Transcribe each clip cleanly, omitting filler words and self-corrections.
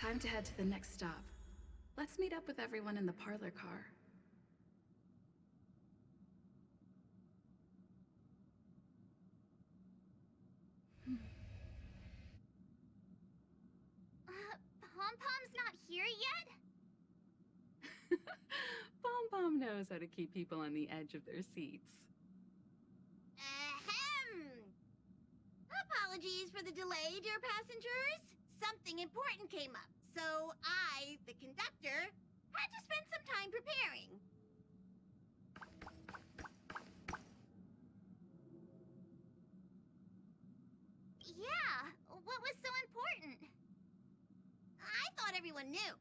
Time to head to the next stop. Let's meet up with everyone in the parlor car. Pom-Pom's not here yet? Pom-Pom knows how to keep people on the edge of their seats. Ahem! Apologies for the delay, dear passengers. Something important came up, so I, the conductor, had to spend some time preparing. Yeah, what was so important? I thought everyone knew.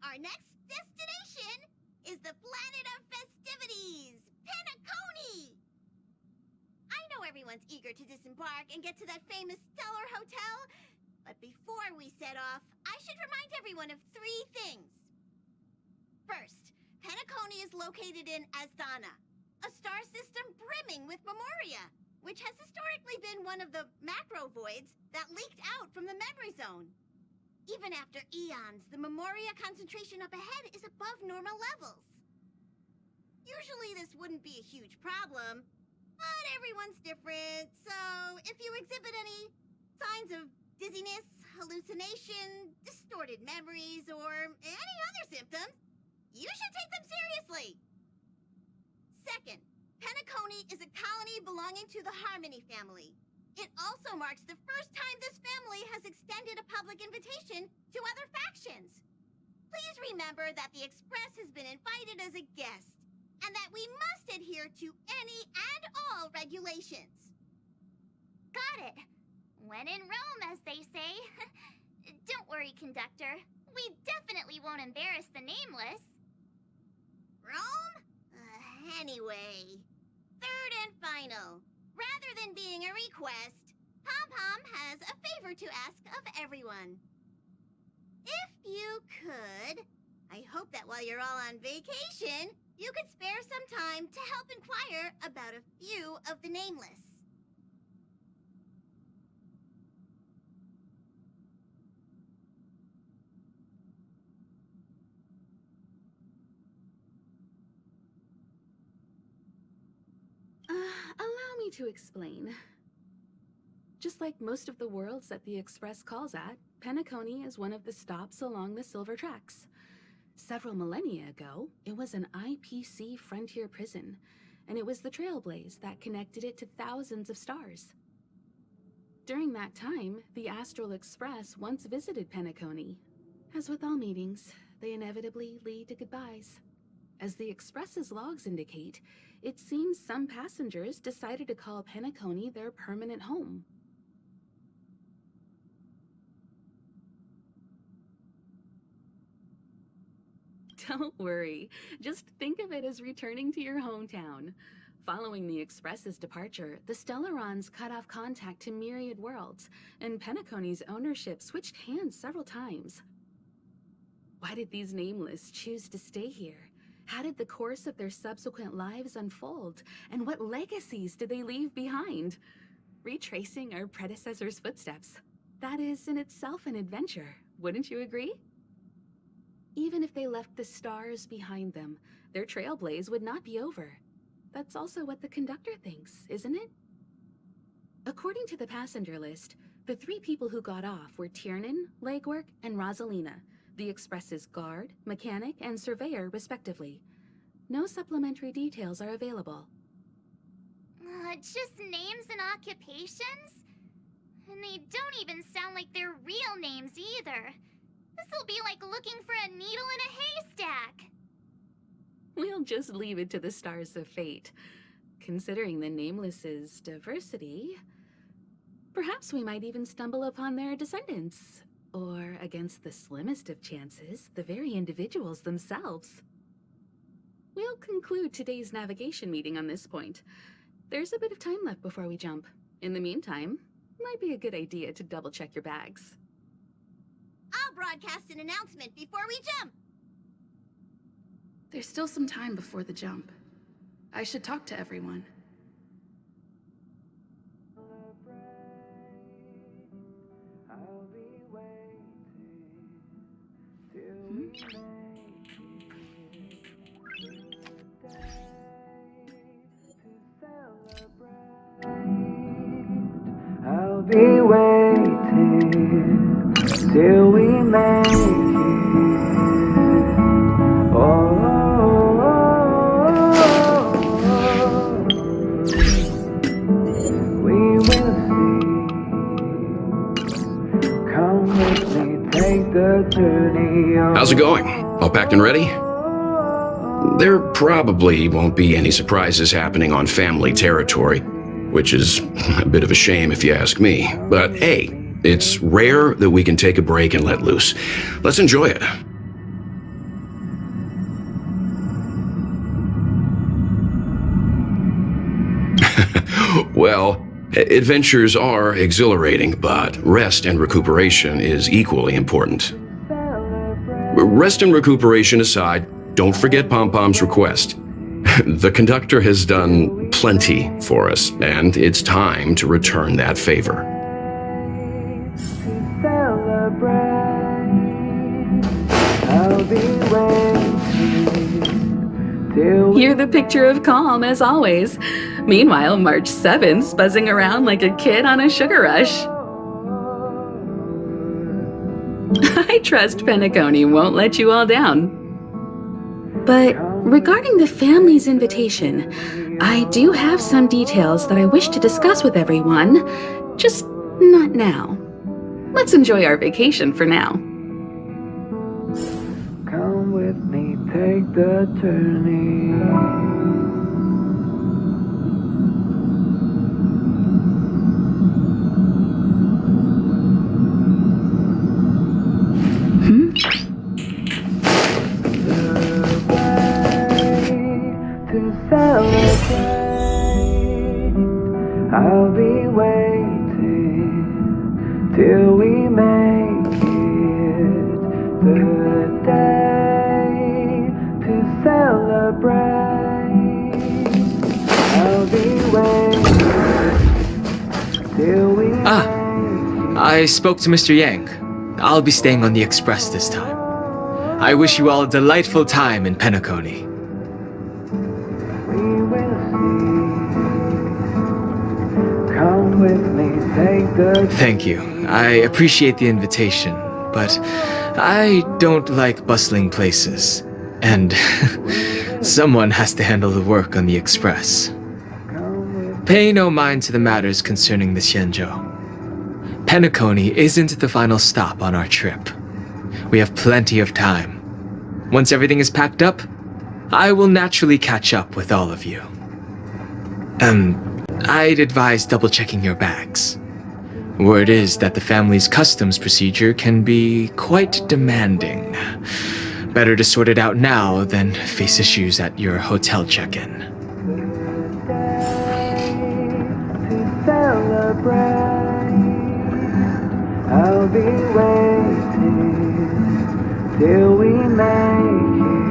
Our next destination is the planet of festivities, Penacony! I know everyone's eager to disembark and get to that famous Stellar Hotel, but before we set off, I should remind everyone of 3 things. First, Penacony is located in Asdana, a star system brimming with memoria, which has historically been one of the macro voids that leaked out from the memory zone. Even after eons, the memoria concentration up ahead is above normal levels. Usually this wouldn't be a huge problem, but everyone's different, so if you exhibit any signs of dizziness, hallucination, distorted memories, or any other symptoms, you should take them seriously. Second, Penacony is a colony belonging to the Harmony family. It also marks the first time this family has extended a public invitation to other factions. Please remember that the Express has been invited as a guest, and that we must adhere to any and all regulations. Got it. When in Rome, as they say. Don't worry, conductor. We definitely won't embarrass the nameless. Rome? Anyway, third and final. Rather than being a request, Pom-Pom has a favor to ask of everyone. If you could, I hope that while you're all on vacation, you could spare some time to help inquire about a few of the nameless. Allow me to explain. Just like most of the worlds that the Express calls at, Penacony is one of the stops along the Silver Tracks. Several millennia ago, it was an IPC frontier prison, and it was the trailblaze that connected it to thousands of stars. During that time, the Astral Express once visited Penacony. As with all meetings, they inevitably lead to goodbyes. As the Express's logs indicate, it seems some passengers decided to call Penacony their permanent home. Don't worry, just think of it as returning to your hometown. Following the Express's departure, the Stellarons cut off contact to myriad worlds, and Penacony's ownership switched hands several times. Why did these nameless choose to stay here? How did the course of their subsequent lives unfold? And what legacies did they leave behind? Retracing our predecessors' footsteps. That is in itself an adventure, wouldn't you agree? Even if they left the stars behind them, their trailblaze would not be over. That's also what the conductor thinks, isn't it? According to the passenger list, the 3 people who got off were Tiernan, Legwork, and Rosalina, the Express's guard, mechanic, and surveyor, respectively. No supplementary details are available. Just names and occupations? And they don't even sound like their real names either. This'll be like looking for a needle in a haystack. We'll just leave it to the stars of fate. Considering the Nameless's diversity, perhaps we might even stumble upon their descendants. Or, against the slimmest of chances, the very individuals themselves. We'll conclude today's navigation meeting on this point. There's a bit of time left before we jump. In the meantime, might be a good idea to double-check your bags. I'll broadcast an announcement before we jump. There's still some time before the jump. I should talk to everyone. I'll be waiting. I'll be waiting till we make it. Oh, we will see. Come with me, take the journey. How's it going? All packed and ready? There probably won't be any surprises happening on family territory, which is a bit of a shame if you ask me. But hey, it's rare that we can take a break and let loose. Let's enjoy it. Well, adventures are exhilarating, but rest and recuperation is equally important. Rest and recuperation aside, don't forget Pom Pom's request. The conductor has done plenty for us, and it's time to return that favor. You're the picture of calm, as always. Meanwhile, March 7th's buzzing around like a kid on a sugar rush. I trust Penacony won't let you all down. But regarding the family's invitation, I do have some details that I wish to discuss with everyone, just not now. Let's enjoy our vacation for now. Come with me, take the journey. I'll be waiting till we make it the day to celebrate. I'll be waiting till we I spoke to Mr. Yang. I'll be staying on the express this time. I wish you all a delightful time in Penacony. Thank you. I appreciate the invitation, but I don't like bustling places. And someone has to handle the work on the express. Pay no mind to the matters concerning the Xianzhou. Penacony isn't the final stop on our trip. We have plenty of time. Once everything is packed up, I will naturally catch up with all of you. I'd advise double-checking your bags. Word is that the family's customs procedure can be quite demanding. Better to sort it out now than face issues at your hotel check-in. I'll be waiting till we make it.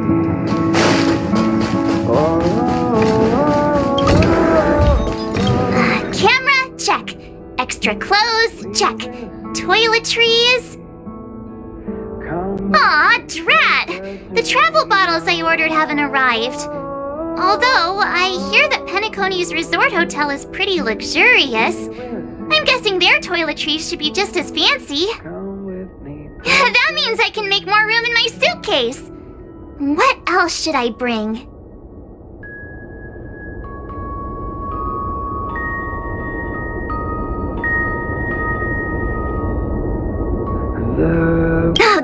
Camera, check. Extra clothes, check. Toiletries. Aw, drat! The travel bottles I ordered haven't arrived. Although, I hear that Penacony's resort hotel is pretty luxurious. I'm guessing their toiletries should be just as fancy. That means I can make more room in my suitcase. What else should I bring?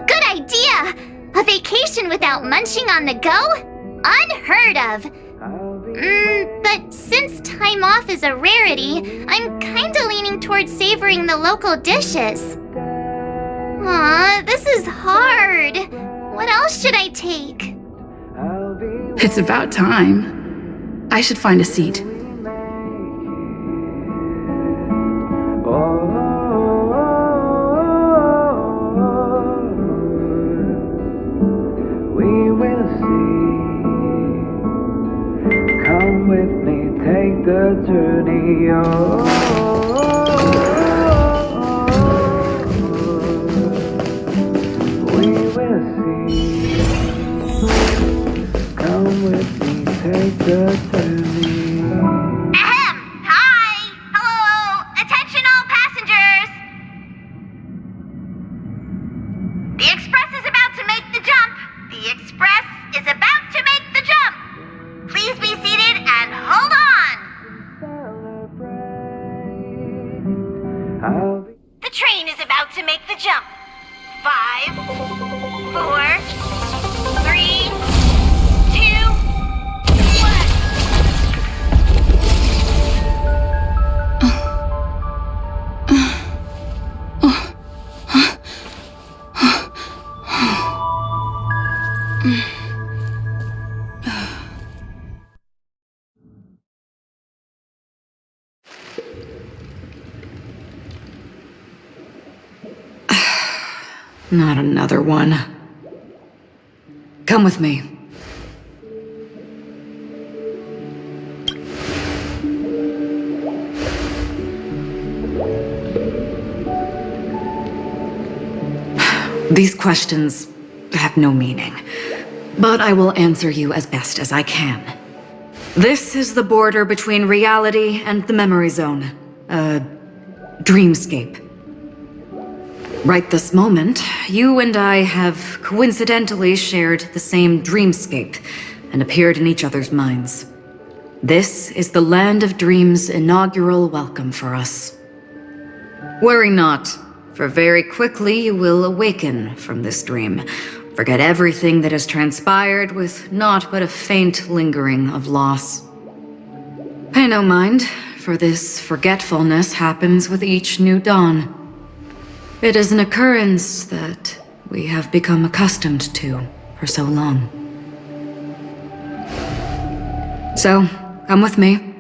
Good idea! A vacation without munching on the go? Unheard of! But since time off is a rarity, I'm kinda leaning towards savoring the local dishes. Aw, this is hard. What else should I take? It's about time. I should find a seat. We will see. Come with me, take the journey. We will see. Come with me, take the journey. Ahem! Hi! Hello! Attention all passengers! The express is about to make the jump! The express is about to make the jump! Please be seated and hold on! The train is about to make the jump. 5, 4, 3, 2, 1. Not another one. Come with me. These questions have no meaning, but I will answer you as best as I can. This is the border between reality and the memory zone, a dreamscape. Right this moment, you and I have coincidentally shared the same dreamscape and appeared in each other's minds. This is the Land of Dreams' inaugural welcome for us. Worry not, for very quickly you will awaken from this dream, forget everything that has transpired with naught but a faint lingering of loss. Pay no mind, for this forgetfulness happens with each new dawn. It is an occurrence that we have become accustomed to for so long. So, come with me.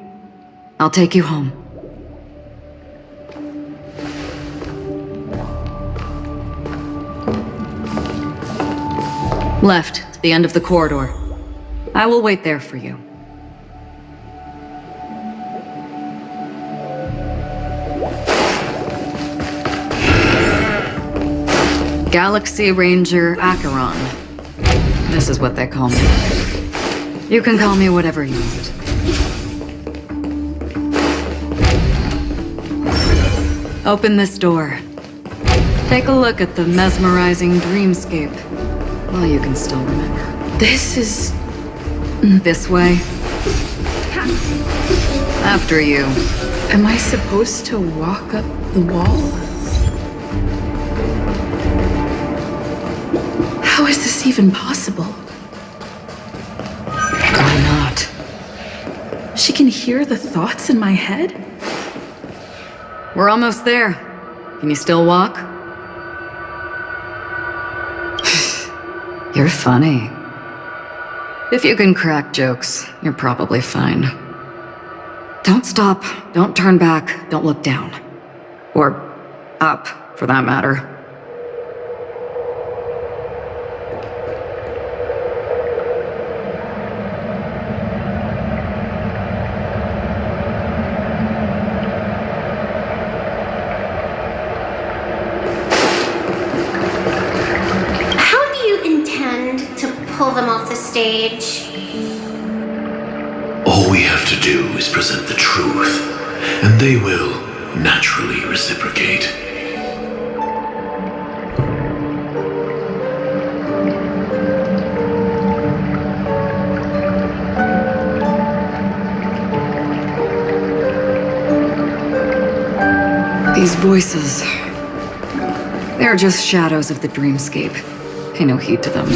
I'll take you home. Left, at the end of the corridor. I will wait there for you. Galaxy Ranger Acheron. This is what they call me. You can call me whatever you want. Open this door. Take a look at the mesmerizing dreamscape. Well, you can still remember. This is... this way. After you. Am I supposed to walk up the wall? How is this even possible? Why not? She can hear the thoughts in my head? We're almost there. Can you still walk? You're funny. If you can crack jokes, you're probably fine. Don't stop, don't turn back, don't look down. Or up, for that matter. Pull them off the stage. All we have to do is present the truth, and they will naturally reciprocate. These voices, they're just shadows of the dreamscape. Pay no heed to them.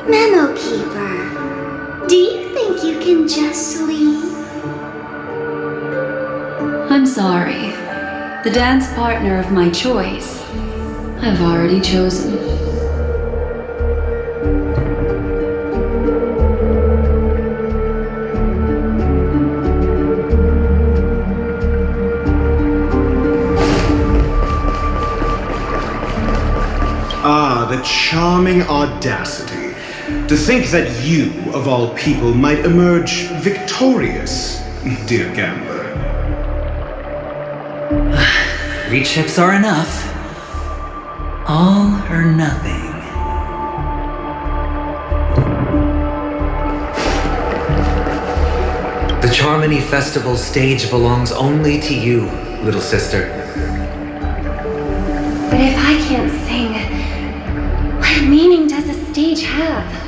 Memo Keeper, do you think you can just leave? I'm sorry. The dance partner of my choice, I've already chosen. Ah, the charming audacity. To think that you, of all people, might emerge victorious, dear gambler. 3 chips are enough. All or nothing. The Charmony Festival stage belongs only to you, little sister. But if I can't sing, what meaning does a stage have?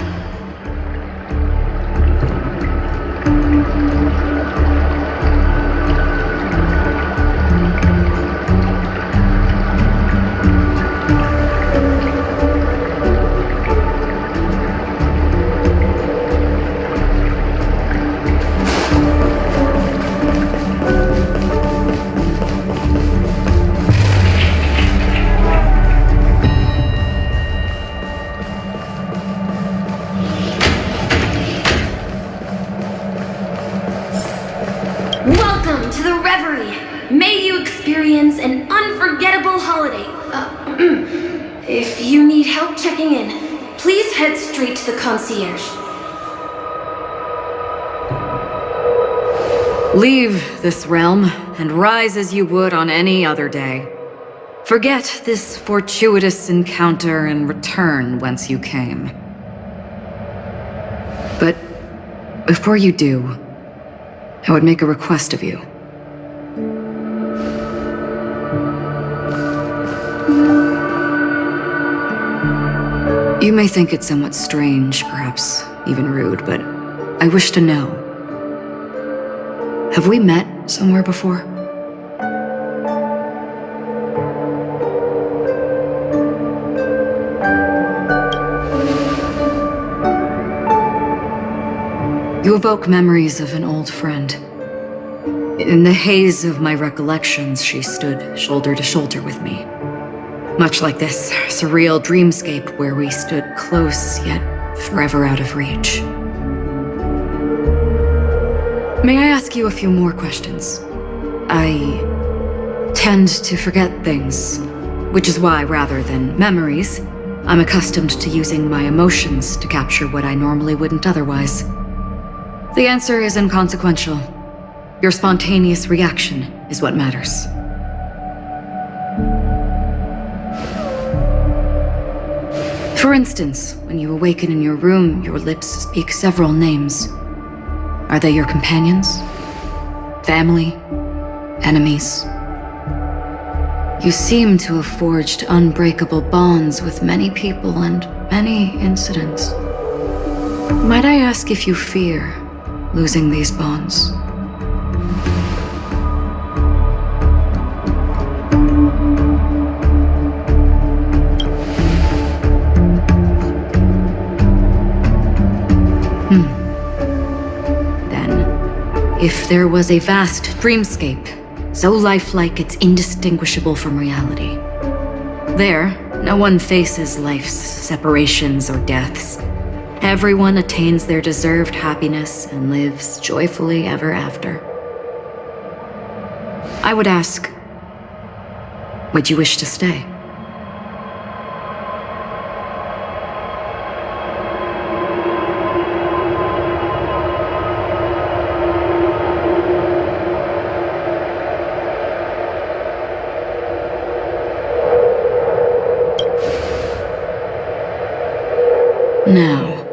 Welcome to the Reverie. May you experience an unforgettable holiday. If you need help checking in, please head straight to the concierge. Leave this realm and rise as you would on any other day. Forget this fortuitous encounter and return whence you came. But before you do, I would make a request of you. You may think it somewhat strange, perhaps even rude, but I wish to know. Have we met somewhere before? You evoke memories of an old friend. In the haze of my recollections, she stood shoulder to shoulder with me. Much like this surreal dreamscape where we stood close, yet forever out of reach. May I ask you a few more questions? I tend to forget things, which is why, rather than memories, I'm accustomed to using my emotions to capture what I normally wouldn't otherwise. The answer is inconsequential. Your spontaneous reaction is what matters. For instance, when you awaken in your room, your lips speak several names. Are they your companions? Family? Enemies? You seem to have forged unbreakable bonds with many people and many incidents. Might I ask if you fear losing these bonds? If there was a vast dreamscape, so lifelike it's indistinguishable from reality. There, no one faces life's separations or deaths. Everyone attains their deserved happiness and lives joyfully ever after. I would ask, would you wish to stay? Now,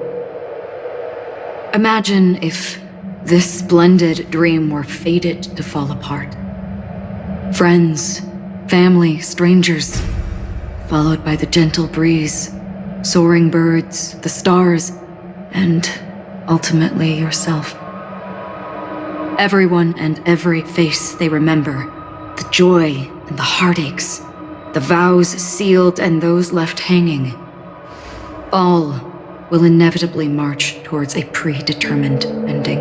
imagine if this splendid dream were fated to fall apart. Friends, family, strangers, followed by the gentle breeze, soaring birds, the stars, and ultimately yourself. Everyone and every face they remember, the joy and the heartaches, the vows sealed and those left hanging, all will inevitably march towards a predetermined ending.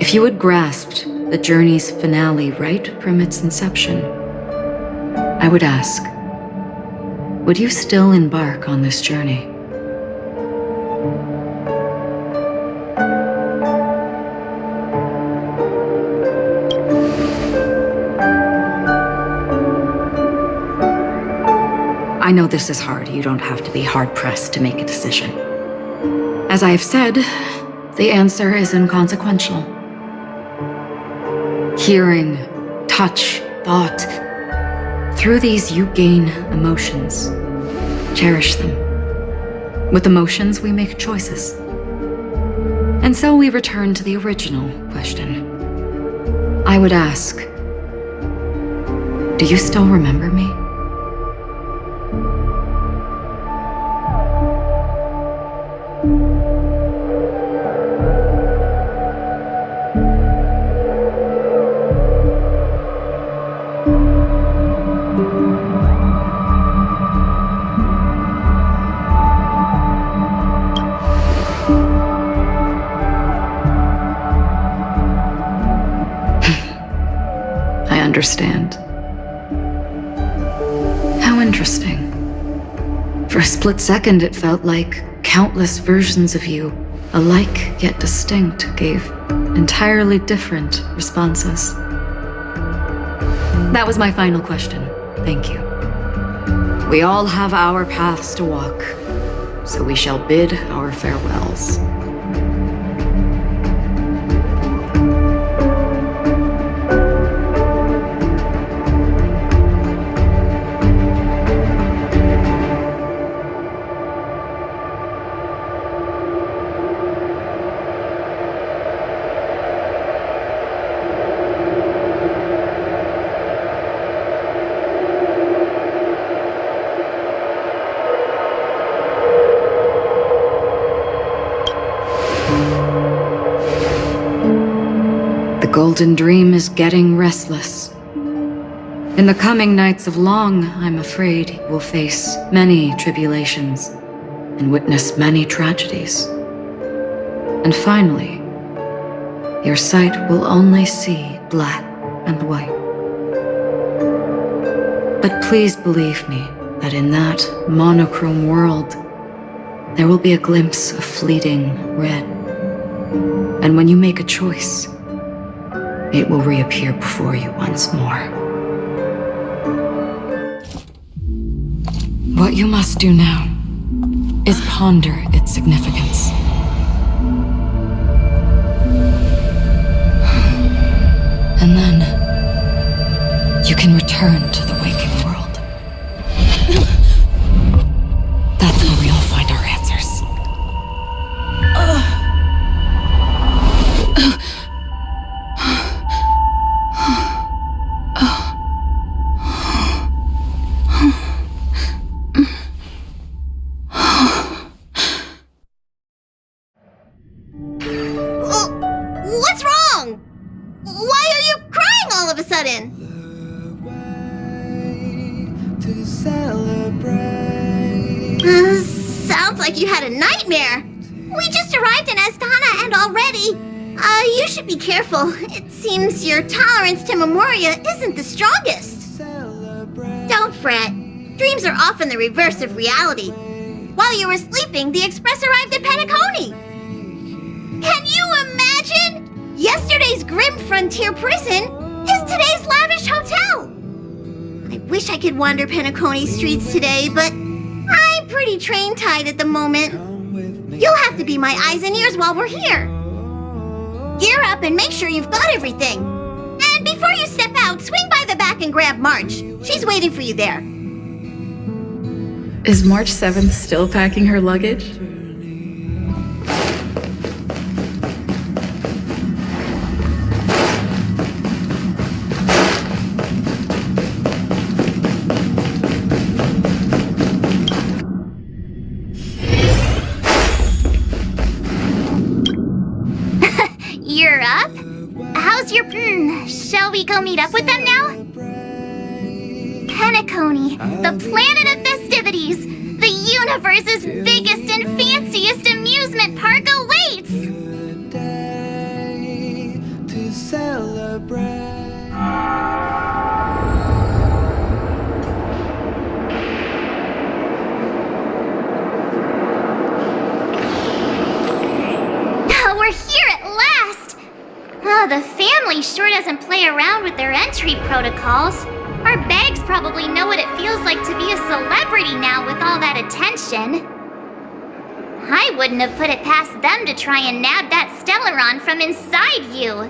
If you had grasped the journey's finale right from its inception, I would ask, would you still embark on this journey? I know this is hard. You don't have to be hard-pressed to make a decision. As I have said, the answer is inconsequential. Hearing, touch, thought. Through these you gain emotions. Cherish them. With emotions, we make choices. And so we return to the original question. I would ask, do you still remember me? Understand. How interesting. For a split second, it felt like countless versions of you, alike yet distinct, gave entirely different responses. That was my final question. Thank you. We all have our paths to walk, so we shall bid our farewells. The golden dream is getting restless. In the coming nights of Long, I'm afraid you will face many tribulations and witness many tragedies. And finally, your sight will only see black and white. But please believe me that in that monochrome world, there will be a glimpse of fleeting red. And when you make a choice, it will reappear before you once more. What you must do now is ponder its significance. And then you can return to the waking world. That's where we all find our answers. What's wrong? Why are you crying all of a sudden? Sounds like you had a nightmare. We just arrived in Astana and already... you should be careful. It seems your tolerance to Memoria isn't the strongest. Don't fret. Dreams are often the reverse of reality. While you were sleeping, the express arrived at Penacony. Can you imagine? Yesterday's grim frontier prison is today's lavish hotel. I wish I could wander Penacony streets today, but I'm pretty train-tied at the moment. You'll have to be my eyes and ears while we're here. Gear up and make sure you've got everything. And before you step out, swing by the back and grab March. She's waiting for you there. Is March 7th still packing her luggage? You're up? How's your... shall we go meet up with them now? Penacony, the planet of festivities. The universe's biggest and fanciest amusement park awaits! To celebrate. We're here at last! Oh, the family sure doesn't play around with their entry protocols. Our bags probably know what it feels like to be a celebrity now with all that attention. I wouldn't have put it past them to try and nab that Stellaron from inside you.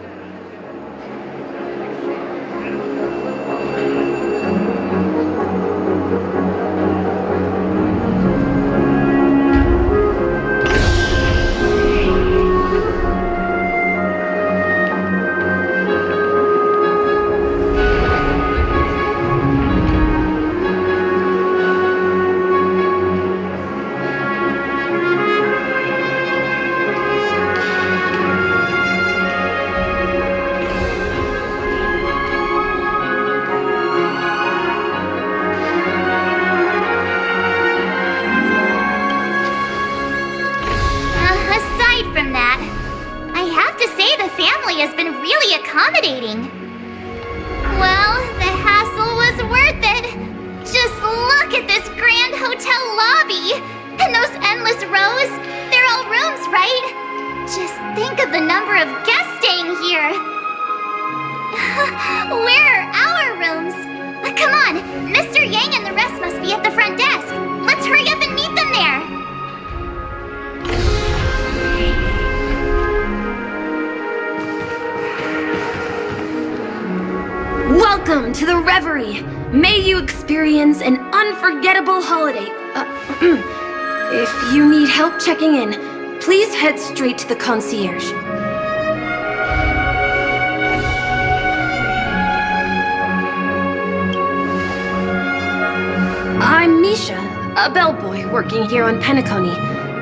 has been really accommodating. Well, the hassle was worth it. Just look at this grand hotel lobby. And those endless rows. They're all rooms, right? Just think of the number of guests staying here. Where are our rooms? Come on, Mr. Yang and the rest must be at the front desk. Let's hurry up and meet them there. Welcome to the Reverie. May you experience an unforgettable holiday. If you need help checking in, please head straight to the concierge. I'm Misha, a bellboy working here on Penacony.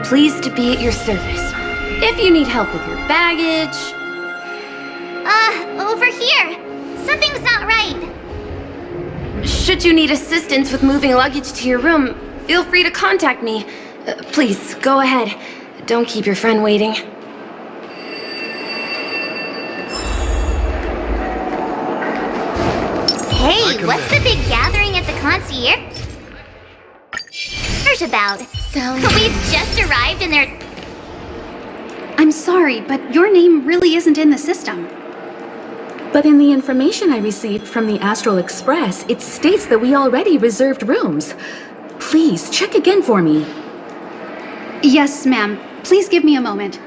Pleased to be at your service. If you need help with your baggage... Over here. Something's not right. Should you need assistance with moving luggage to your room, feel free to contact me. Please, go ahead. Don't keep your friend waiting. Hey, what's the big gathering at the concierge about? So... We've just arrived and they're... I'm sorry, but your name really isn't in the system. But in the information I received from the Astral Express, it states that we already reserved rooms. Please, check again for me. Yes, ma'am. Please give me a moment.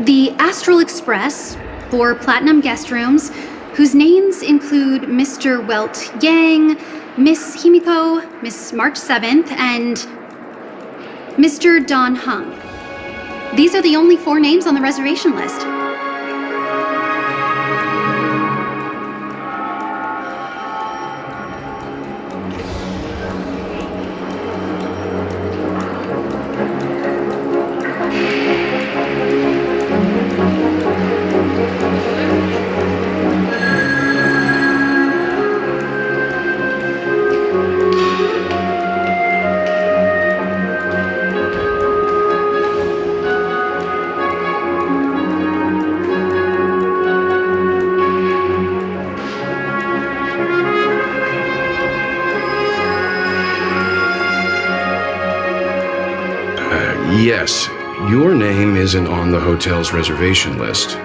The Astral Express, 4 platinum guest rooms, whose names include Mr. Welt Yang, Miss Himiko, Miss March 7th, and Mr. Don Hung. These are the only 4 names on the reservation list. Yes, your name isn't on the hotel's reservation list.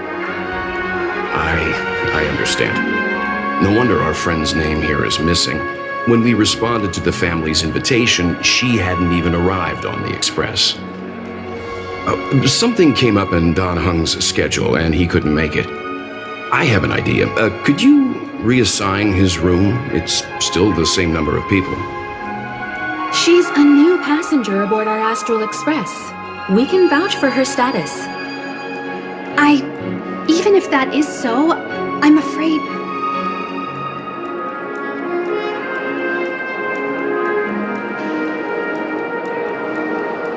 I understand. No wonder our friend's name here is missing. When we responded to the family's invitation, she hadn't even arrived on the express. Something came up in Don Hung's schedule and he couldn't make it. I have an idea. Could you reassign his room? It's still the same number of people. She's a new passenger aboard our Astral Express. We can vouch for her status. Even if that is so, I'm afraid...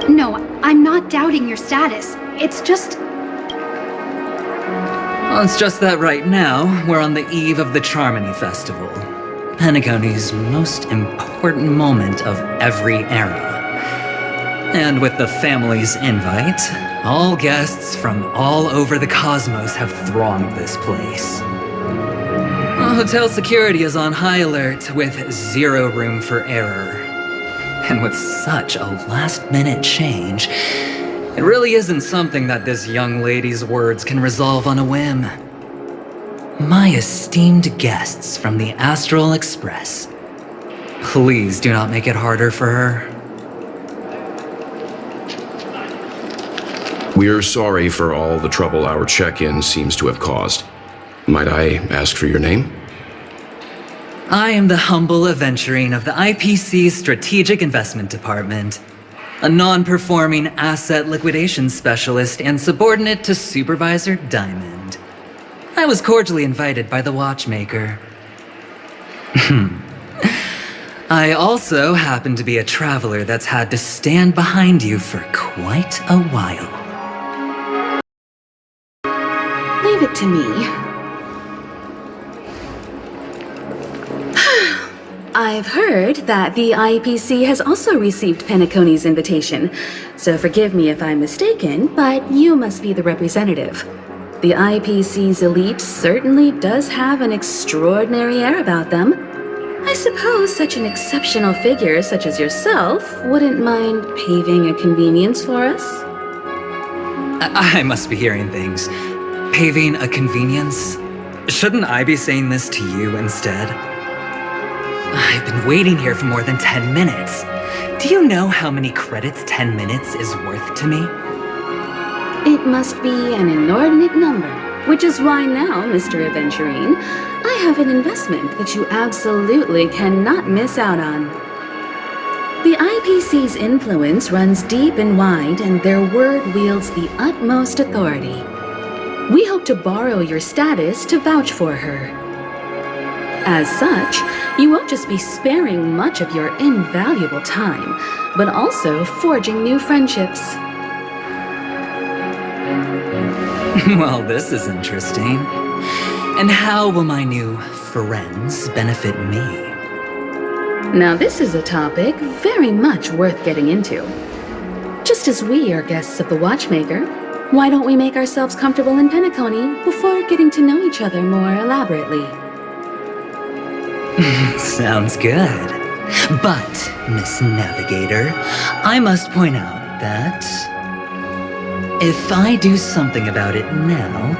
No, I'm not doubting your status. It's just... Well, it's just that right now, we're on the eve of the Charmony Festival. Penacony's most important moment of every era. And with the family's invite, all guests from all over the cosmos have thronged this place. Hotel security is on high alert with 0 room for error. And with such a last-minute change, it really isn't something that this young lady's words can resolve on a whim. My esteemed guests from the Astral Express, please do not make it harder for her. We're sorry for all the trouble our check-in seems to have caused. Might I ask for your name? I am the humble aventurine of the IPC Strategic Investment Department, a non-performing asset liquidation specialist and subordinate to Supervisor Diamond. I was cordially invited by the watchmaker. I also happen to be a traveler that's had to stand behind you for quite a while. Leave it to me. I've heard that the IPC has also received Penacony's invitation, so forgive me if I'm mistaken, but you must be the representative. The IPC's elite certainly does have an extraordinary air about them. I suppose such an exceptional figure such as yourself wouldn't mind paving a convenience for us? I must be hearing things. Paving a convenience? Shouldn't I be saying this to you instead? I've been waiting here for more than 10 minutes. Do you know how many credits 10 minutes is worth to me? It must be an inordinate number, which is why now, Mr. Aventurine, I have an investment that you absolutely cannot miss out on. The IPC's influence runs deep and wide, and their word wields the utmost authority. We hope to borrow your status to vouch for her. As such, you won't just be sparing much of your invaluable time, but also forging new friendships. Well, this is interesting. And how will my new friends benefit me? Now this is a topic very much worth getting into. Just as we are guests of the Watchmaker, why don't we make ourselves comfortable in Penacony before getting to know each other more elaborately? Sounds good. But, Miss Navigator, I must point out that if I do something about it now,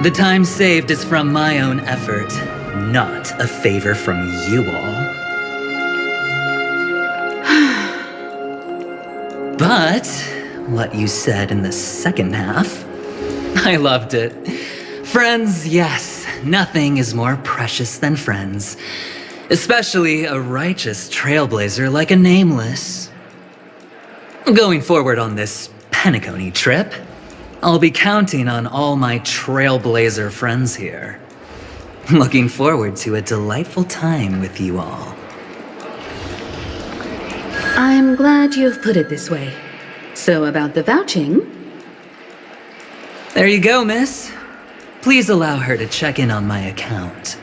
the time saved is from my own effort, not a favor from you all. But what you said in the second half, I loved it. Friends, yes, nothing is more precious than friends, especially a righteous trailblazer like a Nameless. Going forward on this Penacony trip, I'll be counting on all my trailblazer friends here. Looking forward to a delightful time with you all. I'm glad you've put it this way. So about the vouching... There you go, miss. Please allow her to check in on my account.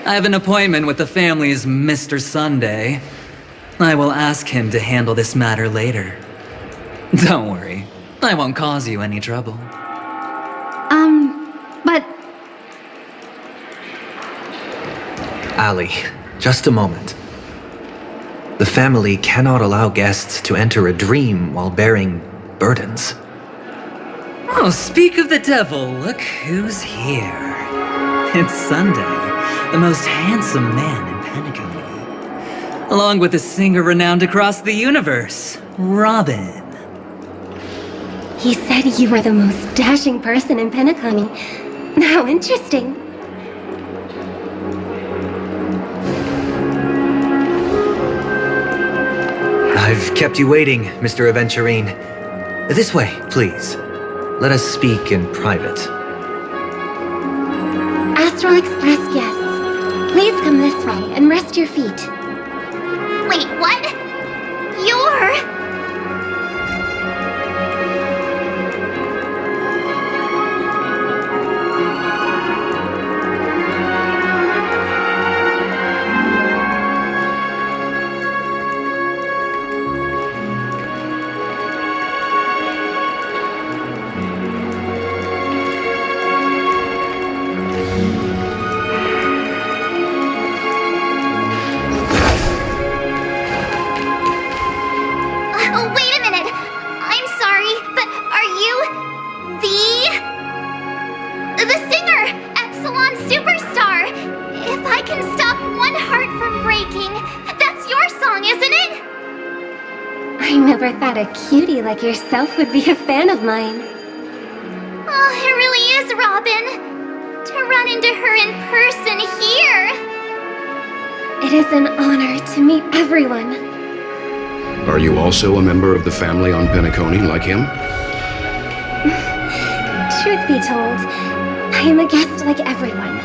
I have an appointment with the family's Mr. Sunday. I will ask him to handle this matter later. Don't worry, I won't cause you any trouble. But... Ali, just a moment. The family cannot allow guests to enter a dream while bearing burdens. Oh, speak of the devil, look who's here. It's Sunday, the most handsome man in Penacony. Along with a singer renowned across the universe, Robin. He said you were the most dashing person in Penacony. How interesting. I've kept you waiting, Mr. Aventurine. This way, please. Let us speak in private. Astral Express guests, please come this way and rest your feet. Wait, what? You're... A cutie like yourself would be a fan of mine. Oh, it really is, Robin. To run into her in person here. It is an honor to meet everyone. Are you also a member of the family on Penacony like him? Truth be told, I am a guest like everyone.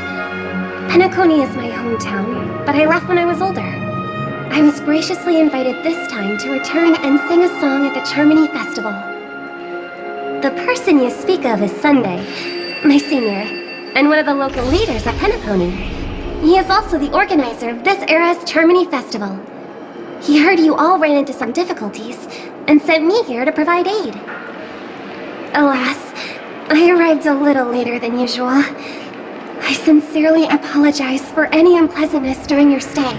Penacony is my hometown, but I left when I was older. I was graciously invited this time to return and sing a song at the Charmony Festival. The person you speak of is Sunday, my senior, and one of the local leaders at Penacony. He is also the organizer of this era's Charmony Festival. He heard you all ran into some difficulties and sent me here to provide aid. Alas, I arrived a little later than usual. I sincerely apologize for any unpleasantness during your stay.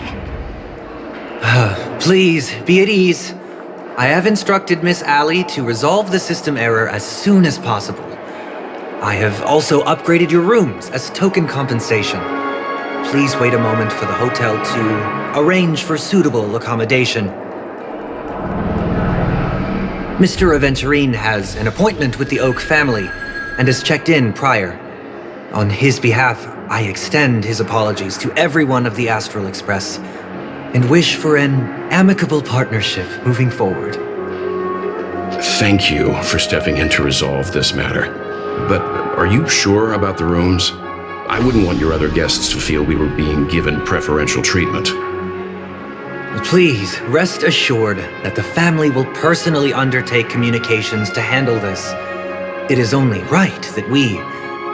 Please, be at ease. I have instructed Miss Allie to resolve the system error as soon as possible. I have also upgraded your rooms as token compensation. Please wait a moment for the hotel to arrange for suitable accommodation. Mr. Aventurine has an appointment with the Oak family and has checked in prior. On his behalf, I extend his apologies to everyone of the Astral Express and wish for an amicable partnership moving forward. Thank you for stepping in to resolve this matter. But are you sure about the rooms? I wouldn't want your other guests to feel we were being given preferential treatment. Please, rest assured that the family will personally undertake communications to handle this. It is only right that we,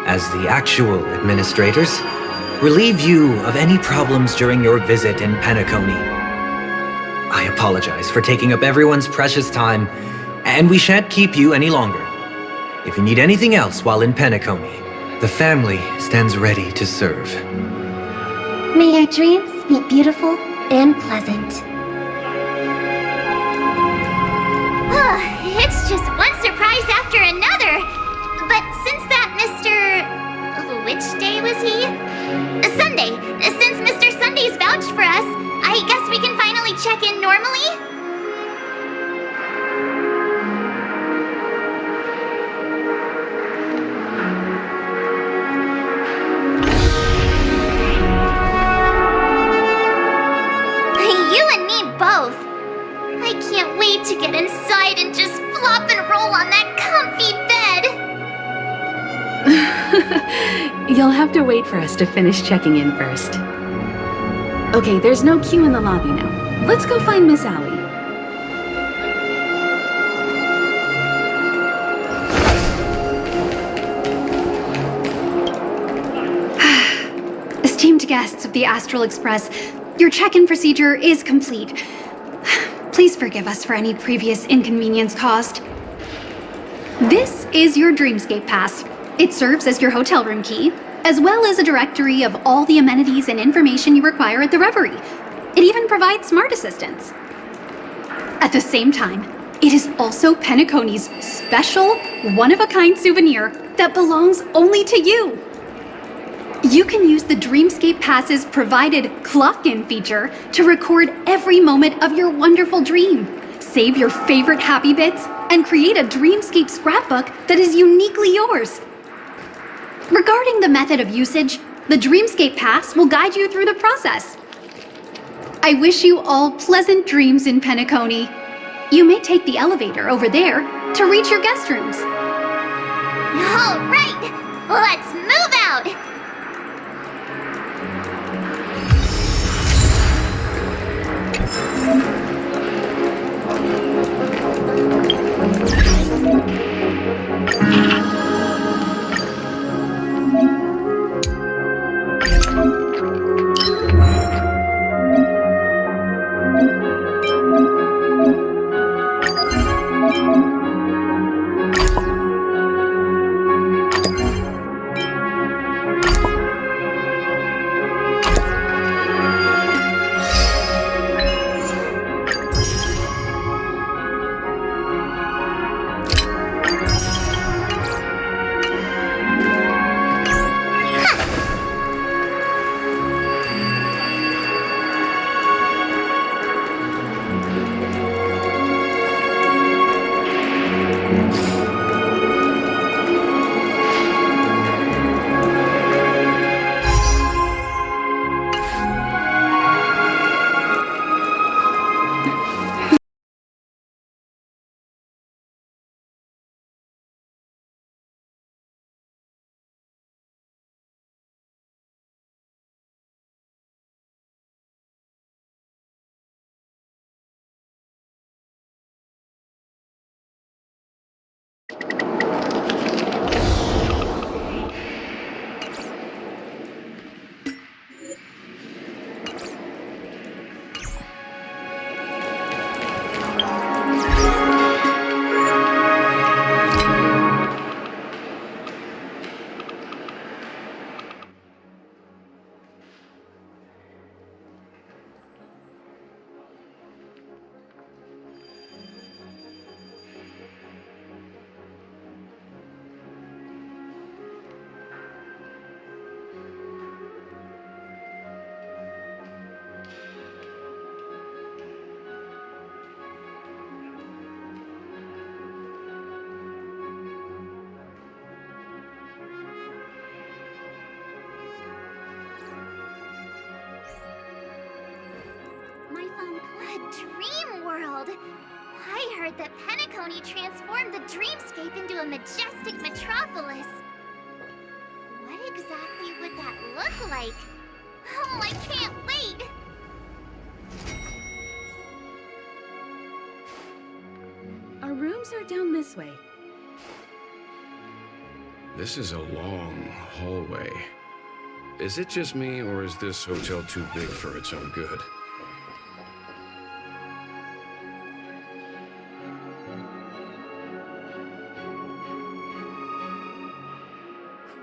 as the actual administrators, relieve you of any problems during your visit in Penacony. I apologize for taking up everyone's precious time, and we shan't keep you any longer. If you need anything else while in Penacony, the family stands ready to serve. May your dreams be beautiful and pleasant. It's just one surprise after another. But since that Mr. Which day was he? Sunday. Since Mr. Sunday's vouched for us, I guess we can finally check in normally? You and me both. I can't wait to get inside and just flop and roll on that comfy bed. You'll have to wait for us to finish checking in first. Okay, there's no queue in the lobby now. Let's go find Miss Allie. Esteemed guests of the Astral Express, your check-in procedure is complete. Please forgive us for any previous inconvenience caused. This is your Dreamscape Pass. It serves as your hotel room key, as well as a directory of all the amenities and information you require at the Reverie. It even provides smart assistants. At the same time, it is also Penacony's special, one-of-a-kind souvenir that belongs only to you. You can use the Dreamscape Pass's provided clock-in feature to record every moment of your wonderful dream, save your favorite happy bits, and create a Dreamscape scrapbook that is uniquely yours. Regarding the method of usage, the Dreamscape Pass will guide you through the process. I wish you all pleasant dreams in Penacony. You may take the elevator over there to reach your guest rooms. All right, let's move out. Dream world! I heard that Penacony transformed the dreamscape into a majestic metropolis. What exactly would that look like? Oh, I can't wait! Our rooms are down this way. This is a long hallway. Is it just me, or is this hotel too big for its own good?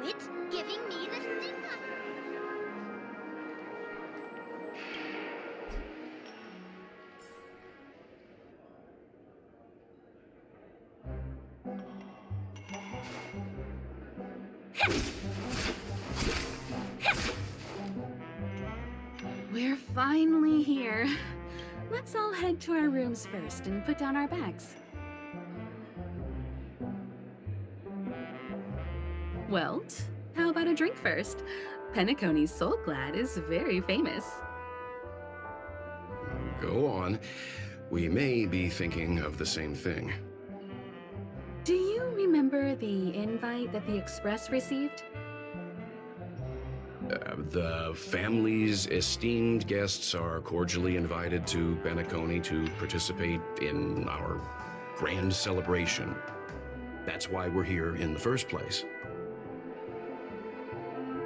Quit giving me the stink eye. We're finally here. Let's all head to our rooms first and put down our bags. Welt, how about a drink first? Penacony's Soul Glad is very famous. Go on. We may be thinking of the same thing. Do you remember the invite that the Express received? The family's esteemed guests are cordially invited to Penacony to participate in our grand celebration. That's why we're here in the first place.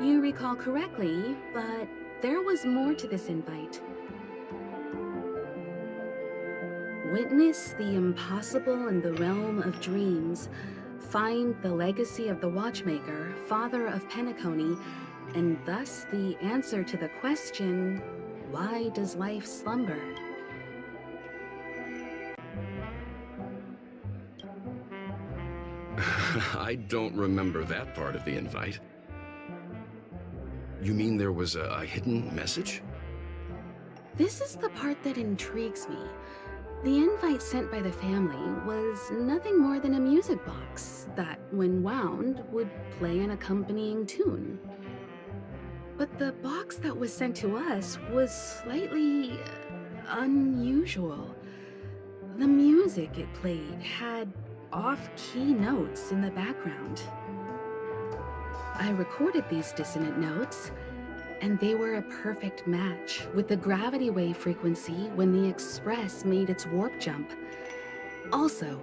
You recall correctly, but there was more to this invite. Witness the impossible in the realm of dreams. Find the legacy of the Watchmaker, father of Penacony, and thus the answer to the question, why does life slumber? I don't remember that part of the invite. You mean there was a hidden message? This is the part that intrigues me. The invite sent by the family was nothing more than a music box that, when wound, would play an accompanying tune. But the box that was sent to us was slightly unusual. The music it played had off-key notes in the background. I recorded these dissonant notes, and they were a perfect match with the gravity wave frequency when the Express made its warp jump. Also,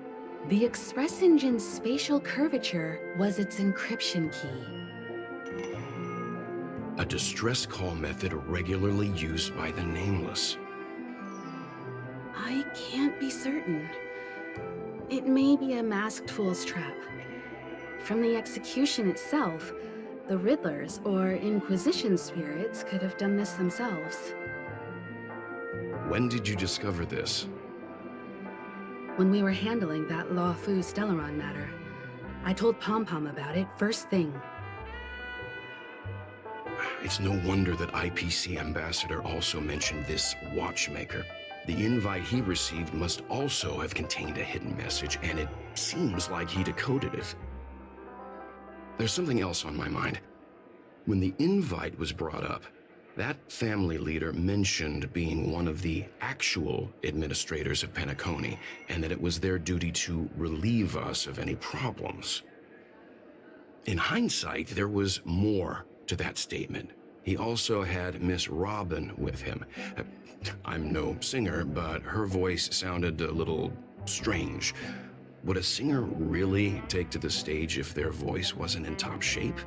the Express engine's spatial curvature was its encryption key. A distress call method regularly used by the Nameless. I can't be certain. It may be a masked fool's trap. From the execution itself, the Riddlers or Inquisition spirits could have done this themselves. When did you discover this? When we were handling that Lawfu Stellaron matter, I told Pom Pom about it first thing. It's no wonder that IPC Ambassador also mentioned this Watchmaker. The invite he received must also have contained a hidden message, and it seems like he decoded it. There's something else on my mind. When the invite was brought up, that family leader mentioned being one of the actual administrators of Penacony, and that it was their duty to relieve us of any problems. In hindsight, there was more to that statement. He also had Miss Robin with him. I'm no singer, but her voice sounded a little strange. Would a singer really take to the stage if their voice wasn't in top shape?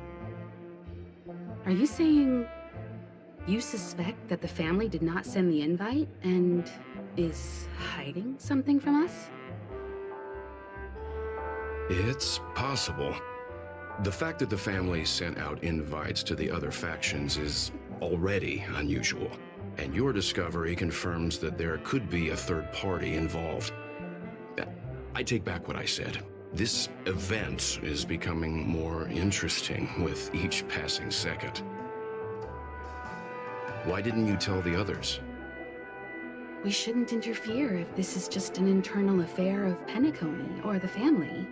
Are you saying you suspect that the family did not send the invite and is hiding something from us? It's possible. The fact that the family sent out invites to the other factions is already unusual, and your discovery confirms that there could be a third party involved. I take back what I said. This event is becoming more interesting with each passing second. Why didn't you tell the others? We shouldn't interfere if this is just an internal affair of Penacony or the family.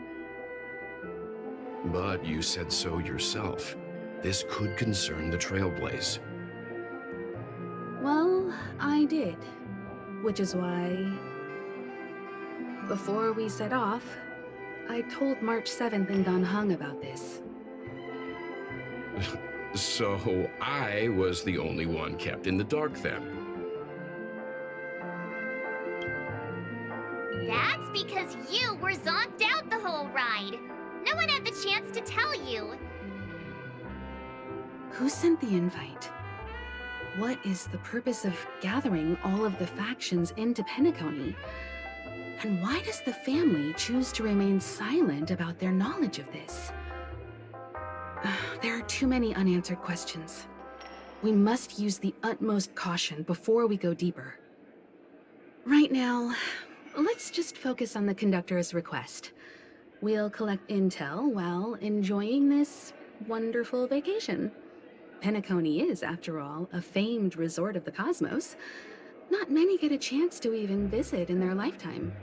But you said so yourself. This could concern the Trailblaze. Well, I did. Which is why, before we set off, I told March 7th and Dan Heng about this. So I was the only one kept in the dark then. That's because you were zonked out the whole ride. No one had the chance to tell you. Who sent the invite? What is the purpose of gathering all of the factions into Penacony? And why does the family choose to remain silent about their knowledge of this? There are too many unanswered questions. We must use the utmost caution before we go deeper. Right now, let's just focus on the conductor's request. We'll collect intel while enjoying this wonderful vacation. Penacony is, after all, a famed resort of the cosmos. Not many get a chance to even visit in their lifetime.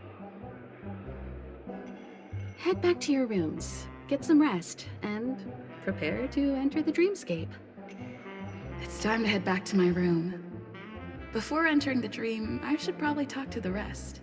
Head back to your rooms, get some rest, and prepare to enter the dreamscape. It's time to head back to my room. Before entering the dream, I should probably talk to the rest.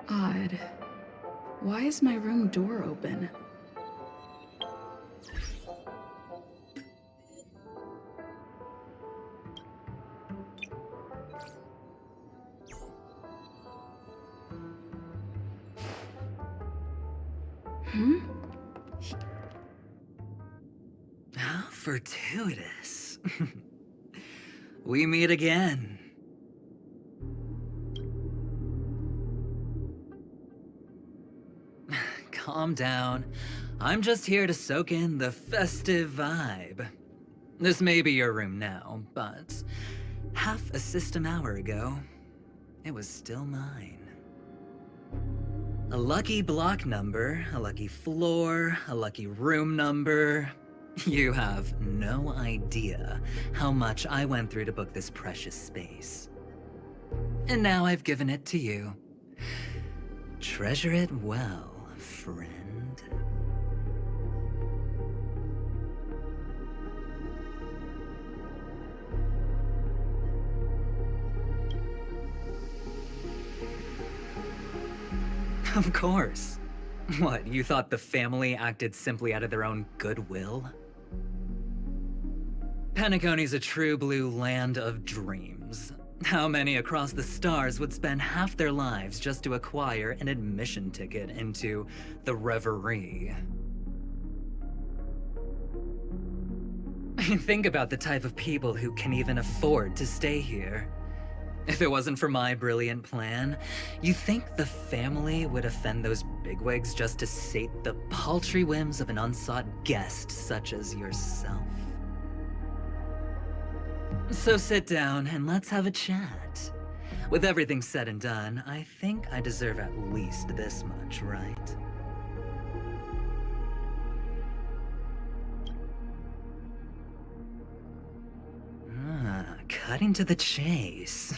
Odd. Why is my room door open? How fortuitous. We meet again. Calm down. I'm just here to soak in the festive vibe. This may be your room now, but half a system hour ago, it was still mine. A lucky block number, a lucky floor, a lucky room number. You have no idea how much I went through to book this precious space. And now I've given it to you. Treasure it well, friend. Of course. What, you thought the family acted simply out of their own goodwill? Penacony's a true blue land of dreams. How many across the stars would spend half their lives just to acquire an admission ticket into the reverie? Think about the type of people who can even afford to stay here. If it wasn't for my brilliant plan, you think the family would offend those bigwigs just to sate the paltry whims of an unsought guest such as yourself? So sit down and let's have a chat. With everything said and done, I think I deserve at least this much, right? Cutting to the chase.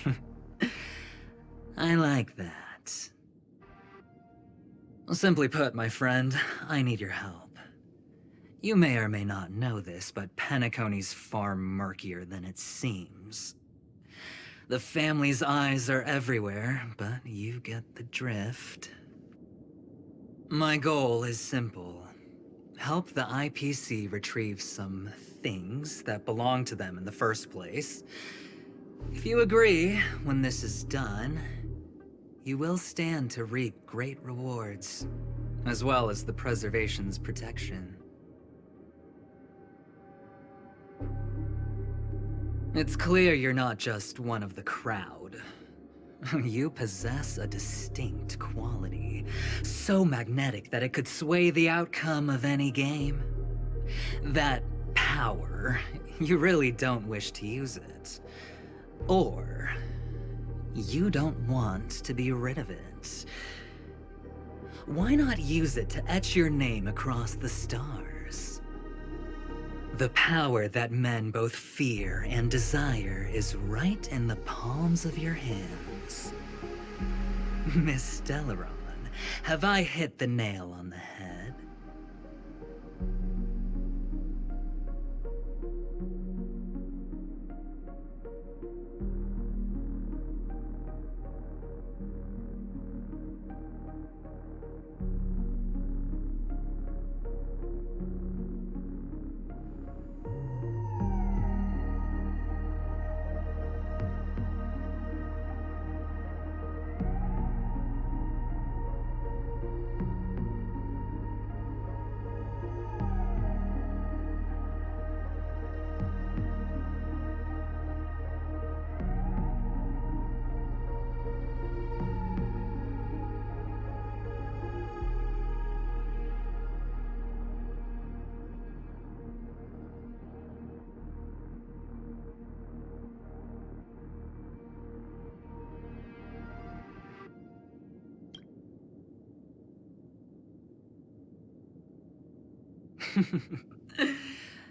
I like that. Simply put, my friend, I need your help. You may or may not know this, but Penacony's far murkier than it seems. The family's eyes are everywhere, but you get the drift. My goal is simple. Help the IPC retrieve some things that belong to them in the first place, If you agree, when this is done, you will stand to reap great rewards, as well as the preservation's protection. It's clear you're not just one of the crowd. You possess a distinct quality, so magnetic that it could sway the outcome of any game. That power, you really don't wish to use it. Or, you don't want to be rid of it. Why not use it to etch your name across the stars? The power that men both fear and desire is right in the palms of your hands. Miss Stellaron, have I hit the nail on the head?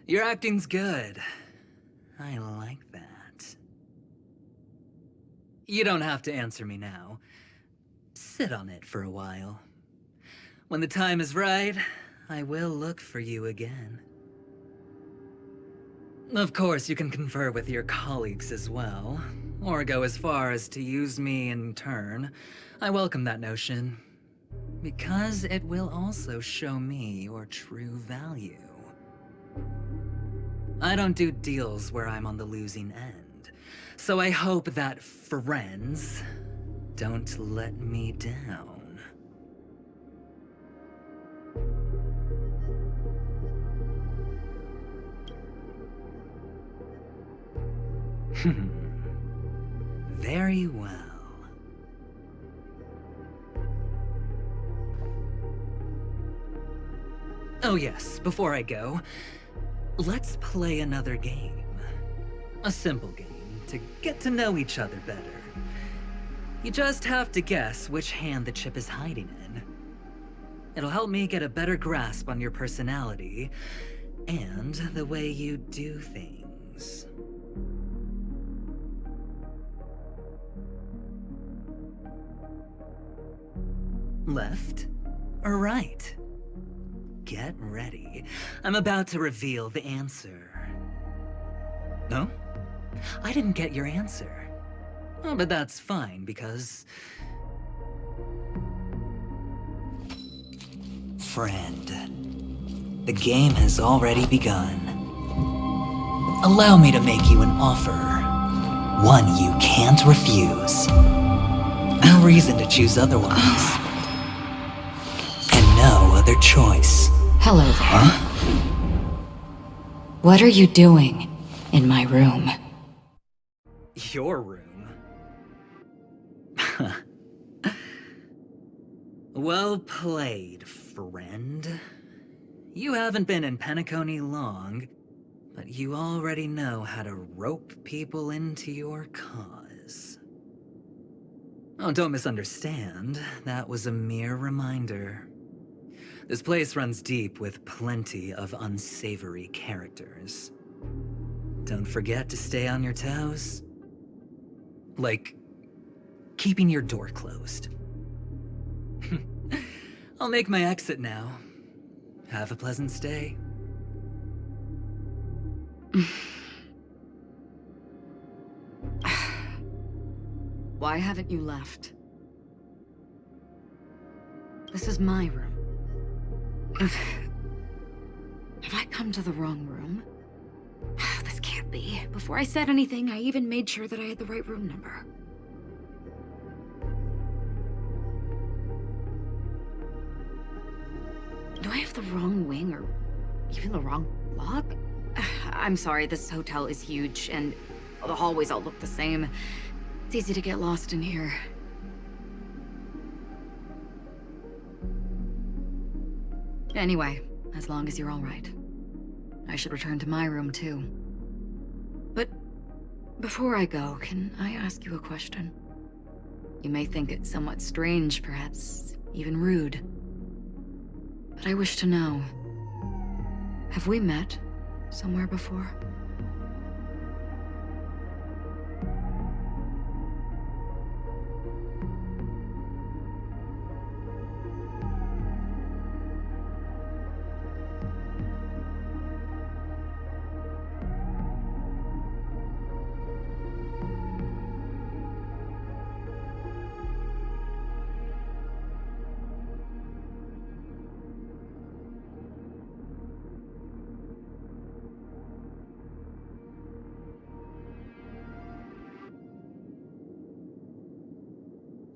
Your acting's good. I like that. You don't have to answer me now. Sit on it for a while. When the time is right, I will look for you again. Of course, you can confer with your colleagues as well, or go as far as to use me in turn. I welcome that notion, because it will also show me your true value. I don't do deals where I'm on the losing end, so I hope that friends don't let me down. Very well. Oh yes, before I go, let's play another game. A simple game to get to know each other better. You just have to guess which hand the chip is hiding in. It'll help me get a better grasp on your personality and the way you do things. Left or right? Get ready. I'm about to reveal the answer. No? I didn't get your answer. Oh, but that's fine, because... Friend, the game has already begun. Allow me to make you an offer. One you can't refuse. No reason to choose otherwise. And no other choice. Hello there. Huh? What are you doing in my room? Your room? Well played, friend. You haven't been in Penacony long, but you already know how to rope people into your cause. Oh, don't misunderstand. That was a mere reminder. This place runs deep with plenty of unsavory characters. Don't forget to stay on your toes. Like, keeping your door closed. I'll make my exit now. Have a pleasant stay. Why haven't you left? This is my room. Have I come to the wrong room? This can't be. Before I said anything, I even made sure that I had the right room number. Do I have the wrong wing or even the wrong block? I'm sorry, this hotel is huge and the hallways all look the same. It's easy to get lost in here. Anyway, as long as you're all right. I should return to my room too. But before I go, can I ask you a question? You may think it somewhat strange, perhaps even rude. But I wish to know, have we met somewhere before?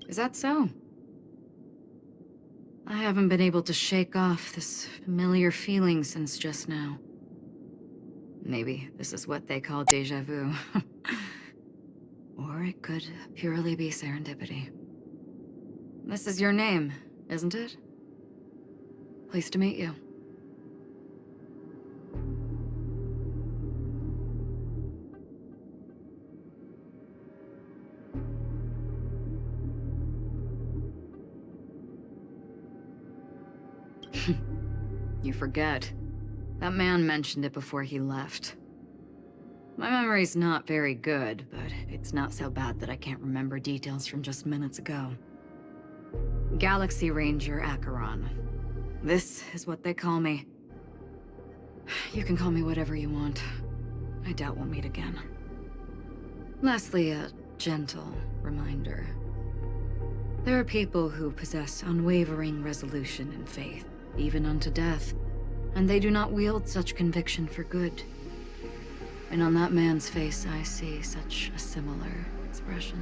Is that so? I haven't been able to shake off this familiar feeling since just now. Maybe this is what they call déjà vu. Or it could purely be serendipity. This is your name, isn't it? Pleased to meet you. You forget. That man mentioned it before he left. My memory's not very good, but it's not so bad that I can't remember details from just minutes ago. Galaxy Ranger Acheron. This is what they call me. You can call me whatever you want. I doubt we'll meet again. Lastly, a gentle reminder. There are people who possess unwavering resolution and faith, even unto death, and they do not wield such conviction for good. And on that man's face, I see such a similar expression.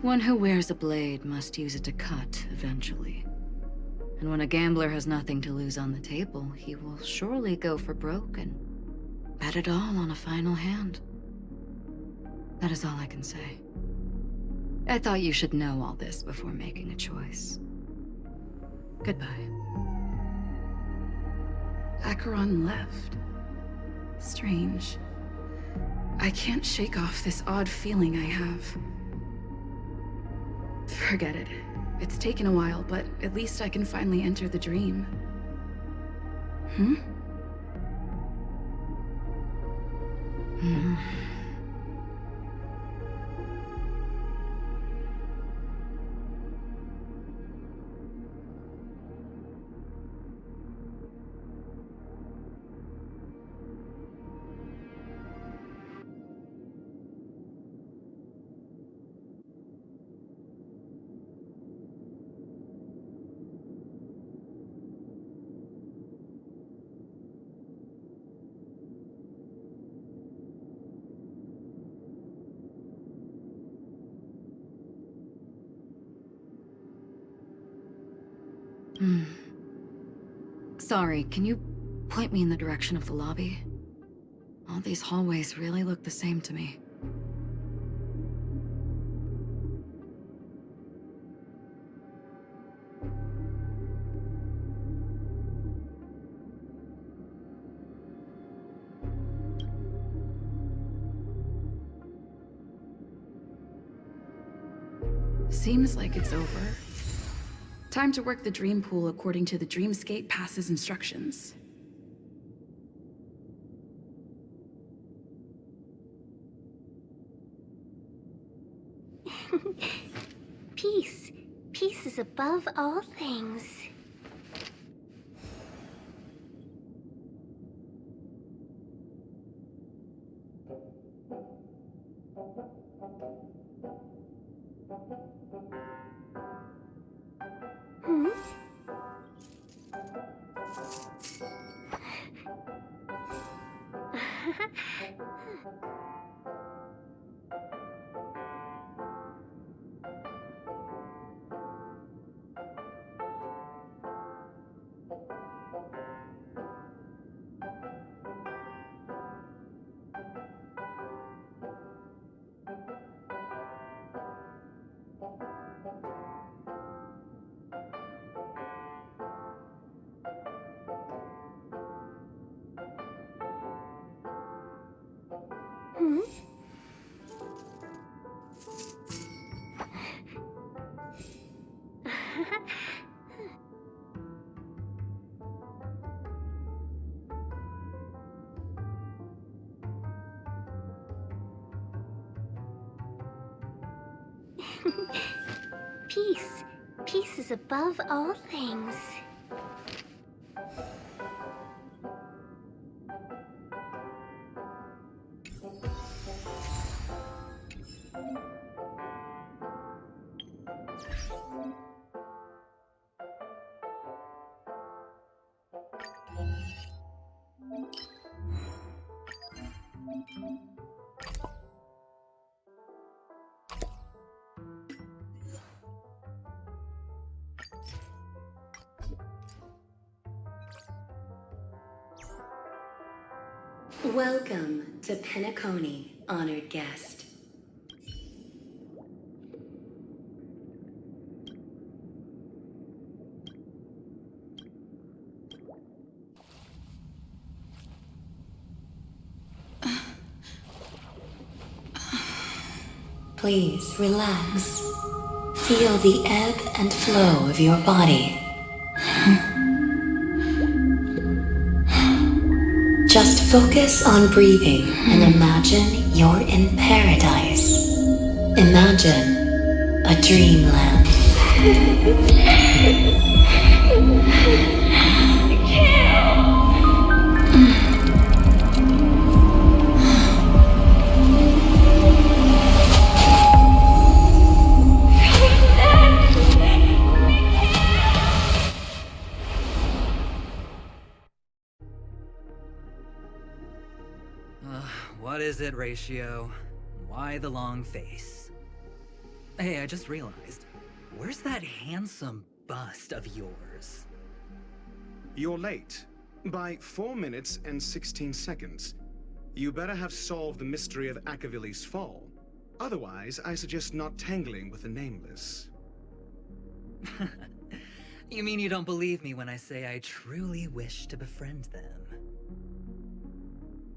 One who wears a blade must use it to cut, eventually. And when a gambler has nothing to lose on the table, he will surely go for broke and bet it all on a final hand. That is all I can say. I thought you should know all this before making a choice. Goodbye. Acheron left. Strange. I can't shake off this odd feeling I have. Forget it. It's taken a while, but at least I can finally enter the dream. Hmm? Sorry, can you point me in the direction of the lobby? All these hallways really look the same to me. Seems like it's over. Time to work the dream pool according to the Dreamscape Pass's instructions. Peace. Peace is above all things. Hmm? Peace. Peace is above all things. Welcome to Penacony, honored guest. Please relax. Feel the ebb and flow of your body. Just focus on breathing and imagine you're in paradise. Imagine a dreamland. What is it, Ratio? Why the long face? Hey, I just realized, where's that handsome bust of yours? You're late. By 4 minutes and 16 seconds. You better have solved the mystery of Akavili's fall. Otherwise, I suggest not tangling with the nameless. You mean you don't believe me when I say I truly wish to befriend them?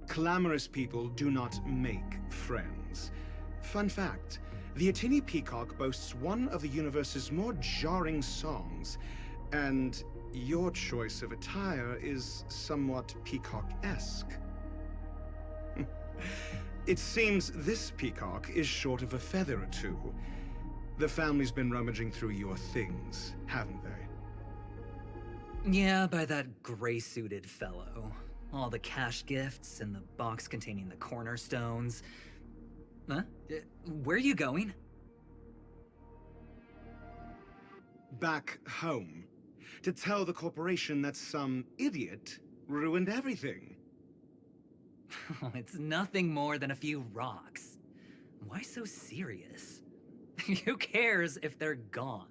Clamorous people do not make friends. Fun fact, the Atini Peacock boasts one of the universe's more jarring songs, and your choice of attire is somewhat peacock-esque. It seems this peacock is short of a feather or two. The family's been rummaging through your things, haven't they? Yeah, by that gray-suited fellow. All the cash gifts and the box containing the cornerstones. Huh? Where are you going? Back home. To tell the corporation that some idiot ruined everything. It's nothing more than a few rocks. Why so serious? Who cares if they're gone?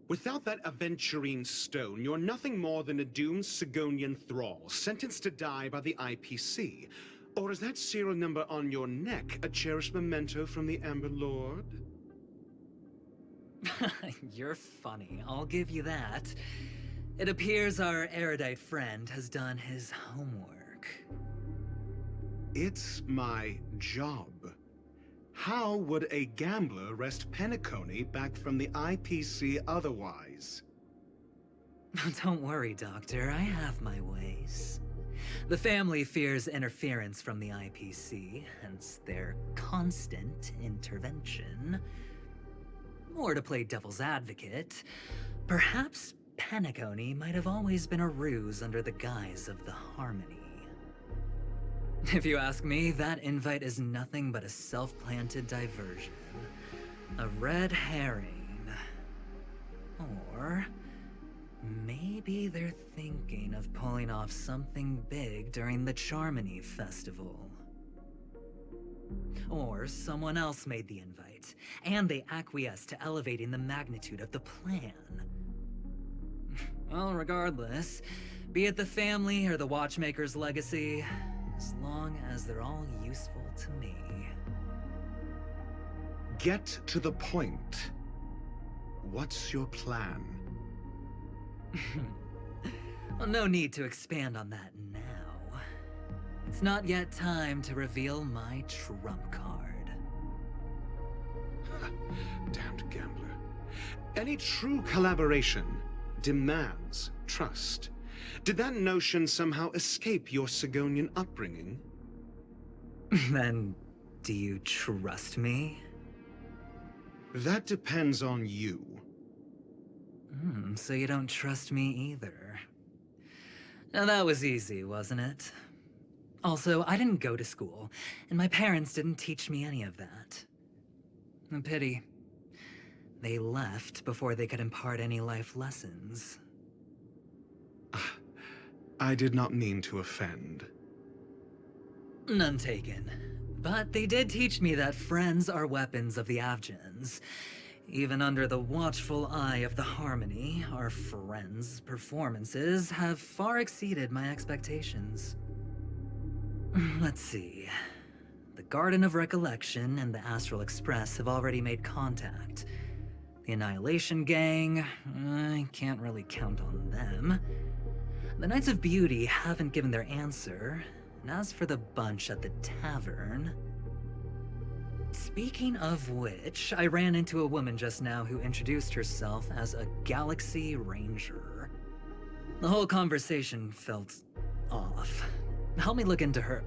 Without that aventurine stone, you're nothing more than a doomed Sigonian thrall, sentenced to die by the IPC. Or is that serial number on your neck a cherished memento from the Amber Lord? You're funny, I'll give you that. It appears our erudite friend has done his homework. It's my job. How would a gambler wrest Penacony back from the IPC otherwise? Don't worry, Doctor. I have my ways. The family fears interference from the IPC, hence their constant intervention. Or to play devil's advocate, perhaps Penacony might have always been a ruse under the guise of the Harmony. If you ask me, that invite is nothing but a self-planted diversion. A red herring. Or maybe they're thinking of pulling off something big during the Charmony Festival. Or someone else made the invite, and they acquiesced to elevating the magnitude of the plan. Well, regardless, be it the family or the Watchmaker's legacy, as long as they're all useful to me. Get to the point. What's your plan? Well, no need to expand on that now. it's not yet time to reveal my trump card. Damned gambler. Any true collaboration demands trust. Did that notion somehow escape your Sigonian upbringing? Then, do you trust me? That depends on you. So you don't trust me either. Now that was easy, wasn't it? Also, I didn't go to school, and my parents didn't teach me any of that. A pity. They left before they could impart any life lessons. I did not mean to offend. None taken. But they did teach me that friends are weapons of the Avgens. Even under the watchful eye of the Harmony, our friends' performances have far exceeded my expectations. Let's see. The Garden of Recollection and the Astral Express have already made contact. The Annihilation Gang, I can't really count on them. The Knights of Beauty haven't given their answer, and as for the bunch at the tavern... Speaking of which, I ran into a woman just now who introduced herself as a Galaxy Ranger. The whole conversation felt off. Help me look into her...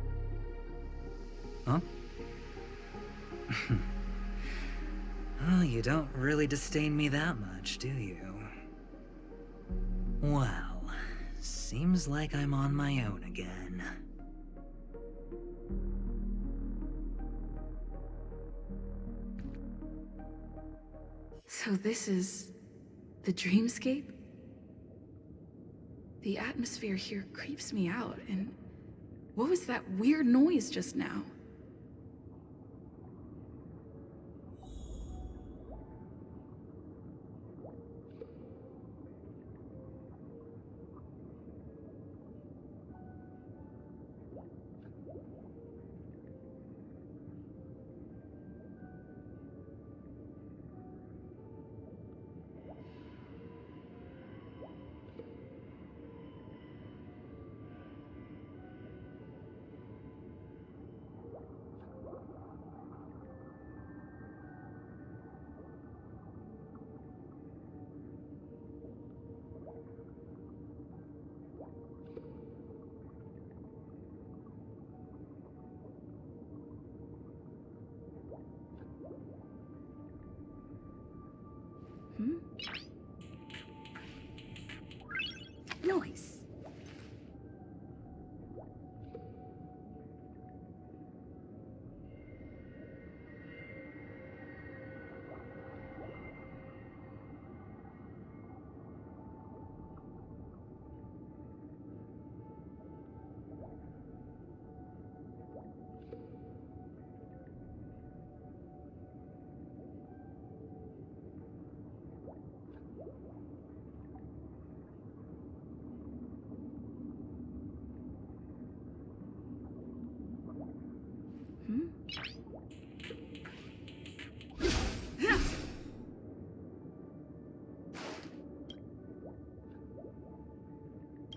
Huh? Oh, you don't really disdain me that much, do you? Well, seems like I'm on my own again. So this is the dreamscape? The atmosphere here creeps me out, and what was that weird noise just now? Noise.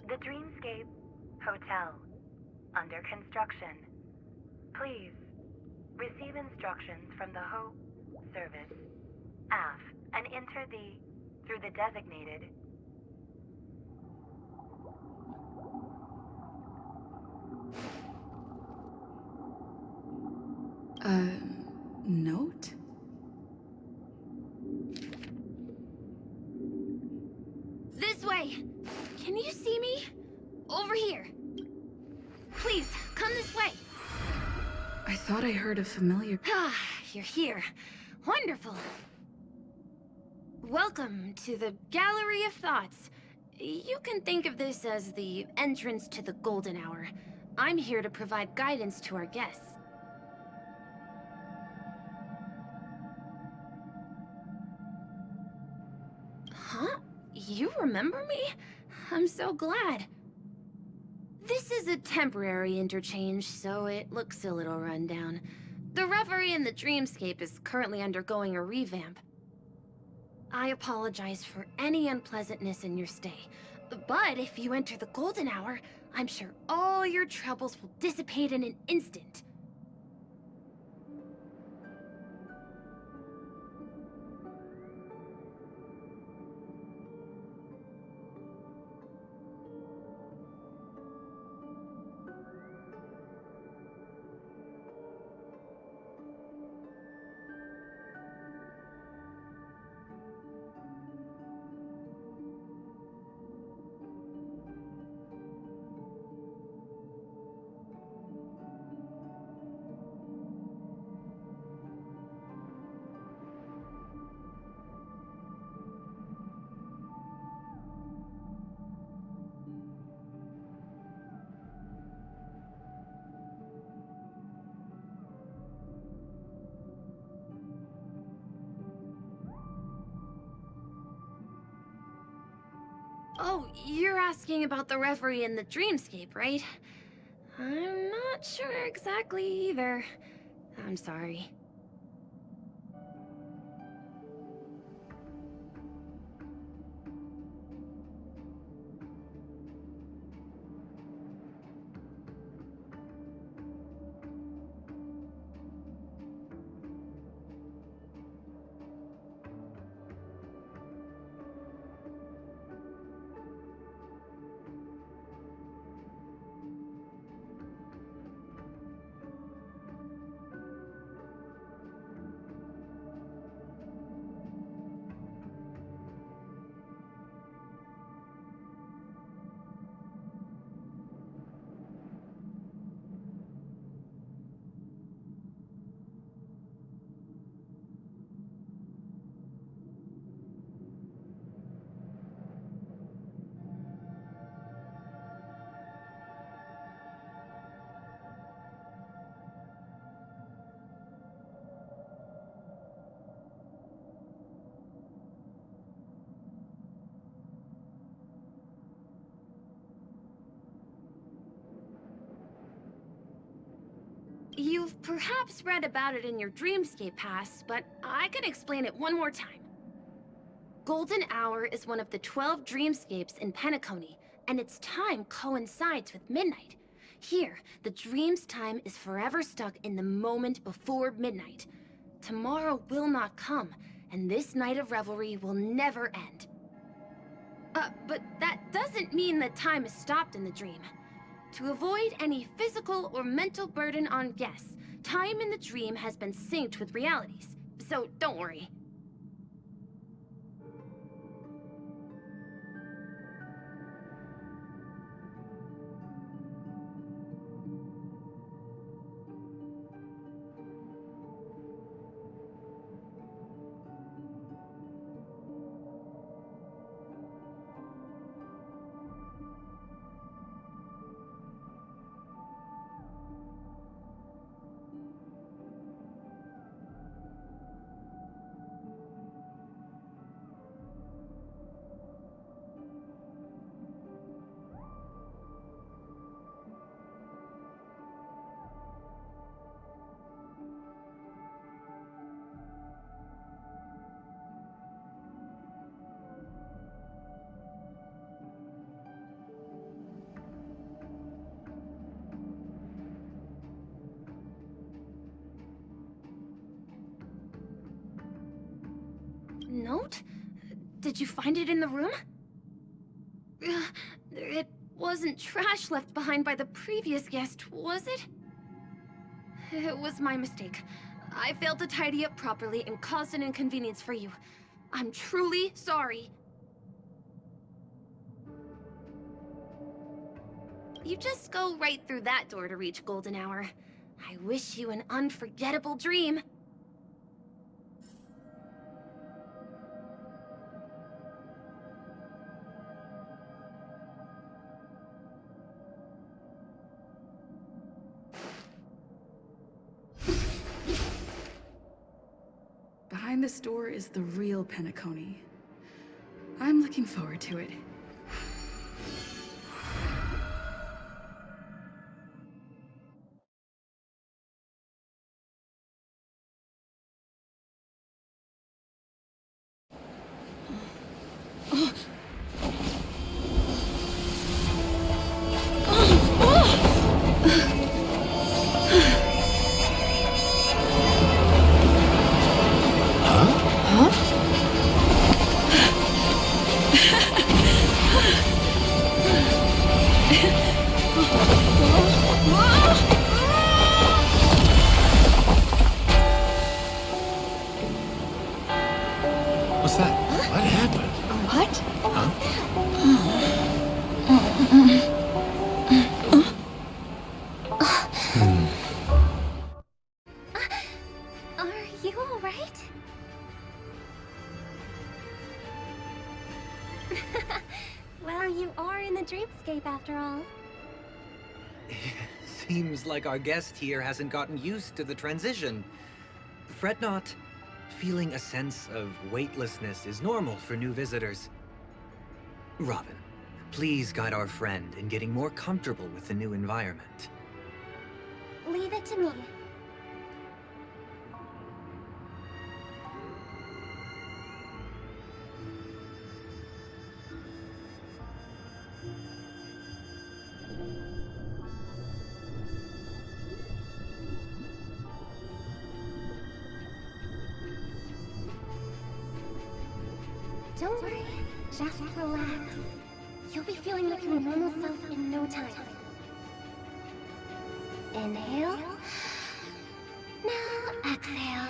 The Dreamscape Hotel. Under construction. Please receive instructions from the Ho service, AF, and enter through the designated. Note? This way! Can you see me? Over here. Please, come this way. I thought I heard a familiar... Ah, you're here. Wonderful. Welcome to the Gallery of Thoughts. You can think of this as the entrance to the Golden Hour. I'm here to provide guidance to our guests. Huh? You remember me? I'm so glad. This is a temporary interchange, so it looks a little rundown. The Reverie in the Dreamscape is currently undergoing a revamp. I apologize for any unpleasantness in your stay. But if you enter the golden hour, I'm sure all your troubles will dissipate in an instant. Oh, you're asking about the reverie in the dreamscape, right? I'm not sure exactly either. I'm sorry. You've perhaps read about it in your dreamscape past, but I could explain it one more time. Golden Hour is one of the 12 dreamscapes in Penacony, and its time coincides with midnight. Here, the dream's time is forever stuck in the moment before midnight. Tomorrow will not come, and this night of revelry will never end. But that doesn't mean that time is stopped in the dream. To avoid any physical or mental burden on guests, time in the dream has been synced with realities, so don't worry. Note? Did you find it in the room? It wasn't trash left behind by the previous guest, was it? It was my mistake. I failed to tidy up properly and caused an inconvenience for you. I'm truly sorry. You just go right through that door to reach Golden Hour. I wish you an unforgettable dream. Behind this door is the real Penacony. I'm looking forward to it. Are you alright? Well, you are in the dreamscape after all. Seems like our guest here hasn't gotten used to the transition. Fret not. Feeling a sense of weightlessness is normal for new visitors. Robin, please guide our friend in getting more comfortable with the new environment. Leave it to me. Don't worry, just relax. You'll be feeling like your normal self in no time. Inhale. Now exhale.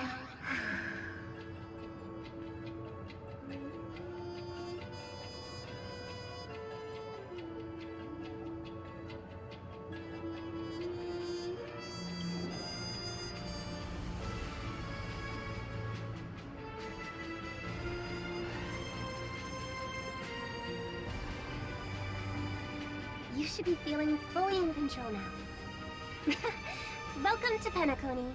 You should be feeling fully in control now. Welcome to Penacony.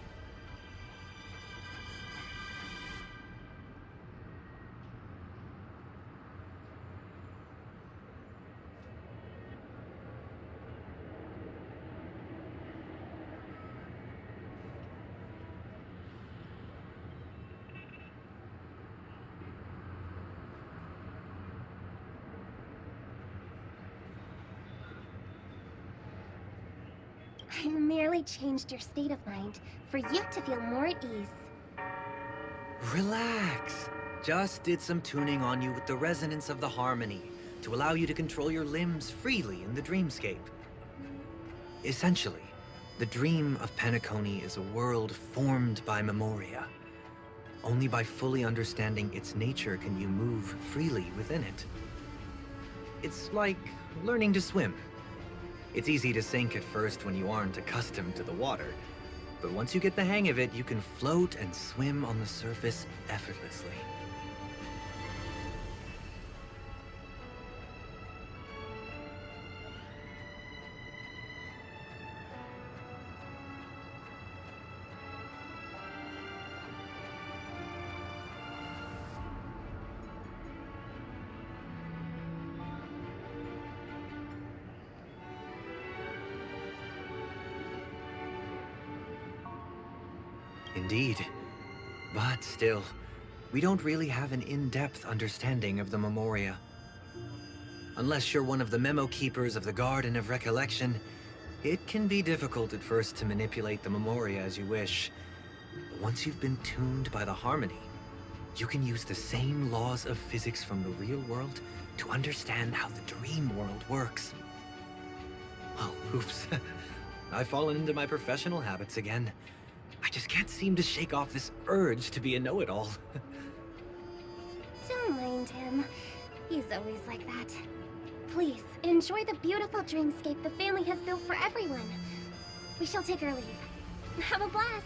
I merely changed your state of mind for you to feel more at ease. Relax. Just did some tuning on you with the resonance of the harmony to allow you to control your limbs freely in the dreamscape. Essentially, the dream of Penacony is a world formed by memoria. Only by fully understanding its nature can you move freely within it. It's like learning to swim. It's easy to sink at first when you aren't accustomed to the water, but once you get the hang of it, you can float and swim on the surface effortlessly. Indeed. But still, we don't really have an in-depth understanding of the memoria. Unless you're one of the memo keepers of the Garden of Recollection, it can be difficult at first to manipulate the memoria as you wish. But once you've been tuned by the harmony, you can use the same laws of physics from the real world to understand how the dream world works. Oh, oops. I've fallen into my professional habits again. I just can't seem to shake off this urge to be a know-it-all. Don't mind him. He's always like that. Please, enjoy the beautiful dreamscape the family has built for everyone. We shall take our leave. Have a blast!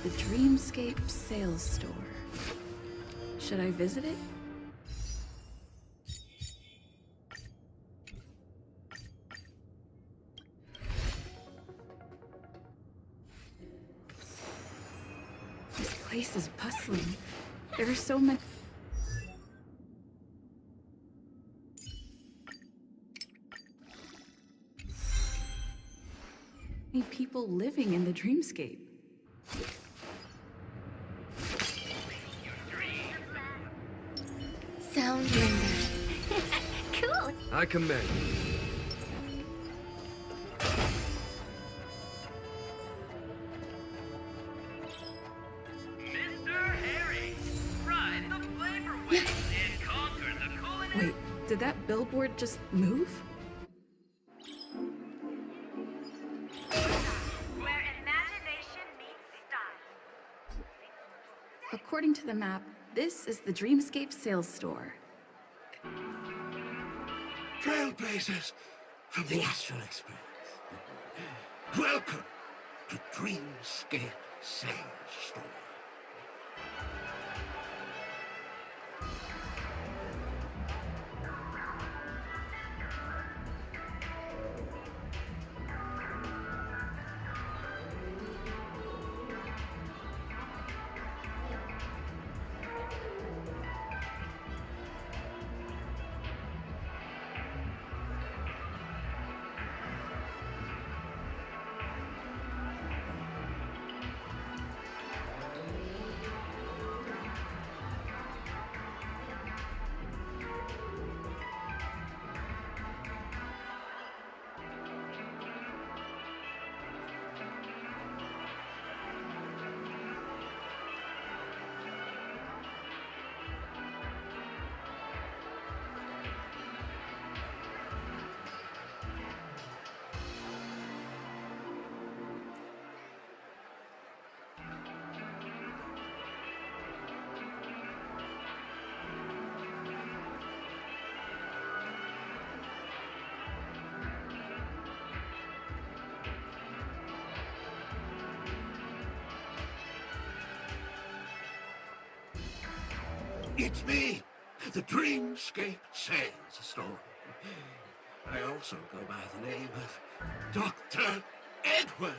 The Dreamscape Sales Store. Should I visit it? This place is bustling. There are so many people living in the dreamscape. Sound window. Cool. I commend. Wait, did that billboard just move? Where imagination meets style. According to the map, this is the Dreamscape Sales Store. Trailblazers from the Astral Express. Welcome to Dreamscape Sales Store. It's me, the Dreamscape Sales Store. I also go by the name of Dr. Edward.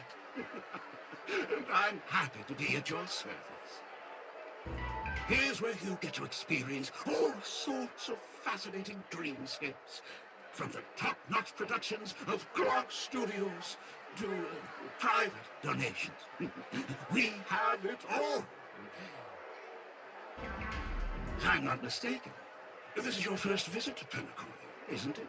And I'm happy to be at your service. Here's where you get to experience all sorts of fascinating dreamscapes. From the top-notch productions of Glock Studios to private donations. We have it all. If I'm not mistaken, this is your first visit to Penacony, isn't it?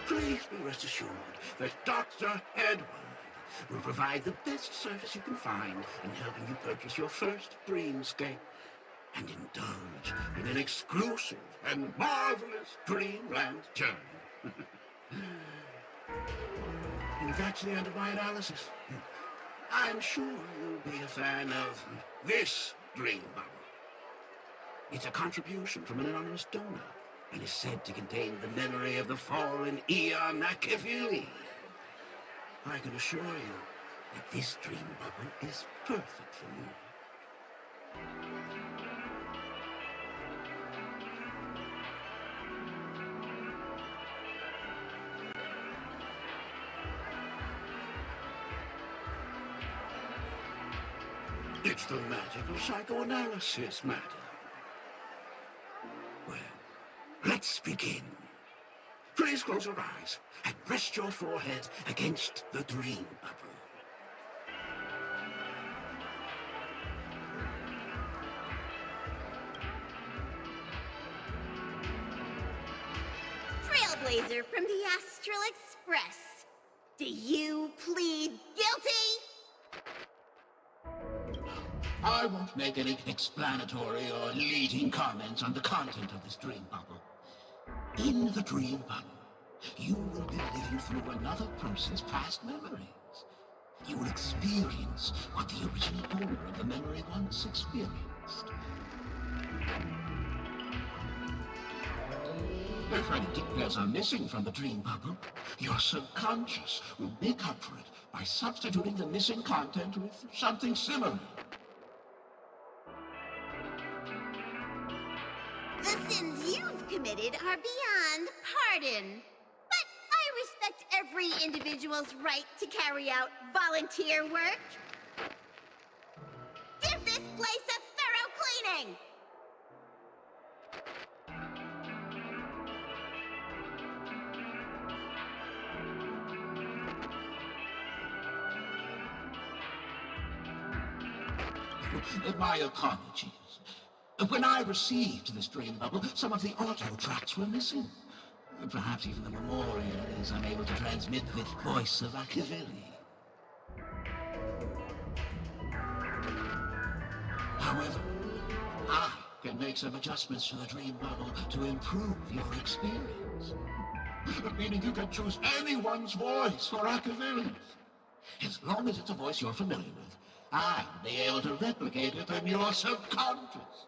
Please be rest assured that Dr. Edward will provide the best service you can find in helping you purchase your first dreamscape and indulge in an exclusive and marvelous dreamland journey. And that's the end of my analysis. I'm sure you'll be a fan of this dream bubble. It's a contribution from an anonymous donor and is said to contain the memory of the fallen Eon Machiavelli. I can assure you that this dream bubble is perfect for you. It's the magic of psychoanalysis, madam. Well, let's begin. Please close your eyes and rest your forehead against the dream bubble. Trailblazer from the Astral Express. Do you plead guilty? I won't make any explanatory or leading comments on the content of this dream bubble. In the dream bubble, you will be living through another person's past memories. You will experience what the original owner of the memory once experienced. If any details are missing from the dream bubble, your subconscious will make up for it by substituting the missing content with something similar. The sins you've committed are beyond pardon. But I respect every individual's right to carry out volunteer work. Give this place a thorough cleaning! My apologies. When I received this dream bubble, some of the audio tracks were missing. Perhaps even the memorial is unable to transmit the voice of Machiavelli. However, I can make some adjustments to the dream bubble to improve your experience. Meaning you can choose anyone's voice for Machiavelli. As long as it's a voice you're familiar with, I'll be able to replicate it in your subconscious.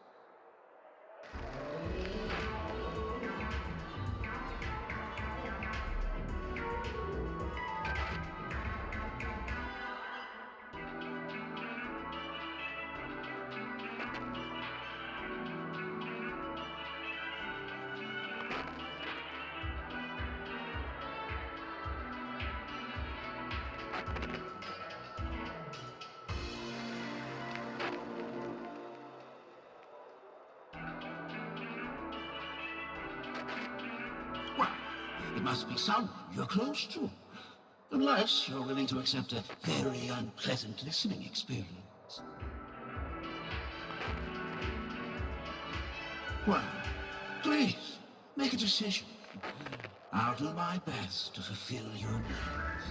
It must be someone you're close to. Unless you're willing to accept a very unpleasant listening experience. Well, please, make a decision. I'll do my best to fulfill your needs.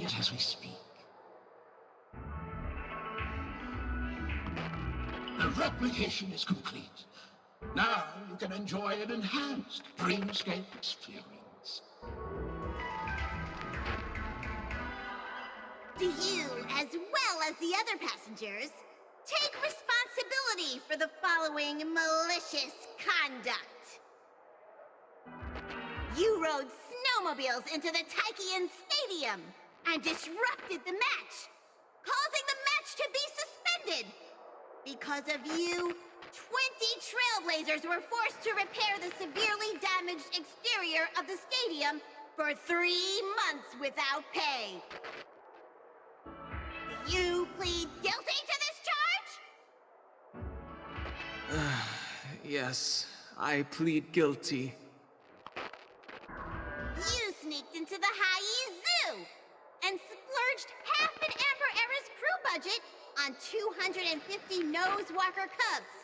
it as we speak. The replication is complete. Now you can enjoy an enhanced dreamscape experience. Do you, as well as the other passengers, take responsibility for the following malicious conduct? You rode snowmobiles into the Taikian Stadium and disrupted the match, causing the match to be suspended. Because of you, 20 trailblazers were forced to repair the severely damaged exterior of the stadium for 3 months without pay. Do you plead guilty to this charge? Yes, I plead guilty. You sneaked into the Haie Zoo and splurged half an Amber Era's crew budget on 250 Nosewalker cubs.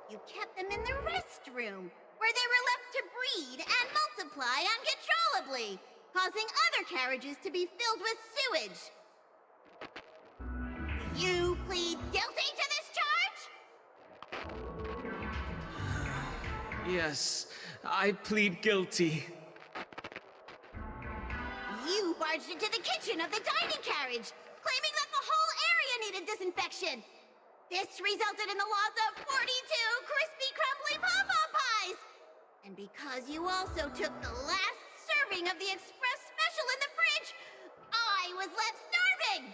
You kept them in the restroom, where they were left to breed and multiply uncontrollably, causing other carriages to be filled with sewage. You plead guilty to this charge? Yes, I plead guilty. You barged into the kitchen of the dining carriage, claiming that the whole area needed disinfection. This resulted in the loss of 42 crispy, crumbly pom-pom pies. And because you also took the last serving of the express special in the fridge, I was left starving.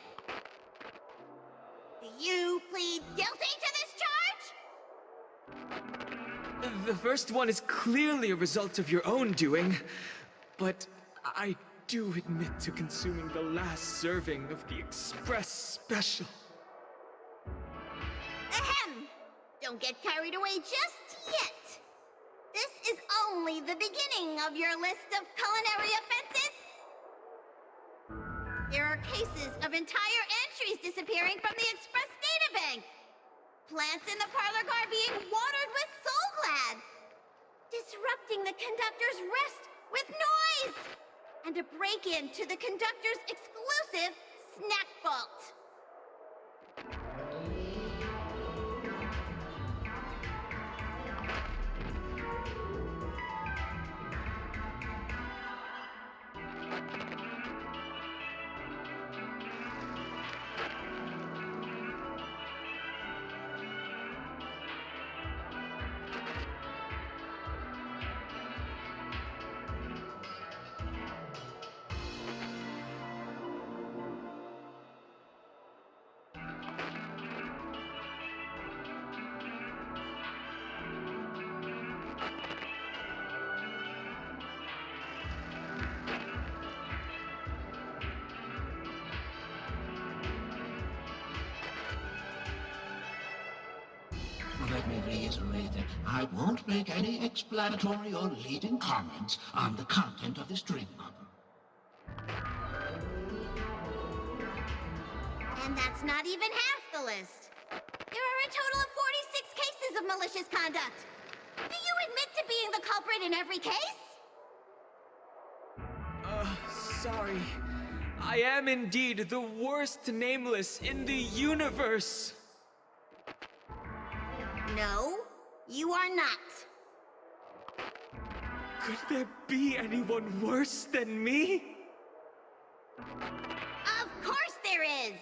Do you plead guilty to this charge? The first one is clearly a result of your own doing, but I do admit to consuming the last serving of the express special. Ahem! Don't get carried away just yet. This is only the beginning of your list of culinary offenses. There are cases of entire entries disappearing from the express databank. Plants in the parlor car being watered with Soul Glad. Disrupting the conductor's rest with noise. And a break-in to the conductor's exclusive snack vault. Let me reiterate that I won't make any explanatory or leading comments on the content of this dream bubble. And that's not even half the list. There are a total of 46 cases of malicious conduct. Do you admit to being the culprit in every case? Sorry. I am indeed the worst nameless in the universe. No, you are not. Could there be anyone worse than me? Of course there is!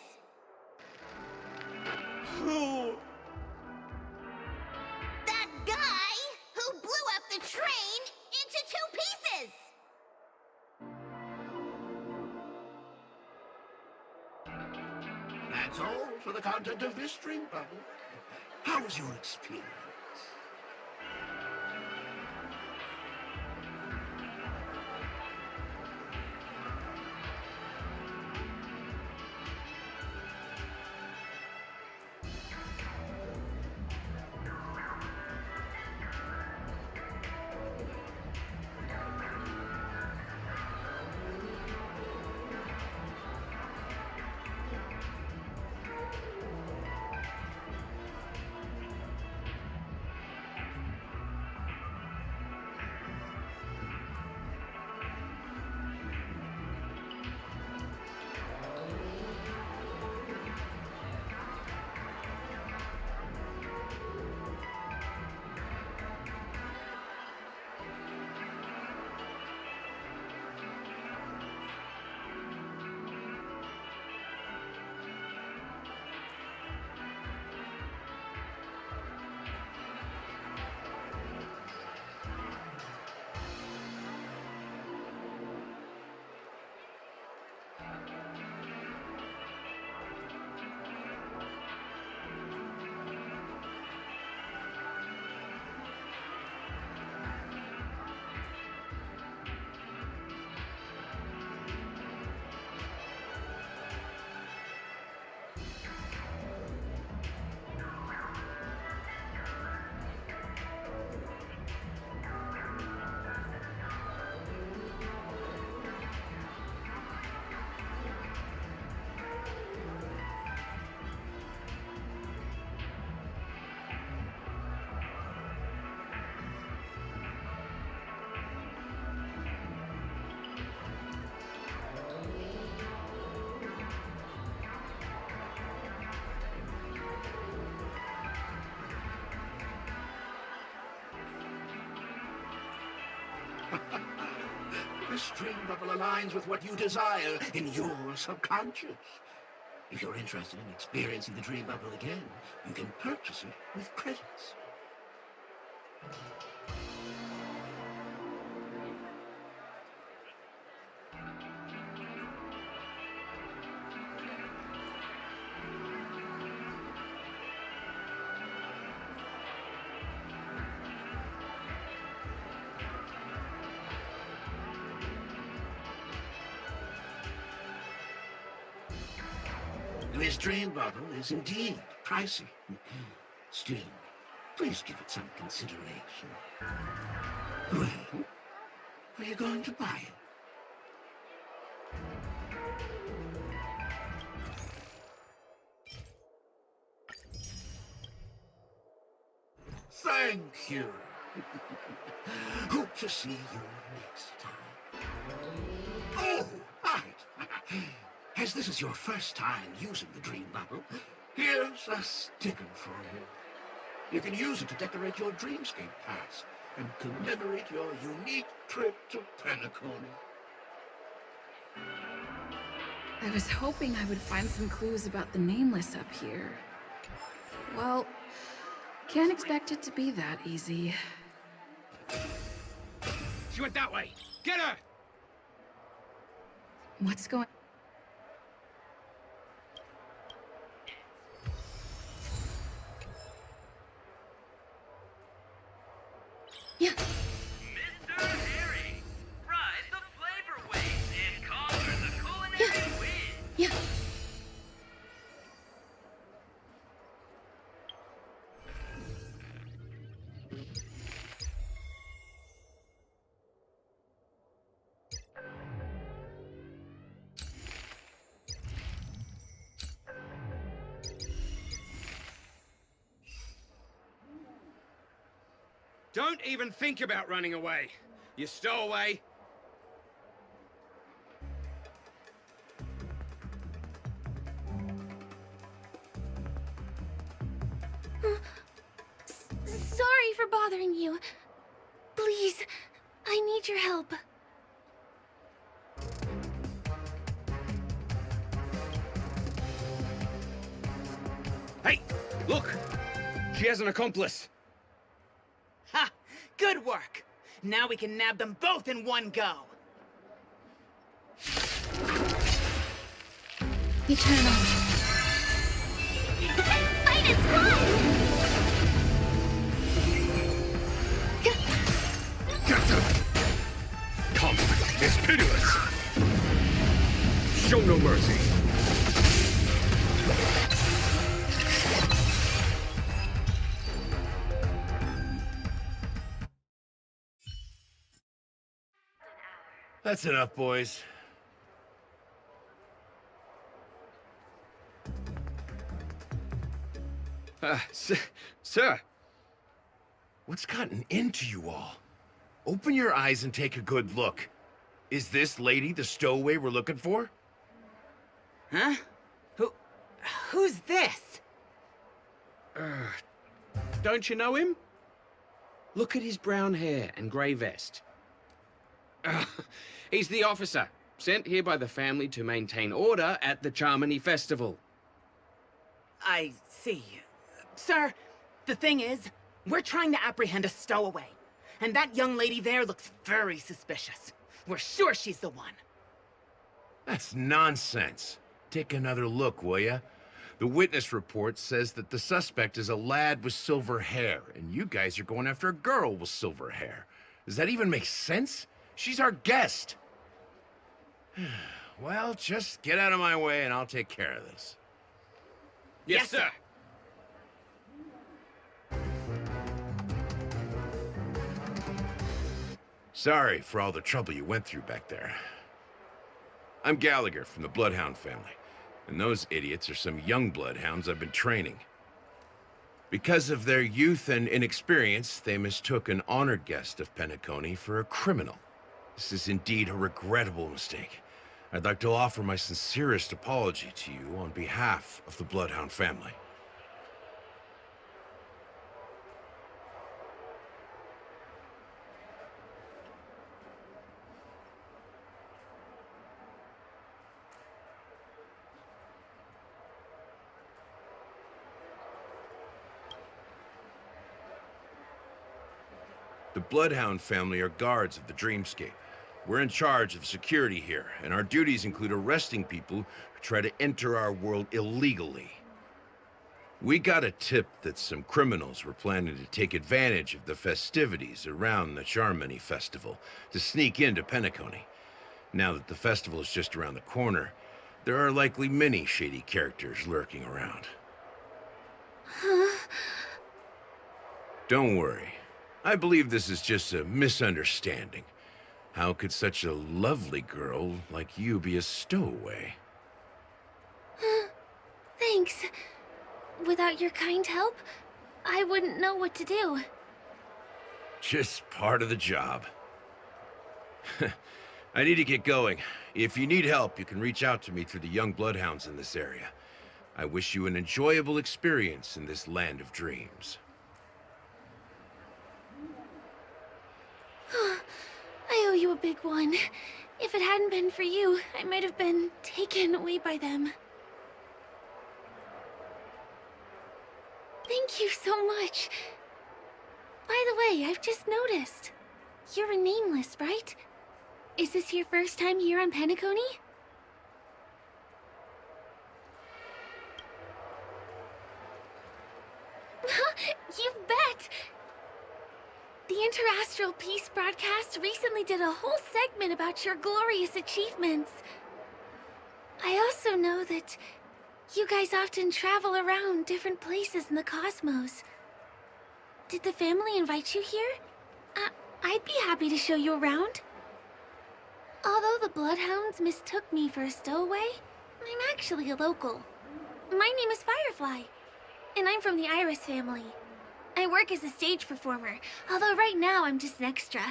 Who? That guy who blew up the train into 2 pieces! That's all for the content of this dream bubble. How was your experience? This dream bubble aligns with what you desire in your subconscious. If you're interested in experiencing the dream bubble again, you can purchase it with credits. This dream bubble is indeed pricey. Still, please give it some consideration. Well, are you going to buy it? Thank you. Hope to see you next time. Oh, right. As this is your first time using the dream bubble, here's a sticker for you. You can use it to decorate your dreamscape pass and commemorate your unique trip to Penacony. I was hoping I would find some clues about the Nameless up here. Well, can't expect it to be that easy. She went that way! Get her! What's going... Yeah. Mr. Harry, ride the flavor waves and conquer the culinary wind. Yeah. Don't even think about running away. You stowaway. Sorry for bothering you. Please, I need your help. Hey, look! She has an accomplice. Ha! Good work! Now we can nab them both in one go! Eternal. Fight is fun! Conflict is pitiless. Show no mercy. That's enough, boys. Sir. What's gotten into you all? Open your eyes and take a good look. Is this lady the stowaway we're looking for? Huh? Who's this? Don't you know him? Look at his brown hair and grey vest. He's the officer, sent here by the family to maintain order at the Charmony Festival. I see. Sir, the thing is, we're trying to apprehend a stowaway. And that young lady there looks very suspicious. We're sure she's the one. That's nonsense. Take another look, will ya? The witness report says that the suspect is a lad with silver hair, and you guys are going after a girl with silver hair. Does that even make sense? She's our guest. Well, just get out of my way and I'll take care of this. Yes, sir. Sorry for all the trouble you went through back there. I'm Gallagher from the Bloodhound family, and those idiots are some young Bloodhounds I've been training. Because of their youth and inexperience, they mistook an honored guest of Penacony for a criminal. This is indeed a regrettable mistake. I'd like to offer my sincerest apology to you on behalf of the Bloodhound family. The Bloodhound family are guards of the Dreamscape. We're in charge of security here, and our duties include arresting people who try to enter our world illegally. We got a tip that some criminals were planning to take advantage of the festivities around the Charmony Festival to sneak into Penacony. Now that the festival is just around the corner, there are likely many shady characters lurking around. Huh? Don't worry. I believe this is just a misunderstanding. How could such a lovely girl like you be a stowaway? Thanks. Without your kind help, I wouldn't know what to do. Just part of the job. I need to get going. If you need help, you can reach out to me through the young bloodhounds in this area. I wish you an enjoyable experience in this land of dreams. I owe you a big one. If it hadn't been for you, I might have been taken away by them. Thank you so much. By the way, I've just noticed. You're a nameless, right? Is this your first time here on Penacony? You bet! The Interastral Peace broadcast recently did a whole segment about your glorious achievements. I also know that you guys often travel around different places in the cosmos. Did the family invite you here? I'd be happy to show you around. Although the Bloodhounds mistook me for a stowaway, I'm actually a local. My name is Firefly, and I'm from the Iris family. I work as a stage performer, although right now I'm just an extra.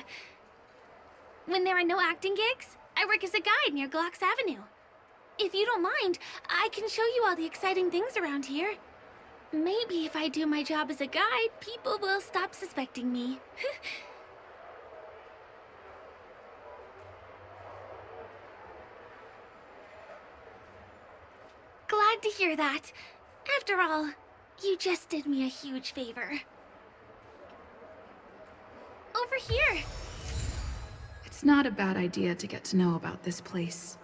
When there are no acting gigs, I work as a guide near Glocks Avenue. If you don't mind, I can show you all the exciting things around here. Maybe if I do my job as a guide, people will stop suspecting me. Glad to hear that. After all, you just did me a huge favor. Over here! It's not a bad idea to get to know about this place.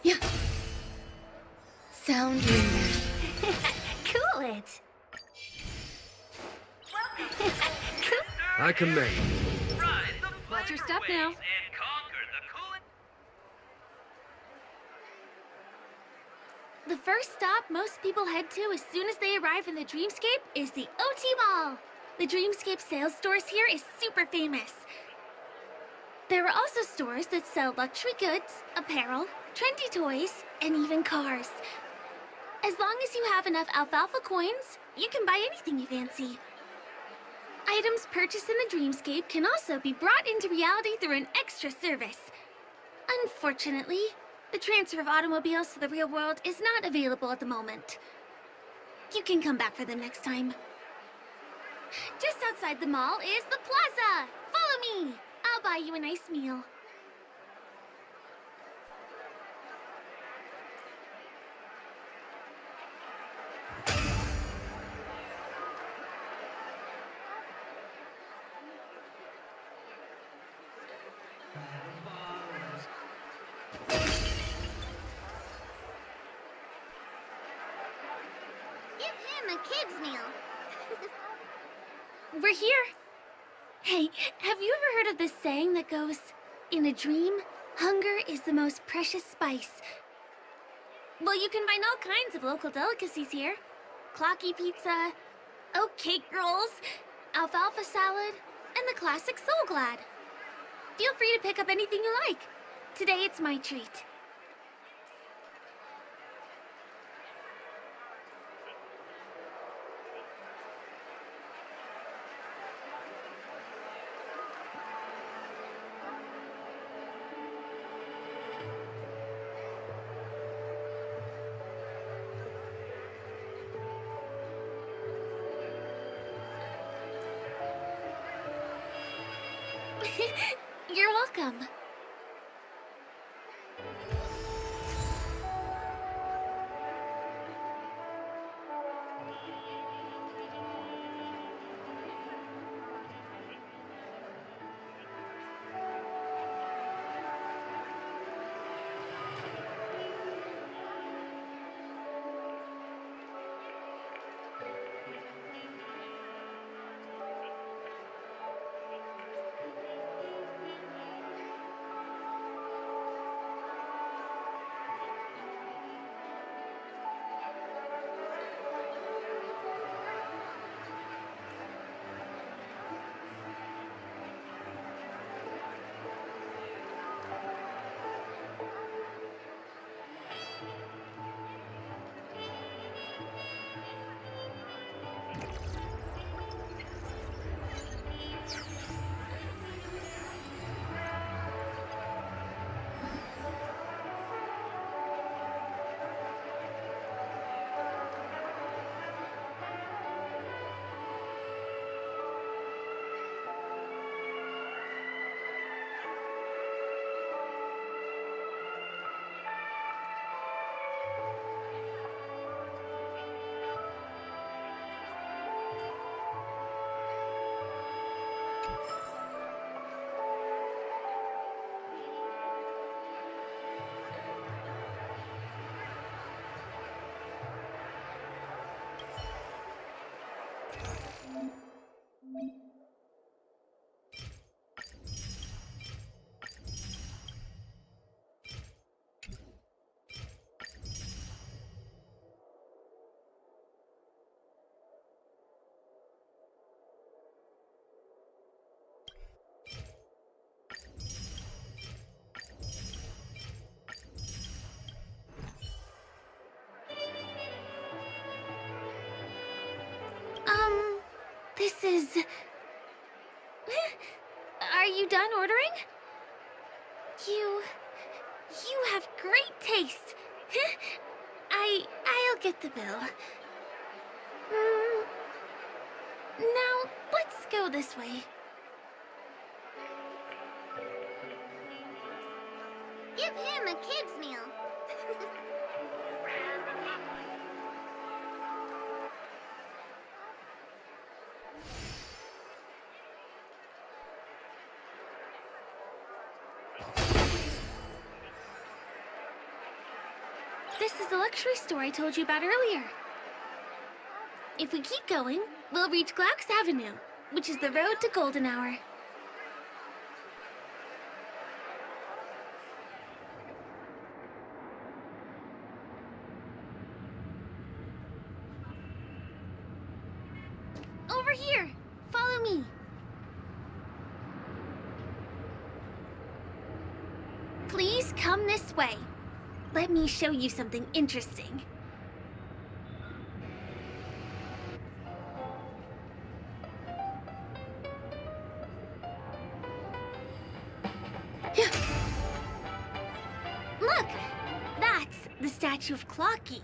Yeah. Sound reader. Cool it. I commend. Watch your step now. The first stop most people head to as soon as they arrive in the Dreamscape is the OT Mall. The Dreamscape sales stores here is super famous. There are also stores that sell luxury goods, apparel, trendy toys, and even cars. As long as you have enough alfalfa coins, you can buy anything you fancy. Items purchased in the Dreamscape can also be brought into reality through an extra service. Unfortunately, the transfer of automobiles to the real world is not available at the moment. You can come back for them next time. Just outside the mall is the plaza! Follow me! I'll buy you a nice meal. kids' meal. We're here. Hey, have you ever heard of this saying that goes, in a dream, hunger is the most precious spice? Well, you can find all kinds of local delicacies here. Clocky pizza, oat cake rolls, alfalfa salad, and the classic Soul Glad. Feel free to pick up anything you like. Today it's my treat. You're welcome. This is... Are you done ordering? You have great taste. I'll get the bill. Now, let's go this way. Give him a kid's meal. This is the luxury store I told you about earlier. If we keep going, we'll reach Glauc's Avenue, which is the road to Golden Hour. Over here! Follow me! Please come this way. Let me show you something interesting. Look! That's the statue of Clocky,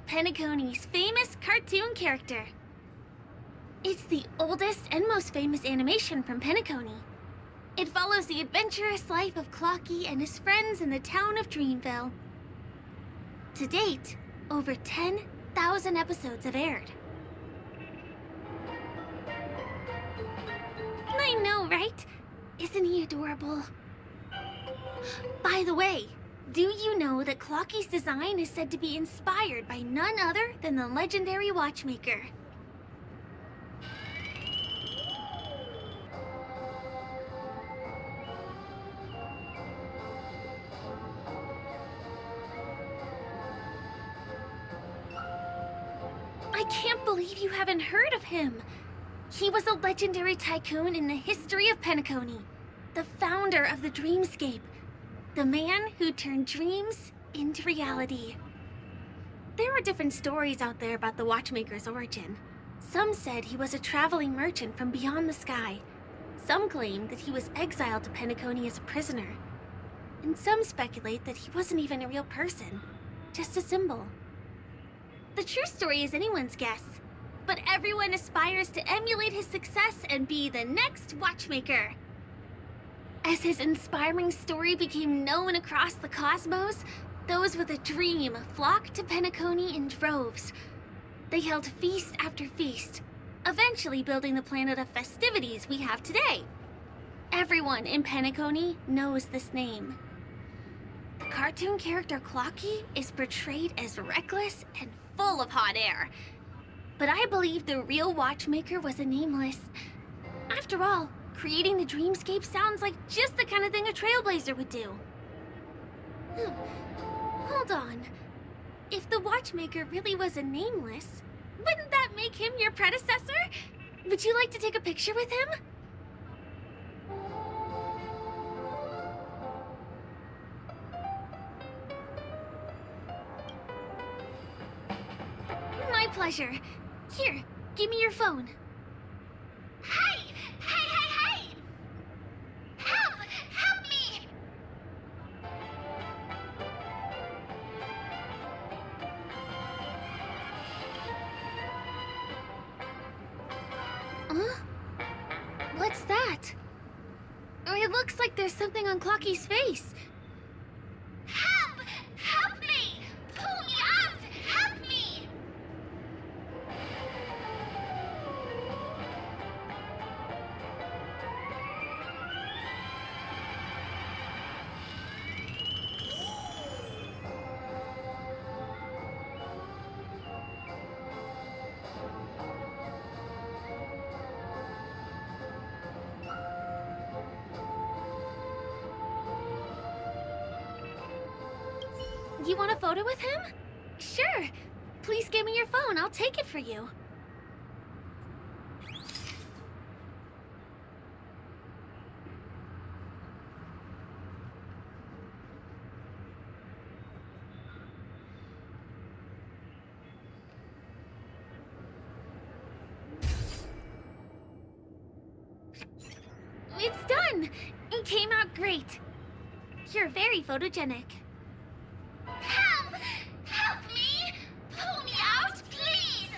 Penacony's famous cartoon character. It's the oldest and most famous animation from Penacony. It follows the adventurous life of Clocky and his friends in the town of Dreamville. To date, over 10,000 episodes have aired. I know, right? Isn't he adorable? By the way, do you know that Clocky's design is said to be inspired by none other than the legendary watchmaker, I can't believe you haven't heard of him. He was a legendary tycoon in the history of Penacony. The founder of the dreamscape. The man who turned dreams into reality. There are different stories out there about the watchmaker's origin. Some said he was a traveling merchant from beyond the sky. Some claim that he was exiled to Penacony as a prisoner. And some speculate that he wasn't even a real person, just a symbol. The true story is anyone's guess, but everyone aspires to emulate his success and be the next watchmaker. As his inspiring story became known across the cosmos, those with a dream flocked to Penacony in droves. They held feast after feast, eventually building the planet of festivities we have today. Everyone in Penacony knows this name. The cartoon character Clocky is portrayed as reckless and full of hot air. But I believe the real watchmaker was a nameless. After all, creating the dreamscape sounds like just the kind of thing a trailblazer would do. Hold on. If the watchmaker really was a nameless, wouldn't that make him your predecessor? Would you like to take a picture with him? My pleasure. Here, give me your phone. Hey! Hey, hey, hey! Help! Help me! Huh? What's that? It looks like there's something on Clocky's face. Help! Help me! Pull me out! Help me! You want a photo with him? Sure. Please give me your phone. I'll take it for you. It's done! It came out great. You're very photogenic. Help! Help me! Pull me out, please!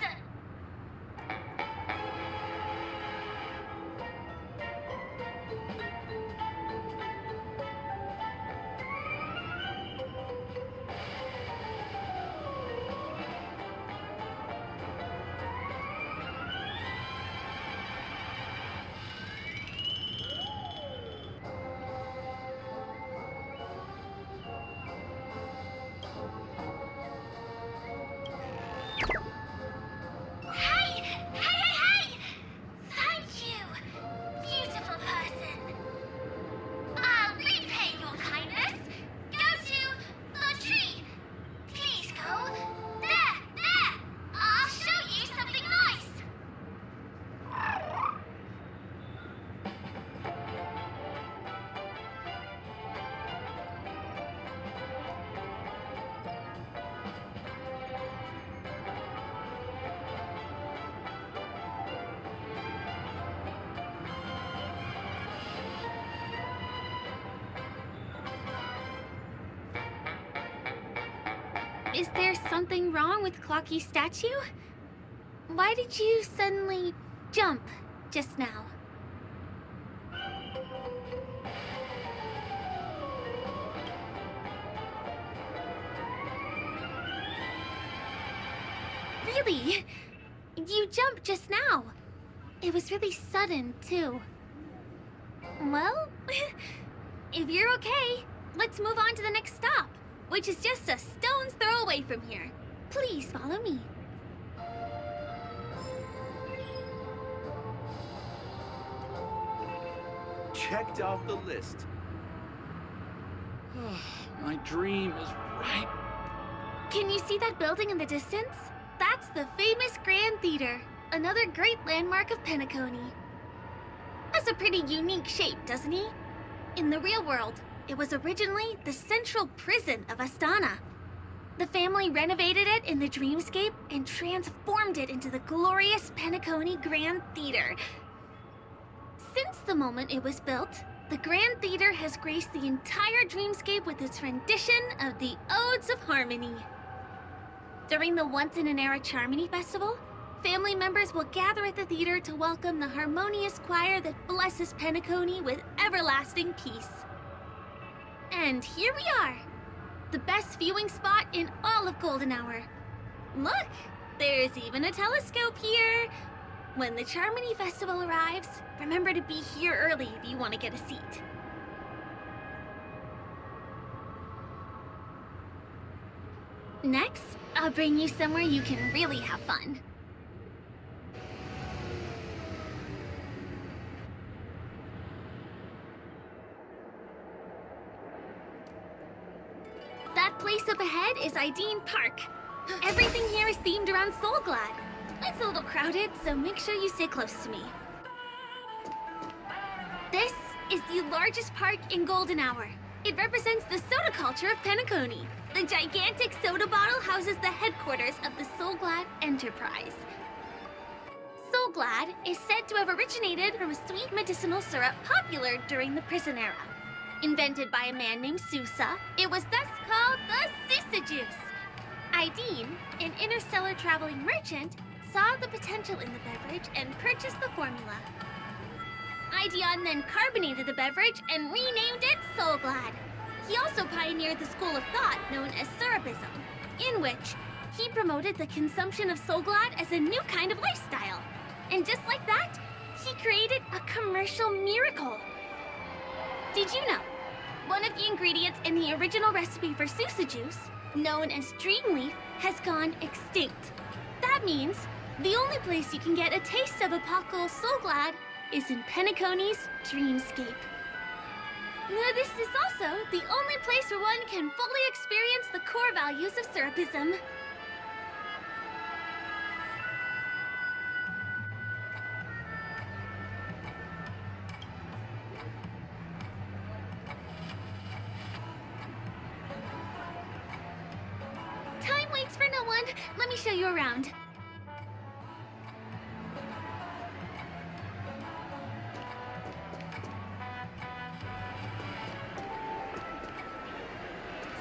Is there something wrong with Clocky's statue? Why did you suddenly jump just now? Really? You jumped just now. It was really sudden, too. Well, if you're okay, let's move on to the next stop, which is just a stone's throw away from here. Please follow me. Checked off the list. My dream is right. Can you see that building in the distance? That's That's the famous Grand Theater, another great landmark of Penacony. Has a pretty unique shape, doesn't he? In the real world, it was originally the central prison of Astana. The family renovated it in the dreamscape and transformed it into the glorious Penacony Grand Theater. Since the moment it was built, the Grand Theater has graced the entire dreamscape with its rendition of the Odes of Harmony. During the Once-in-an-Era Charmony Festival, family members will gather at the theater to welcome the harmonious choir that blesses Penacony with everlasting peace. And here we are, the best viewing spot in all of Golden Hour. Look, there's even a telescope here. When the Charmony Festival arrives, remember to be here early if you want to get a seat. Next, I'll bring you somewhere you can really have fun. That place up ahead is Ideen Park. Everything here is themed around Soulglad. It's a little crowded, so make sure you stay close to me. This is the largest park in Golden Hour. It represents the soda culture of Penacony. The gigantic soda bottle houses the headquarters of the Soulglad Enterprise. Soulglad is said to have originated from a sweet medicinal syrup popular during the prison era. Invented by a man named Sousa, it was thus called the Sousa Juice. Ideen, an interstellar traveling merchant, saw the potential in the beverage and purchased the formula. Ideon then carbonated the beverage and renamed it Soulglad. He also pioneered the school of thought known as Syrupism, in which he promoted the consumption of Soulglad as a new kind of lifestyle. And just like that, he created a commercial miracle. Did you know, one of the ingredients in the original recipe for Sousa Juice, known as Dreamleaf, has gone extinct. That means the only place you can get a taste of Apocalypse Soulglad is in Penacony's dreamscape. This is also the only place where one can fully experience the core values of Syrupism. Time waits for no one. Let me show you around.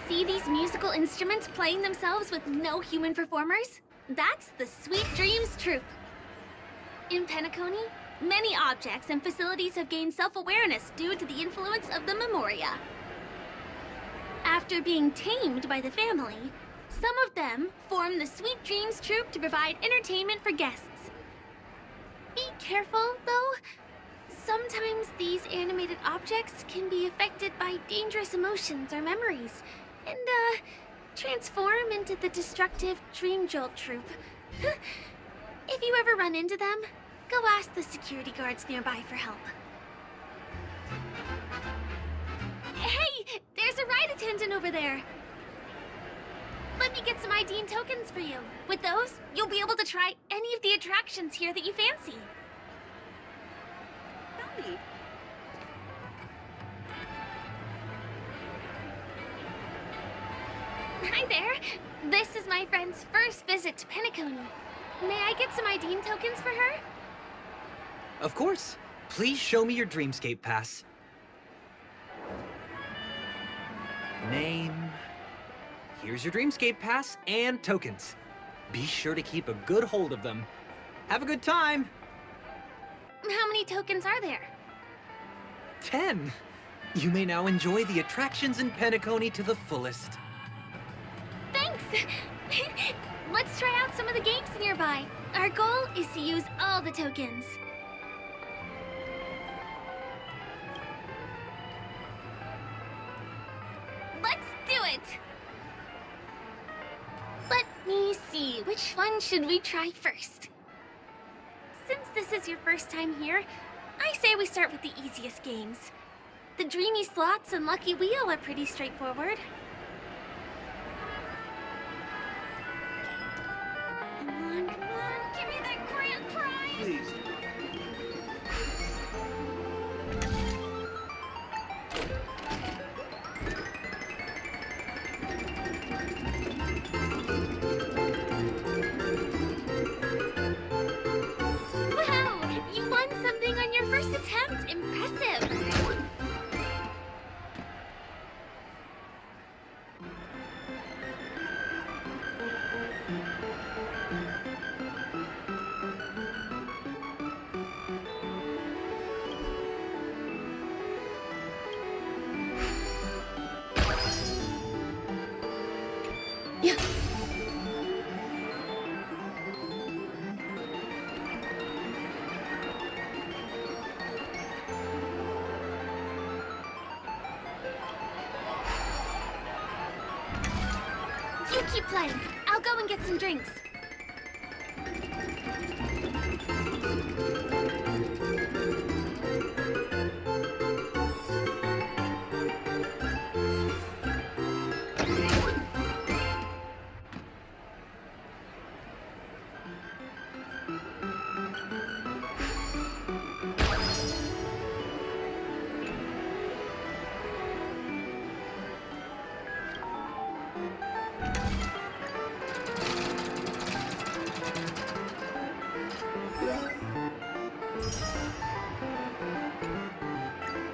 See these musical instruments playing themselves with no human performers? That's the Sweet Dreams Troupe. In Penacony, many objects and facilities have gained self-awareness due to the influence of the Memoria. After being tamed by the family, some of them form the Sweet Dreams Troupe to provide entertainment for guests. Be careful, though. Sometimes these animated objects can be affected by dangerous emotions or memories, and, transform into the destructive Dream Jolt Troupe. If you ever run into them, go ask the security guards nearby for help. Hey, there's a ride attendant over there. Let me get some Ideen tokens for you. With those, you'll be able to try any of the attractions here that you fancy. Howdy. Hi there. This is my friend's first visit to Penacony. May I get some Ideen tokens for her? Of course. Please show me your Dreamscape pass. Name. Here's your Dreamscape pass and tokens. Be sure to keep a good hold of them. Have a good time! How many tokens are there? 10! You may now enjoy the attractions in Penacony to the fullest. Thanks! Let's try out some of the games nearby. Our goal is to use all the tokens. Let's do it! Let me see, which one should we try first? Since this is your first time here, I say we start with the easiest games. The Dreamy Slots and Lucky Wheel are pretty straightforward. Come on. attempt. Impressive. Yeah. You keep playing. I'll go and get some drinks.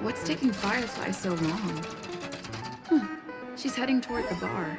What's taking Firefly so long? Huh. She's heading toward the bar.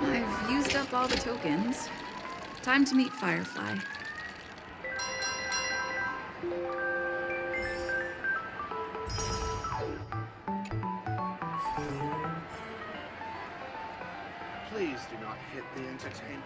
I've used up all the tokens. Time to meet Firefly. Please do not hit the entertainment.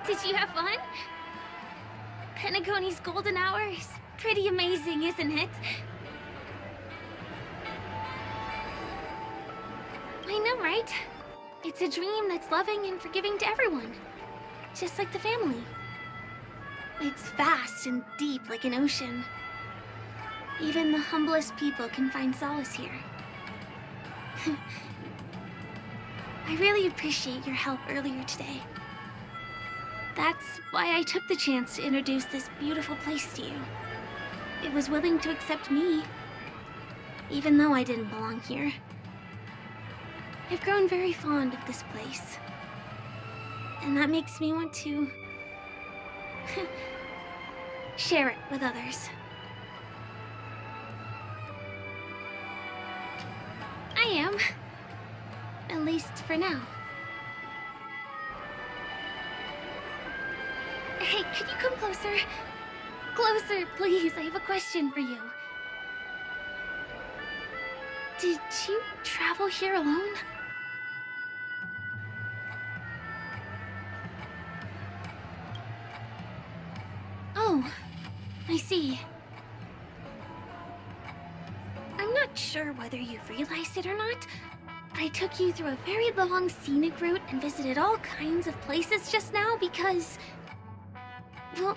Did you have fun? Penacony's golden hour is pretty amazing, isn't it? I know, right? It's a dream that's loving and forgiving to everyone. Just like the family. It's vast and deep like an ocean. Even the humblest people can find solace here. I really appreciate your help earlier today. That's why I took the chance to introduce this beautiful place to you. It was willing to accept me, even though I didn't belong here. I've grown very fond of this place. And that makes me want to share it with others. I am. At least for now. Hey, could you come closer? Closer, please. I have a question for you. Did you travel here alone? Oh, I see. I'm not sure whether you've realized it or not, I took you through a very long scenic route and visited all kinds of places just now because... well,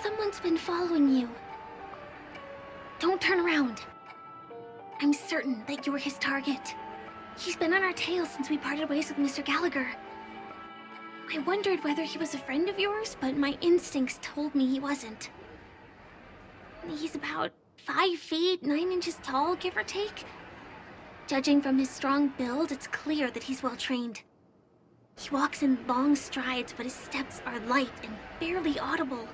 someone's been following you. Don't turn around. I'm certain that you're his target. He's been on our tail since we parted ways with Mr. Gallagher. I wondered whether he was a friend of yours, but my instincts told me he wasn't. He's about 5 feet, 9 inches tall, give or take. Judging from his strong build, it's clear that he's well trained. He walks in long strides, but his steps are light and barely audible.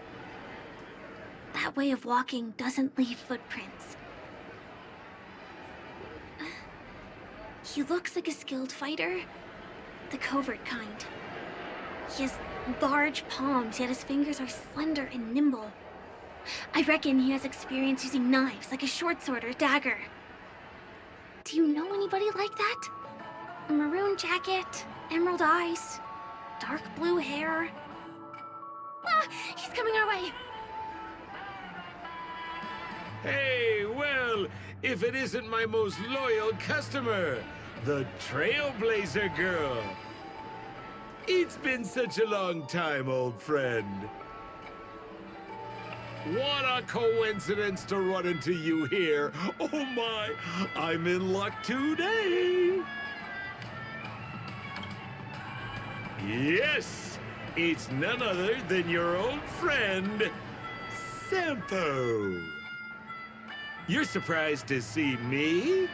That way of walking doesn't leave footprints. He looks like a skilled fighter, the covert kind. He has large palms, yet his fingers are slender and nimble. I reckon he has experience using knives, like a short sword or a dagger. Do you know anybody like that? A maroon jacket, emerald eyes, dark blue hair. Ah, he's coming our way. Hey, well, if it isn't my most loyal customer, the Trailblazer Girl. It's been such a long time, old friend. What a coincidence to run into you here. Oh my, I'm in luck today. Yes, it's none other than your old friend, Sampo. You're surprised to see me?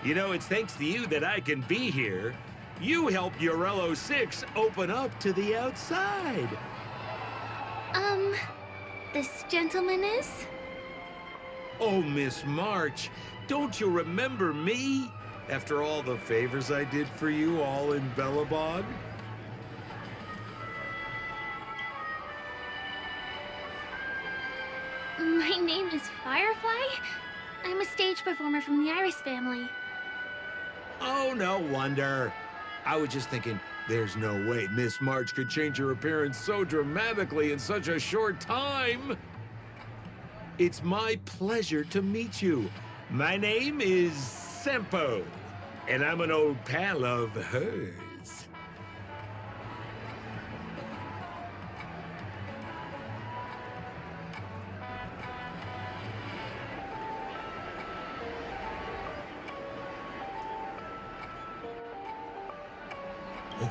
You know, it's thanks to you that I can be here. You helped Urello 6 open up to the outside. This gentleman is? Oh, Miss March, don't you remember me? After all the favors I did for you all in Bellabog? My name is Firefly. I'm a stage performer from the Iris family. Oh, no wonder. I was just thinking, there's no way Miss March could change her appearance so dramatically in such a short time. It's my pleasure to meet you. My name is Sampo, and I'm an old pal of hers.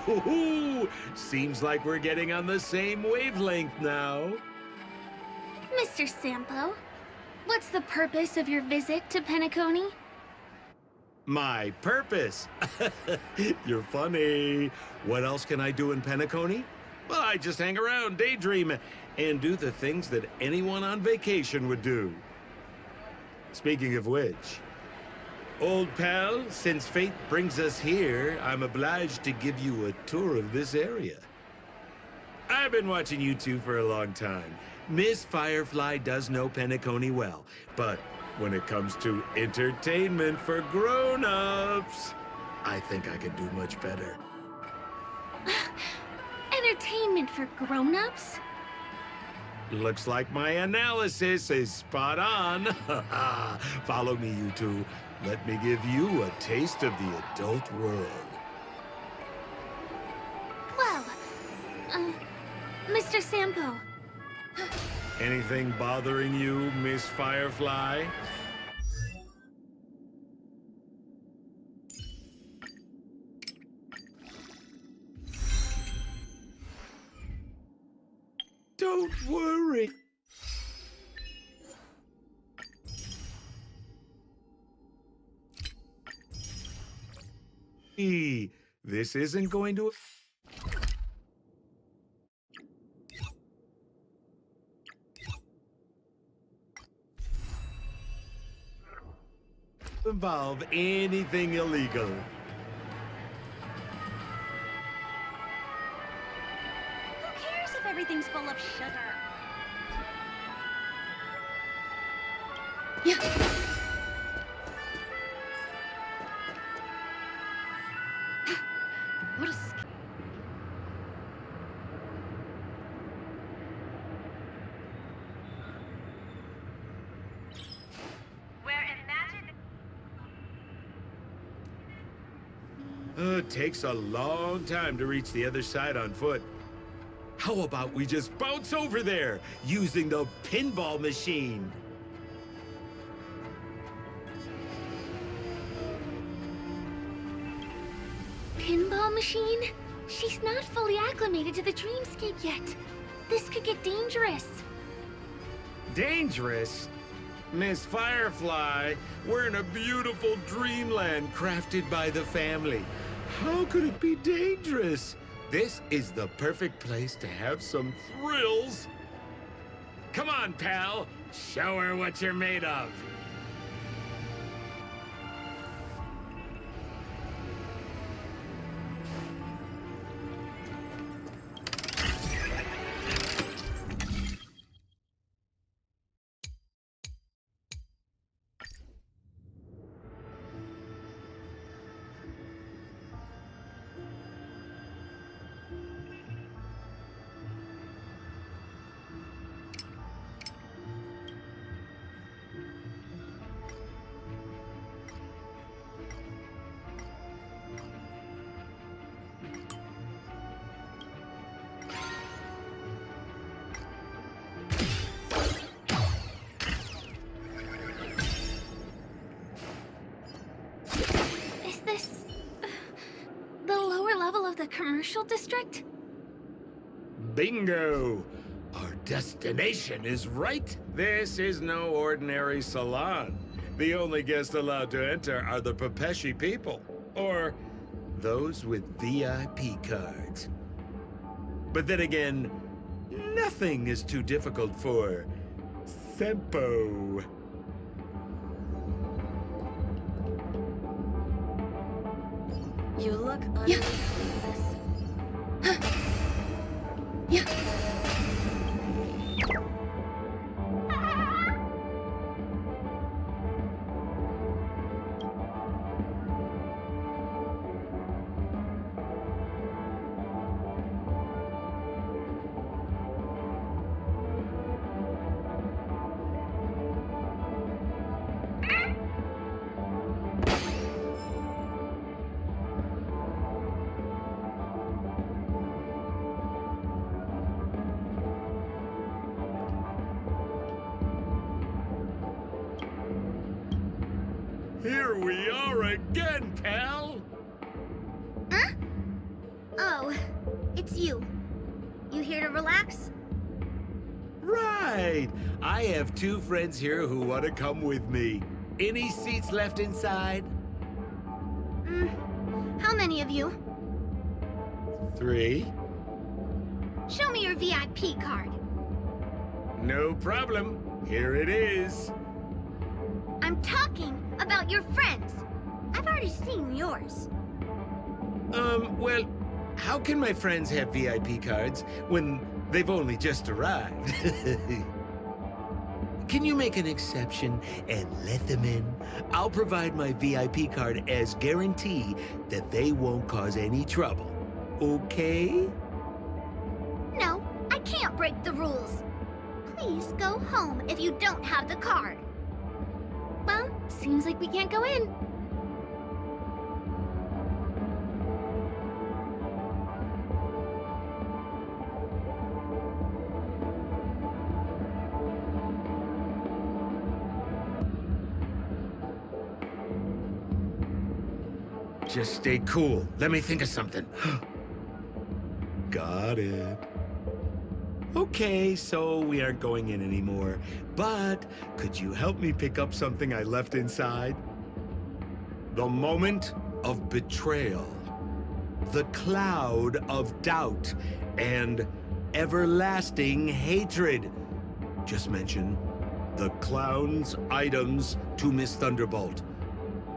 Ooh, seems like we're getting on the same wavelength now. Mr. Sampo, what's the purpose of your visit to Penacony? My purpose? You're funny. What else can I do in Penacony? Well, I just hang around, daydream, and do the things that anyone on vacation would do. Speaking of which, old pal, since fate brings us here, I'm obliged to give you a tour of this area. I've been watching you two for a long time. Miss Firefly does know Penacony well, but when it comes to entertainment for grown-ups, I think I can do much better. Entertainment for grown-ups? Looks like my analysis is spot on. Follow me, you two. Let me give you a taste of the adult world. Well, Mr. Sampo. Anything bothering you, Miss Firefly? Don't worry. This isn't going to... involve anything illegal. Who cares if everything's full of sugar? Yeah. What a... It takes a long time to reach the other side on foot. How about we just bounce over there using the pinball machine? Pinball machine? She's not fully acclimated to the dreamscape yet. This could get dangerous. Dangerous? Miss Firefly, we're in a beautiful dreamland crafted by the family. How could it be dangerous? This is the perfect place to have some thrills. Come on, pal. Show her what you're made of. The commercial district? Bingo! Our destination is right. This is no ordinary salon. The only guests allowed to enter are the Pepeshi people, or those with VIP cards. But then again, nothing is too difficult for Sempo. You look Yeah. Here we are again, pal! Huh? Oh, it's you. You here to relax? Right! I have two friends here who want to come with me. Any seats left inside? How many of you? 3. Show me your VIP card. No problem. Here it is. I'm talking about your friends. I've already seen yours. Well, how can my friends have VIP cards when they've only just arrived? Can you make an exception and let them in? I'll provide my VIP card as guarantee that they won't cause any trouble. Okay? No, I can't break the rules. Please go home if you don't have the card. Well, seems like we can't go in. Just stay cool. Let me think of something. Got it. Okay, so we aren't going in anymore. But could you help me pick up something I left inside? The moment of betrayal. The cloud of doubt. And everlasting hatred. Just mention the clown's items to Miss Thunderbolt.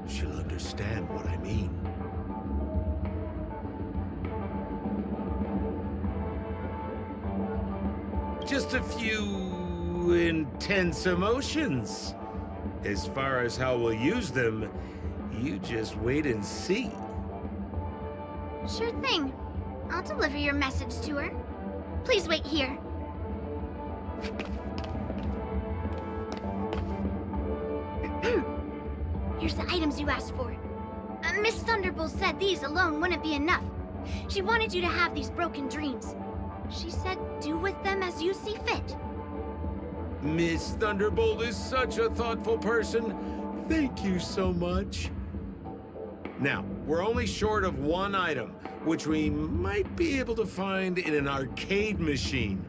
She'll understand what I mean. Just a few intense emotions. As far as how we'll use them, you just wait and see. Sure thing. I'll deliver your message to her. Please wait here. Here's the items you asked for. Miss Thunderbolt said these alone wouldn't be enough. She wanted you to have these broken dreams. She said do with them as you see fit. Miss Thunderbolt is such a thoughtful person. Thank you so much. Now, we're only short of one item, which we might be able to find in an arcade machine.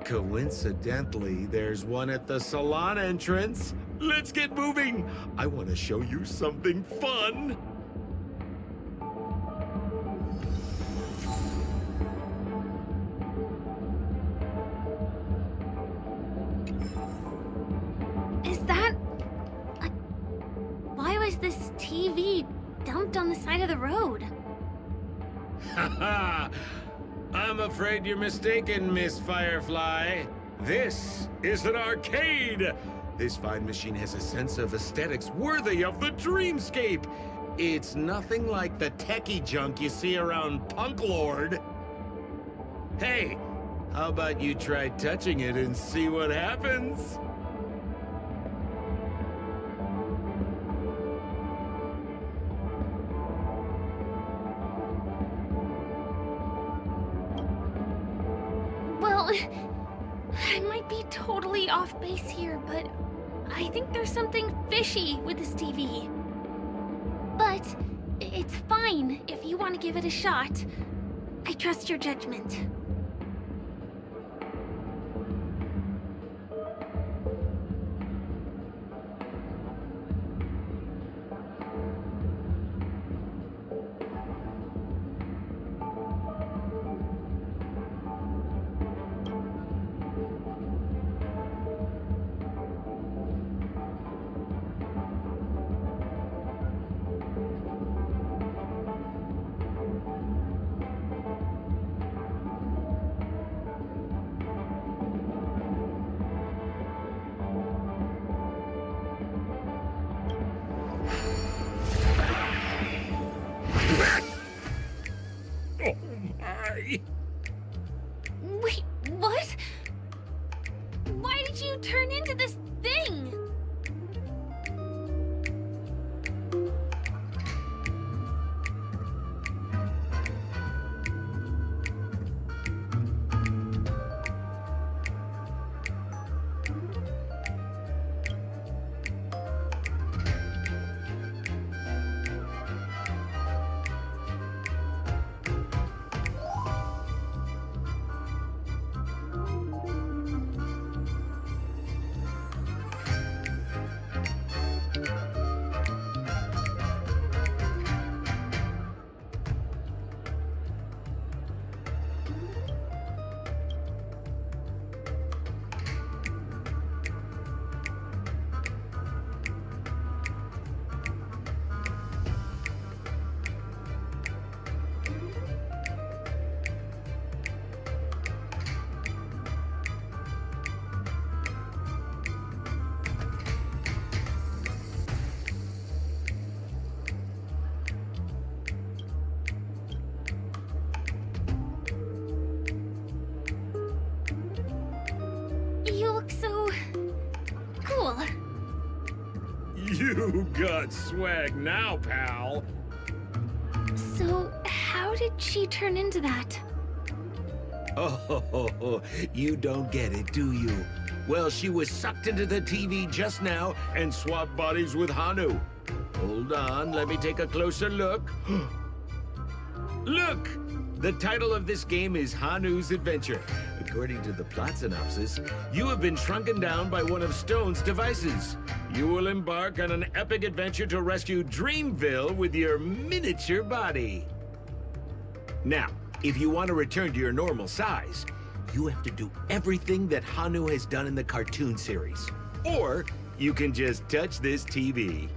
Coincidentally, there's one at the salon entrance. Let's get moving. I want to show you something fun. Is that... Why was this TV dumped on the side of the road? Haha! I'm afraid you're mistaken, Miss Firefly. This is an arcade! This fine machine has a sense of aesthetics worthy of the dreamscape. It's nothing like the techie junk you see around Punk Lord. Hey, how about you try touching it and see what happens? Well, I might be totally off base here, but I think there's something fishy with this TV. But it's fine if you want to give it a shot. I trust your judgment. Oh my! Wait, what? Why did you turn into this thing? You look so... cool. You got swag now, pal. So, how did she turn into that? Oh, you don't get it, do you? Well, she was sucked into the TV just now and swapped bodies with Hanu. Hold on, let me take a closer look. Look! The title of this game is Hanu's Adventure. According to the plot synopsis, you have been shrunken down by one of Stone's devices. You will embark on an epic adventure to rescue Dreamville with your miniature body. Now, if you want to return to your normal size, you have to do everything that Hanu has done in the cartoon series. Or you can just touch this TV.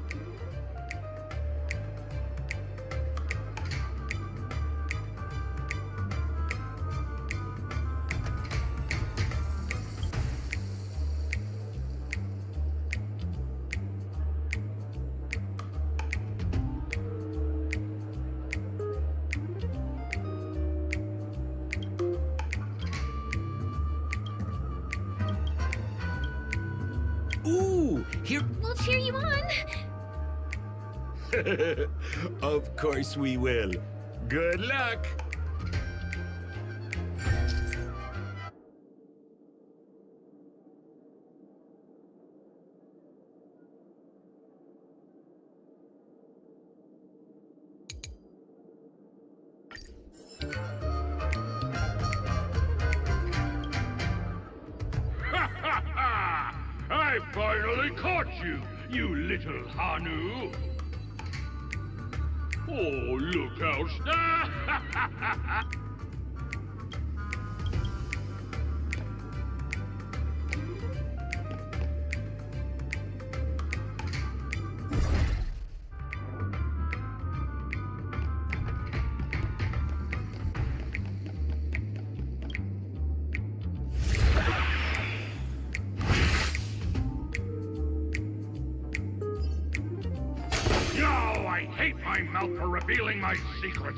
Ooh, here... We'll cheer you on. Of course we will. Good luck! I finally caught you, you little Hanu! Oh, look how No, I hate my mouth for revealing my secret.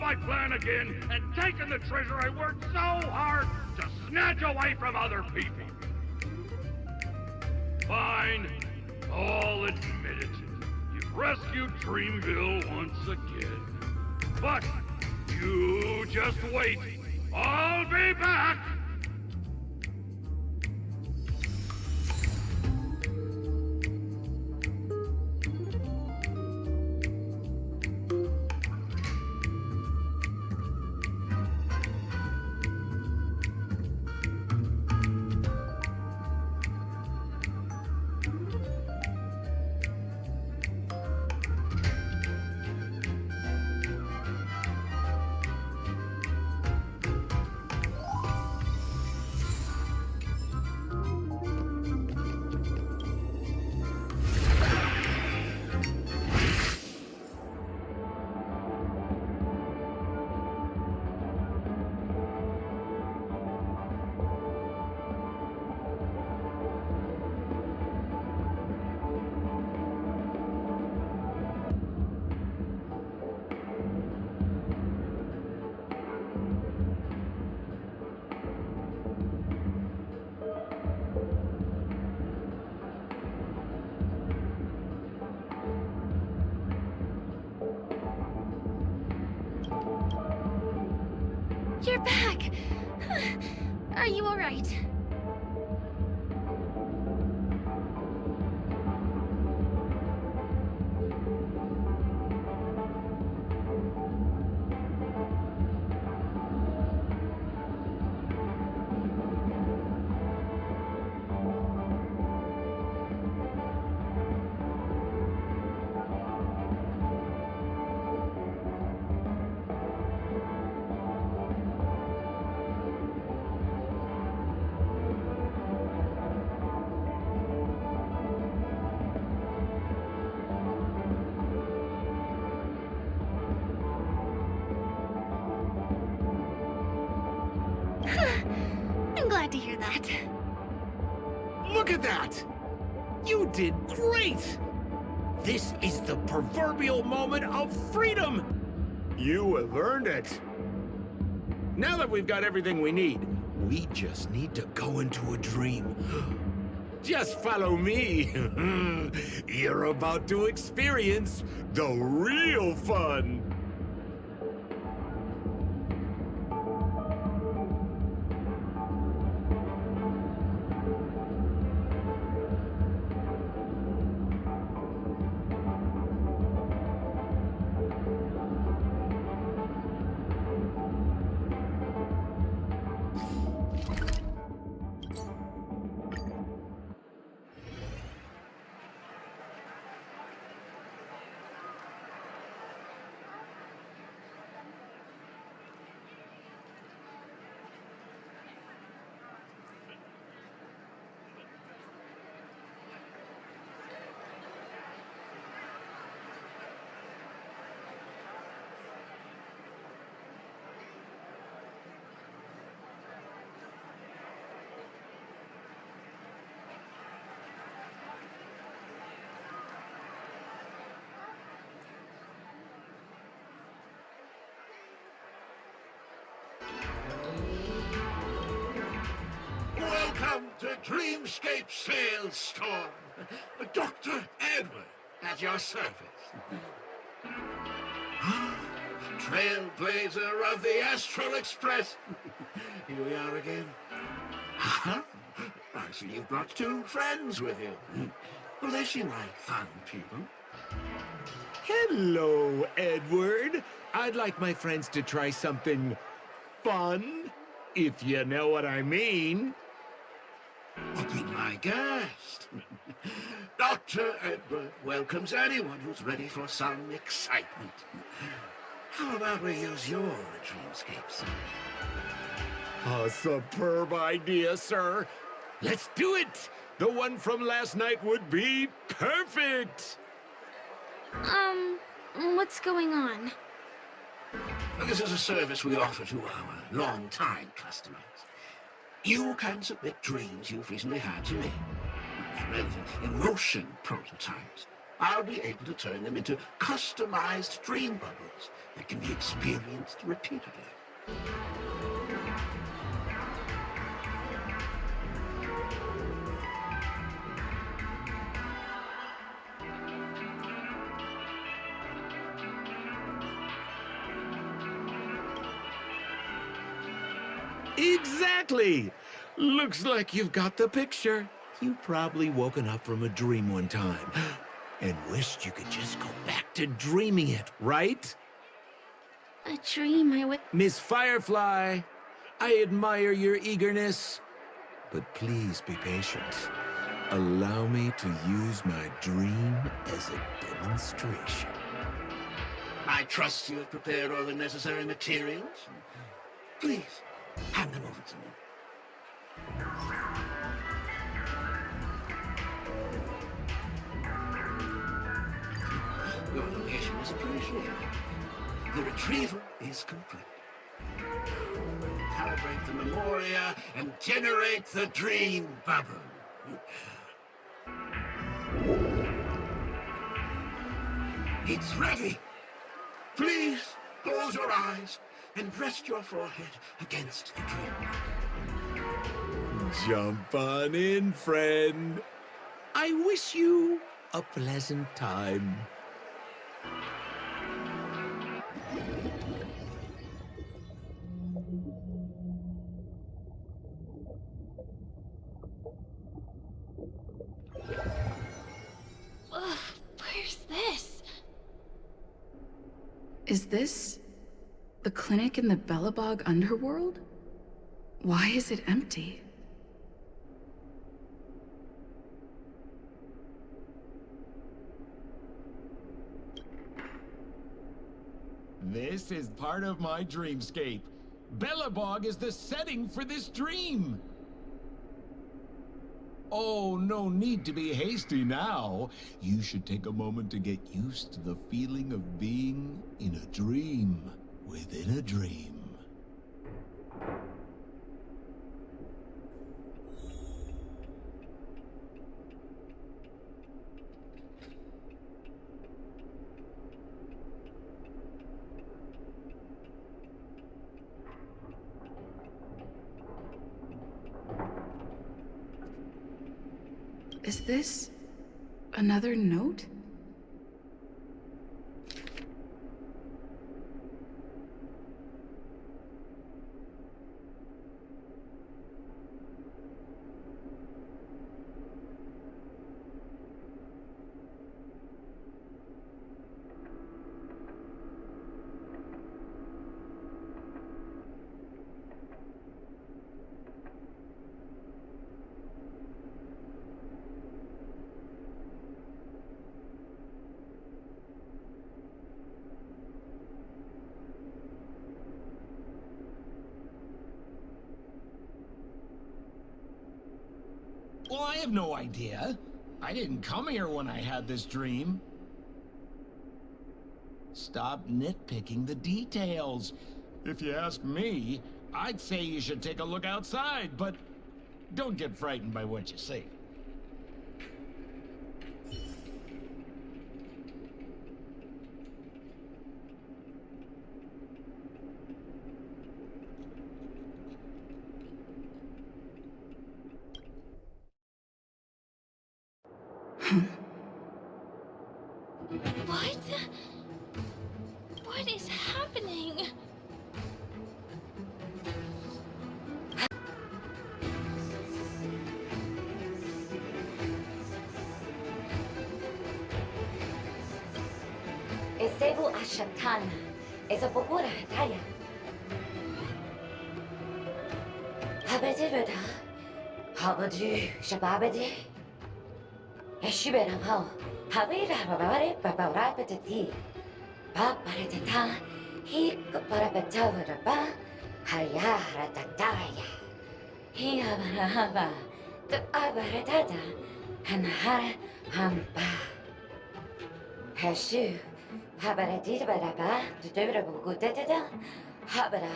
My plan again and taken the treasure I worked so hard to snatch away from other people. Fine, I'll admit it. You've rescued Dreamville once again. But you just wait. I'll be back! You're back! Are you alright? I'm glad to hear that. Look at that! You did great! This is the proverbial moment of freedom! You have earned it. Now that we've got everything we need, we just need to go into a dream. Just follow me. You're about to experience the real fun. Welcome to Dreamscape Sales Storm. Dr. Edward at your service. Trailblazer of the Astral Express. Here we are again. I see you've brought 2 friends with you. Well, they seem like fun people. Hello, Edward. I'd like my friends to try something fun, if you know what I mean. Be my guest. Dr. Edward welcomes anyone who's ready for some excitement. How about we use your dreamscapes? A superb idea, sir. Let's do it. The one from last night would be perfect. What's going on? This is a service we offer to our long-time customers. You can submit dreams you've recently had to me. For relevant emotion prototypes, I'll be able to turn them into customized dream bubbles that can be experienced repeatedly. Exactly! Looks like you've got the picture. You've probably woken up from a dream one time and wished you could just go back to dreaming it, right? A dream I would... Miss Firefly, I admire your eagerness, but please be patient. Allow me to use my dream as a demonstration. I trust you have prepared all the necessary materials. Please, hand them over to me. Your donation is appreciated. The retrieval is complete. Calibrate the memoria and generate the dream bubble. It's ready. Please close your eyes and rest your forehead against the dream. Jump on in, friend. I wish you a pleasant time. Ugh, where's this? Is this the clinic in the Bellabog underworld? Why is it empty? This is part of my dreamscape. Bellabog is the setting for this dream. Oh, no need to be hasty now. You should take a moment to get used to the feeling of being in a dream within a dream. Is this another note? Well, I have no idea. I didn't come here when I had this dream. Stop nitpicking the details. If you ask me, I'd say you should take a look outside, but don't get frightened by what you see. What? What is happening? Esebu Ashatan is a Bogora Hataya. Habedida, Habadu, Shababedi, Eshibera Pao, Habida Babare, Babara Petiti, Babaretata, he Parapetava, Hayara Tataya, he Habarahaba, the Abaretata, and Hara Hamba. Hashu. Habara did baraba, the durable good dada, Habara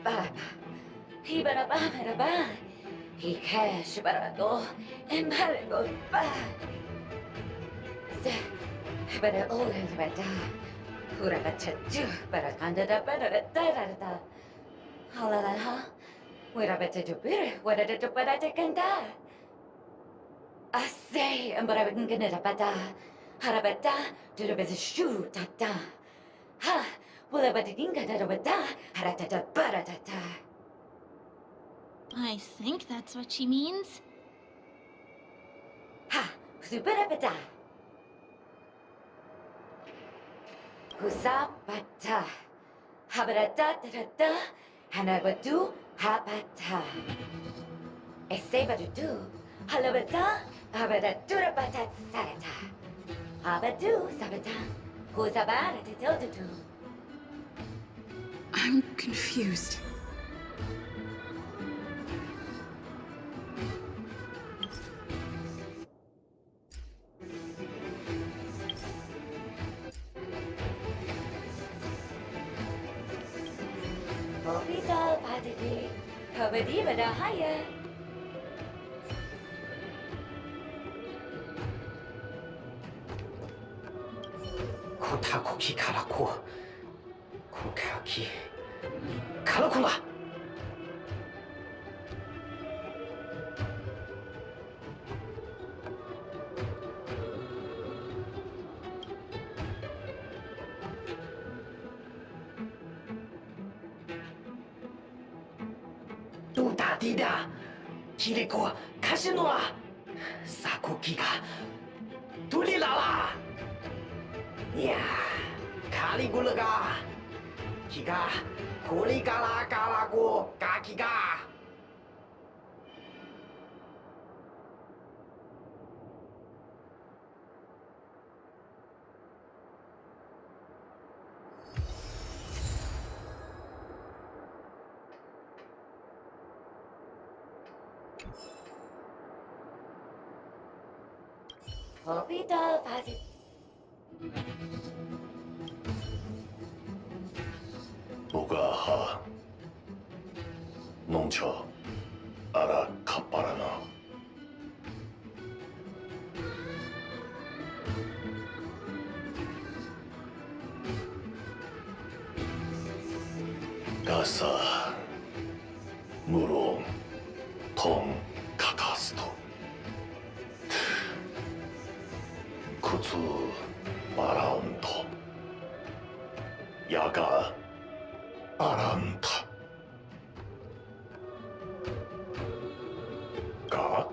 Baba, he baraba, he cash barado, and barado ba. But I always bada, Hurabata, but I can't da. Halala, we're better to beer, what I did, but I can die. I say, and but I wouldn't get it a bada. Harabata, to the best shoe, tata. Ha, will I but dinga da bada, haratata baratata. I think that's what she means. Ha, superabata. Husabata. Habarata da, and I would do habata. I say but to do, halabata, habata bata sarata. Abadu, Sabata. Who's about it to tell the two? I'm confused. Bobita, Padidi, Kabadi, Haya. Kotakoki Karako. Kokaki. Karakula! Duda Dida. Kireko Kashinoa. Sakokiga. Tulilala! Yeah, Caligulaga, Kiga, Kuligala Galago, Gakiga. Bobita, Padidi. Ugaha Noncha Ara Kaparana Gasa Muro Tom Kakasto Kutsu Baranto Yaga Aranta Ga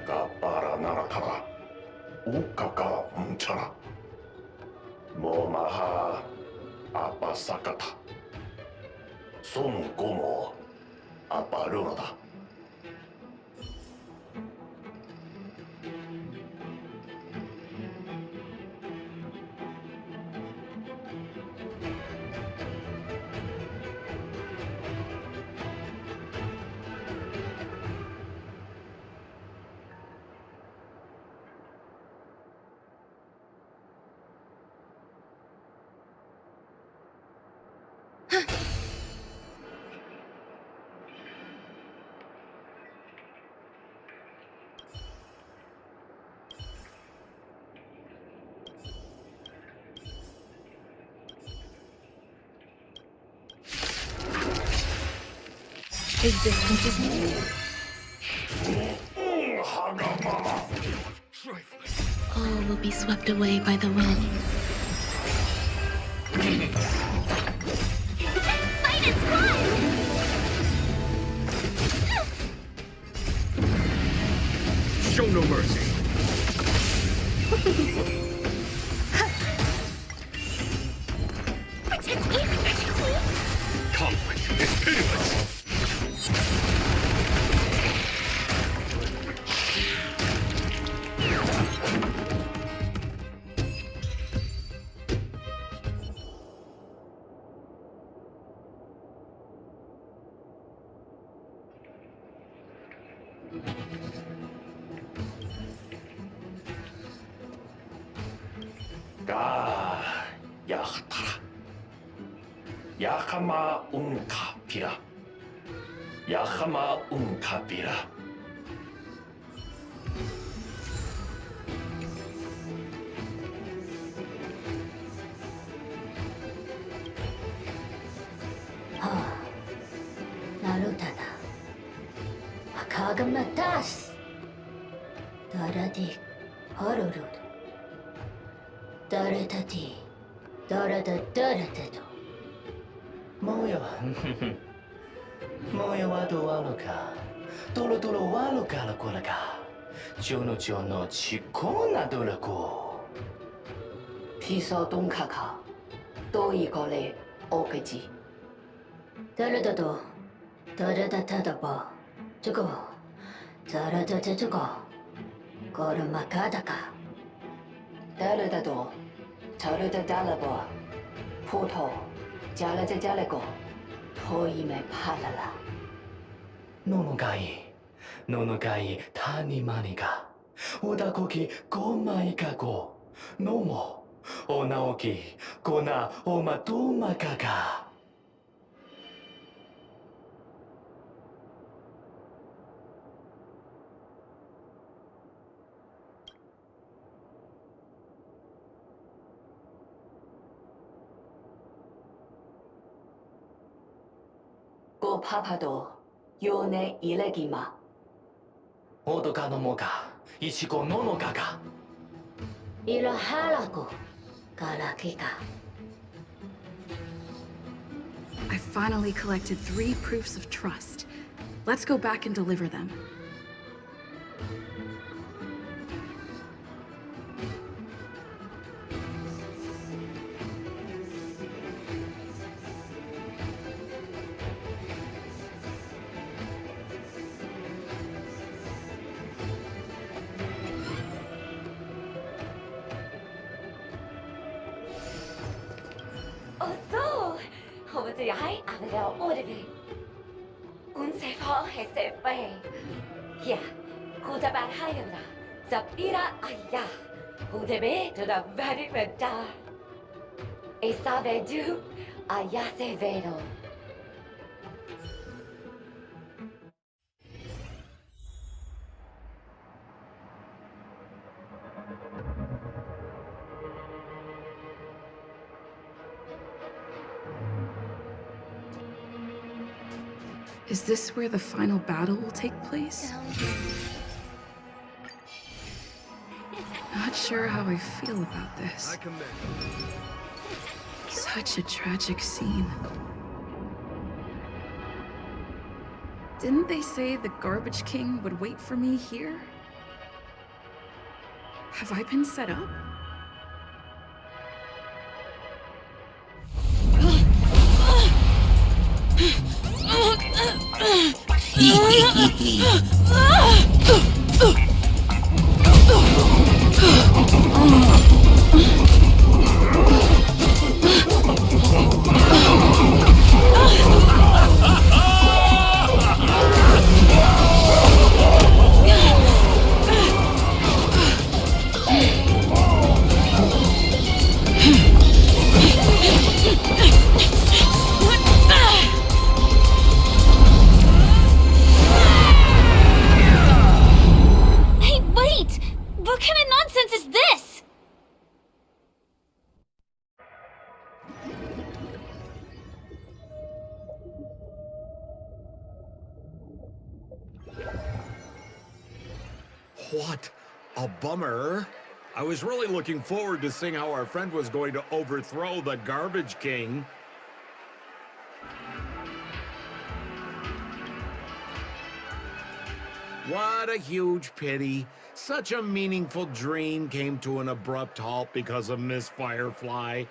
Gabara Naratara Ukaka Mchara Momaha Apasakata Son Gomo Aparurada Existence is new. will be swept away by the wind. Fight is fun! Show no mercy. Protect me! Protect me! Conflict is pitiless. Yakama unkapira. Yakama unkapira. Narutada. Akagamatas. Daradi horurud. Daratati. Darada. もよもよはどわのかドロドロわのからこらかちょのちょのちこなどらこ提手東卡卡多一个嘞欧个字得了的多得了的他的吧这个得了的这个过了马卡的卡得了的多得了的得了吧葡萄 加了个，头一枚怕了啦。ののがいたにまにがおだこきごまいかごのもおなおきごなおまとまかが。go papado, yone ilegima. Odoka no moka, ichiko no no gaga. Ila halaku, karakika. I finally collected 3 proofs of trust. Let's go back and deliver them. Hei, aveva ordine. Un se fa e se fe. Ya, cosa barhayana. Zapira aya. Udebe to the very reda. E sabe du aya se vedo. Is this where the final battle will take place? Not sure how I feel about this. Such a tragic scene. Didn't they say the Garbage King would wait for me here? Have I been set up? What a bummer. I was really looking forward to seeing how our friend was going to overthrow the Garbage King. What a huge pity. Such a meaningful dream came to an abrupt halt because of Miss Firefly.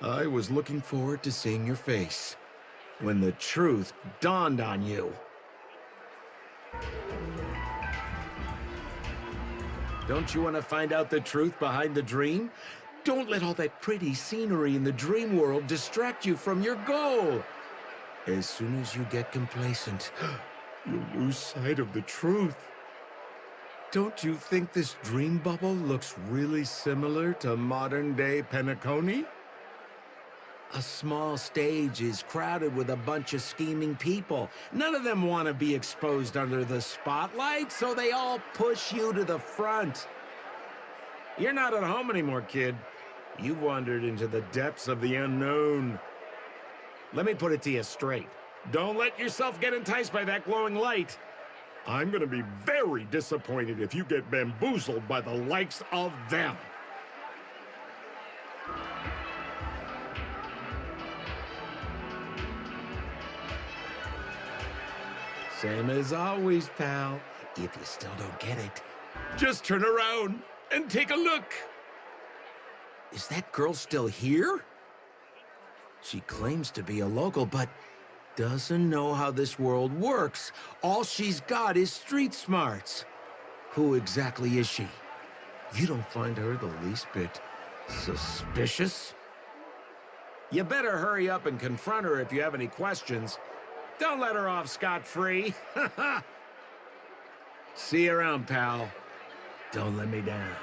I was looking forward to seeing your face when the truth dawned on you. Don't you want to find out the truth behind the dream? Don't let all that pretty scenery in the dream world distract you from your goal. As soon as you get complacent, you'll lose sight of the truth. Don't you think this dream bubble looks really similar to modern-day Penacony? A small stage is crowded with a bunch of scheming people. None of them want to be exposed under the spotlight, so they all push you to the front. You're not at home anymore, kid. You've wandered into the depths of the unknown. Let me put it to you straight. Don't let yourself get enticed by that glowing light. I'm gonna be very disappointed if you get bamboozled by the likes of them. Same as always, pal. If you still don't get it, just turn around and take a look. Is that girl still here? She claims to be a local, but doesn't know how this world works. All she's got is street smarts. Who exactly is she? You don't find her the least bit suspicious? You better hurry up and confront her if you have any questions. Don't let her off scot-free. See you around, pal. Don't let me down.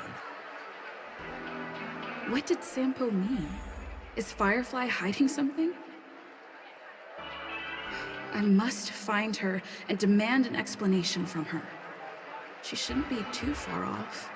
What did Sampo mean? Is Firefly hiding something? I must find her and demand an explanation from her. She shouldn't be too far off.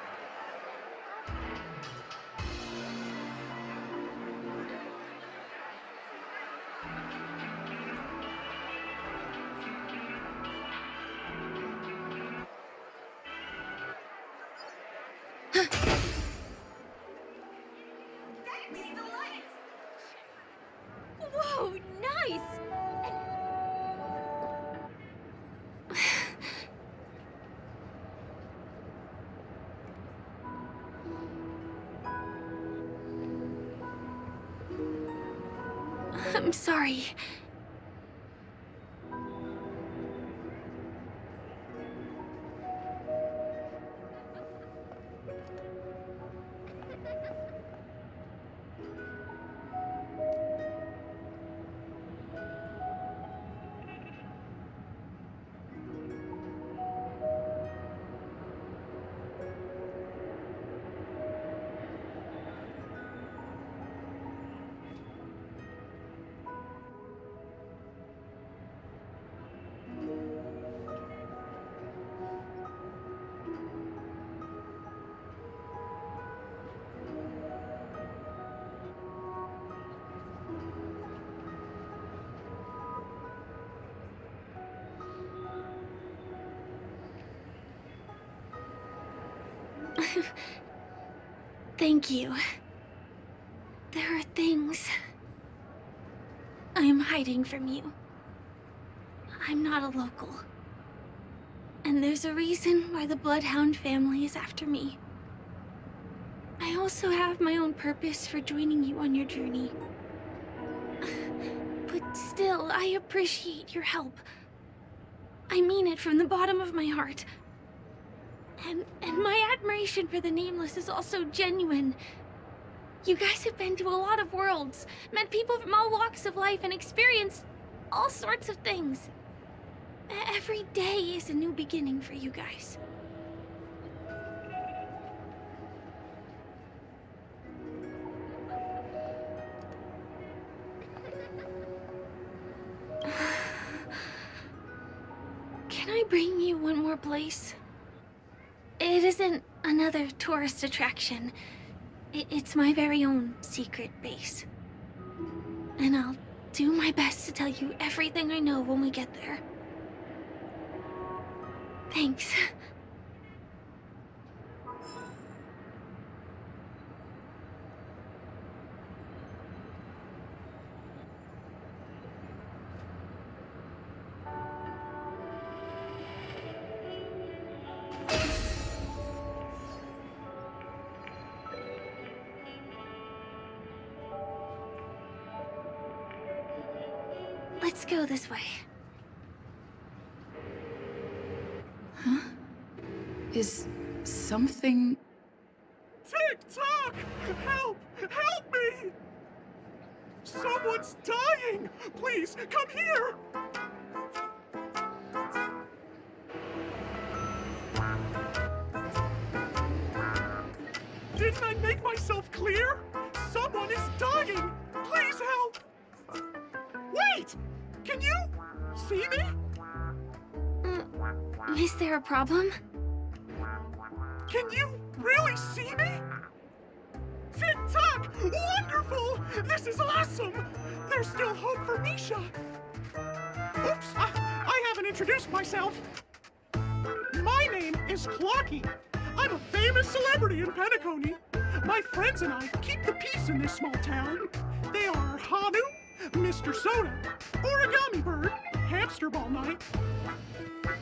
Whoa, nice! I'm sorry. Thank you. There are things I am hiding from you. I'm not a local. And there's a reason why the Bloodhound family is after me. I also have my own purpose for joining you on your journey. But still, I appreciate your help. I mean it from the bottom of my heart. And my admiration for the Nameless is also genuine. You guys have been to a lot of worlds, met people from all walks of life, and experienced all sorts of things. Every day is a new beginning for you guys. Can I bring you one more place? It isn't another tourist attraction. It's my very own secret base. And I'll do my best to tell you everything I know when we get there. Thanks. Let's go this way. Huh? Is something... Tick-tock! Help! Help me! Someone's dying! Please, come here! Didn't I make myself clear? Someone is dying! Please help! Wait! Can you see me? Is there a problem? Can you really see me? Tick-tock! Wonderful! This is awesome! There's still hope for Misha! Oops! I haven't introduced myself. My name is Clocky. I'm a famous celebrity in Penacony. My friends and I keep the peace in this small town. They are Hanu, Mr. Soda, Origami Bird, Hamster Ball Night,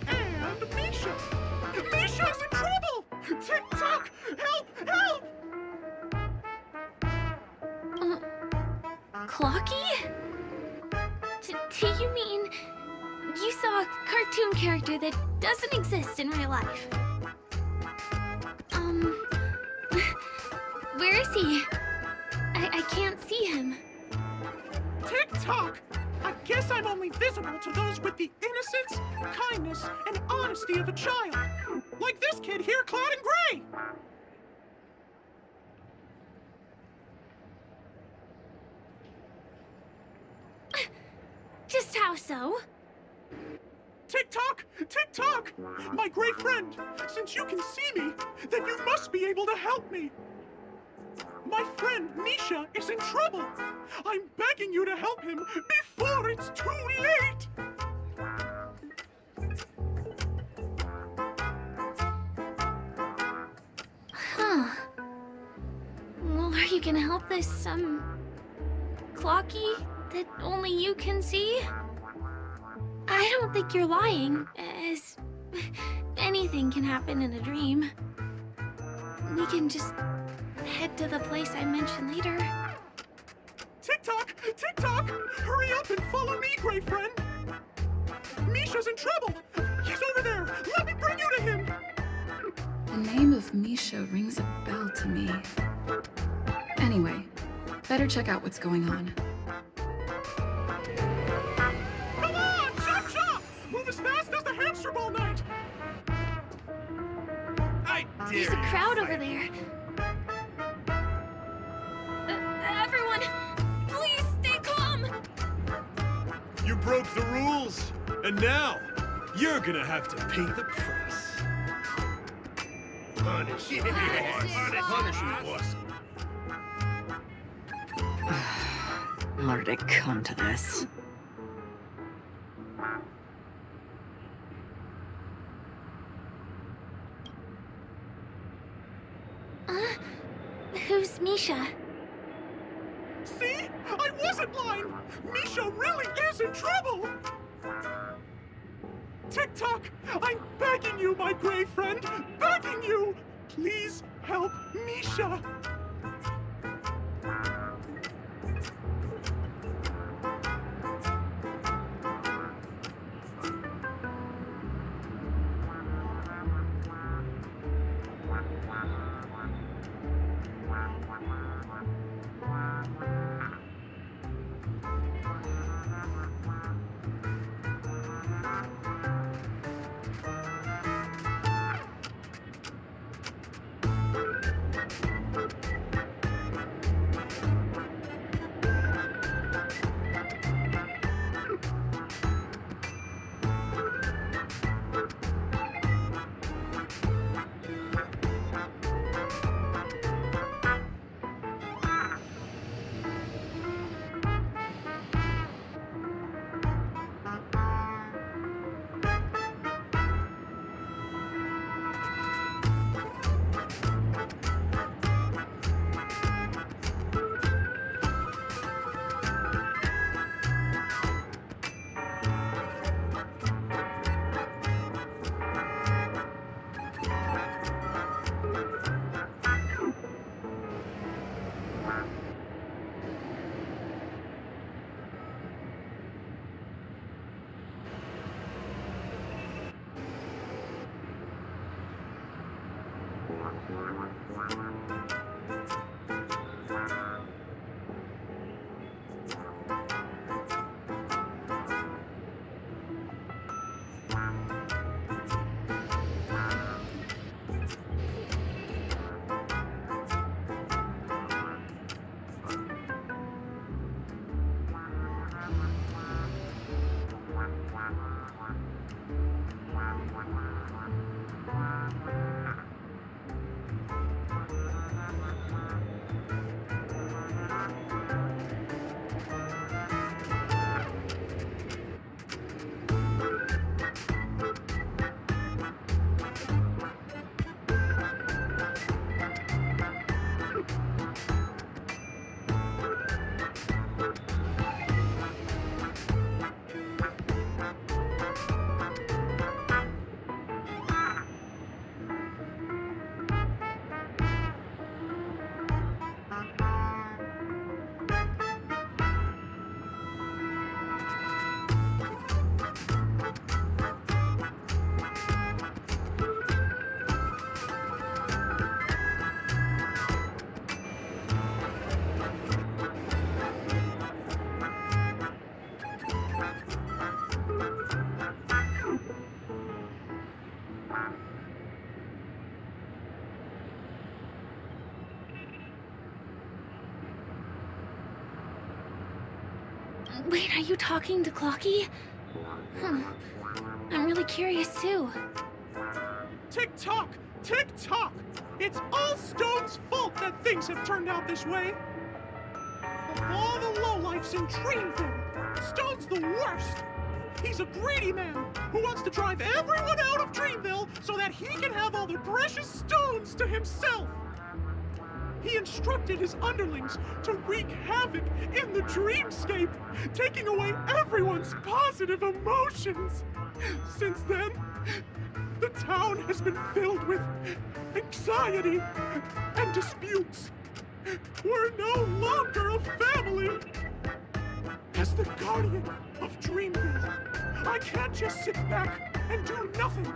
and Misha. Misha's in trouble! Tick-tock! Help! Help! Clocky? Do you mean you saw a cartoon character that doesn't exist in real life? Where is he? I can't see him. Tick-tock! I guess I'm only visible to those with the innocence, kindness, and honesty of a child. Like this kid here clad in gray! Just how so? Tick-tock! Tick-tock! My great friend, since you can see me, then you must be able to help me. My friend Misha is in trouble. I'm begging you to help him before it's too late. Huh. Well, are you gonna help this, Clocky that only you can see? I don't think you're lying, as anything can happen in a dream. We can just head to the place I mentioned later. Tick-tock! Tick-tock! Hurry up and follow me, great friend! Misha's in trouble! He's over there! Let me bring you to him! The name of Misha rings a bell to me. Anyway, better check out what's going on. Come on! Chop chop! Move as fast as the hamster ball night! I dare There's a crowd over there. Everyone, please stay calm! You broke the rules, and now you're gonna have to pay the price. Punish you, boss. Punish you, boss. How did it come to this? Who's Misha? See? I wasn't lying! Misha really is in trouble! Tick-tock! I'm begging you, my gray friend! Begging you! Please help Misha! Wait, are you talking to Clocky? I'm really curious too. Tick-tock! Tick-tock! It's all Stone's fault that things have turned out this way! Of all the lowlifes in Dreamville, Stone's the worst! He's a greedy man who wants to drive everyone out of Dreamville so that he can have all the precious stones to himself! He instructed his underlings to wreak havoc in the dreamscape, taking away everyone's positive emotions. Since then, the town has been filled with anxiety and disputes. We're no longer a family. As the guardian of Dreamville, I can't just sit back and do nothing.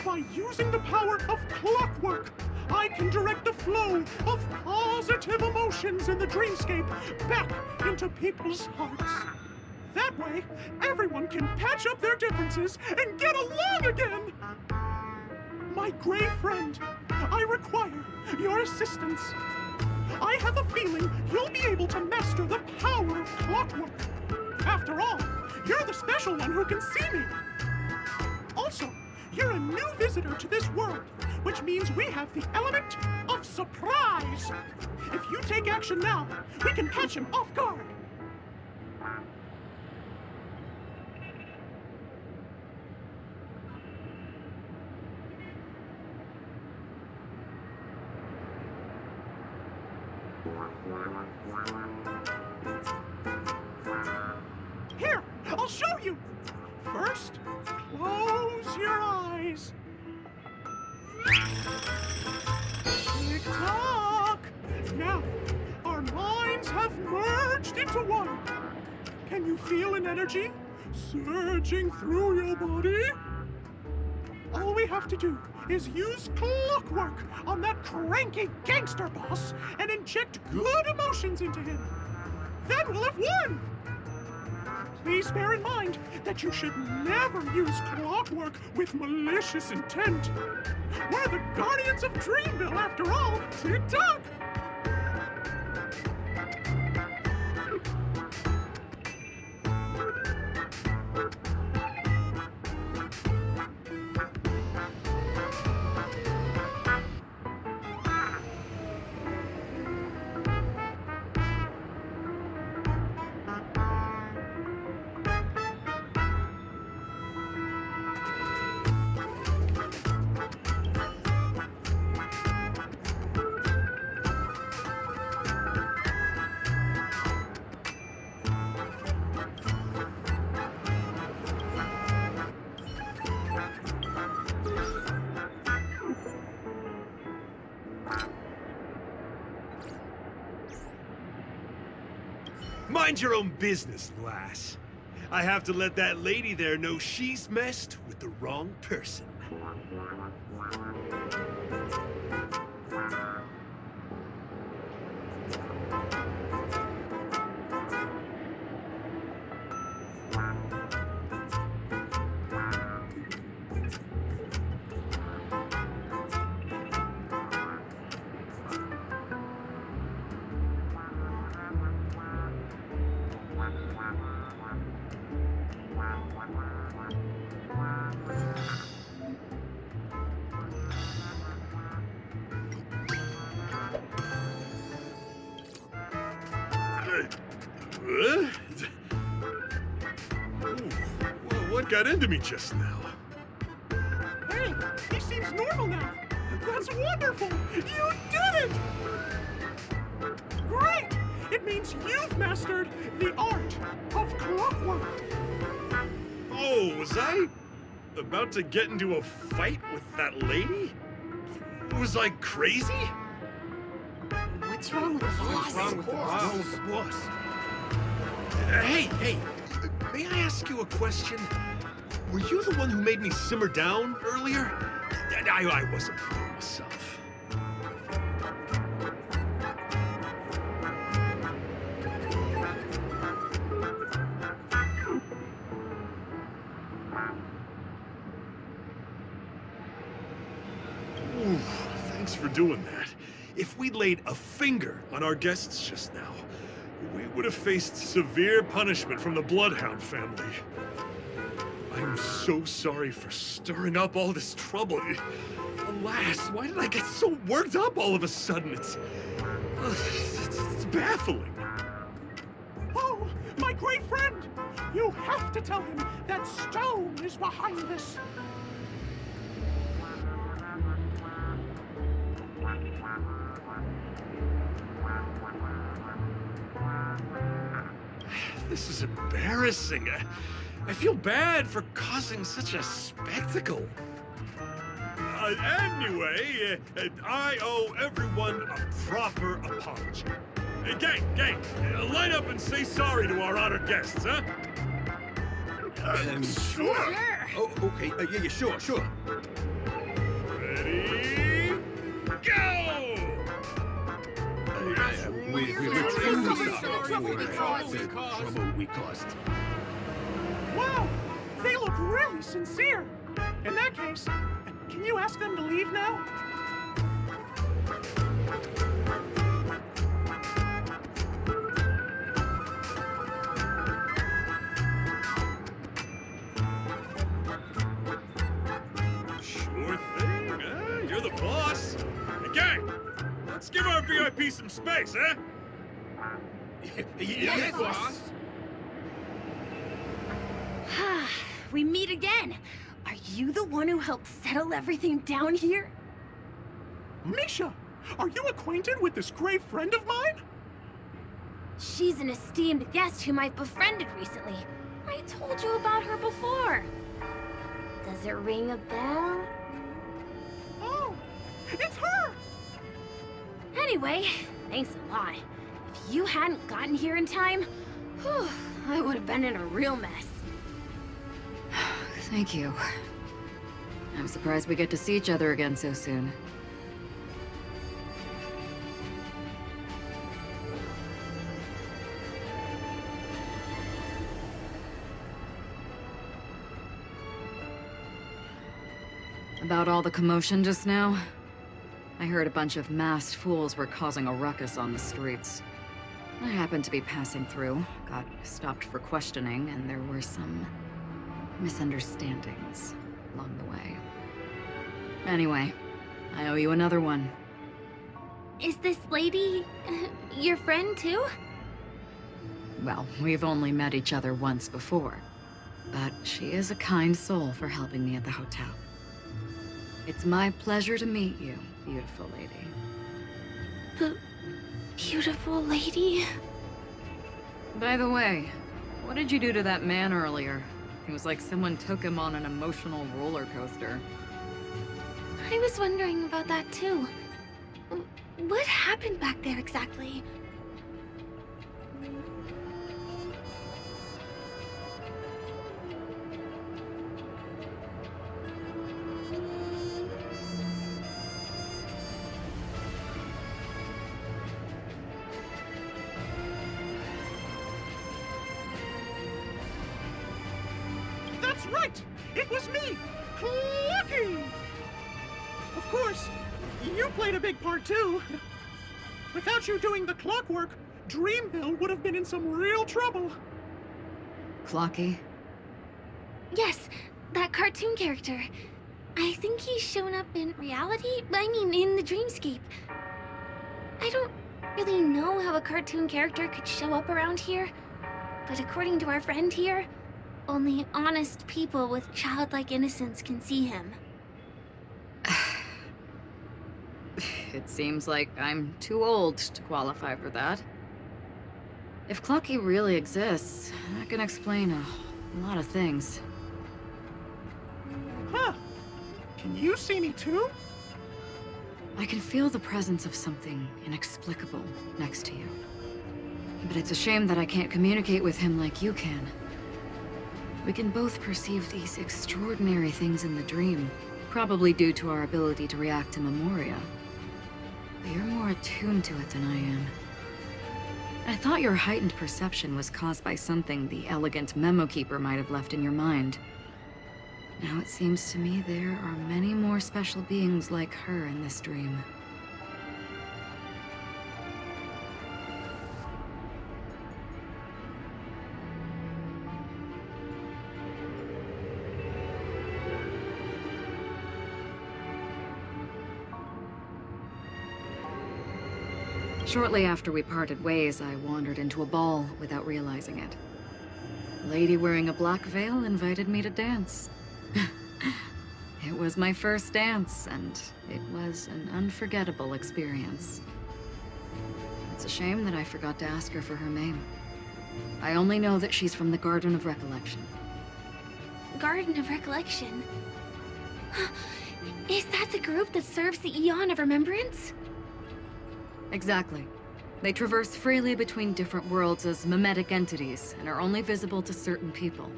By using the power of clockwork, I can direct the flow of positive emotions in the dreamscape back into people's hearts. That way, everyone can patch up their differences and get along again! My gray friend, I require your assistance. I have a feeling you'll be able to master the power of clockwork. After all, you're the special one who can see me. Also, you're a new visitor to this world, which means we have the element of surprise. If you take action now, we can catch him off guard. Here, I'll show you. First, close your eyes. Tick-tock! Now, our minds have merged into one. Can you feel an energy surging through your body? All we have to do is use clockwork on that cranky gangster boss and inject good emotions into him. Then we'll have won! Please bear in mind that you should never use clockwork with malicious intent. We're the guardians of Dreamville, after all. Tick-tock! Mind your own business, lass. I have to let that lady there know she's messed with the wrong person. What got into me just now? Hey, he seems normal now. That's wonderful. You did it! Great! It means you've mastered the art of clockwork. Oh, was I about to get into a fight with that lady? Was I crazy? What's wrong with the boss? What's wrong with the boss? Hey, may I ask you a question? Were you the one who made me simmer down earlier? I wasn't playing myself. Ooh, thanks for doing that. If we'd laid a finger on our guests just now, we would have faced severe punishment from the Bloodhound family. I'm so sorry for stirring up all this trouble. Alas, why did I get so worked up all of a sudden? It's baffling. Oh, my great friend! You have to tell him that Stone is behind this. This is embarrassing. I feel bad for causing such a spectacle. Anyway, I owe everyone a proper apology. Gang, line up and say sorry to our honored guests, huh? Sure. Oh, okay. Yeah, sure. Ready? Go! We're truly sorry for the trouble we caused. Wow, they look really sincere. In that case, can you ask them to leave now? Sure thing. You're the boss. Hey, gang, let's give our VIP some space, huh? Yes, boss. We meet again. Are you the one who helped settle everything down here? Misha, are you acquainted with this great friend of mine? She's an esteemed guest whom I've befriended recently. I told you about her before. Does it ring a bell? Oh, it's her! Anyway, thanks a lot. If you hadn't gotten here in time, whew, I would have been in a real mess. Thank you. I'm surprised we get to see each other again so soon. About all the commotion just now? I heard a bunch of masked fools were causing a ruckus on the streets. I happened to be passing through, got stopped for questioning, and there were some misunderstandings along the way. Anyway, I owe you another one. Is this lady your friend too? Well, we've only met each other once before, but she is a kind soul for helping me at the hotel. It's my pleasure to meet you, beautiful lady. Beautiful lady? By the way, what did you do to that man earlier? It was like someone took him on an emotional roller coaster. I was wondering about that too. What happened back there exactly? That's right! It was me, Clocky! Of course, you played a big part too. Without you doing the clockwork, Dreamville would have been in some real trouble. Clocky? Yes, that cartoon character. I think he's shown up in reality? I mean, in the dreamscape. I don't really know how a cartoon character could show up around here, but according to our friend here, only honest people with childlike innocence can see him. It seems like I'm too old to qualify for that. If Clocky really exists, that can explain a lot of things. Huh. Can you see me too? I can feel the presence of something inexplicable next to you. But it's a shame that I can't communicate with him like you can. We can both perceive these extraordinary things in the dream, probably due to our ability to react to memoria. But you're more attuned to it than I am. I thought your heightened perception was caused by something the elegant memo keeper might have left in your mind. Now it seems to me there are many more special beings like her in this dream. Shortly after we parted ways, I wandered into a ball without realizing it. A lady wearing a black veil invited me to dance. It was my first dance, and it was an unforgettable experience. It's a shame that I forgot to ask her for her name. I only know that she's from the Garden of Recollection. Garden of Recollection? Is that the group that serves the Eon of Remembrance? Exactly. They traverse freely between different worlds as mimetic entities, and are only visible to certain people.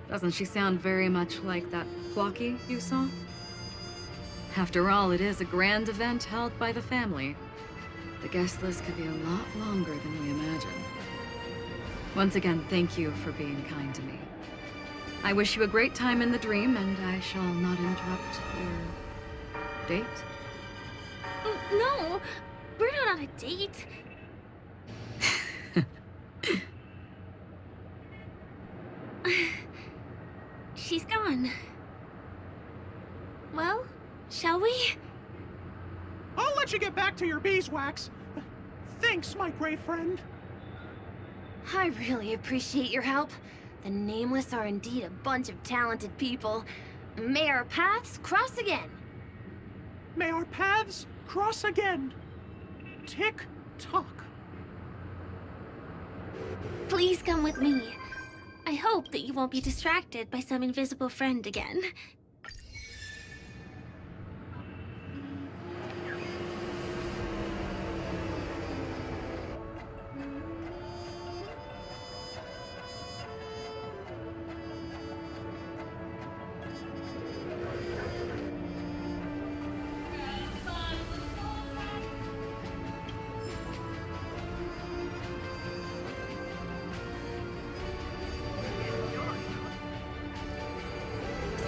Doesn't she sound very much like that Clocky you saw? After all, it is a grand event held by the family. The guest list could be a lot longer than we imagine. Once again, thank you for being kind to me. I wish you a great time in the dream, and I shall not interrupt your date. No, we're not on a date. She's gone. Well, shall we? I'll let you get back to your beeswax. Thanks, my gray friend. I really appreciate your help. The Nameless are indeed a bunch of talented people. May our paths cross again. May our paths cross again. Tick-tock. Please come with me. I hope that you won't be distracted by some invisible friend again.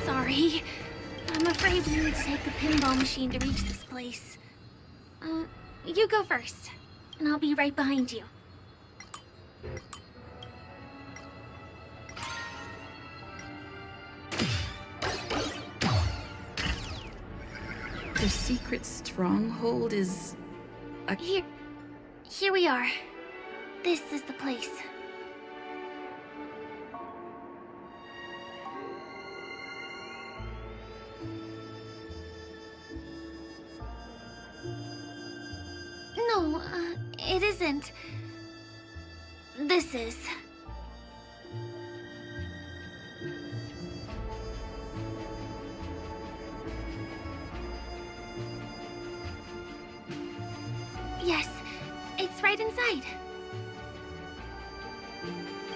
Sorry. I'm afraid we need to take the pinball machine to reach this place. You go first, and I'll be right behind you. The secret stronghold is... Here we are. This is the place. No, it isn't. This is. Yes, it's right inside.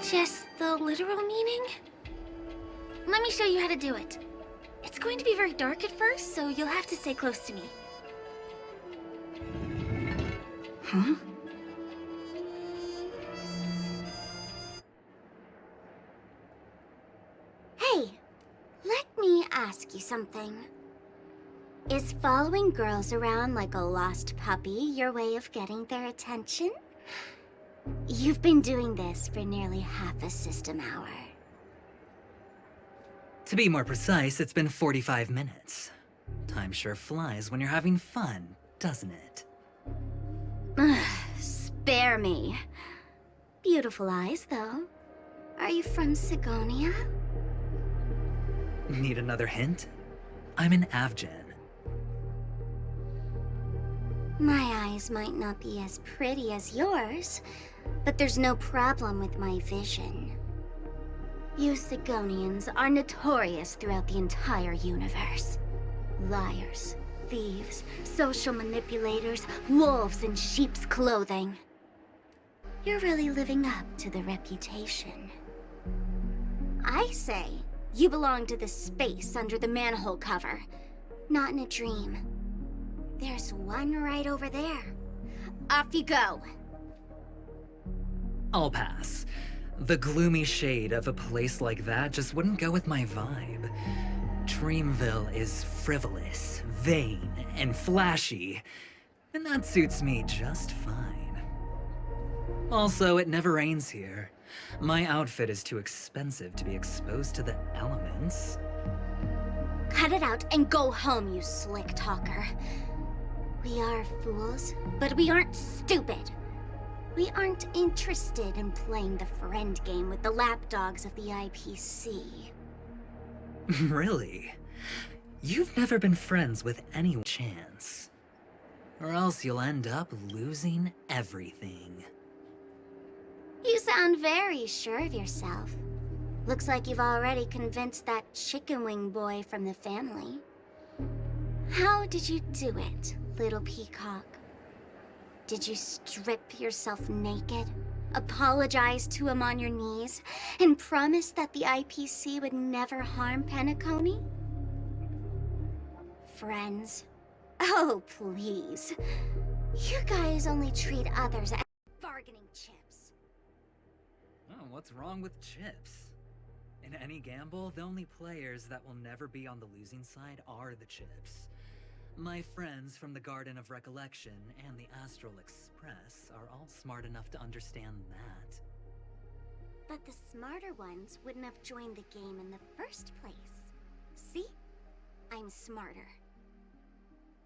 Just the literal meaning? Let me show you how to do it. It's going to be very dark at first, so you'll have to stay close to me. Huh? Hey, ask you something. Is following girls around like a lost puppy your way of getting their attention? You've been doing this for nearly half a system hour. To be more precise, it's been 45 minutes. Time sure flies when you're having fun, doesn't it? Spare me. Beautiful eyes, though. Are you from Sigonia? Need another hint? I'm an Avgen. My eyes might not be as pretty as yours, but there's no problem with my vision. You Sigonians are notorious throughout the entire universe. Liars, thieves, social manipulators, wolves in sheep's clothing. You're really living up to the reputation. I say, you belong to the space under the manhole cover, not in a dream. There's one right over there. Off you go. I'll pass. The gloomy shade of a place like that just wouldn't go with my vibe. Dreamville is frivolous, vain, and flashy, and that suits me just fine. Also, it never rains here. My outfit is too expensive to be exposed to the elements. Cut it out and go home, you slick talker. We are fools, but we aren't stupid. We aren't interested in playing the friend game with the lapdogs of the IPC. Really? You've never been friends with any chance. Or else you'll end up losing everything. You sound very sure of yourself. Looks like you've already convinced that chicken wing boy from the family. How did you do it, little peacock? Did you strip yourself naked, apologize to him on your knees, and promise that the IPC would never harm Penacony? Friends? Oh, please. You guys only treat others as bargaining chips. Oh, what's wrong with chips? In any gamble, the only players that will never be on the losing side are the chips. My friends from the Garden of Recollection and the Astral Express are all smart enough to understand that. But the smarter ones wouldn't have joined the game in the first place. See? I'm smarter.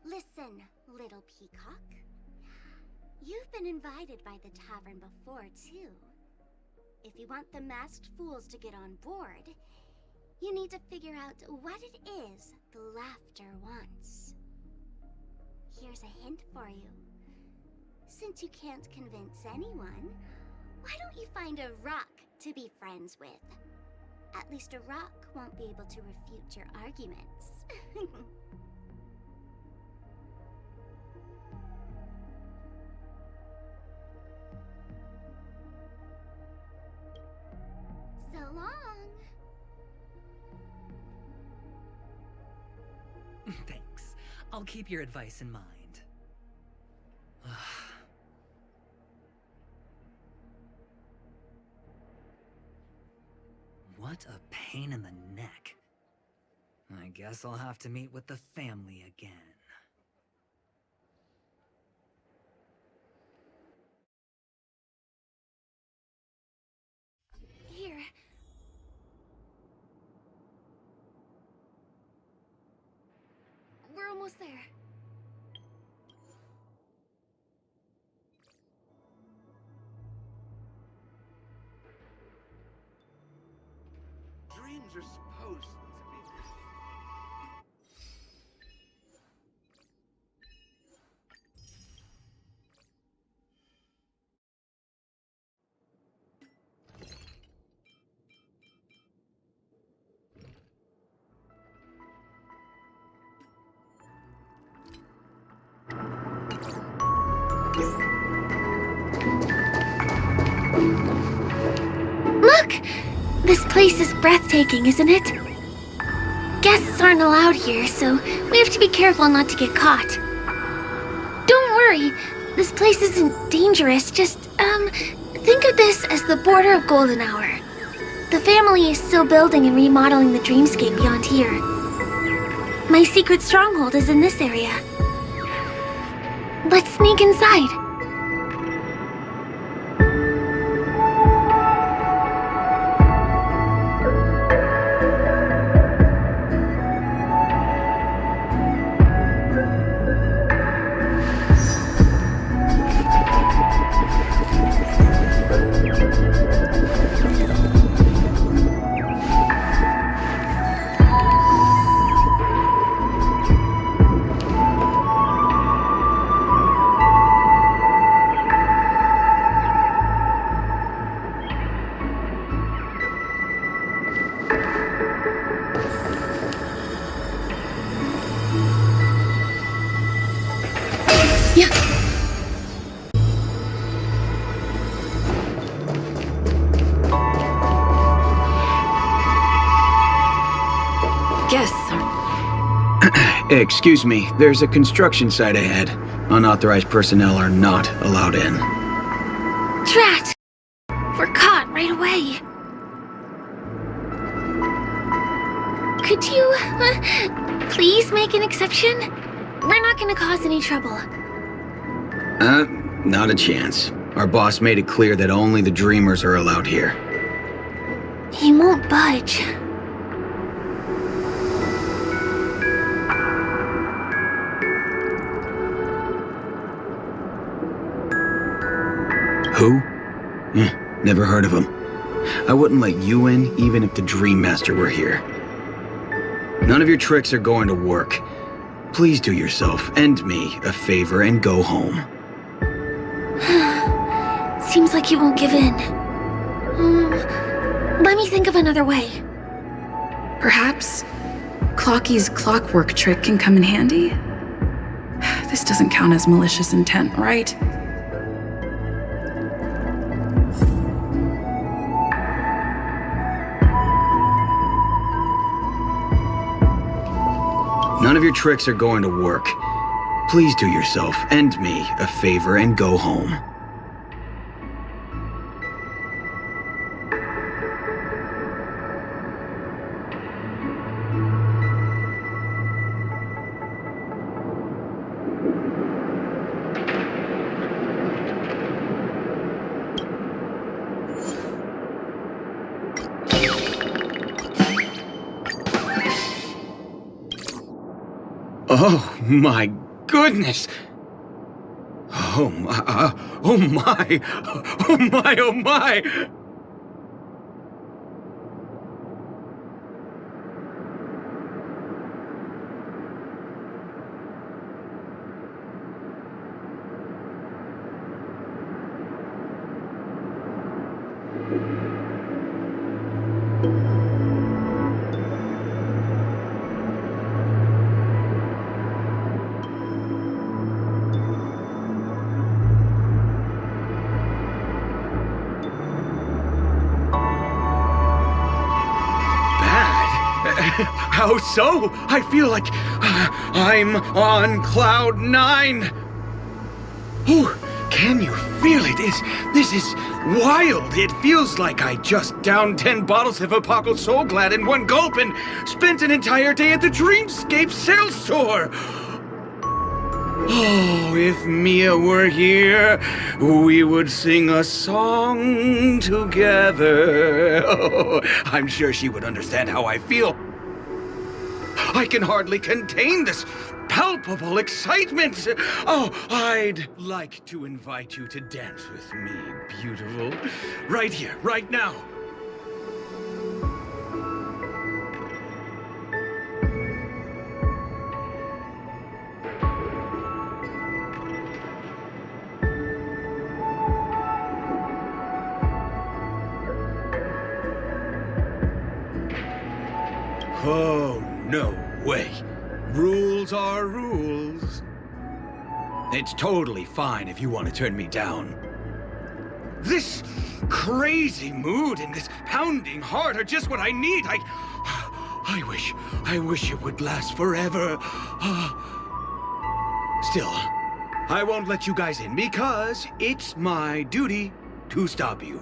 Listen, little peacock. You've been invited by the tavern before, too. If you want the masked fools to get on board, you need to figure out what it is the laughter wants. Here's a hint for you. Since you can't convince anyone, why don't you find a rock to be friends with? At least a rock won't be able to refute your arguments. So long. Thanks. I'll keep your advice in mind. What a pain in the neck. I guess I'll have to meet with the family again. Here. We're almost there. Dreams are supposed to be... Look! This place is breathtaking, isn't it? Guests aren't allowed here, so we have to be careful not to get caught. Don't worry, this place isn't dangerous, just, think of this as the border of Golden Hour. The family is still building and remodeling the dreamscape beyond here. My secret stronghold is in this area. Let's sneak inside. Excuse me, there's a construction site ahead. Unauthorized personnel are not allowed in. Drat! We're caught right away. Could you, please make an exception? We're not gonna cause any trouble. Not a chance. Our boss made it clear that only the dreamers are allowed here. He won't budge. Who? Never heard of him. I wouldn't let you in, even if the Dream Master were here. None of your tricks are going to work. Please do yourself and me a favor and go home. Seems like he won't give in. Let me think of another way. Perhaps Clocky's clockwork trick can come in handy? This doesn't count as malicious intent, right? None of your tricks are going to work. Please do yourself and me a favor and go home. Oh my goodness! Oh my, oh my, oh my, oh my! How so? I feel like I'm on cloud 9. Oh, can you feel it? This is wild. It feels like I just downed 10 bottles of Apocal Soul Glad in one gulp and spent an entire day at the Dreamscape sales store. Oh, if Mia were here, we would sing a song together. Oh, I'm sure she would understand how I feel. I can hardly contain this palpable excitement. Oh, I'd like to invite you to dance with me, beautiful. Right here, right now. Oh, no way. Rules are rules. It's totally fine if you want to turn me down. This crazy mood and this pounding heart are just what I need. I wish it would last forever. Still, I won't let you guys in because it's my duty to stop you.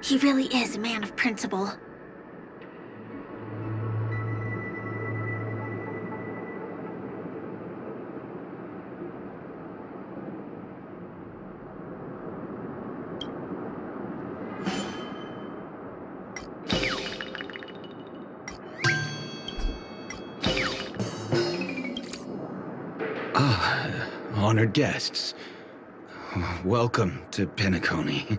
He really is a man of principle. honored guests. Welcome to Penacony.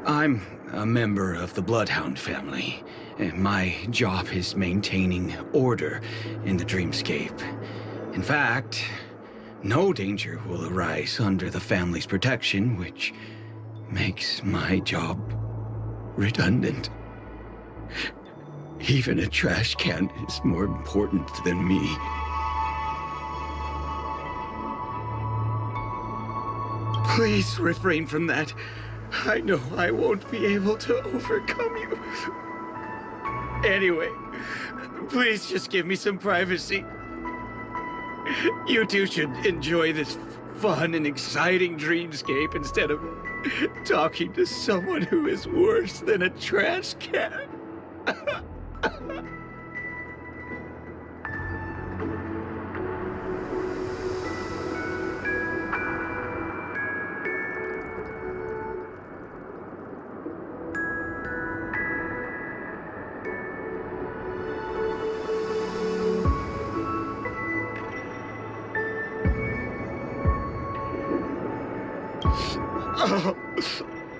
I'm a member of the Bloodhound family, and my job is maintaining order in the dreamscape. In fact, no danger will arise under the family's protection, which makes my job redundant. Even a trash can is more important than me. Please refrain from that. I know I won't be able to overcome you. Anyway, please just give me some privacy. You two should enjoy this fun and exciting dreamscape instead of talking to someone who is worse than a trash can.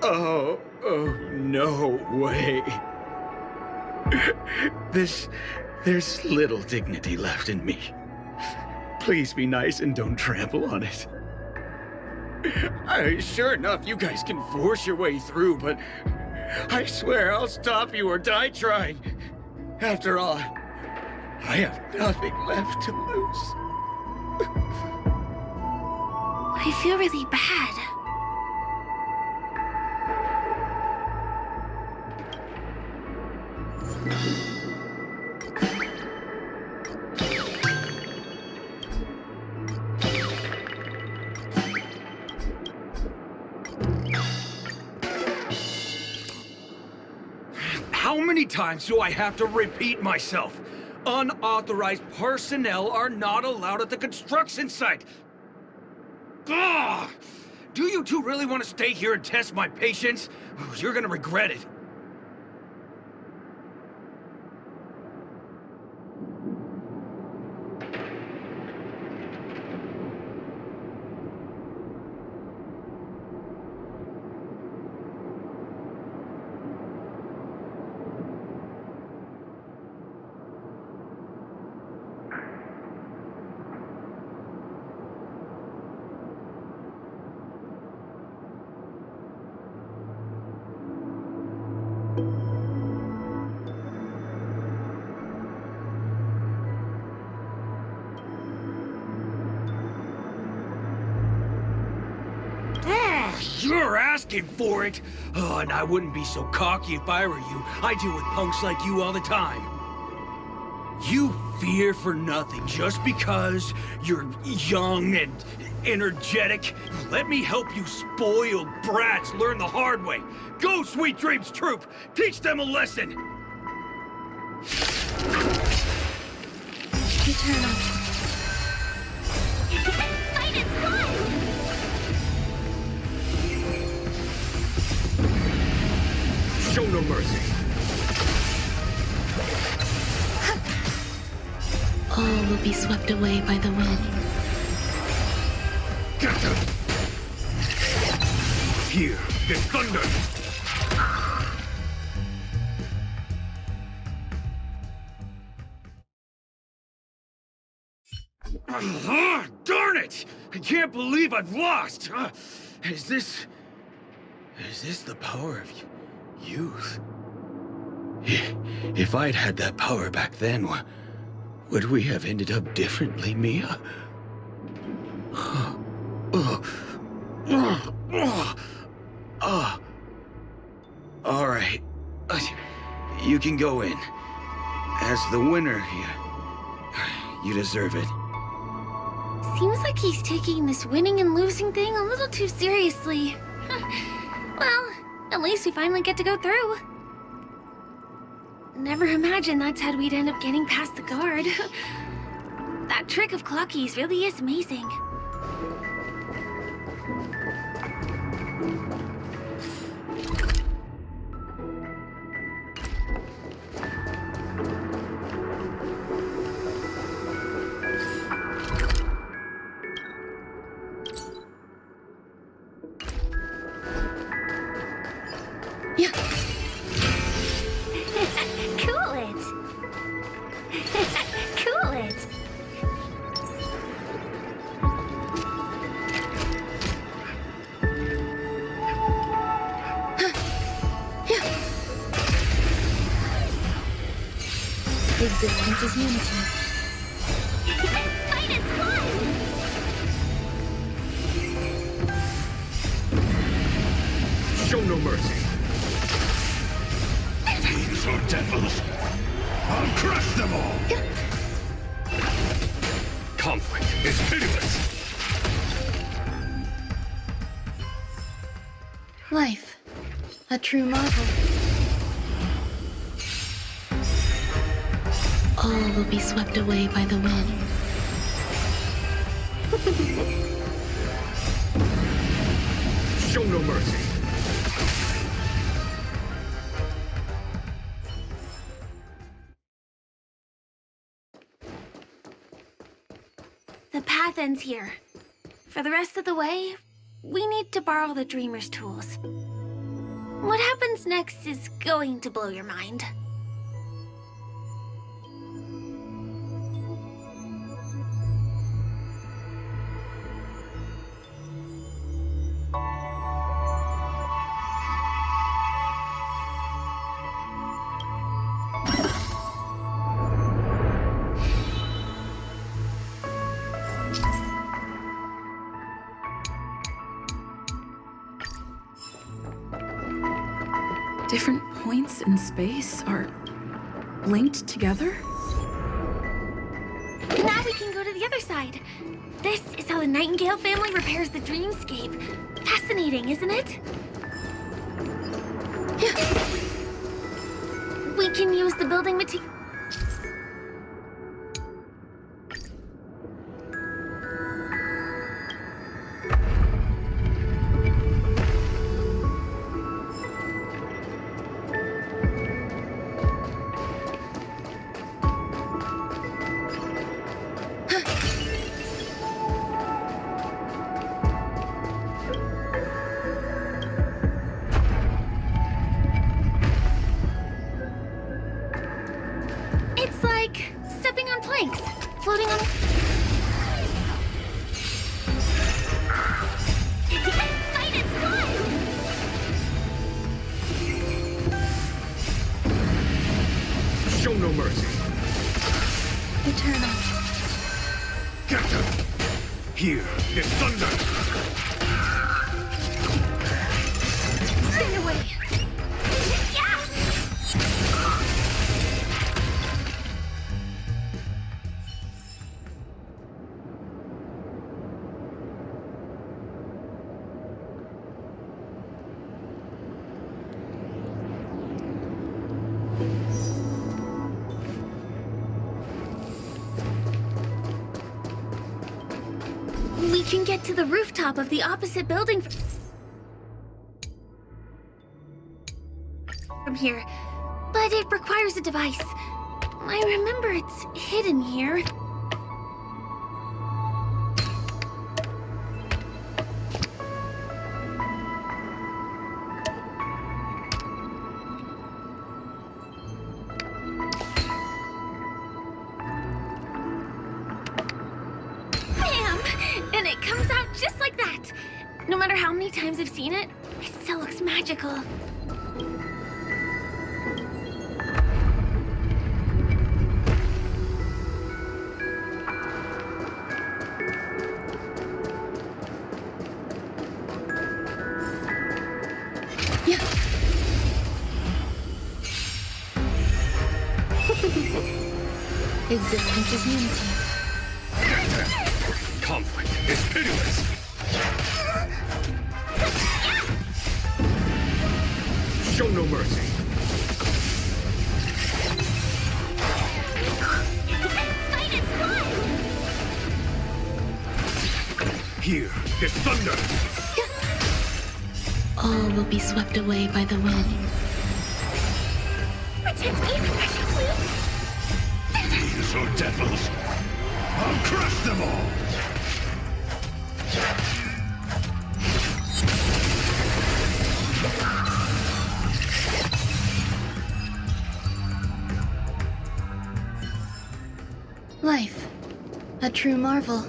Oh, no way. There's little dignity left in me. Please be nice and don't trample on it. Sure enough, you guys can force your way through, but I swear I'll stop you or die trying. After all, I have nothing left to lose. I feel really bad. How many times do I have to repeat myself? Unauthorized personnel are not allowed at the construction site. Ugh! Do you two really want to stay here and test my patience? You're gonna regret it. You're asking for it! Oh, and I wouldn't be so cocky if I were you. I deal with punks like you all the time. You fear for nothing just because you're young and energetic. Let me help you spoiled brats learn the hard way. Go, Sweet Dreams Troop! Teach them a lesson! Eternal. Fight is fun! Show no mercy. All will be swept away by the wind. Get them! Here, there's thunder! Darn it! I can't believe I've lost! Is this the power of youth? If I'd had that power back then, would we have ended up differently, Mia? All right. You can go in. As the winner, you deserve it. Seems like he's taking this winning and losing thing a little too seriously. Well, at least we finally get to go through. Never imagined that's how we'd end up getting past the guard. That trick of Clocky's really is amazing. Cool it. Existence is unity. Fight as one! Show no mercy. These are devils. I'll crush them all. Conflict is pitiless. Life. A true marvel. All will be swept away by the wind. Show no mercy. The path ends here. For the rest of the way, we need to borrow the Dreamer's tools. What happens next is going to blow your mind. Different points in space are linked together? Now we can go to the other side. This is how the Nightingale family repairs the dreamscape. Fascinating, isn't it? We can use the building material. It's like stepping on planks, floating on... Fight as one! Show no mercy. Eternal. Get them! Here is thunder! Stay away! Yeah! We can get to the rooftop of the opposite building from here, but it requires a device. I remember it's hidden here. And it comes out just like that. No matter how many times I've seen it, it still looks magical. Yeah. Existence is unity. Conflict is pitiless. Show no mercy. Fight as one! Here is thunder. All will be swept away by the wind. Protect me, please. These are devils. I'll crush them all. Life, a true marvel.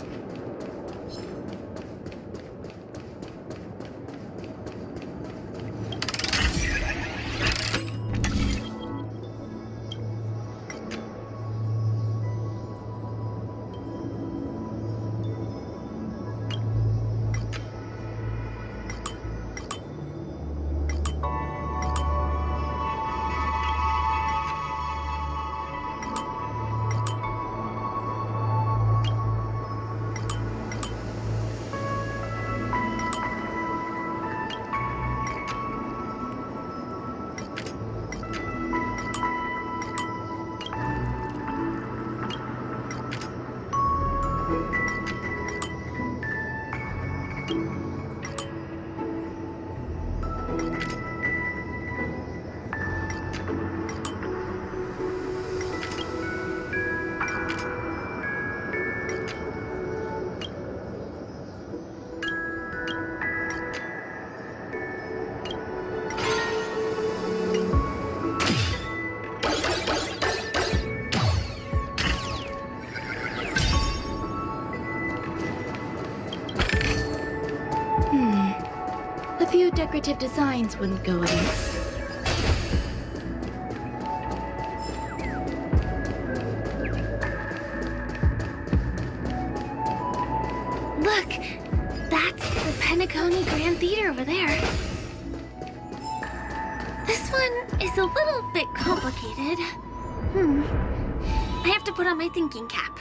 Decorative designs wouldn't go amiss. Look! That's the Penacony Grand Theater over there. This one is a little bit complicated. I have to put on my thinking cap.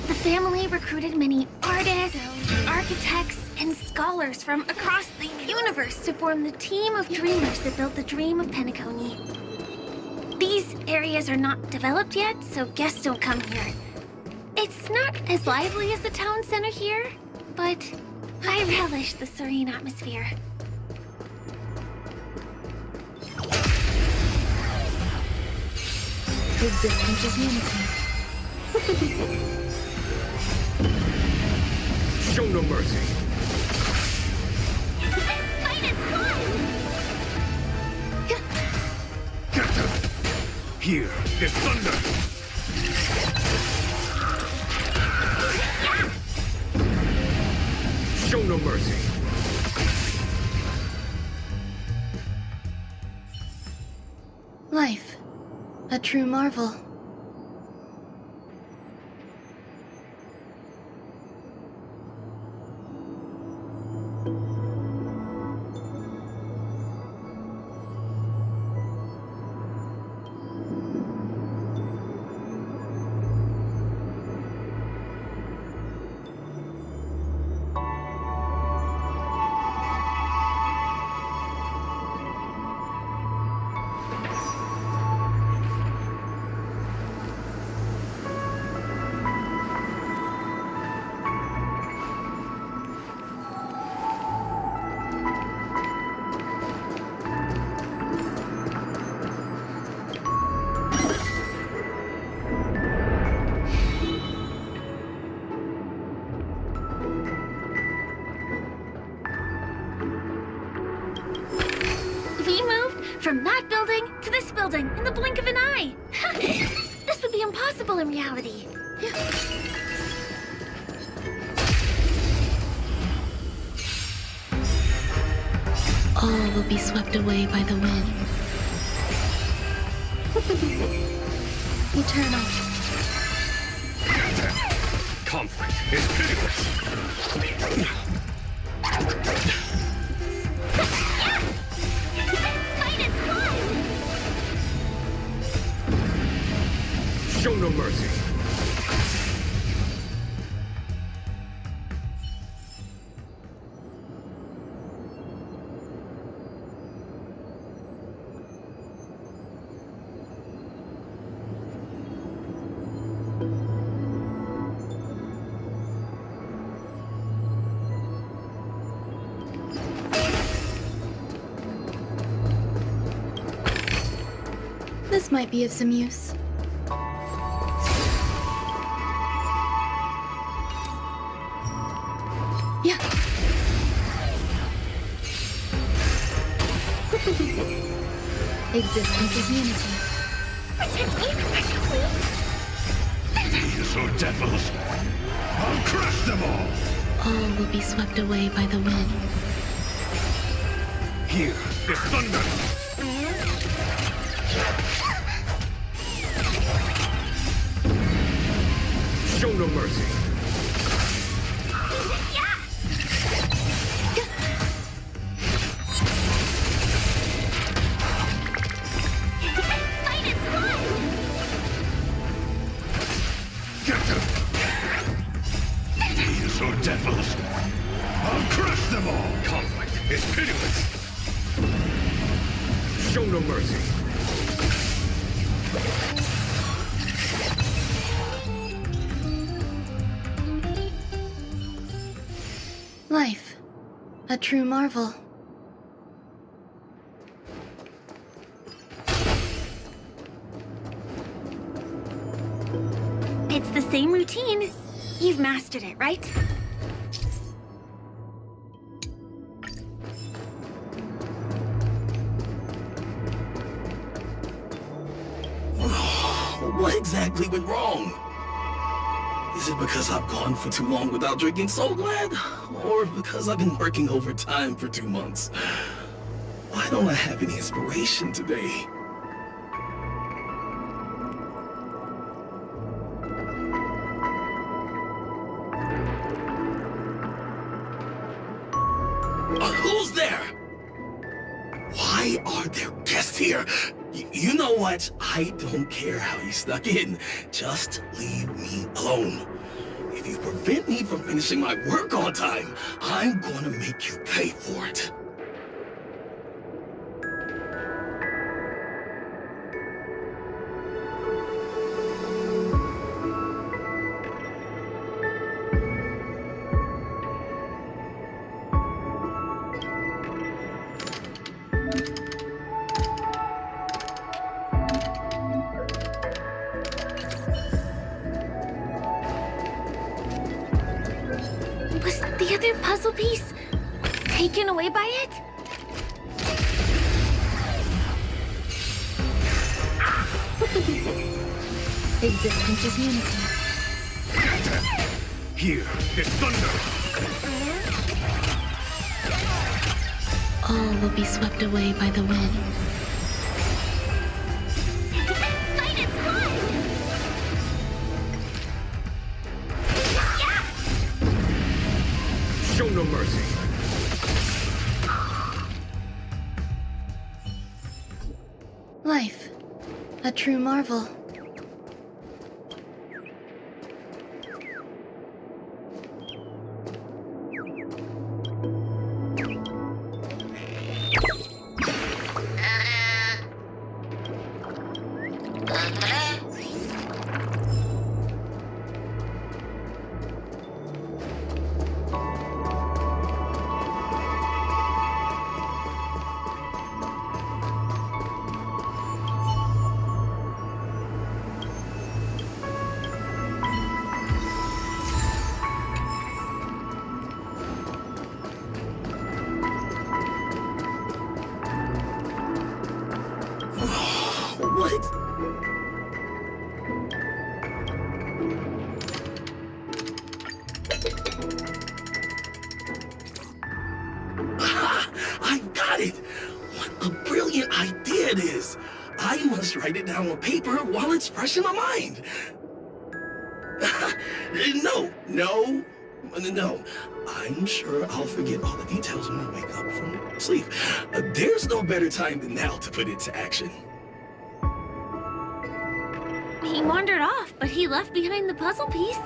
The family recruited many artists, architects, and scholars from across the universe to form the team of dreamers that built the dream of Penacony. These areas are not developed yet, so guests don't come here. It's not as lively as the town center here, but I relish the serene atmosphere. Existence is unity. Show no mercy. Fight is one! Here is thunder. Show no mercy. Life, a true marvel. From that building to this building in the blink of an eye. This would be impossible in reality. All will be swept away by the wind. Eternal. Conflict is pitiless. Show no mercy. might be of some use. Yeah. Existence is unity. Protect me, please. These are devils. I'll crush them all. All will be swept away by the wind. Here is thunder. Show no mercy. Fight its blood! Get them. These are devils. I'll crush them all. Conflict is pitiless. Show no mercy. Life. A true marvel. It's the same routine. You've mastered it, right? What exactly went wrong? Is it because I've gone for too long without drinking So Glad? Or because I've been working overtime for 2 months? Why don't I have any inspiration today? Who's there? Why are there guests here? You know what? I don't care how you snuck in. Just leave me alone. If you prevent me from finishing my work on time, I'm gonna make you pay for it. Was the other puzzle piece taken away by it? Existence is unity. Here is thunder. All will be swept away by the wind. Fight its blood! Show no mercy. Life. A true marvel. What? I've got it! What a brilliant idea it is! I must write it down on paper while it's fresh in my mind. No. I'm sure I'll forget all the details when I wake up from sleep. There's no better time than now to put it to action. He wandered off, but he left behind the puzzle piece.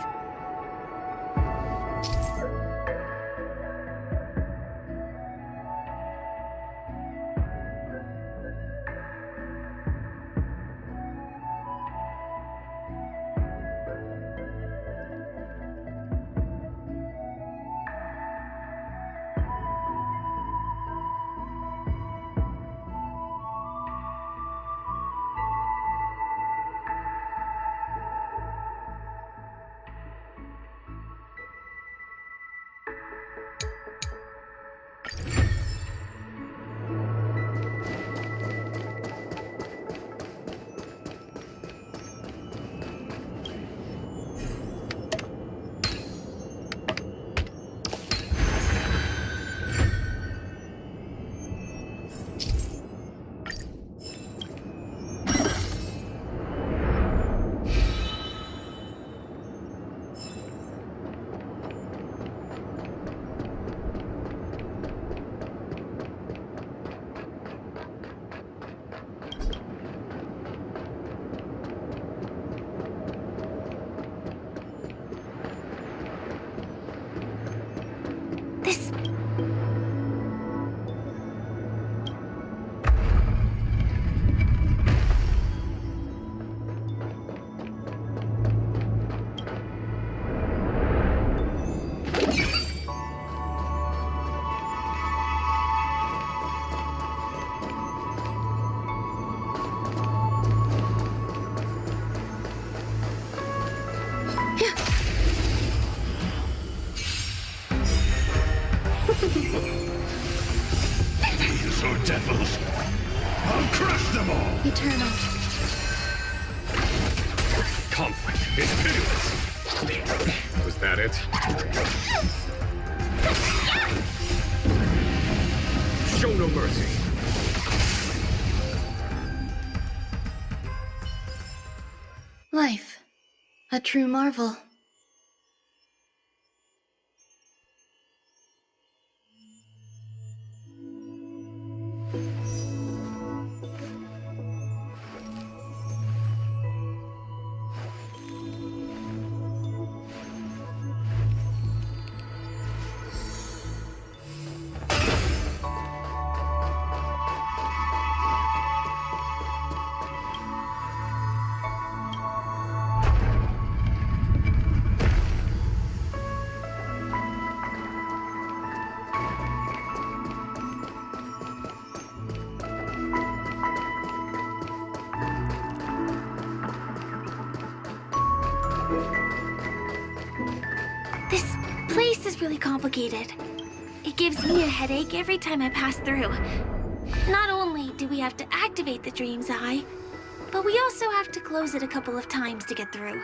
eternal. Conflict is pitiless. Was that it? Show no mercy. Life. A true marvel. This place is really complicated. It gives me a headache every time I pass through. Not only do we have to activate the dream's eye, but we also have to close it a couple of times to get through.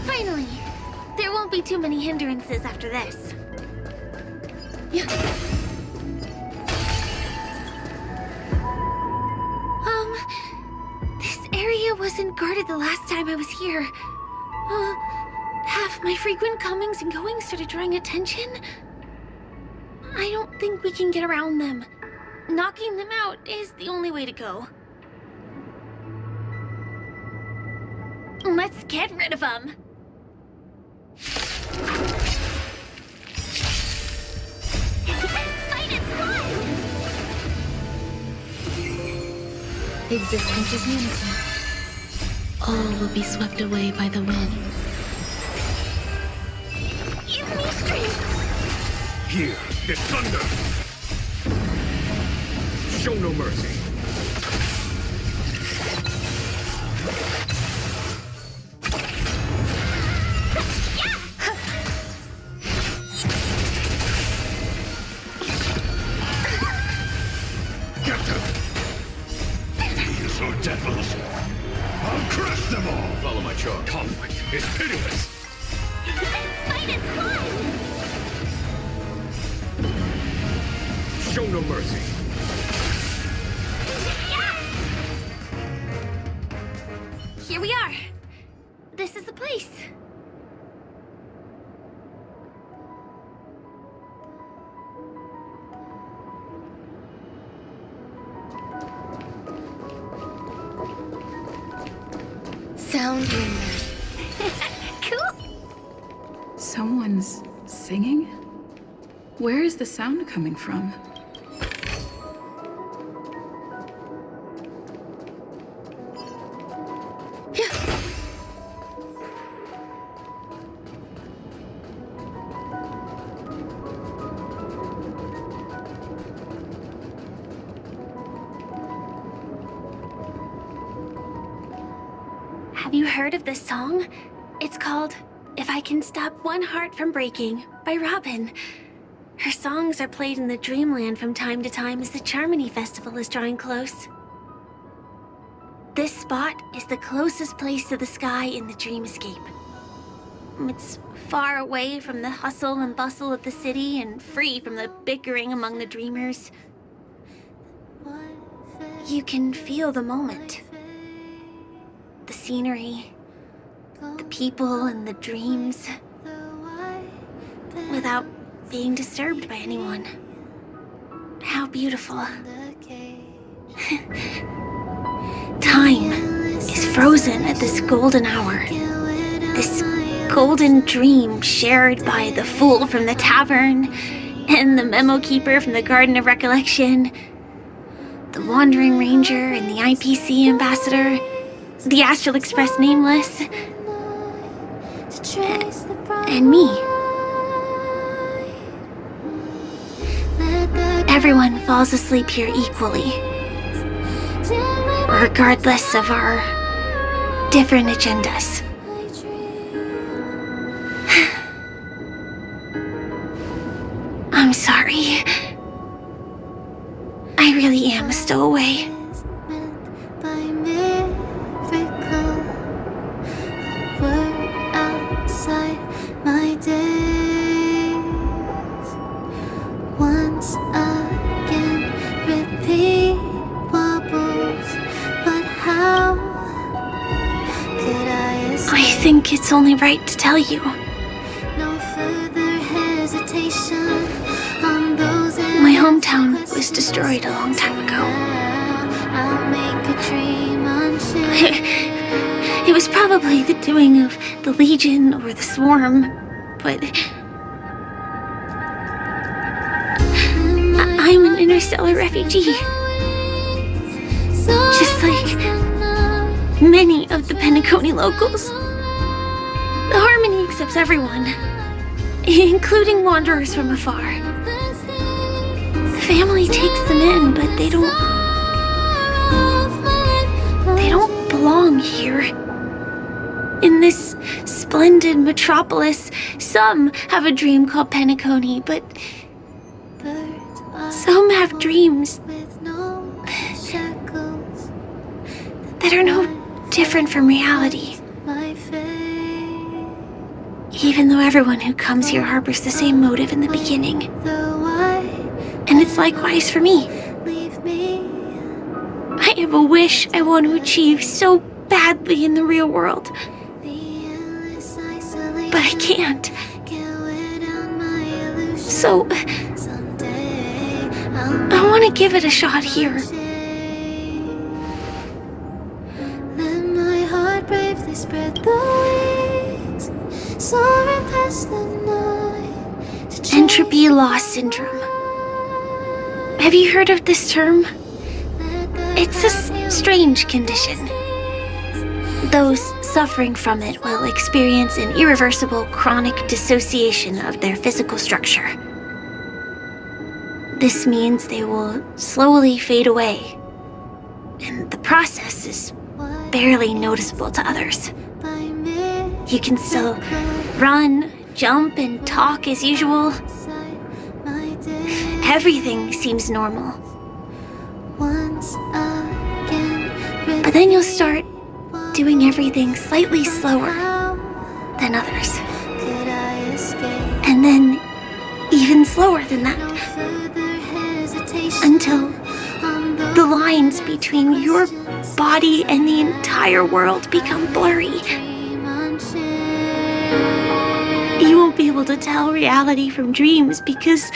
Finally! There won't be too many hindrances after this. This area wasn't guarded the last time I was here. Have my frequent comings and goings started drawing attention? I don't think we can get around them. Knocking them out is the only way to go. Let's get rid of them. Fight its blood! Existence is unity. All will be swept away by the wind. Give me strength! Here, this thunder! Show no mercy. Get them! These are devils! I'll crush them all! Follow my charge. Conflict is pitiless! Fight its blood! Show no mercy. Here we are. This is the place. Sound ringer. Cool. Someone's singing? Where is the sound coming from? Have you heard of this song? It's called If I Can Stop One Heart from Breaking by Robin. Her songs are played in the Dreamland from time to time as the Charmony Festival is drawing close. This spot is the closest place to the sky in the dreamscape. It's far away from the hustle and bustle of the city and free from the bickering among the dreamers. You can feel the moment. The scenery, the people and the dreams, without being disturbed by anyone. How beautiful. Time is frozen at this golden hour. This golden dream shared by the fool from the tavern and the memo keeper from the Garden of Recollection. the Wandering Ranger and the IPC Ambassador, the Astral Express Nameless, and me. Everyone falls asleep here equally, regardless of our different agendas. I'm sorry. I really am a stowaway. I think it's only right to tell you. My hometown was destroyed a long time ago. It was probably the doing of the Legion or the Swarm, but I'm an interstellar refugee. Just like many of the Penacony locals. The Harmony accepts everyone, including wanderers from afar. The family takes them in, but they don't belong here. In this splendid metropolis, some have a dream called Penacony, but some have dreams that are no different from reality. Even though everyone who comes here harbors the same motive in the beginning. And it's likewise for me. I have a wish I want to achieve so badly in the real world. But I can't. So, I want to give it a shot here. Then my heart bravely spread the wings, soaring past the night. Entropy loss syndrome. Have you heard of this term? It's a strange condition. Those suffering from it will experience an irreversible chronic dissociation of their physical structure. This means they will slowly fade away, and the process is barely noticeable to others. You can still run, jump, and talk as usual. Everything seems normal. But then you'll start doing everything slightly slower than others. And then even slower than that. Until the lines between your body and the entire world become blurry. You won't be able to tell reality from dreams because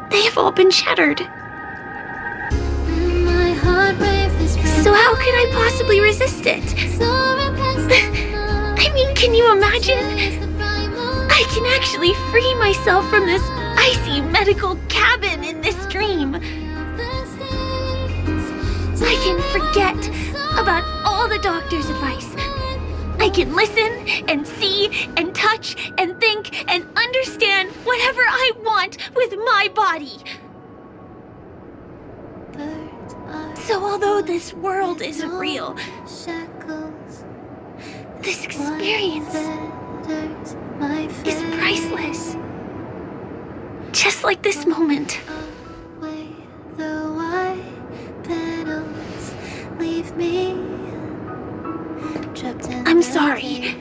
they have all been shattered. So how can I possibly resist it? I mean, can you imagine? I can actually free myself from this icy medical cabin in this dream. I can forget about all the doctor's advice. I can listen and see and touch and think and understand whatever I want with my body. So although this world isn't real, this experience is priceless. Just like this moment. I'm sorry.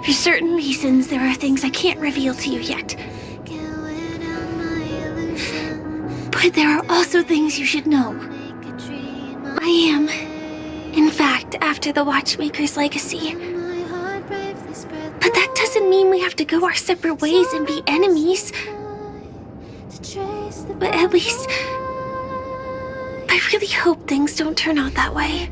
For certain reasons, there are things I can't reveal to you yet. But there are also things you should know. I am, in fact, after the Watchmaker's legacy. But that doesn't mean we have to go our separate ways and be enemies. But at least, I really hope things don't turn out that way.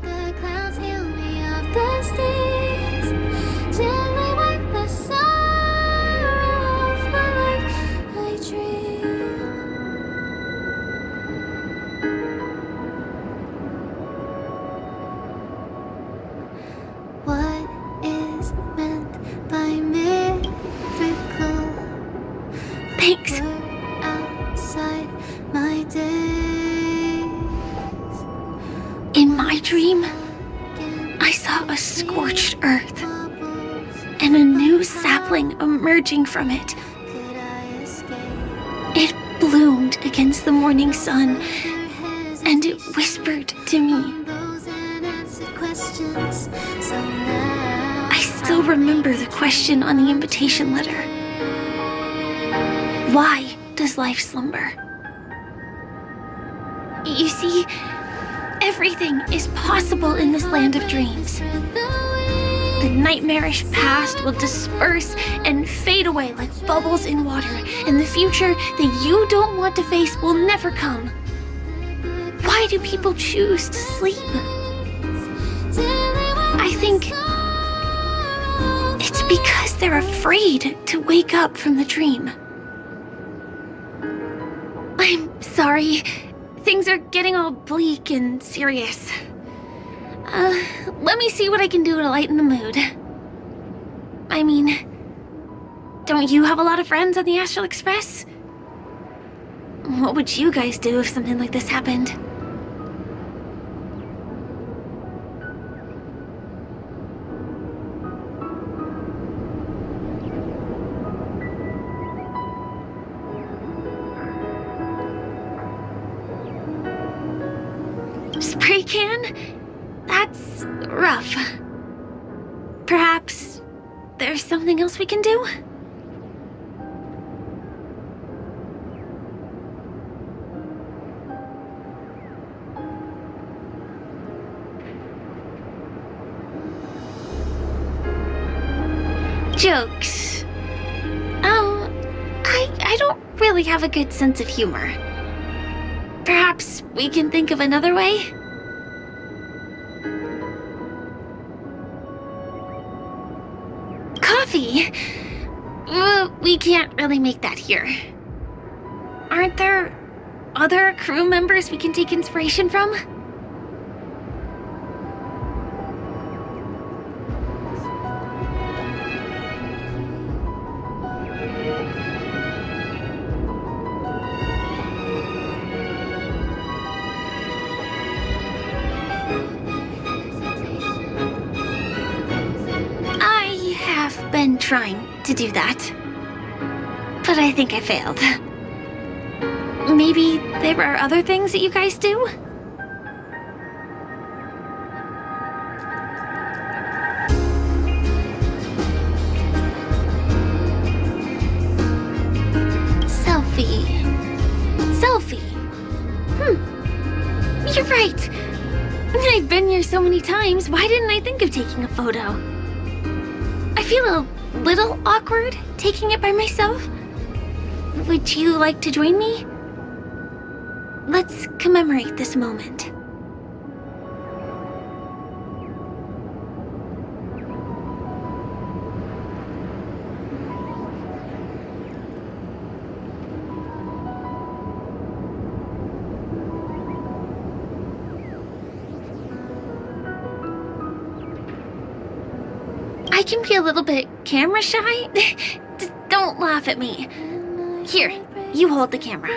Thanks. Outside my days. In my dream, I saw a scorched earth and a new sapling emerging from it. It bloomed against the morning sun, and it whispered to me. I still remember the question on the invitation letter. Why does life slumber? You see, everything is possible in this land of dreams. The nightmarish past will disperse and fade away like bubbles in water, and the future that you don't want to face will never come. Why do people choose to sleep? I think it's because they're afraid to wake up from the dream. I'm sorry. Things are getting all bleak and serious. Let me see what I can do to lighten the mood. I mean, don't you have a lot of friends on the Astral Express? What would you guys do if something like this happened? Spray can? That's rough. Perhaps there's something else we can do? Jokes. I don't really have a good sense of humor. Perhaps we can think of another way? Coffee? We can't really make that here. Aren't there other crew members we can take inspiration from? Been trying to do that, but I think I failed. Maybe there are other things that you guys do? Selfie. You're right. I've been here so many times, why didn't I think of taking a photo? I feel a little awkward taking it by myself. Would you like to join me? Let's commemorate this moment. I can be a little bit camera shy. Just don't laugh at me. Here, you hold the camera.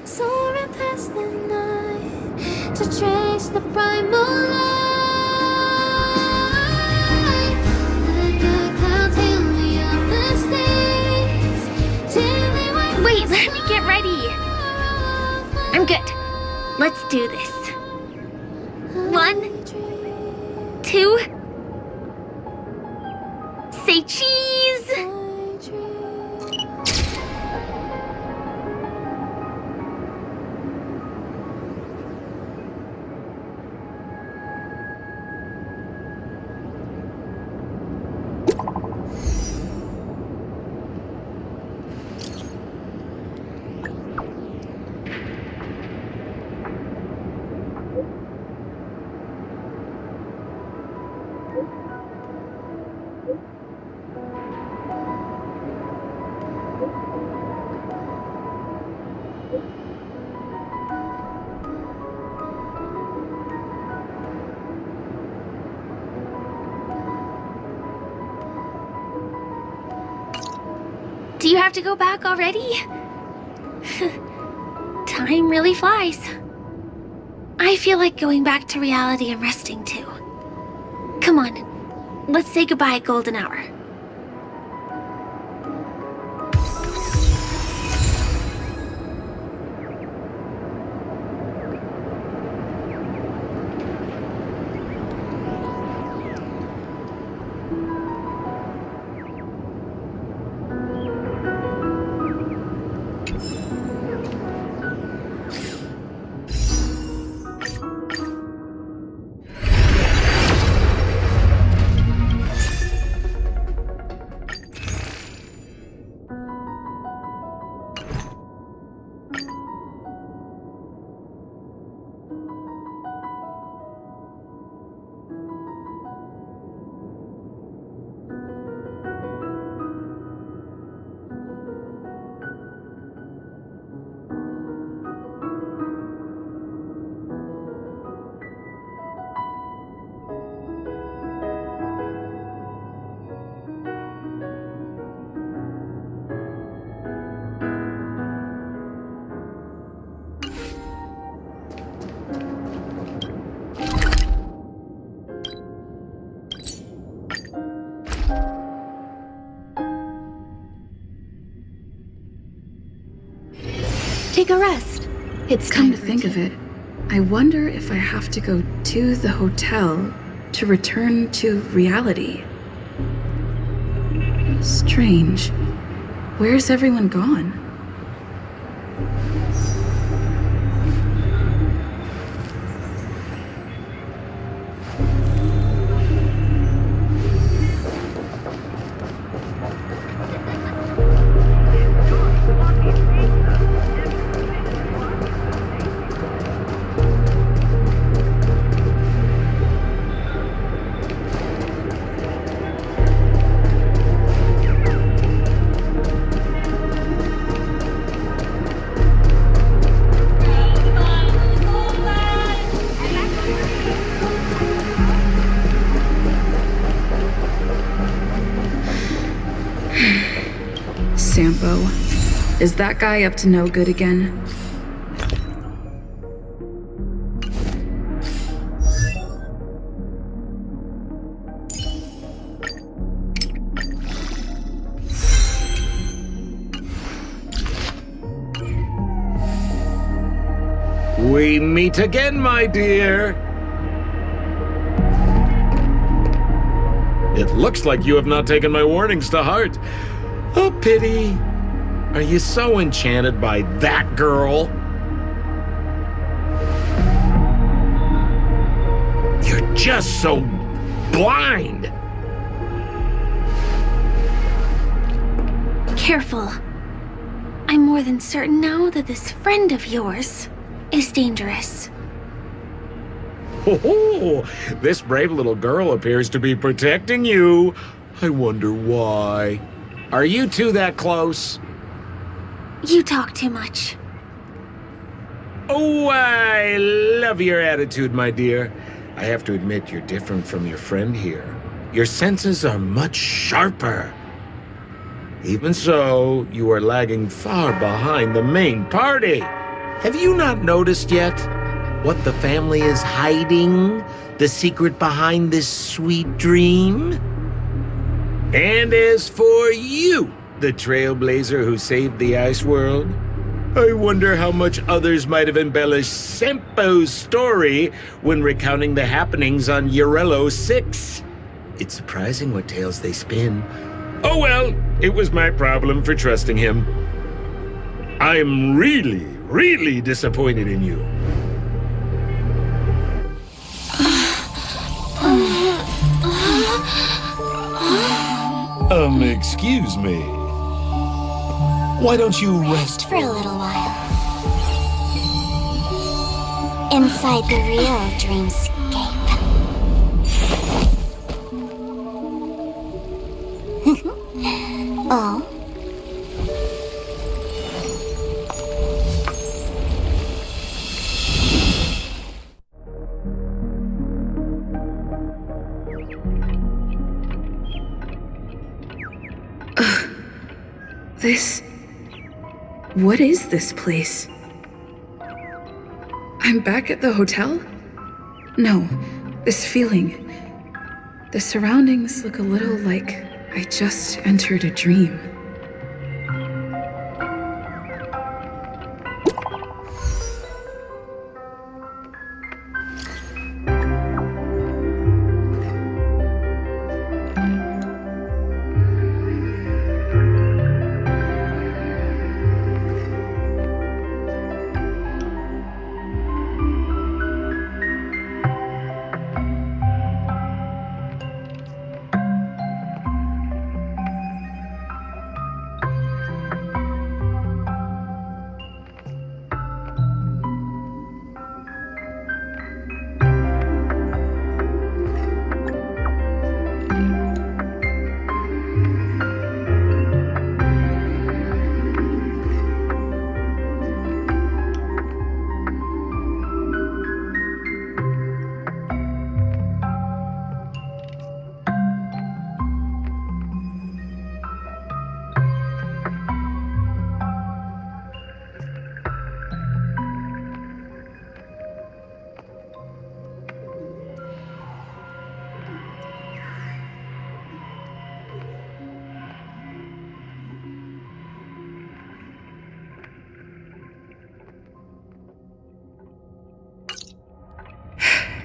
Soaring past the night to trace the primal light. The clouds hail me up the stairs till they wake. Wait, let me get ready. I'm good. Let's do this. 1, 2. Say cheese! Do you have to go back already? Time really flies. I feel like going back to reality and resting too. Come on, let's say goodbye, Golden Hour. Take a rest. It's Come to think of it, I wonder if I have to go to the hotel to return to reality. Strange. Where's everyone gone? Sampo, is that guy up to no good again? We meet again, my dear. It looks like you have not taken my warnings to heart. Oh, pity. Are you so enchanted by that girl? You're just so blind. Careful. I'm more than certain now that this friend of yours is dangerous. Oh, this brave little girl appears to be protecting you. I wonder why. Are you two that close? You talk too much. Oh, I love your attitude, my dear. I have to admit you're different from your friend here. Your senses are much sharper. Even so, you are lagging far behind the main party. Have you not noticed yet what the family is hiding? The secret behind this sweet dream? And as for you, the trailblazer who saved the ice world, I wonder how much others might have embellished Sempo's story when recounting the happenings on Urello 6. It's surprising what tales they spin. Oh well, it was my problem for trusting him. I'm really disappointed in you. Excuse me. Why don't you rest For a little while. Inside the real dreamscape. Oh? What is this place? I'm back at the hotel? No, this feeling. The surroundings look a little like I just entered a dream.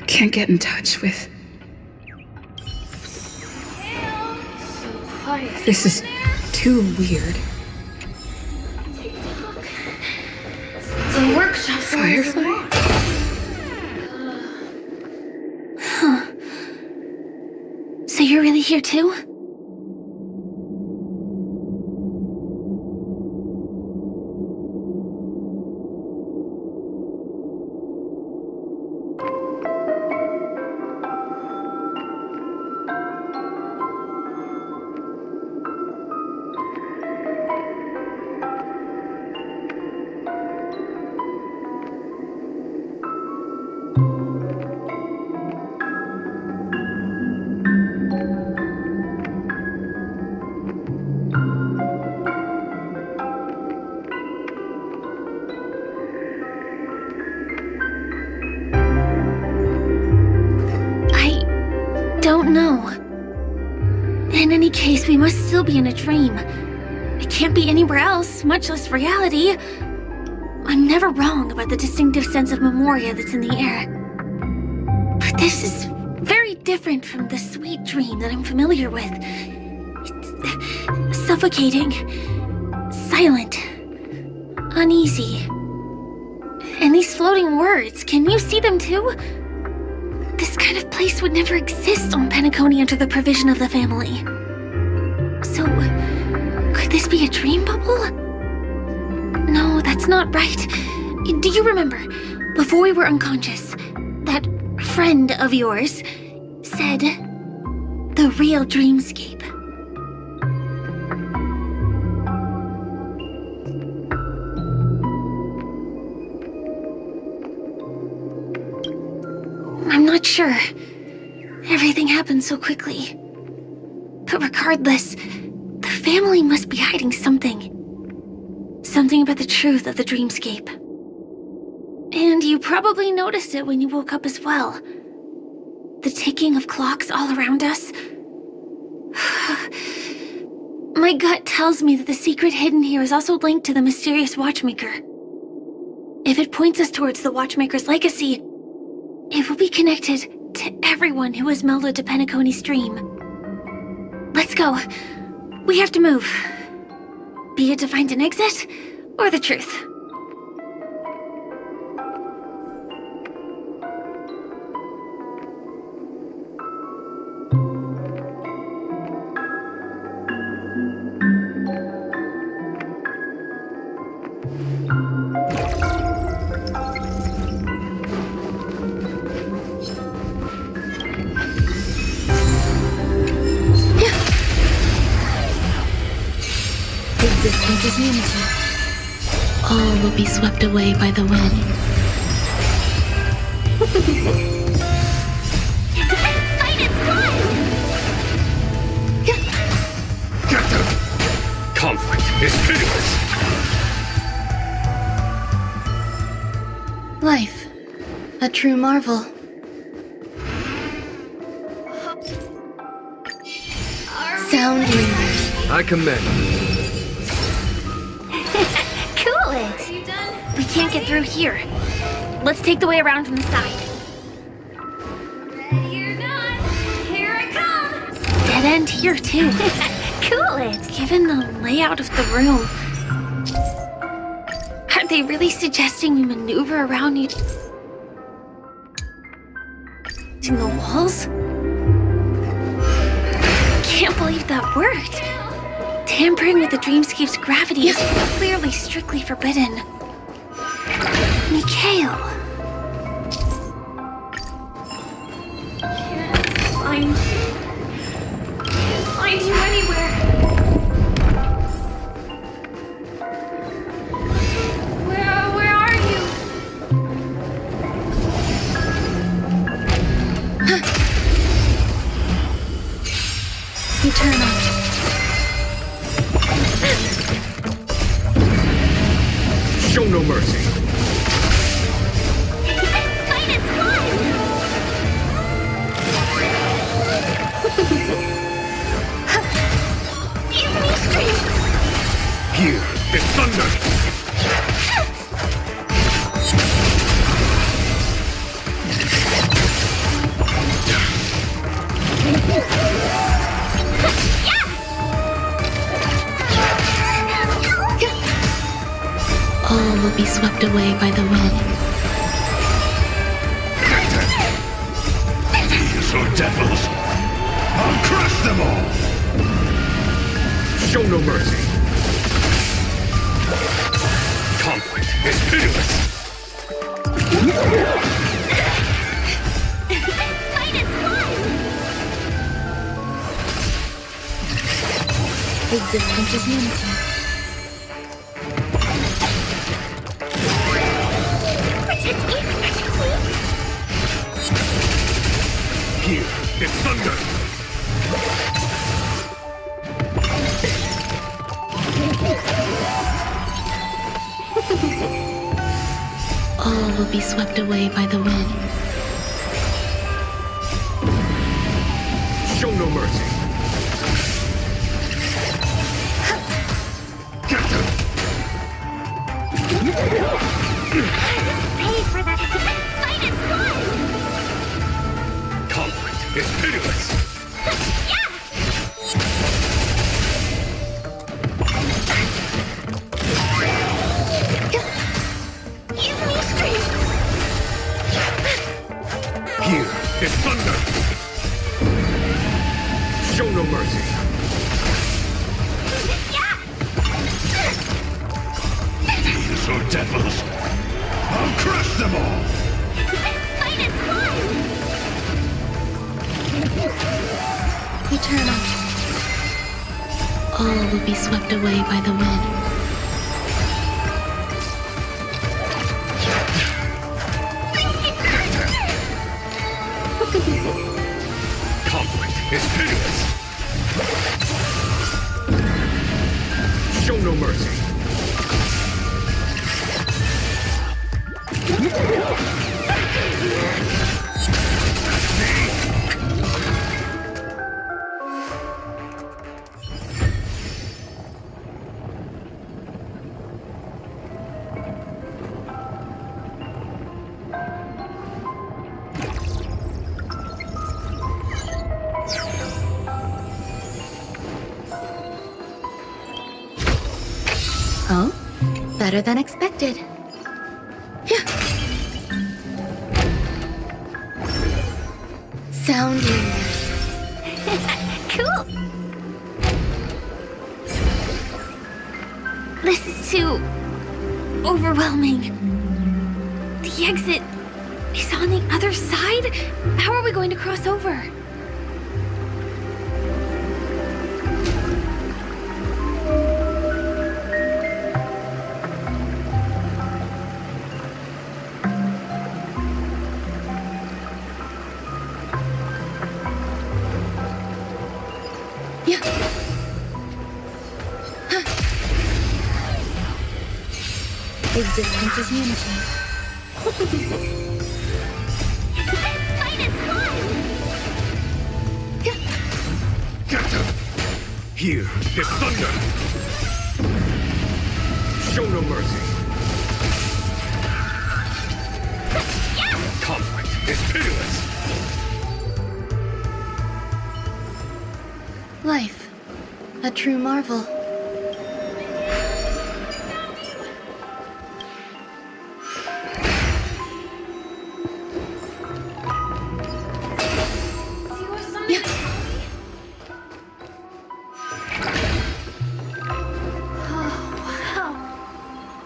Can't get in touch with... This is too weird. The workshop. Firefly? Huh. So you're really here too? Don't know. In any case, we must still be in a dream. It can't be anywhere else, much less reality. I'm never wrong about the distinctive sense of memoria that's in the air. But this is very different from the sweet dream that I'm familiar with. It's suffocating, silent, uneasy. And these floating words, can you see them too? This kind of place would never exist on Penacony under the provision of the family. So, could this be a dream bubble? No, that's not right. Do you remember, before we were unconscious, that friend of yours said, the real dreamscape? I'm not sure. Everything happened so quickly. But regardless, the family must be hiding something. Something about the truth of the dreamscape. And you probably noticed it when you woke up as well. The ticking of clocks all around us. My gut tells me that the secret hidden here is also linked to the mysterious Watchmaker. If it points us towards the Watchmaker's legacy, it will be connected to everyone who has melded to Penacony's dream. Let's go. We have to move. Be it to find an exit, or the truth. All will be swept away by the wind. Fight its blood! Conflict is A true marvel. Sound lingers. I commend. Cool it! Are you done? We can't get through here. Let's take the way around from the side. Ready or not, here I come! Dead end here, too. Cool it! Given the layout of the room, are they really suggesting we maneuver around using the walls? Can't believe that worked. Tampering with the dreamscape's gravity is clearly strictly forbidden. Mikhail. Can't find you anywhere. Where are you? Eternal. Show no mercy. Give me strength! Here is thunder. All will be swept away by the wind. These are devils. I'll crush them all. Show no mercy. Conflict is pitiless. Fight is one! Existence is unity. Protect me! Protect me! Here is thunder. All will be swept away by the wind. Show no mercy. Pay for that! Fight is one! Conflict is pitiless. Give me strength! Here is thunder. Show no mercy. These are devils. I'll crush them all. Fight is one! Eternal. All will be swept away by the wind. Conflict is pitiless. Show no mercy. Oh, better than expected. Sound lingers. Cool! This is too overwhelming. The exit is on the other side? How are we going to cross over? Existence is unity. Here is thunder. Show no mercy. Conflict is pitiless. Life, a true marvel.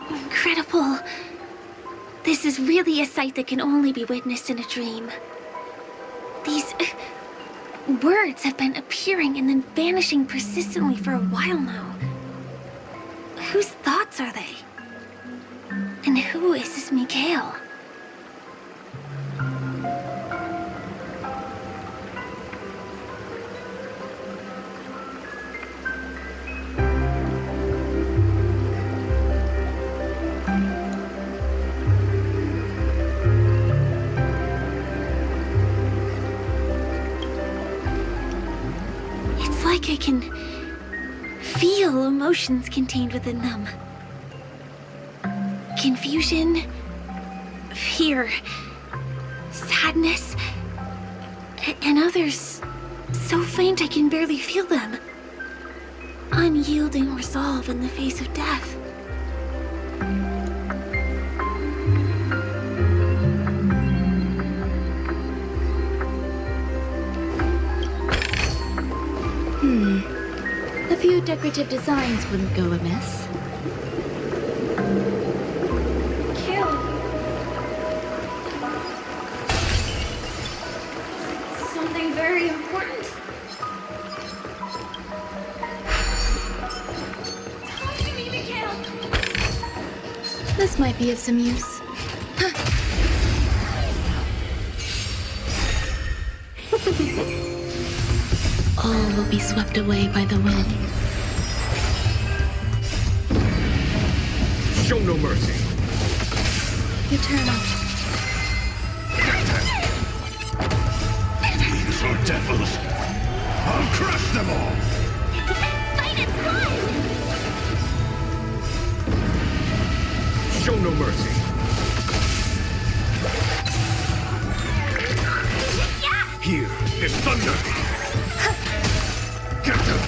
Incredible. This is really a sight that can only be witnessed in a dream. These words have been appearing and then vanishing persistently for a while now. Whose thoughts are they? And who is this Mikhail? I can feel emotions contained within them. Confusion, fear, sadness, and others so faint I can barely feel them. Unyielding resolve in the face of death. A few decorative designs wouldn't go amiss. Kill. Something very important. Talk to me, Mikhail. This might be of some use. All will be swept away by the wind. Show no mercy. Eternal. These are devils. I'll crush them all. Fight is fun! Show no mercy. Here is thunder. Get them.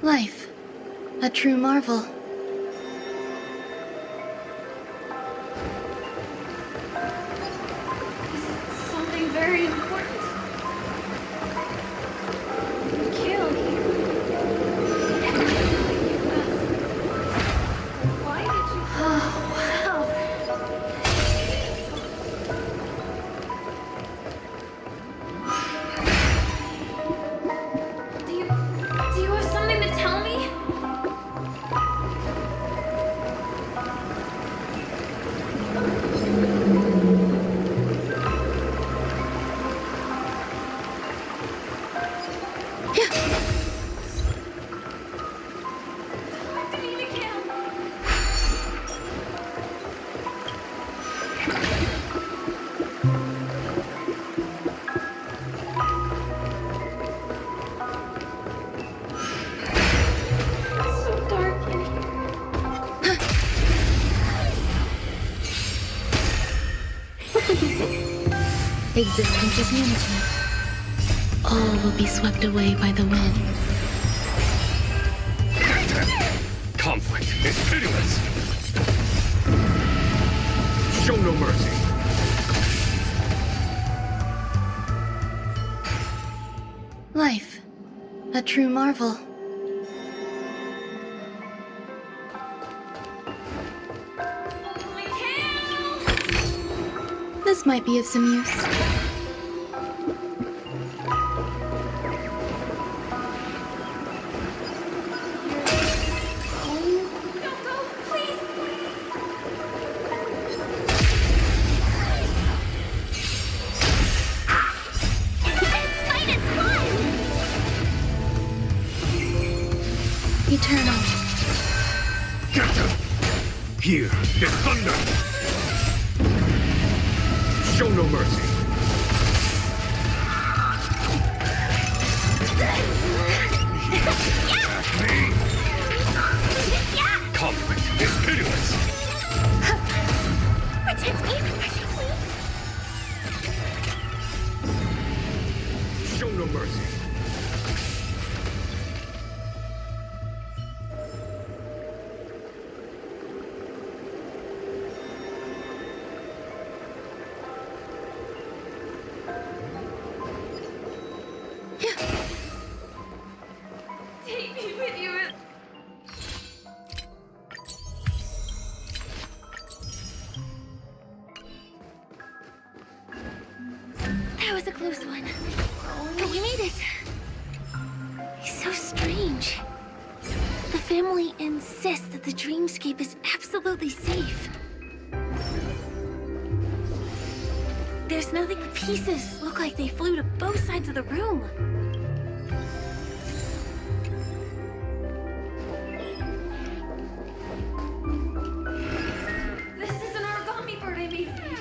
Life, a true marvel. Something very important. Kill. Why did you... Oh, wow. Do you have something to tell me? Talk to me, Mikhail. It's so dark in here. Existence is unity. All will be swept away by the wind. Conflict is pitiless. Show no mercy. Life, a true marvel. This might be of some use. Eternal. Get them. Here is thunder. Show no mercy. Compliment is pitiless. Protect me! Show no mercy. Take me with you. That was a close one. But we made it. It's so strange. The family insists that the dreamscape is absolutely safe. There's nothing. Pieces look like they flew to both sides of the room. This is an origami bird I made for you.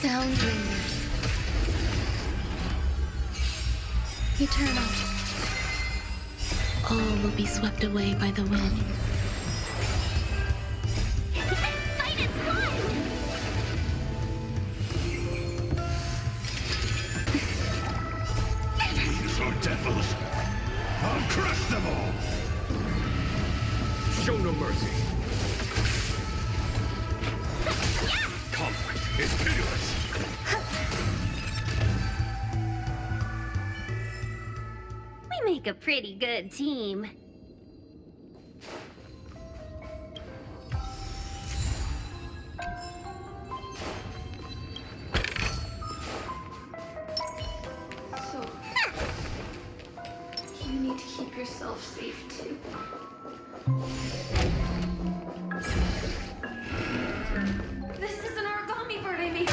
Sound dreamers. Eternal. All will be swept away by the wind. Fight is fun! These are devils. I'll crush them all. Show no mercy. Conflict is pitiless. We make a pretty good team. So, you need to keep yourself safe too. This is an origami bird I made.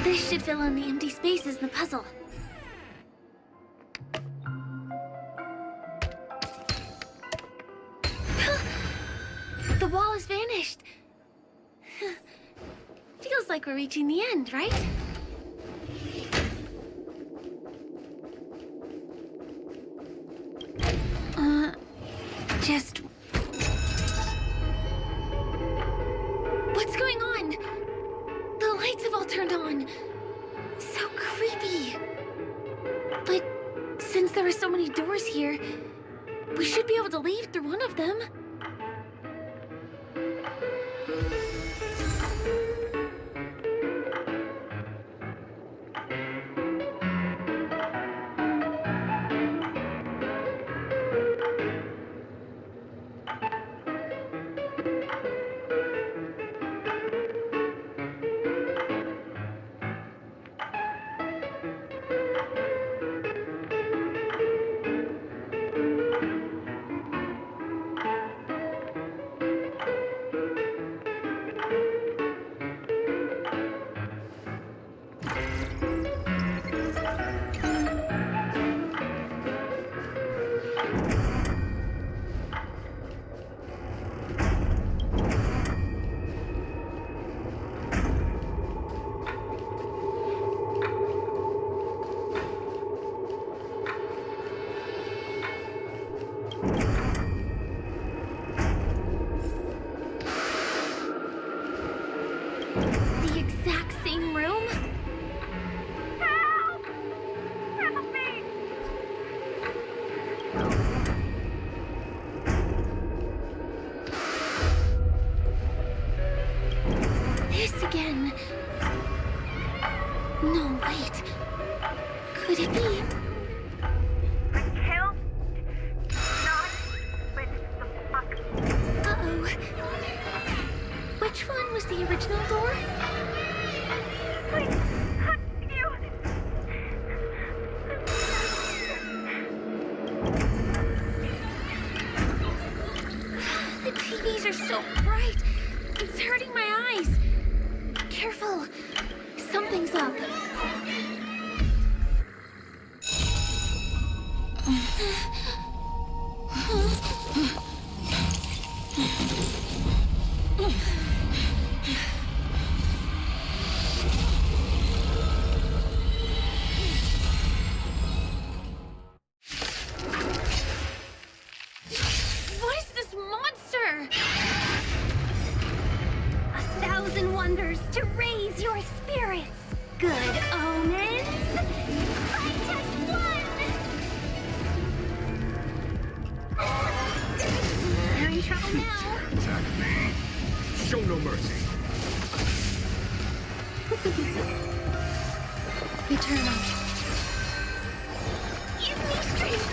This should fill in the empty spaces in the puzzle. The wall has vanished. Feels like we're reaching the end, right? Just... What's going on? The lights have all turned on. So creepy. But since there are so many doors here, we should be able to leave through one of them. The exact same room? Help! Help me! This again. No, wait. Could it be? Kill? Not with the fuck. Uh-oh. Which one was the original door? Please, you. The TVs are so bright. It's hurting my eyes. Careful. Something's up. What is this monster? 1,000 wonders to raise your spirits. Good omens. Fight as one. They're in trouble now. Attack me. Show no mercy. Eternal. Give me strength.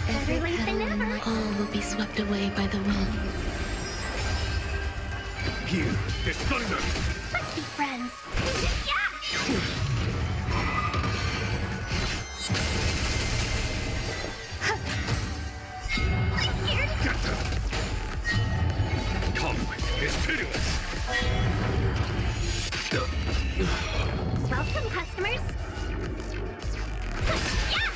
Better late than never. All will be swept away by the wind. Here, there's thunder. Let's be friends. Yeah. I'm scared. Get them. Conflict is pitiless. Welcome, customers. Yeah.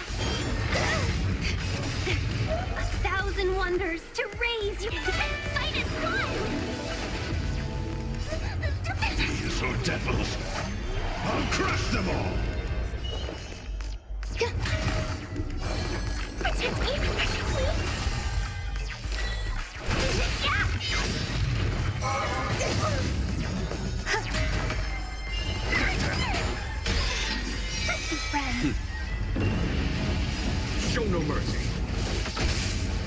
wonders to raise you and fight as one! These are devils. I'll crush them all! Protect me, please! Let's be friends. Show no mercy.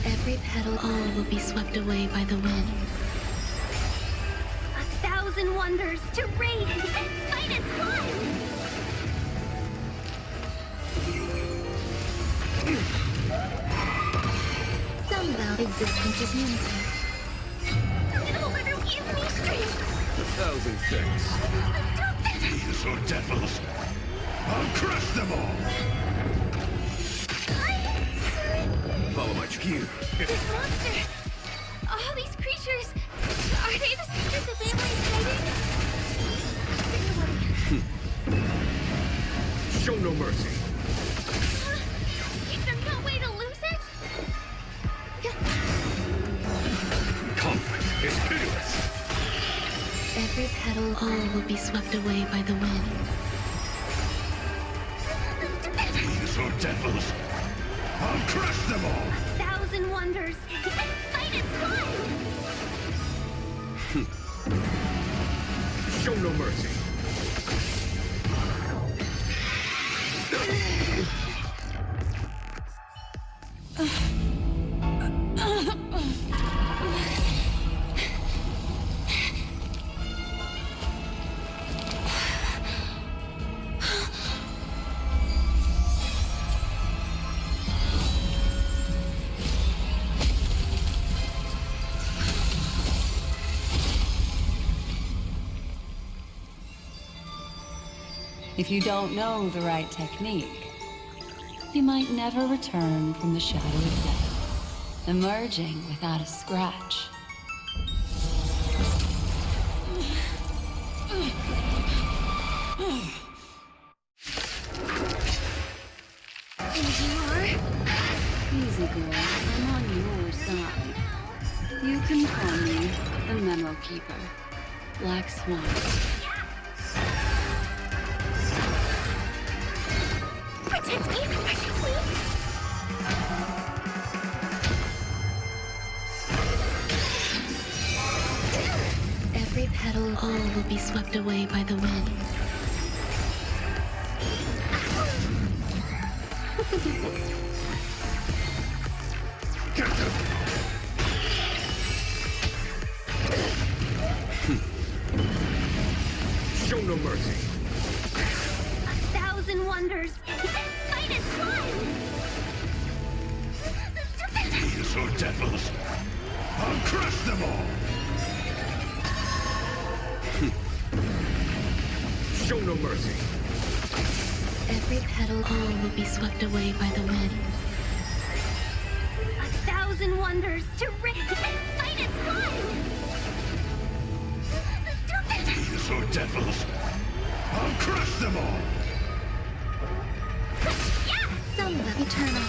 Every petal, all will be swept away by the wind. 1,000 wonders to raid and fight as one! Somehow existence is unity. It'll never give me strength! 1,000 things. These are devils. I'll crush them all! Follow my cue. This monster! All these creatures! Are they the secret the family is hiding? Show no mercy. Is there no way to lose it? Conflict is pitiless. Every petal, all will be swept away by the wind. These are devils. I'll crush them all! 1,000 wonders and fight as one! Show no mercy. If you don't know the right technique, you might never return from the shadow of death, emerging without a scratch. Easy, girl. I'm on your side. You can call me the Memo Keeper, Black Swan. Protect me, please! Every petal, all will be swept away by the wind. Show no mercy. 1,000 wonders and fight as one! These are devils. I'll crush them all! Show no mercy. Every petal, all will be swept away by the wind. 1,000 wonders to raid and fight as one! These are devils. I'll crush them all! Somewhat eternal.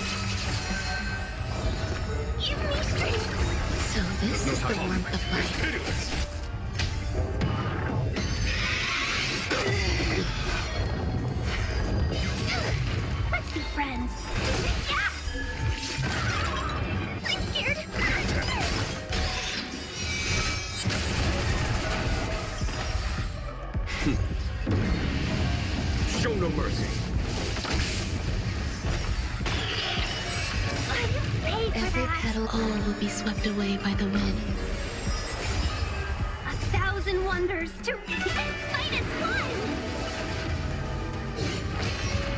Give me strength! So this is the warmth of life. Let's be friends! I'm scared! Show no mercy. Every petal, all will be swept away by the wind. 1,000 wonders to fight as one!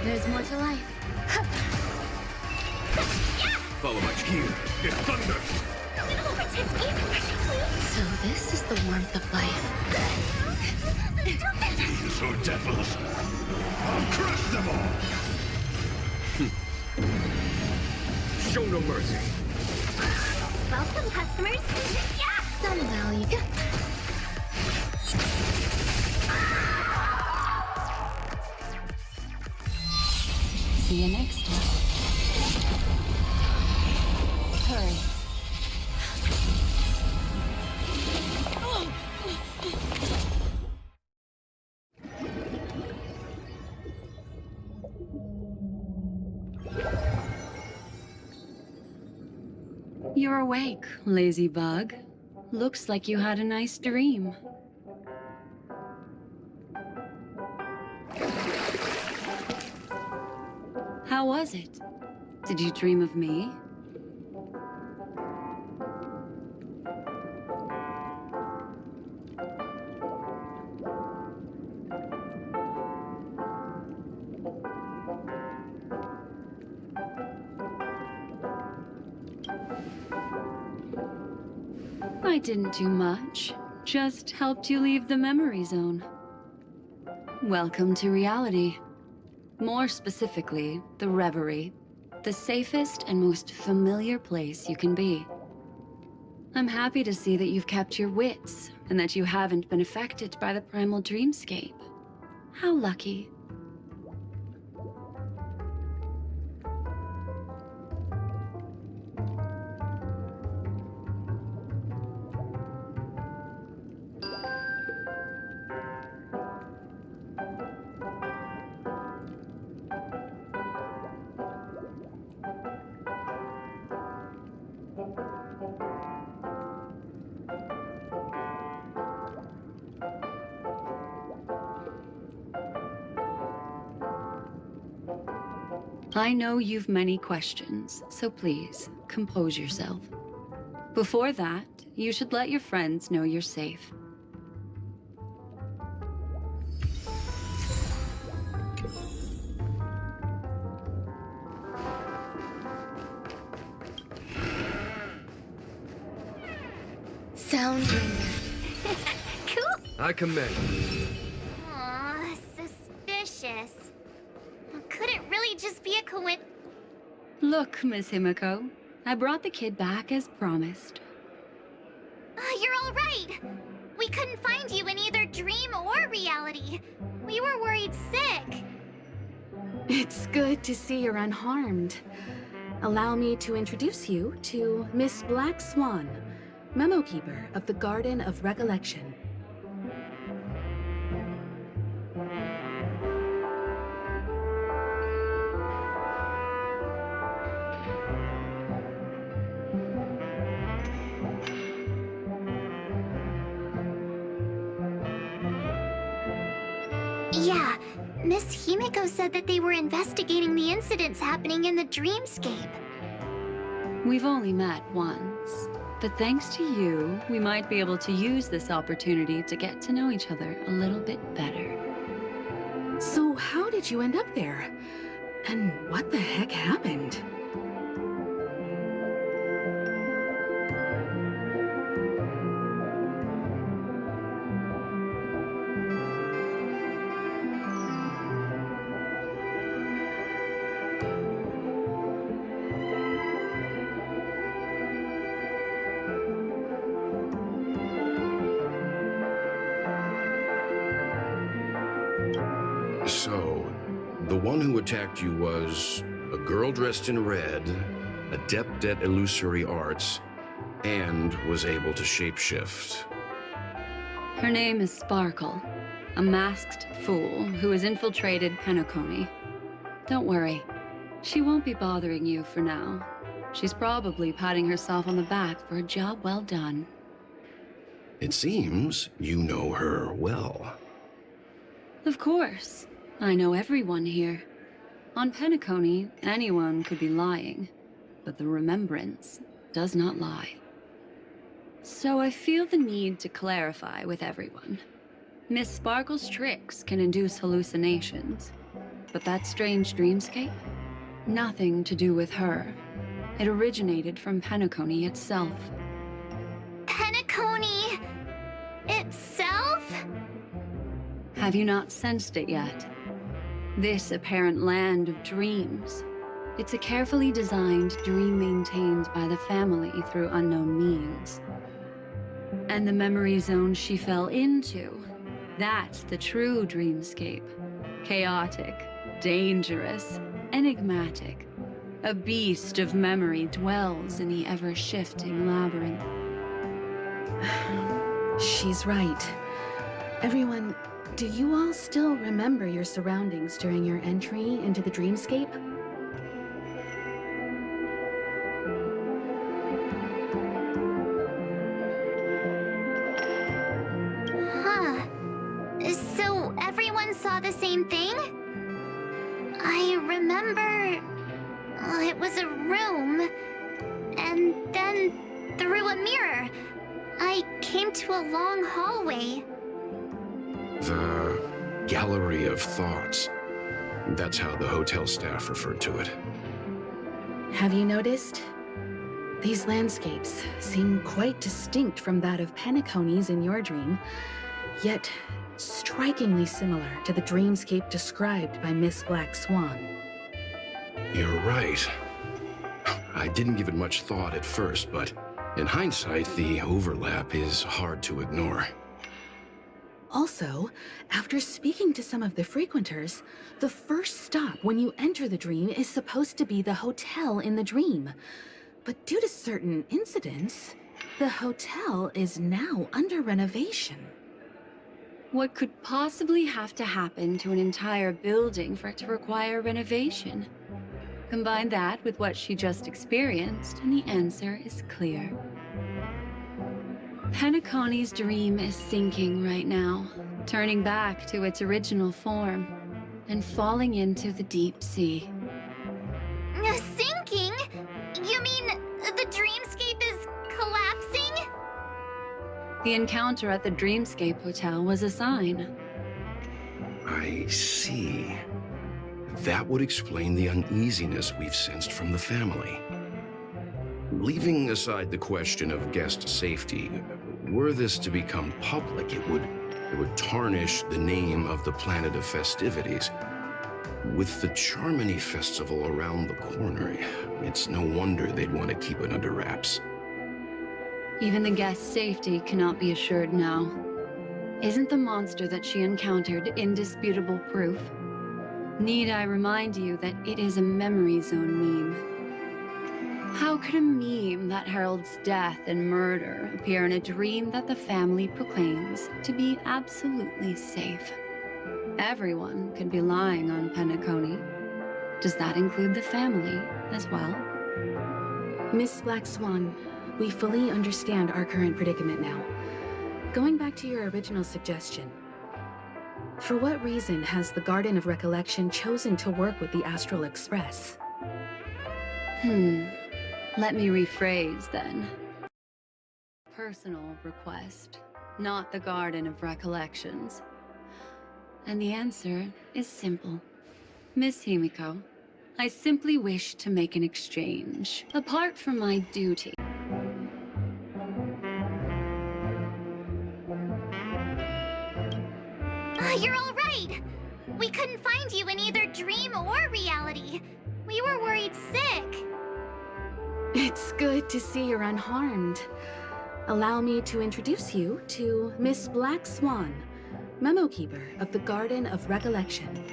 There's more to life. Follow my cue. Get thunder. It'll protect me, please! So this is the warmth of life. These are devils. I'll crush them all! Show no mercy. Welcome, customers! Some value. See you next time. Hurry. You're awake, lazy bug. Looks like you had a nice dream. How was it? Did you dream of me? I didn't do much, just helped you leave the memory zone. Welcome to reality. More specifically, the Reverie, the safest and most familiar place you can be. I'm happy to see that you've kept your wits, and that you haven't been affected by the primal dreamscape. How lucky. I know you've many questions, so please, compose yourself. Before that, you should let your friends know you're safe. Soundbringer. Cool. I commend you. Aw, suspicious. Could it really just be a coincidence? Look, Miss Himiko, I brought the kid back as promised. You're all right. We couldn't find you in either dream or reality. We were worried sick. It's good to see you're unharmed. Allow me to introduce you to Miss Black Swan, Memo Keeper of the Garden of Recollection. Yeah, Miss Himiko said that they were investigating the incidents happening in the dreamscape. We've only met once, but thanks to you, we might be able to use this opportunity to get to know each other a little bit better. So how did you end up there? And what the heck happened? So, the one who attacked you was a girl dressed in red, adept at illusory arts, and was able to shapeshift. Her name is Sparkle, a masked fool who has infiltrated Penacony. Don't worry, she won't be bothering you for now. She's probably patting herself on the back for a job well done. It seems you know her well. Of course. I know everyone here. On Penacony, anyone could be lying, but the remembrance does not lie. So I feel the need to clarify with everyone. Miss Sparkle's tricks can induce hallucinations, but that strange dreamscape? Nothing to do with her. It originated from Penacony itself. Penacony itself? Have you not sensed it yet? This apparent land of dreams. It's a carefully designed dream maintained by the family through unknown means. And the memory zone she fell into, that's the true dreamscape. Chaotic, dangerous, enigmatic. A beast of memory dwells in the ever-shifting labyrinth. She's right. Everyone, do you all still remember your surroundings during your entry into the dreamscape? everyone saw the same thing? I remember... it was a room. And then, through a mirror, I came to a long hallway. The Gallery of Thoughts. That's how the hotel staff referred to it. Have you noticed? These landscapes seem quite distinct from that of Penacony's in your dream, yet strikingly similar to the dreamscape described by Miss Black Swan. You're right. I didn't give it much thought at first, but in hindsight, the overlap is hard to ignore. Also, after speaking to some of the frequenters, the first stop when you enter the dream is supposed to be the hotel in the dream. But due to certain incidents, the hotel is now under renovation. What could possibly have to happen to an entire building for it to require renovation? Combine that with what she just experienced, and the answer is clear. Penacony's dream is sinking right now, turning back to its original form, and falling into the deep sea. Sinking? You mean the dreamscape is collapsing? The encounter at the Dreamscape Hotel was a sign. I see. That would explain the uneasiness we've sensed from the family. Leaving aside the question of guest safety, were this to become public, it would tarnish the name of the planet of festivities. With the Charmony Festival around the corner, it's no wonder they'd want to keep it under wraps. Even the guest's safety cannot be assured now. Isn't the monster that she encountered indisputable proof? Need I remind you that it is a memory zone meme? How could a meme that heralds death and murder appear in a dream that the family proclaims to be absolutely safe? Everyone could be lying on Penacony. Does that include the family as well? Miss Black Swan, we fully understand our current predicament now. Going back to your original suggestion, for what reason has the Garden of Recollection chosen to work with the Astral Express? Let me rephrase then. Personal request, not the Garden of Recollections. And the answer is simple. Miss Himiko, I simply wish to make an exchange, apart from my duty. You're all right. We couldn't find you in either dream or reality. We were worried sick. It's good to see you're unharmed. Allow me to introduce you to Miss Black Swan, Memo Keeper of the Garden of Recollection.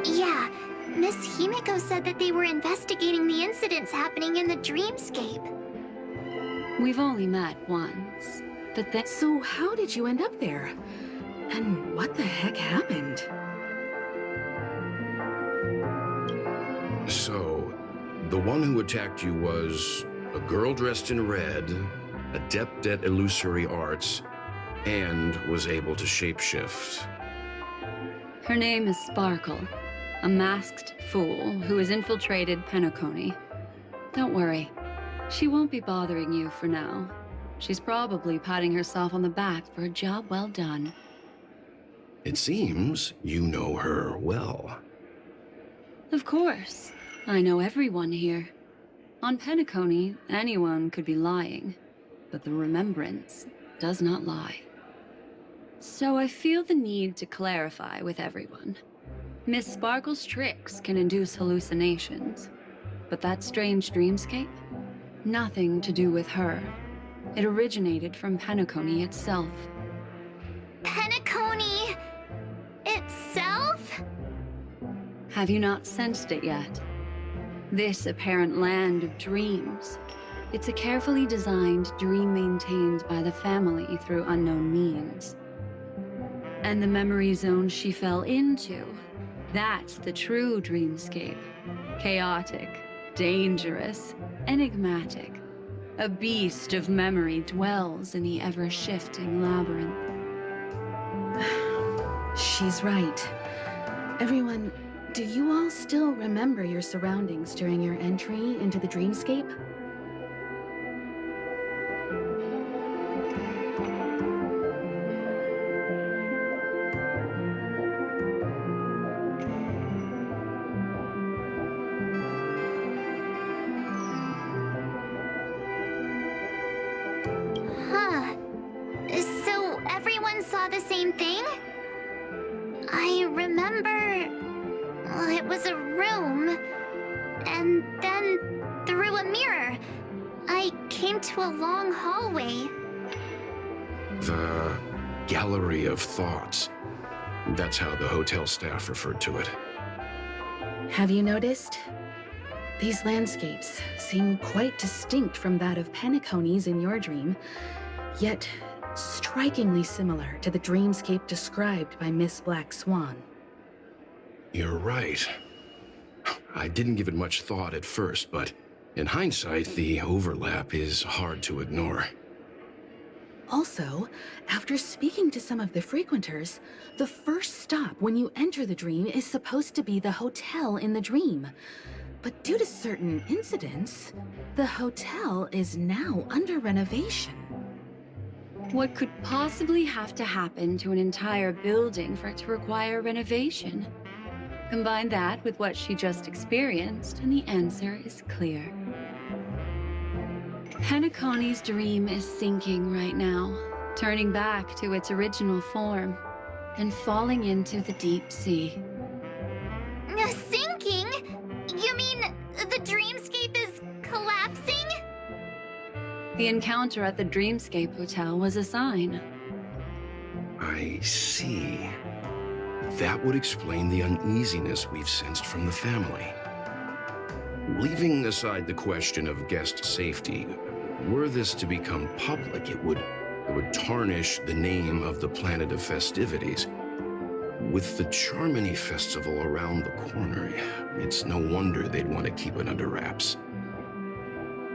Yeah, Miss Himiko said that they were investigating the incidents happening in the dreamscape. We've only met once, but then... So how did you end up there? And what the heck happened? So, the one who attacked you was a girl dressed in red, adept at illusory arts, and was able to shapeshift. Her name is Sparkle, a masked fool who has infiltrated Penacony. Don't worry, she won't be bothering you for now. She's probably patting herself on the back for a job well done. It seems you know her well. Of course. I know everyone here. On Penacony, anyone could be lying, but the remembrance does not lie. So I feel the need to clarify with everyone. Miss Sparkle's tricks can induce hallucinations, but that strange dreamscape? Nothing to do with her. It originated from Penacony itself. Penacony itself? Have you not sensed it yet? This apparent land of dreams. It's a carefully designed dream maintained by the family through unknown means. And the memory zone she fell into, that's the true dreamscape. Chaotic, dangerous, enigmatic. A beast of memory dwells in the ever-shifting labyrinth. She's right. Everyone, do you all still remember your surroundings during your entry into the dreamscape? Huh. So everyone saw the same thing? I remember... it was a room, and then through a mirror, I came to a long hallway. The Gallery of Thoughts. That's how the hotel staff referred to it. Have you noticed? These landscapes seem quite distinct from that of Penacony's in your dream, yet strikingly similar to the dreamscape described by Miss Black Swan. You're right. I didn't give it much thought at first, but in hindsight, the overlap is hard to ignore. Also, after speaking to some of the frequenters, the first stop when you enter the dream is supposed to be the hotel in the dream. But due to certain incidents, the hotel is now under renovation. What could possibly have to happen to an entire building for it to require renovation? Combine that with what she just experienced, and the answer is clear. Penacony's dream is sinking right now, turning back to its original form, and falling into the deep sea. Sinking? You mean the dreamscape is collapsing? The encounter at the Dreamscape Hotel was a sign. I see. That would explain the uneasiness we've sensed from the family. Leaving aside the question of guest safety, were this to become public, it would tarnish the name of the planet of festivities. With the Charmony Festival around the corner, it's no wonder they'd want to keep it under wraps.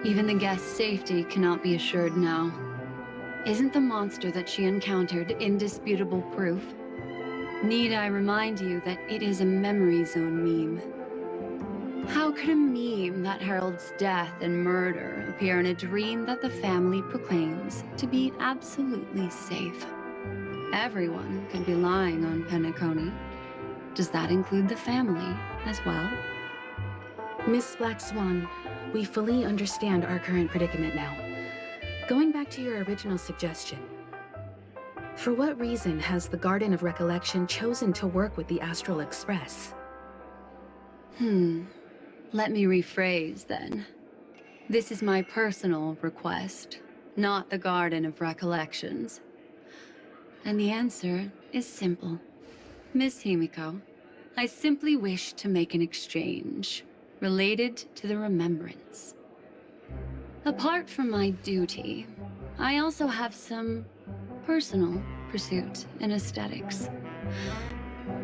Even the guest's safety cannot be assured now. Isn't the monster that she encountered indisputable proof? Need I remind you that it is a memory zone meme? How could a meme that heralds death and murder appear in a dream that the family proclaims to be absolutely safe? Everyone could be lying on Penacony. Does that include the family as well? Miss Black Swan, we fully understand our current predicament now. Going back to your original suggestion, for what reason has the Garden of Recollection chosen to work with the Astral Express? Let me rephrase then. This is my personal request, not the Garden of Recollections. And the answer is simple. Miss Himiko, I simply wish to make an exchange related to the remembrance. Apart from my duty, I also have some personal pursuit in aesthetics.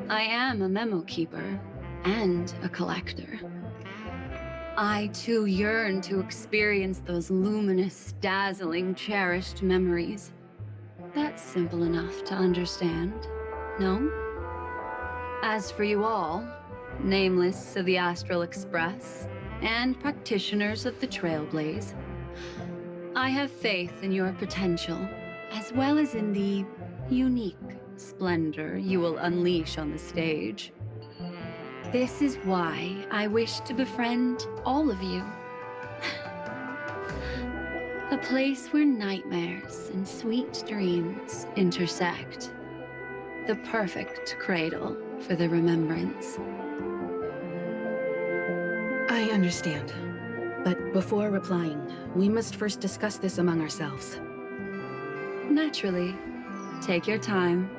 I am a memo keeper and a collector. I too yearn to experience those luminous, dazzling, cherished memories. That's simple enough to understand, no? As for you all, nameless of the Astral Express and practitioners of the Trailblaze, I have faith in your potential, as well as in the unique splendor you will unleash on the stage. This is why I wish to befriend all of you. A place where nightmares and sweet dreams intersect. The perfect cradle for the remembrance. I understand. But before replying, we must first discuss this among ourselves. Naturally. Take your time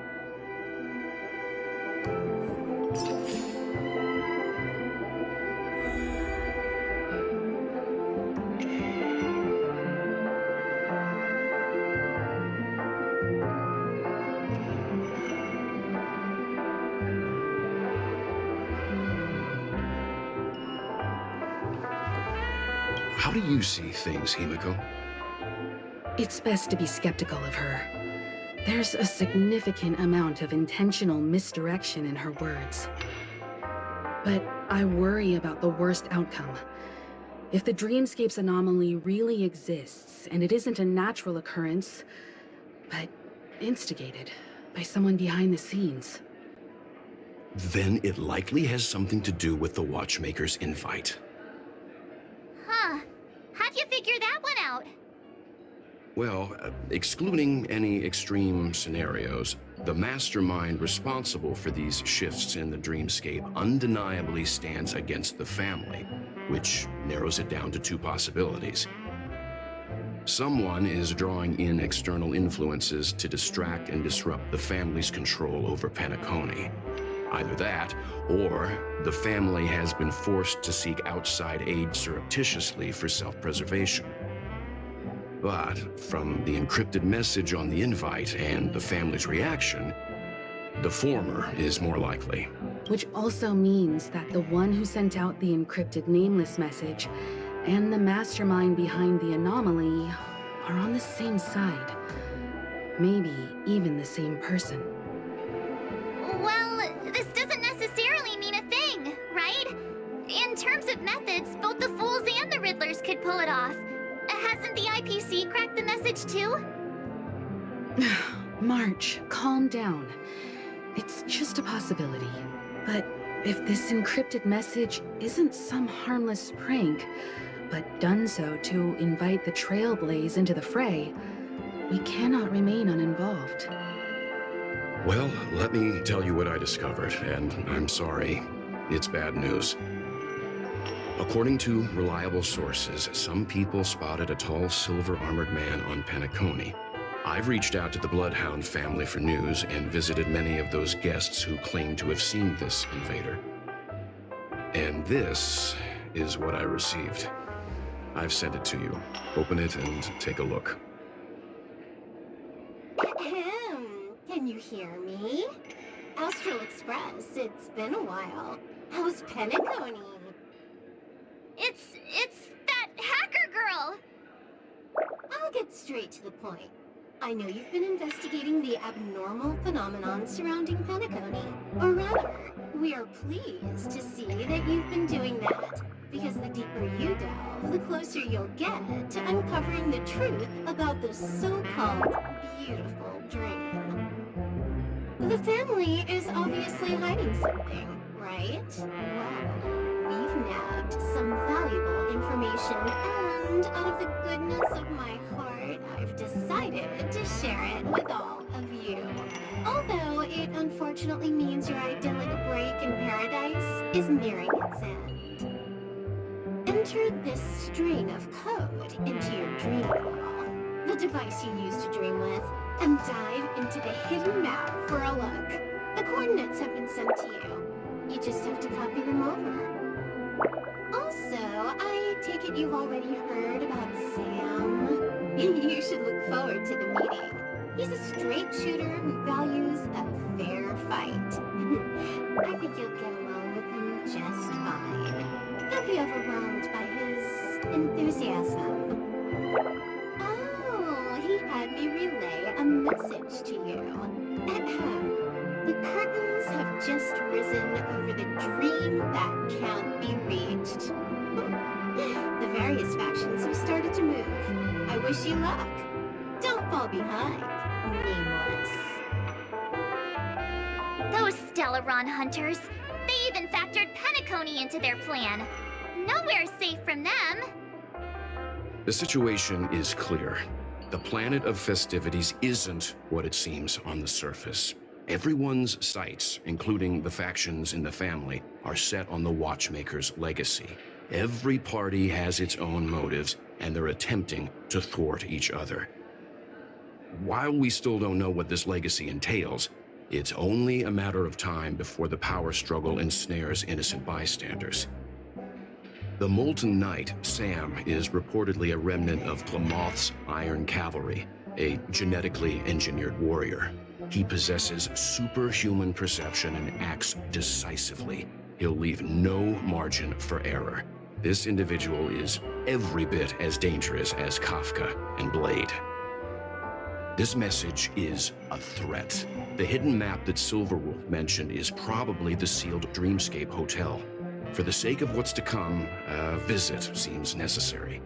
How do you see things, Himiko? It's best to be skeptical of her. There's a significant amount of intentional misdirection in her words. But I worry about the worst outcome. If the dreamscape's anomaly really exists, and it isn't a natural occurrence, but instigated by someone behind the scenes, then it likely has something to do with the Watchmaker's invite. Huh. How'd you figure that one out? Well, excluding any extreme scenarios, the mastermind responsible for these shifts in the dreamscape undeniably stands against the family, which narrows it down to two possibilities. Someone is drawing in external influences to distract and disrupt the family's control over Penacony. Either that, or the family has been forced to seek outside aid surreptitiously for self-preservation. But from the encrypted message on the invite and the family's reaction, the former is more likely. which also means that the one who sent out the encrypted nameless message and the mastermind behind the anomaly are on the same side. Maybe even the same person. Well, this doesn't necessarily mean a thing, right? In terms of methods, both the Fools and the Riddlers could pull it off. Hasn't the IPC cracked the message too? March, calm down. It's just a possibility. But if this encrypted message isn't some harmless prank, but done so to invite the Trailblaze into the fray, we cannot remain uninvolved. Well, let me tell you what I discovered, and I'm sorry, it's bad news. According to reliable sources, some people spotted a tall silver-armored man on Penacony. I've reached out to the Bloodhound family for news and visited many of those guests who claim to have seen this invader. And this is what I received. I've sent it to you. Open it and take a look. Ahem. Can you hear me? Astral Express, it's been a while. How's Penacony? It's that hacker girl! I'll get straight to the point. I know you've been investigating the abnormal phenomenon surrounding Penacony. Or rather, we are pleased to see that you've been doing that, because the deeper you delve, the closer you'll get to uncovering the truth about this so-called beautiful dream. The family is obviously hiding something, right? Well, we've nabbed some valuable information, and out of the goodness of my heart, I've decided to share it with all of you. Although it unfortunately means your idyllic break in paradise is nearing its end. Enter this string of code into your dream wall, the device you use to dream with, and dive into the hidden map for a look. The coordinates have been sent to you. You just have to copy them over. Also, I take it you've already heard about Sam. You should look forward to the meeting. He's a straight shooter who values a fair fight. I think you'll get along with him just fine. Don't be overwhelmed by his enthusiasm. Oh, he had me relay a message to you. Ahem. The curtains have just risen over the dream that can't be reached. The various factions have started to move. I wish you luck. Don't fall behind, nameless. Those Stellaron hunters. They even factored Penacony into their plan. Nowhere's safe from them. The situation is clear. The planet of festivities isn't what it seems on the surface. Everyone's sights, including the factions in the family, are set on the Watchmaker's legacy. Every party has its own motives, and they're attempting to thwart each other. While we still don't know what this legacy entails, it's only a matter of time before the power struggle ensnares innocent bystanders. The Molten Knight, Sam, is reportedly a remnant of Plamoth's Iron Cavalry, a genetically engineered warrior. He possesses superhuman perception and acts decisively. He'll leave no margin for error. This individual is every bit as dangerous as Kafka and Blade. This message is a threat. The hidden map that Silverwolf mentioned is probably the sealed Dreamscape Hotel. For the sake of what's to come, a visit seems necessary.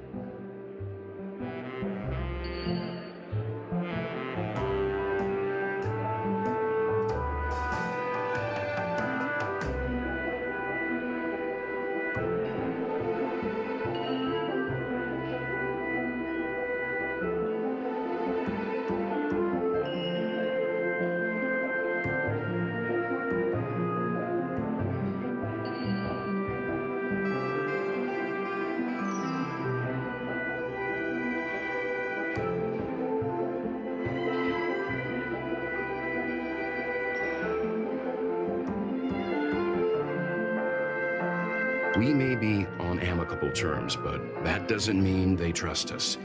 We may be on amicable terms, but that doesn't mean they trust us.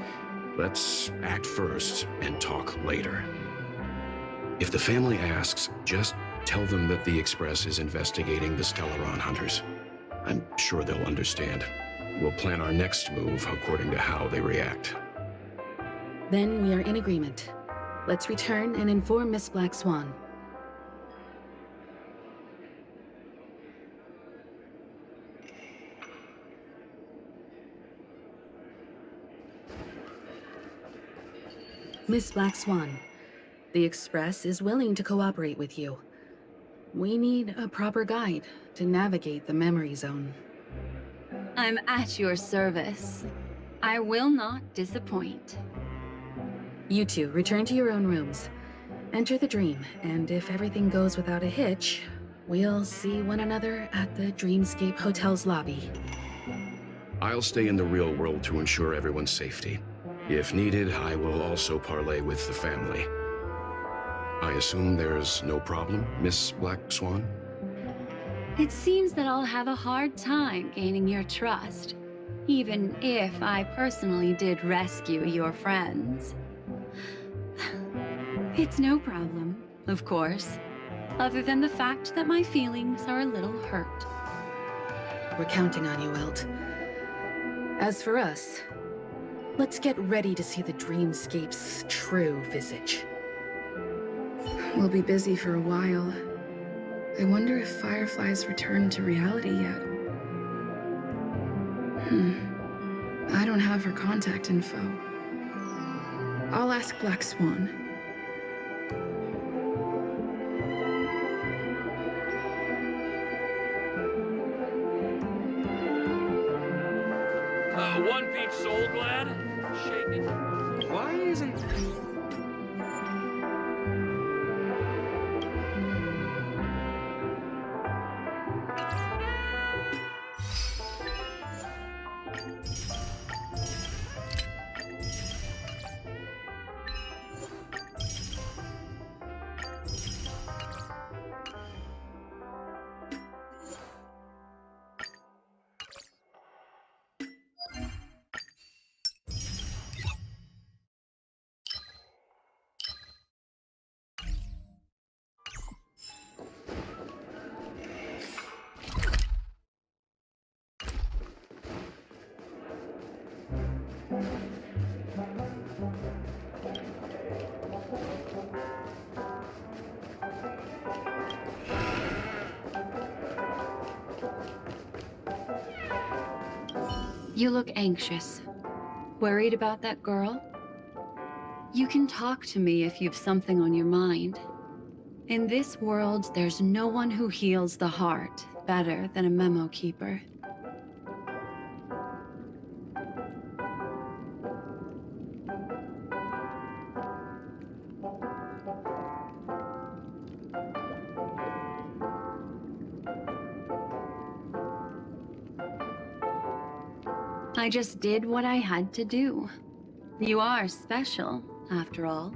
Let's act first and talk later. If the family asks, just tell them that the Express is investigating the Stellaron hunters. I'm sure they'll understand. We'll plan our next move according to how they react. Then we are in agreement. Let's return and inform Miss Black Swan. Miss Black Swan, the Express is willing to cooperate with you. We need a proper guide to navigate the memory zone. I'm at your service. I will not disappoint. You two, return to your own rooms. Enter the dream, and if everything goes without a hitch, we'll see one another at the Dreamscape Hotel's lobby. I'll stay in the real world to ensure everyone's safety. If needed, I will also parley with the family. I assume there's no problem, Miss Black Swan? It seems that I'll have a hard time gaining your trust, even if I personally did rescue your friends. It's no problem, of course, other than the fact that my feelings are a little hurt. We're counting on you, Wilt. As for us, let's get ready to see the Dreamscape's true visage. We'll be busy for a while. I wonder if Firefly's returned to reality yet. I don't have her contact info. I'll ask Black Swan. One Peach Soul Glad? Shaking? Why isn't... You look anxious. Worried about that girl? You can talk to me if you've something on your mind. In this world, there's no one who heals the heart better than a memo keeper. I just did what I had to do. You are special, after all.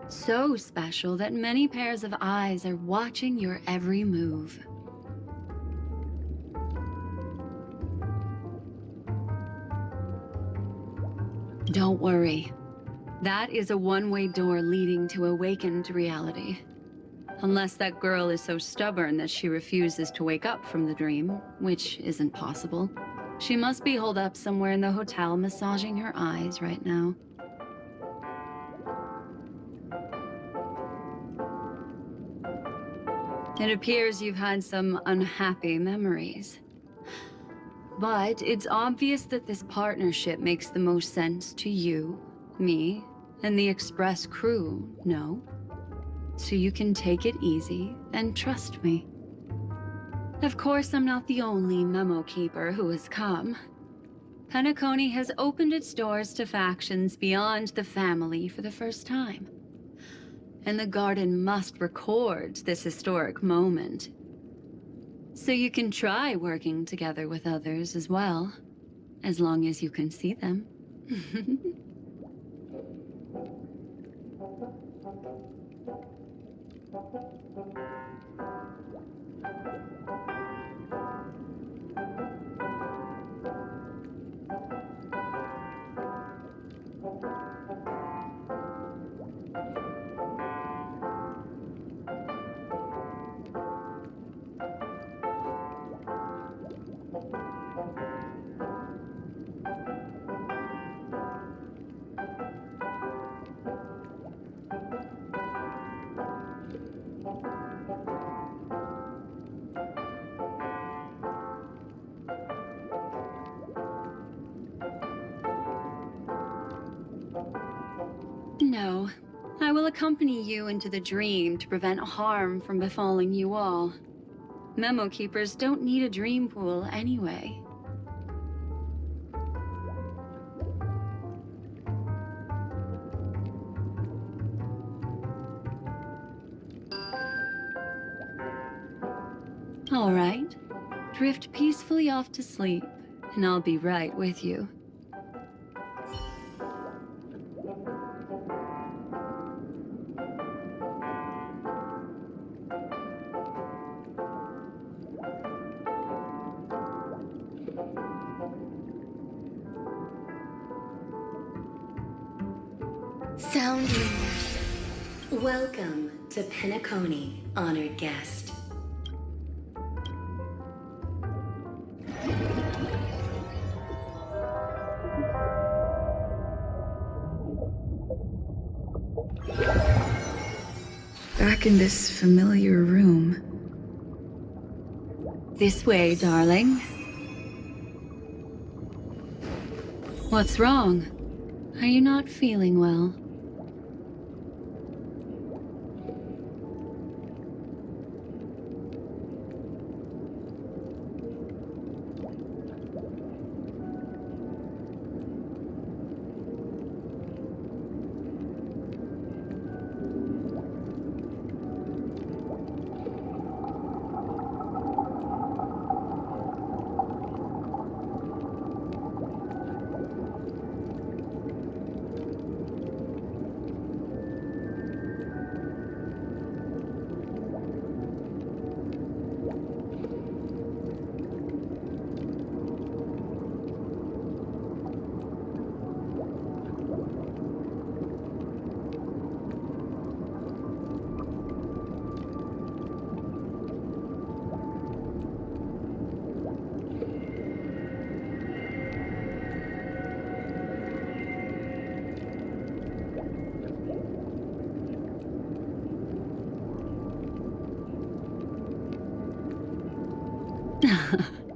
So special that many pairs of eyes are watching your every move. Don't worry. That is a one-way door leading to awakened reality. Unless that girl is so stubborn that she refuses to wake up from the dream, which isn't possible. She must be holed up somewhere in the hotel, massaging her eyes right now. It appears you've had some unhappy memories. But it's obvious that this partnership makes the most sense to you, me, and the Express crew, no? So you can take it easy and trust me. Of course, I'm not the only memo keeper who has come. Penacony has opened its doors to factions beyond the family for the first time. And the Garden must record this historic moment. So you can try working together with others as well, as long as you can see them. No, I will accompany you into the dream to prevent harm from befalling you all. Memo keepers don't need a dream pool anyway. All right, drift peacefully off to sleep, and I'll be right with you. Soundreaders, welcome to Penacony, honored guest. Back in this familiar room. This way, darling. What's wrong? Are you not feeling well?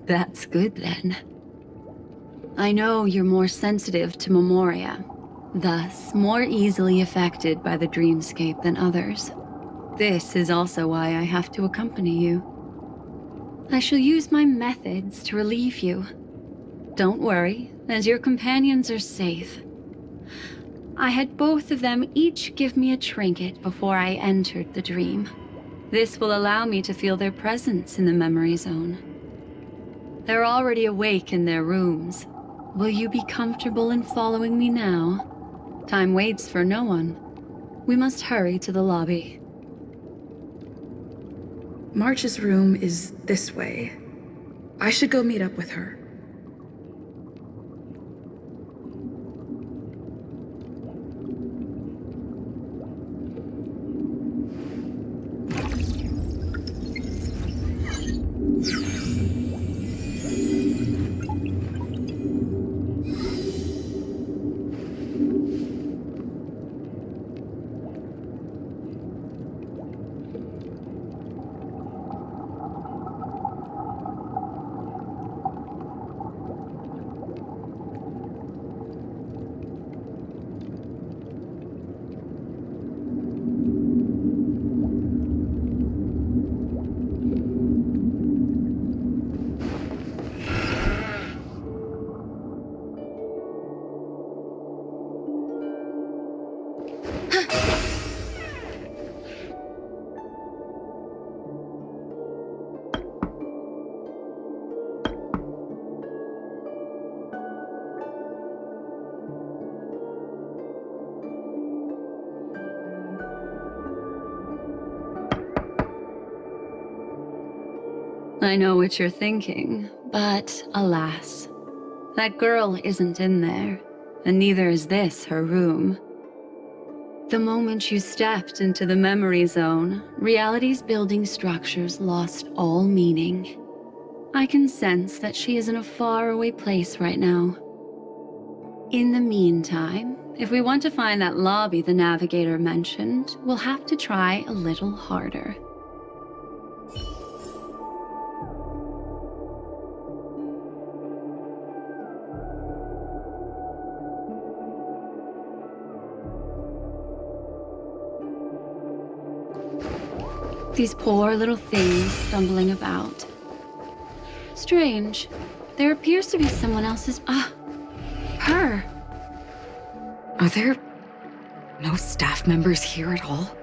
That's good then. I know you're more sensitive to memoria, thus more easily affected by the dreamscape than others. This is also why I have to accompany you. I shall use my methods to relieve you. Don't worry, as your companions are safe. I had both of them each give me a trinket before I entered the dream. This will allow me to feel their presence in the memory zone. They're already awake in their rooms. Will you be comfortable in following me now? Time waits for no one. We must hurry to the lobby. March's room is this way. I should go meet up with her. I know what you're thinking, but alas, that girl isn't in there, and neither is this her room. The moment you stepped into the memory zone, reality's building structures lost all meaning. I can sense that she is in a faraway place right now. In the meantime, if we want to find that lobby the navigator mentioned, we'll have to try a little harder. These poor little things stumbling about. Strange. There appears to be someone else's... her. Are there no staff members here at all?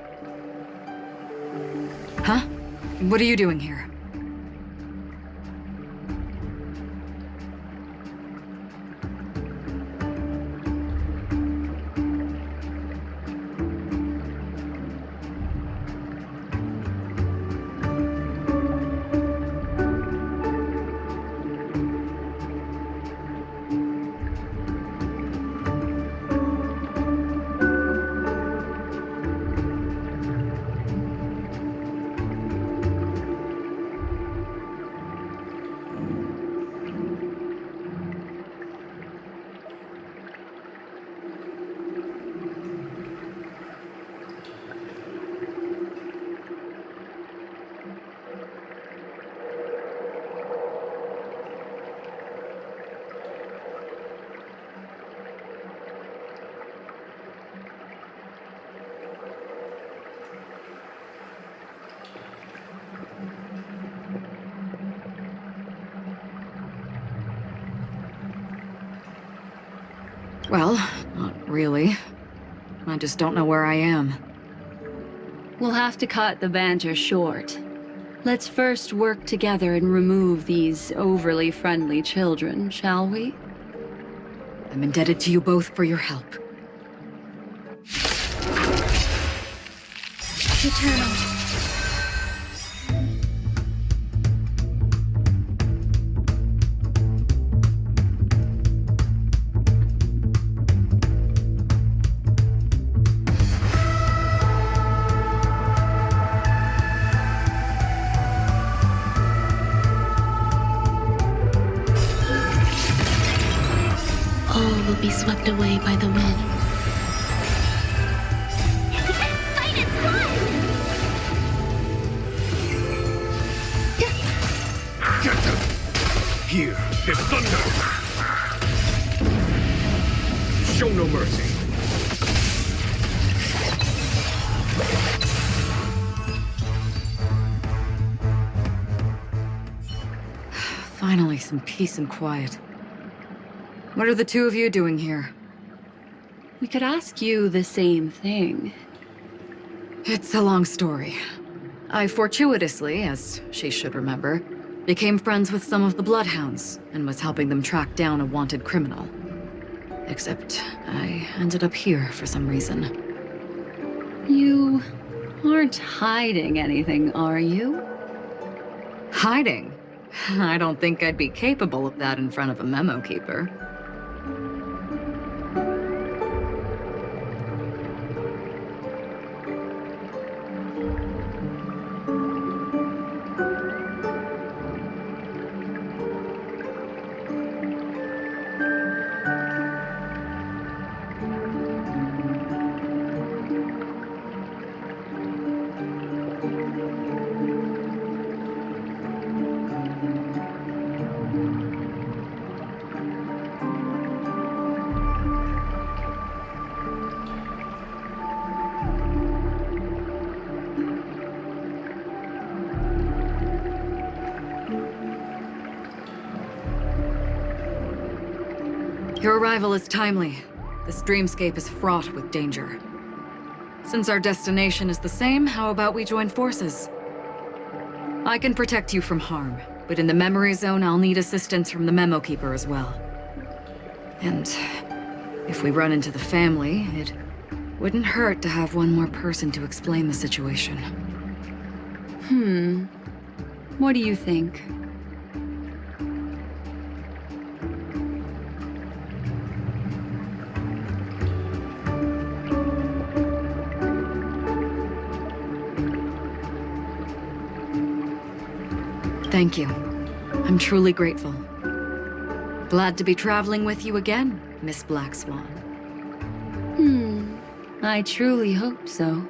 Huh? What are you doing here? Well, not really. I just don't know where I am. We'll have to cut the banter short. Let's first work together and remove these overly friendly children, shall we? I'm indebted to you both for your help. Eternal. Will be swept away by the wind. Fight is hot! Get them! Here is thunder! Show no mercy. Finally, some peace and quiet. What are the two of you doing here? We could ask you the same thing. It's a long story. I fortuitously, as she should remember, became friends with some of the Bloodhounds and was helping them track down a wanted criminal. Except I ended up here for some reason. You aren't hiding anything, are you? Hiding? I don't think I'd be capable of that in front of a memo keeper. Your arrival is timely. This dreamscape is fraught with danger. Since our destination is the same, how about we join forces? I can protect you from harm, but in the memory zone, I'll need assistance from the memo keeper as well. And if we run into the family, it wouldn't hurt to have one more person to explain the situation. What do you think? Thank you. I'm truly grateful. Glad to be traveling with you again, Miss Black Swan. I truly hope so.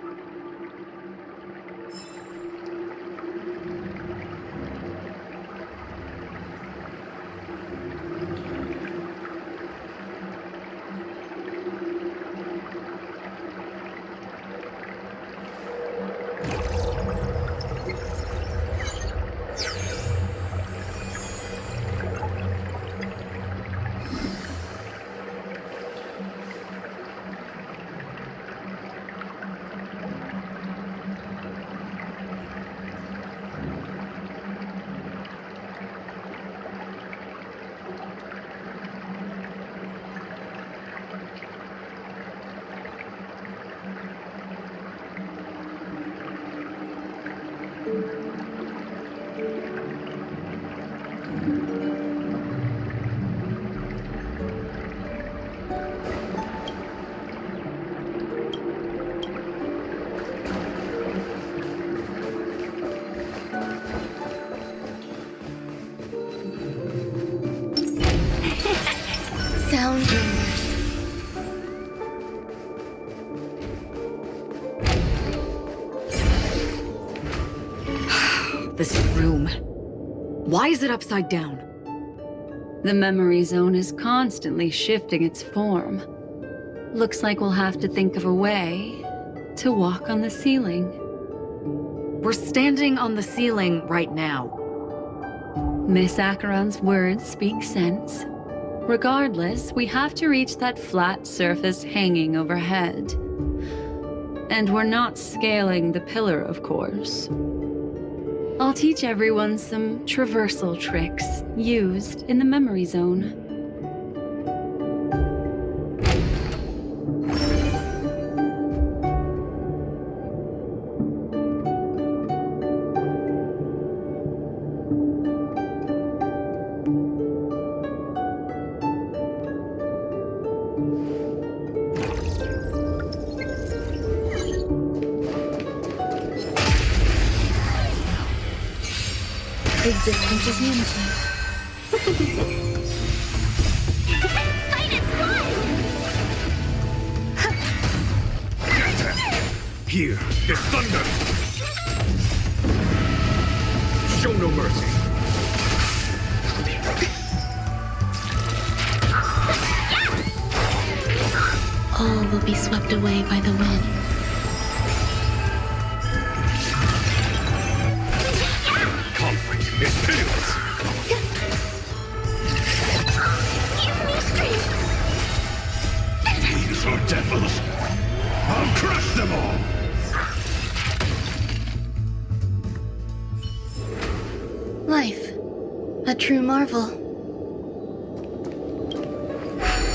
Sound rumors. This room. Why is it upside down? The memory zone is constantly shifting its form. Looks like we'll have to think of a way to walk on the ceiling. We're standing on the ceiling right now. Miss Acheron's words speak sense. Regardless, we have to reach that flat surface hanging overhead. And we're not scaling the pillar, of course. I'll teach everyone some traversal tricks used in the memory zone. Existence is unity. Fight is one! Here, is thunder! Show no mercy! All will be swept away by the wind. Conflict is pitiless! Give me strength! These are devils! I'll crush them all! Life. A true marvel.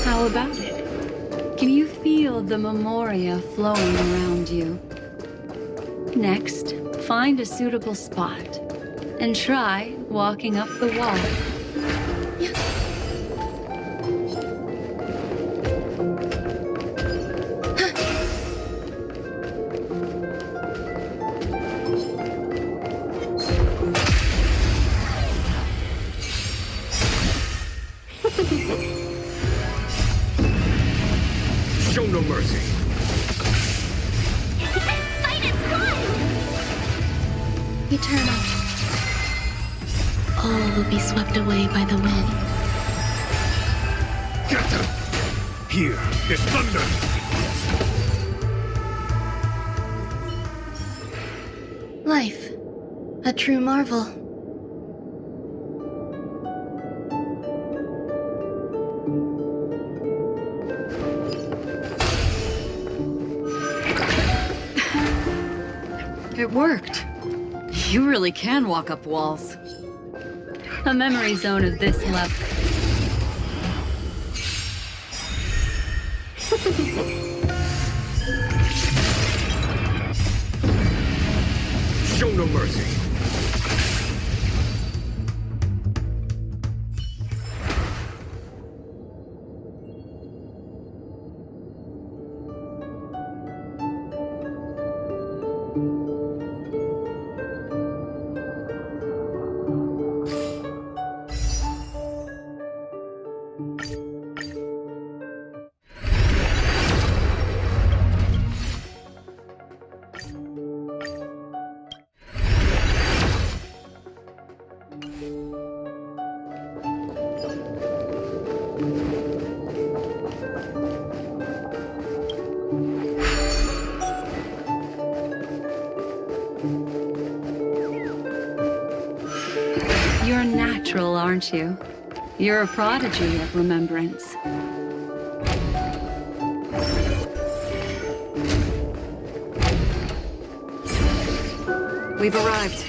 How about it? Can you feel the memoria flowing around you? Next, find a suitable spot and try walking up the wall. Show no mercy! Fight is one! Eternal. All will be swept away by the wind. Get them! Here, is thunder! Life. A true marvel. It worked. You really can walk up walls. A memory zone of this level. Show no mercy! You're natural, aren't you? You're a prodigy at remembrance. We've arrived.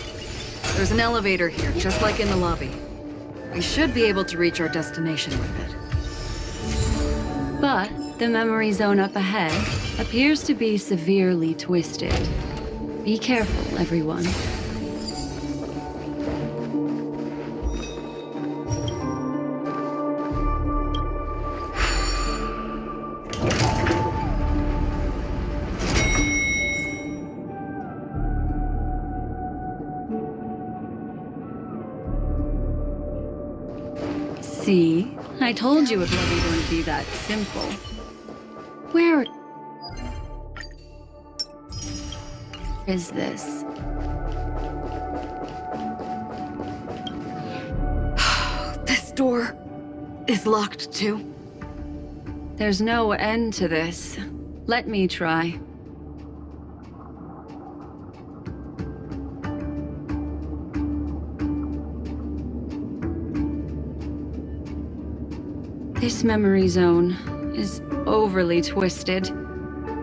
There's an elevator here, just like in the lobby. We should be able to reach our destination with it. But the memory zone up ahead appears to be severely twisted. Be careful, everyone. See? I told you it wasn't going to be that simple. Where is this? This door is locked too. There's no end to this. Let me try. This memory zone is overly twisted.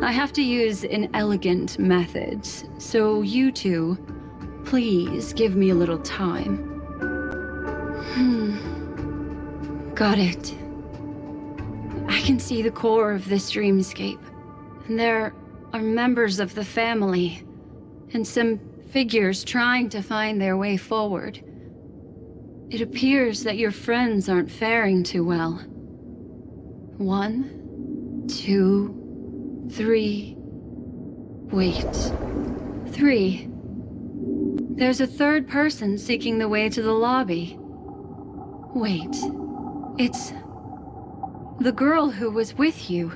I have to use inelegant methods, so you two, please give me a little time. Got it. I can see the core of this dreamscape. And there are members of the family, and some figures trying to find their way forward. It appears that your friends aren't faring too well. 1, 2, 3. Wait. 3. There's a third person seeking the way to the lobby. Wait. It's the girl who was with you.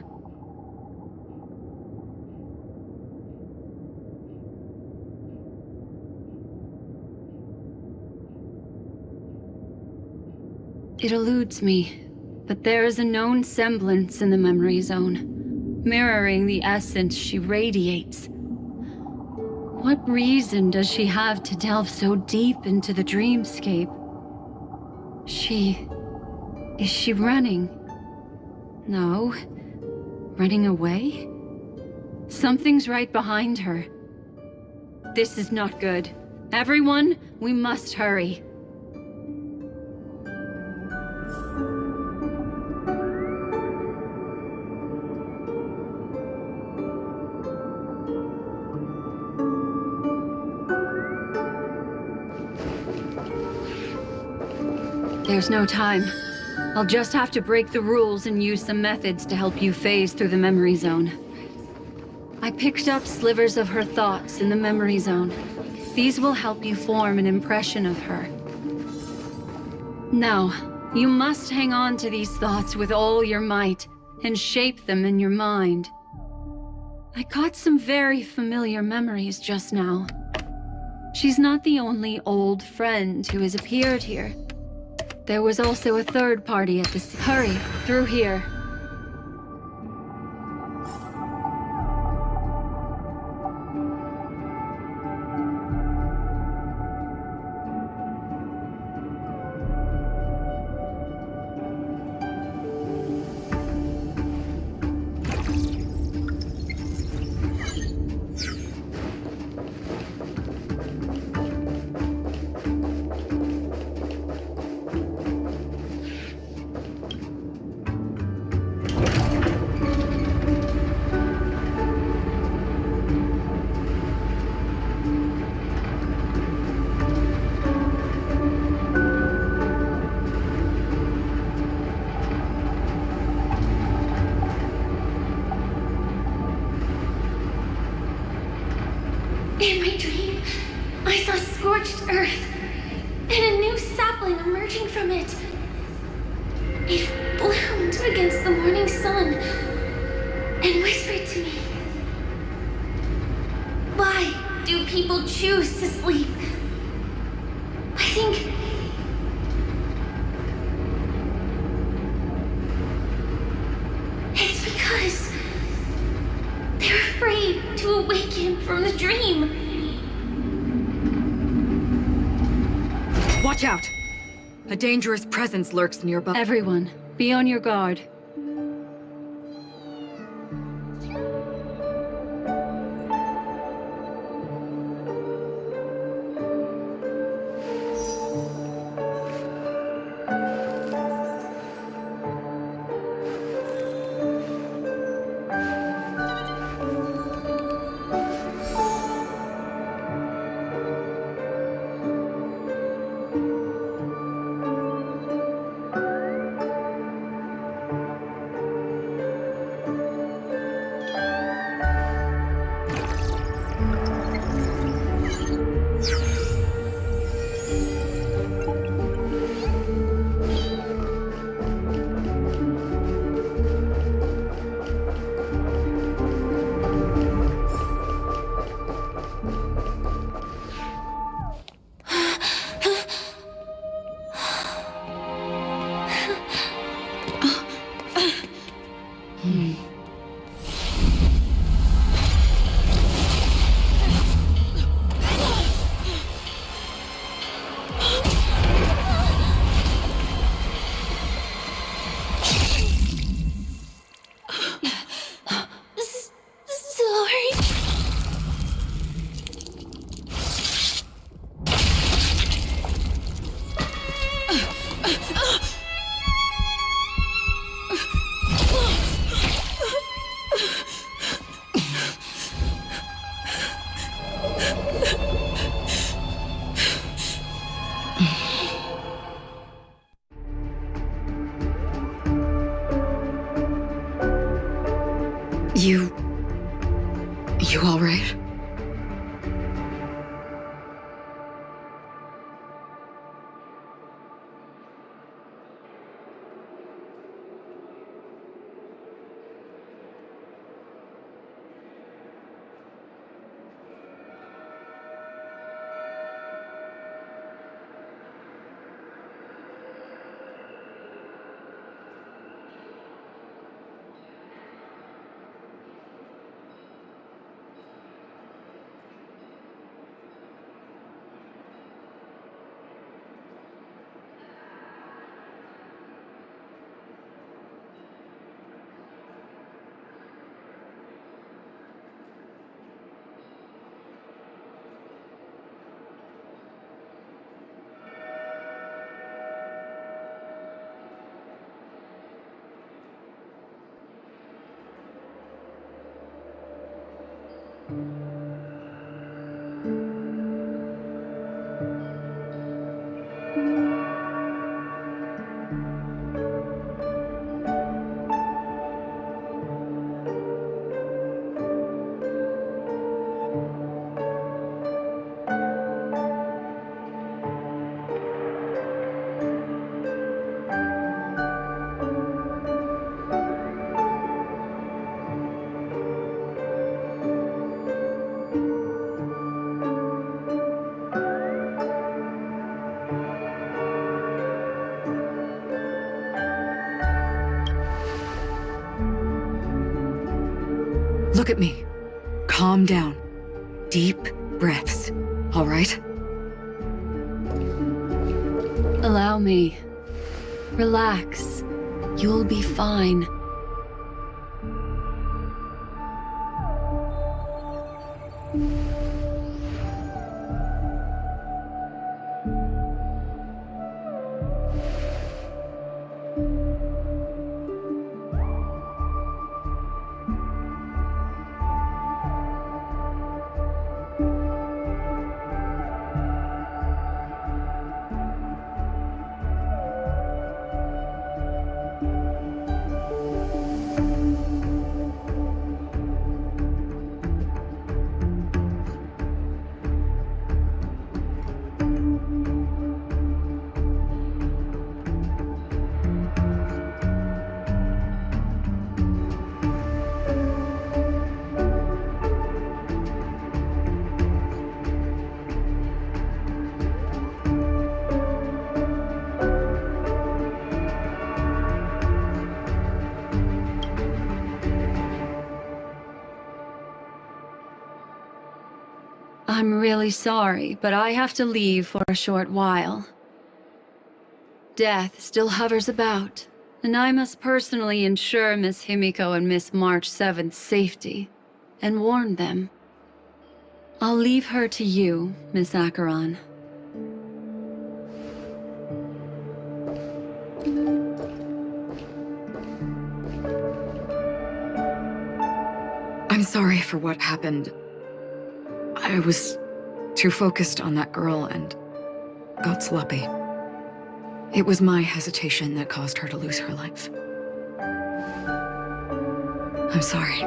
It eludes me. But there is a known semblance in the memory zone, mirroring the essence she radiates. What reason does she have to delve so deep into the dreamscape? Is she running? No. Running away? Something's right behind her. This is not good. Everyone, we must hurry. There's no time. I'll just have to break the rules and use some methods to help you phase through the memory zone. I picked up slivers of her thoughts in the memory zone. These will help you form an impression of her. Now, you must hang on to these thoughts with all your might and shape them in your mind. I caught some very familiar memories just now. She's not the only old friend who has appeared here. There was also a third party at the Hurry, through here. In my dream, I saw scorched earth and a new sapling emerging from it. It leaned against the morning sun and whispered to me, "Why do people choose to sleep?" I think it's because they're afraid to awaken from the dream. Watch out! A dangerous presence lurks nearby. Everyone, be on your guard. You all right? Look at me. Calm down. Deep breaths. All right? Allow me. Relax. You'll be fine. I'm really sorry, but I have to leave for a short while. Death still hovers about, and I must personally ensure Miss Himiko and Miss March 7th's safety, and warn them. I'll leave her to you, Miss Acheron. I'm sorry for what happened. I was too focused on that girl and got sloppy. It was my hesitation that caused her to lose her life. I'm sorry.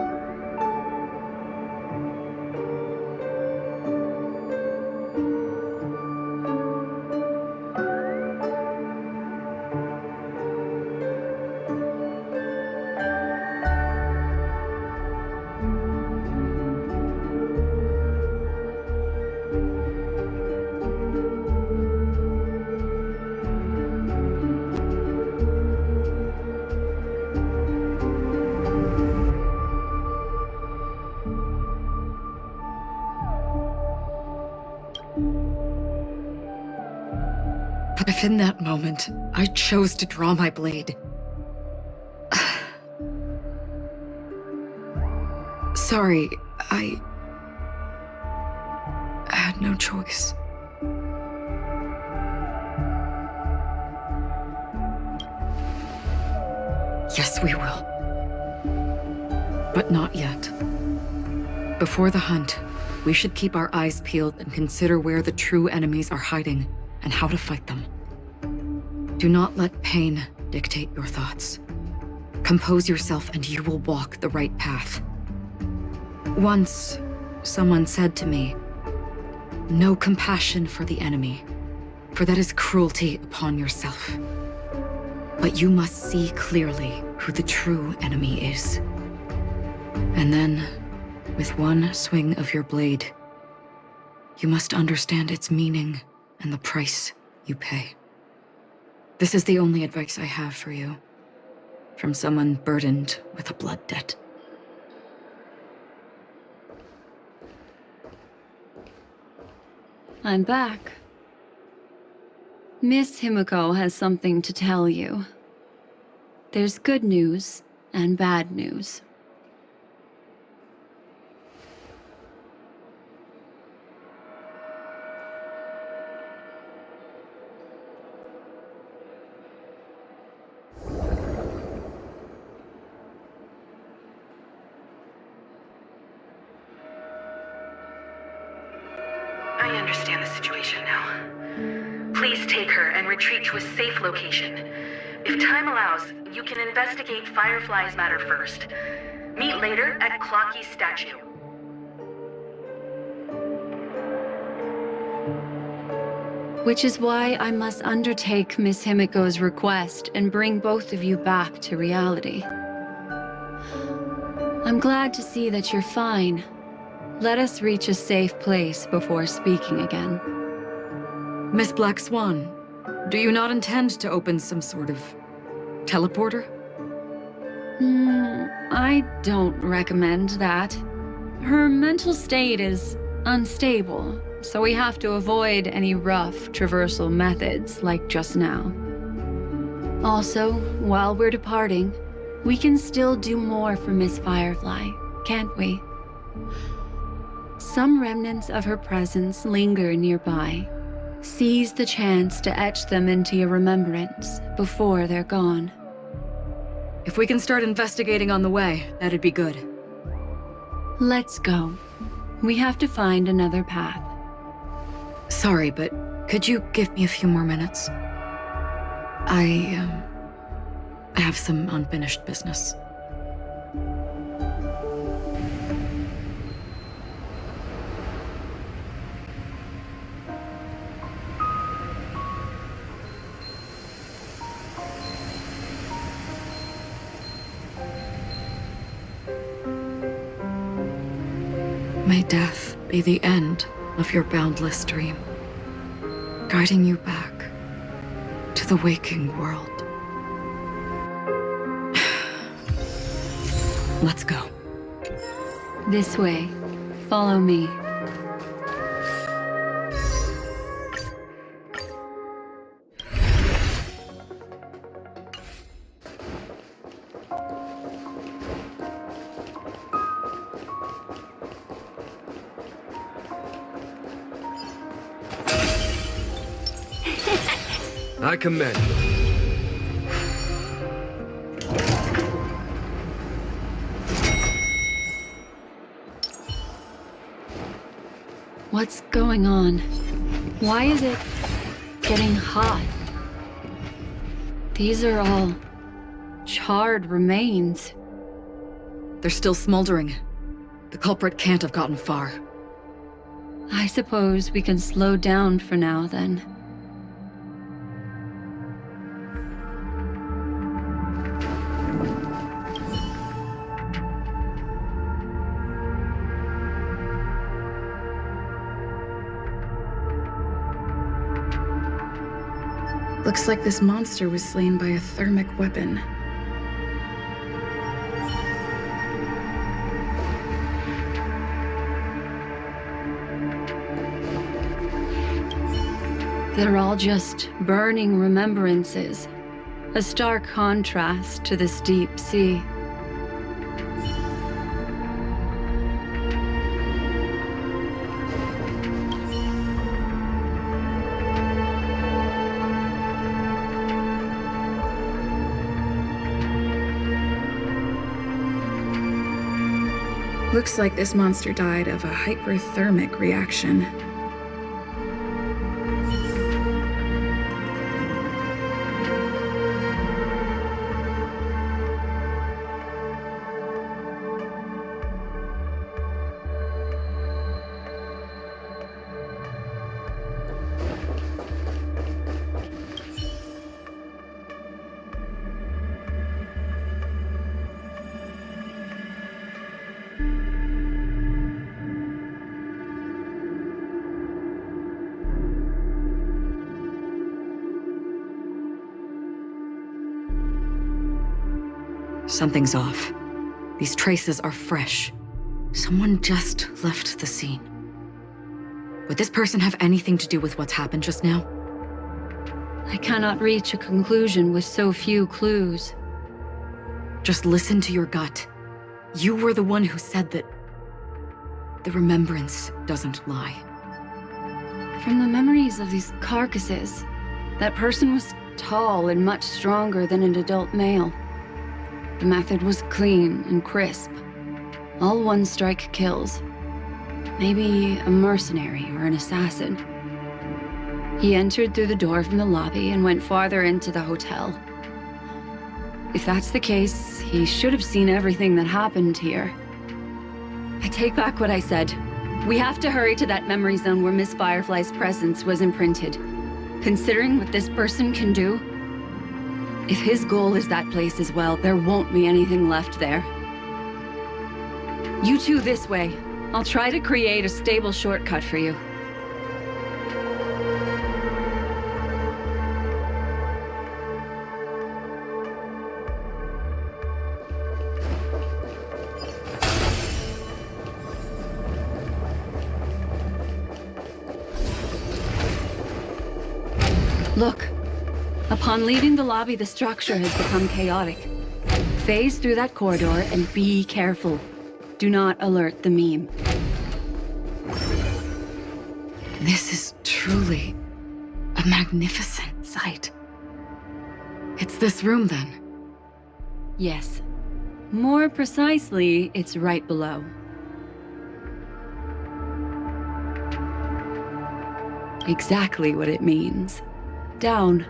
But if in that moment, I chose to draw my blade... Sorry, I had no choice. Yes, we will. But not yet. Before the hunt, we should keep our eyes peeled and consider where the true enemies are hiding and how to fight them. Do not let pain dictate your thoughts. Compose yourself and you will walk the right path. Once, someone said to me, "No compassion for the enemy, for that is cruelty upon yourself. But you must see clearly who the true enemy is. And then, with one swing of your blade, you must understand its meaning and the price you pay." This is the only advice I have for you, from someone burdened with a blood debt. I'm back. Miss Himiko has something to tell you. There's good news and bad news. I understand the situation now. Please take her and retreat to a safe location. If time allows, you can investigate Firefly's matter first. Meet later at Clocky's statue. Which is why I must undertake Miss Himiko's request and bring both of you back to reality. I'm glad to see that you're fine. Let us reach a safe place before speaking again. Miss Black Swan, do you not intend to open some sort of teleporter? I don't recommend that. Her mental state is unstable, so we have to avoid any rough traversal methods like just now. Also, while we're departing, we can still do more for Miss Firefly, can't we? Some remnants of her presence linger nearby. Seize the chance to etch them into your remembrance before they're gone. If we can start investigating on the way, that'd be good. Let's go. We have to find another path. Sorry, but could you give me a few more minutes? I have some unfinished business. May death be the end of your boundless dream, guiding you back to the waking world. Let's go. This way. Follow me. I commend you. What's going on? Why is it getting hot? These are all charred remains. They're still smoldering. The culprit can't have gotten far. I suppose we can slow down for now, then. Looks like this monster was slain by a thermic weapon. They're all just burning remembrances, a stark contrast to this deep sea. Looks like this monster died of a hyperthermic reaction. Something's off. These traces are fresh. Someone just left the scene. Would this person have anything to do with what's happened just now? I cannot reach a conclusion with so few clues. Just listen to your gut. You were the one who said that the remembrance doesn't lie. From the memories of these carcasses, that person was tall and much stronger than an adult male. The method was clean and crisp. All one-strike kills. Maybe a mercenary or an assassin. He entered through the door from the lobby and went farther into the hotel. If that's the case, he should have seen everything that happened here. I take back what I said. We have to hurry to that memory zone where Miss Firefly's presence was imprinted. Considering what this person can do, if his goal is that place as well, there won't be anything left there. You two this way. I'll try to create a stable shortcut for you. Look. Upon leaving the lobby, the structure has become chaotic. Phase through that corridor and be careful. Do not alert the meme. This is truly a magnificent sight. It's this room, then? Yes. More precisely, it's right below. Exactly what it means. Down.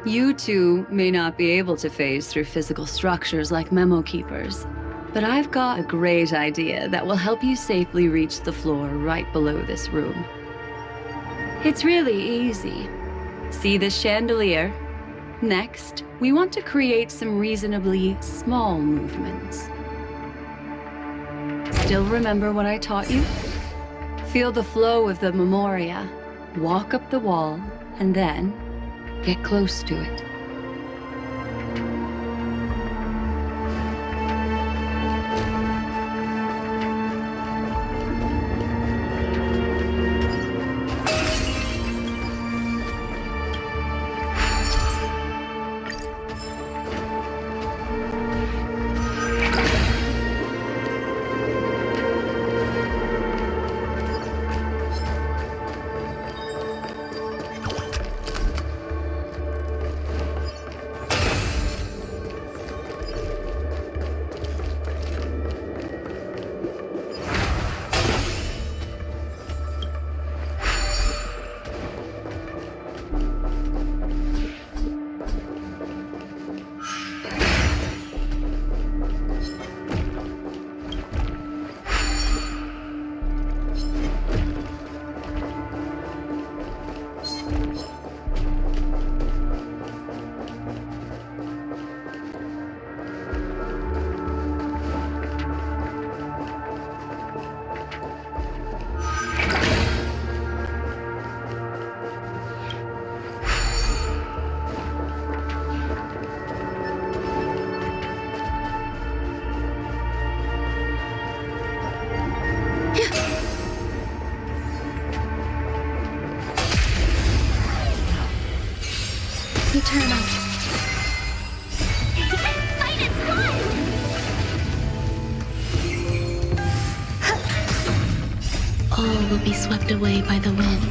You two may not be able to phase through physical structures like memo keepers, but I've got a great idea that will help you safely reach the floor right below this room. It's really easy. See this chandelier? Next, we want to create some reasonably small movements. Still remember what I taught you? Feel the flow of the memoria, walk up the wall, and then get close to it. Eternal. Fight as one! All will be swept away by the wind.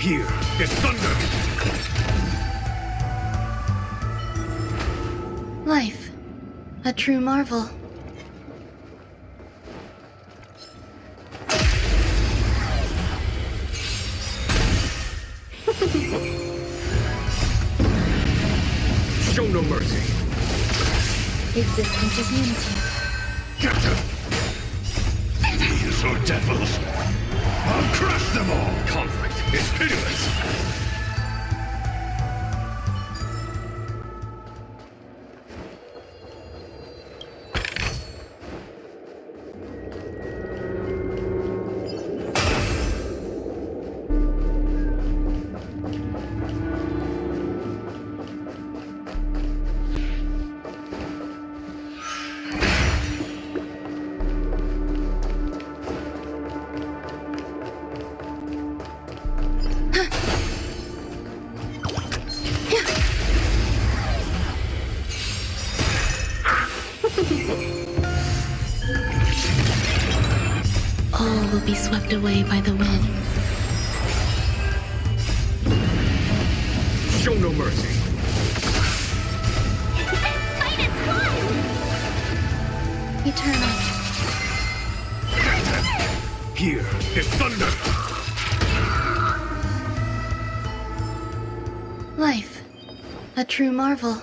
Here is thunder! Life. A true marvel. Show no mercy. Existence is unity. These are devils. I'll crush them all. Conflict is pitiless. All will be swept away by the wind. Show no mercy. Fight as one! Eternal. Here is thunder! Life. A true marvel.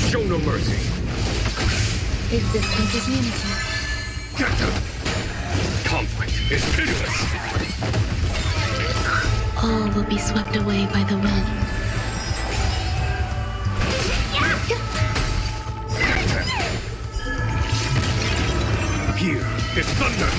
Show no mercy. Existence is unity. Conflict is pitiless. All will be swept away by the wind. Here is thunder!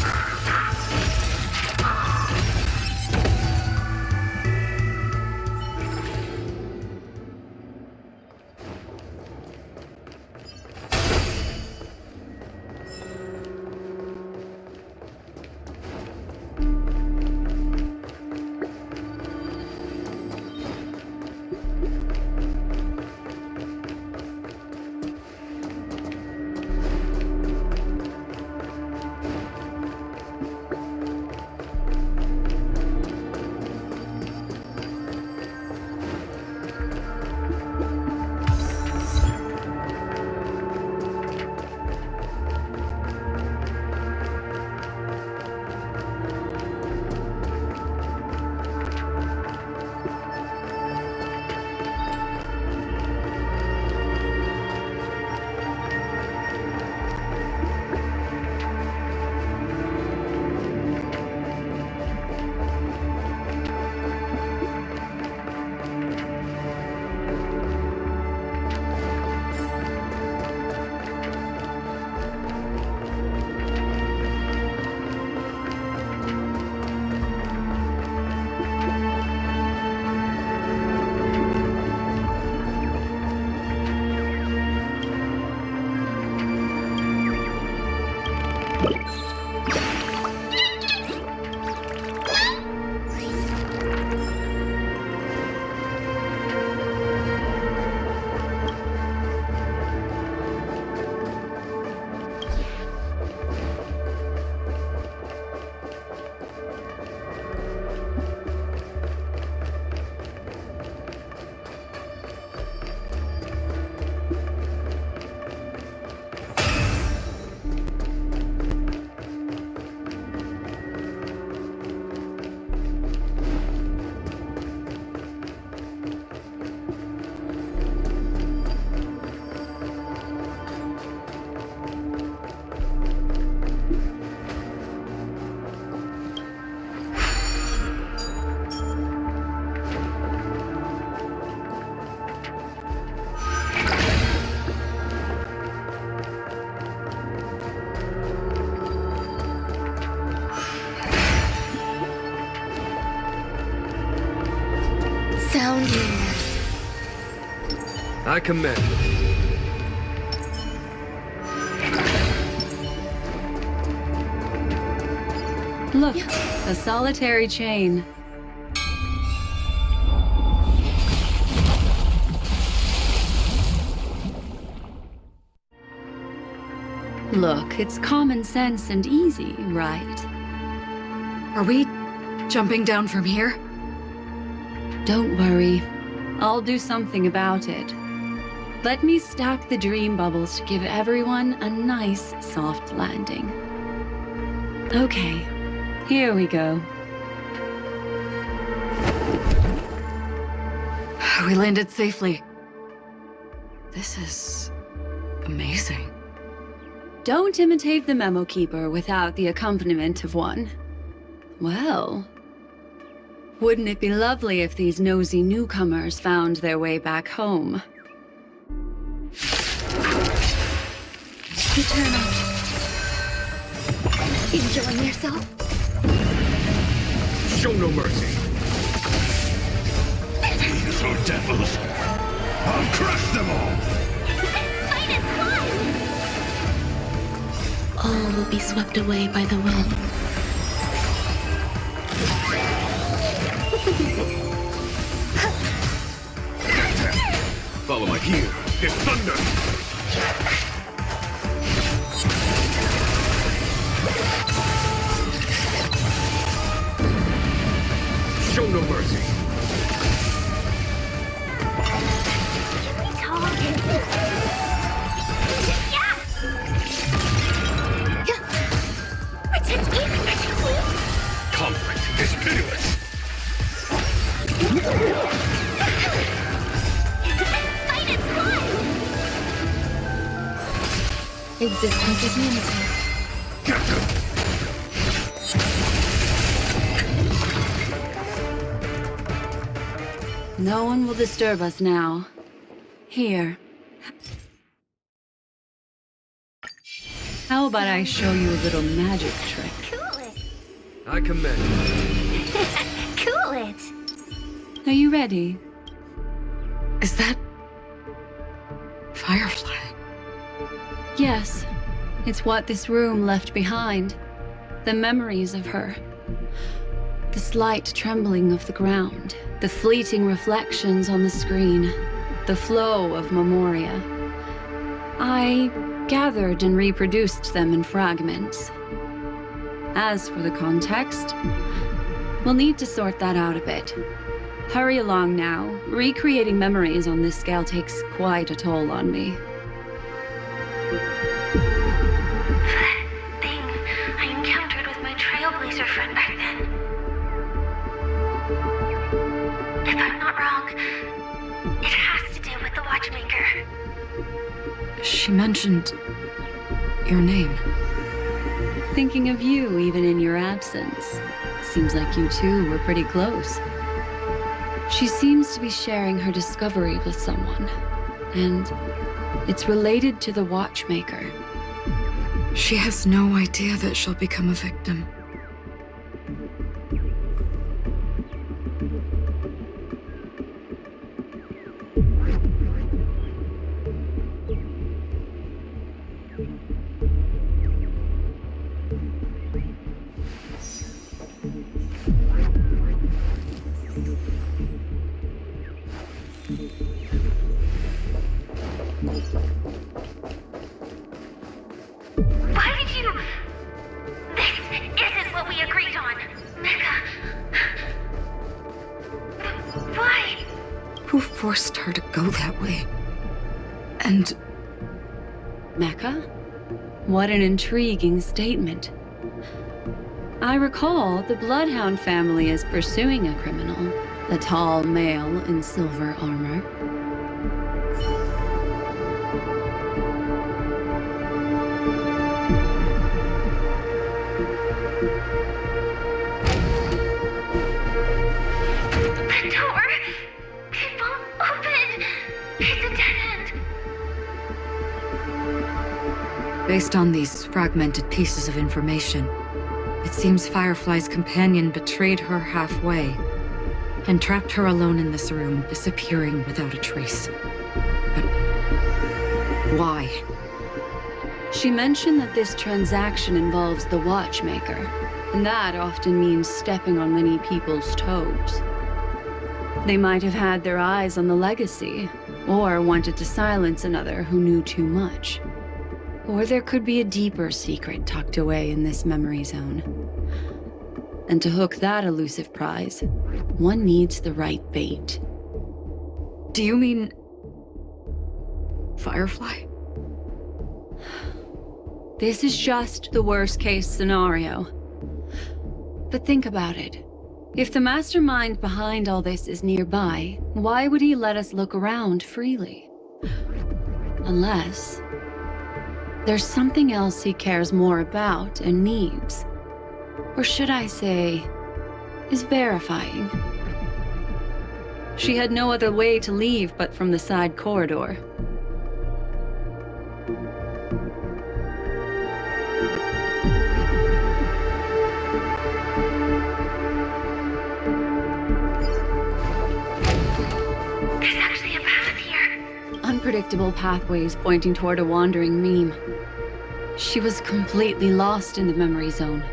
Sound rumors. I commend you. Look, a solitary chain. Look, it's common sense and easy, right? Are we jumping down from here? Don't worry. I'll do something about it. Let me stack the dream bubbles to give everyone a nice, soft landing. Okay, here we go. We landed safely. This is amazing. Don't imitate the memo keeper without the accompaniment of one. Well, wouldn't it be lovely if these nosy newcomers found their way back home? Eternal. Enjoying yourself? Show no mercy. These are devils. I'll crush them all. Fight is fun! All will be swept away by the wind. Follow my cue. It's thunder. Show no mercy. Conflict is pitiless. Fight is fun! Existence is limited. Get them. No one will disturb us now. Here. How about I show you a little magic trick? Cool it! I commend you. Cool it! Are you ready? Is that Firefly? Yes. It's what this room left behind. The memories of her. The slight trembling of the ground. The fleeting reflections on the screen. The flow of memoria. I gathered and reproduced them in fragments. As for the context, we'll need to sort that out a bit. Hurry along now. Recreating memories on this scale takes quite a toll on me. That thing I encountered with my trailblazer friend back then. If I'm not wrong, it has to do with the Watchmaker. She mentioned your name. Thinking of you even in your absence. Seems like you two were pretty close. She seems to be sharing her discovery with someone, and it's related to the Watchmaker. She has no idea that she'll become a victim. Why did you... This isn't what we agreed on, Mecca. Why? Who forced her to go that way? And... Mecca? What an intriguing statement. I recall the Bloodhound family is pursuing a criminal, a tall male in silver armor. The door! It won't open! It's a dead end! Based on these fragmented pieces of information, it seems Firefly's companion betrayed her halfway. and trapped her alone in this room, disappearing without a trace. But why? She mentioned that this transaction involves the watchmaker, and that often means stepping on many people's toes. They might have had their eyes on the legacy, or wanted to silence another who knew too much. Or there could be a deeper secret tucked away in this memory zone. And to hook that elusive prize, one needs the right bait. Do you mean Firefly? This is just the worst-case scenario. But think about it. If the mastermind behind all this is nearby, why would he let us look around freely? Unless there's something else he cares more about and needs. Or should I say, is verifying. She had no other way to leave but from the side corridor. There's actually a path here. Unpredictable pathways pointing toward a wandering meme. She was completely lost in the memory zone.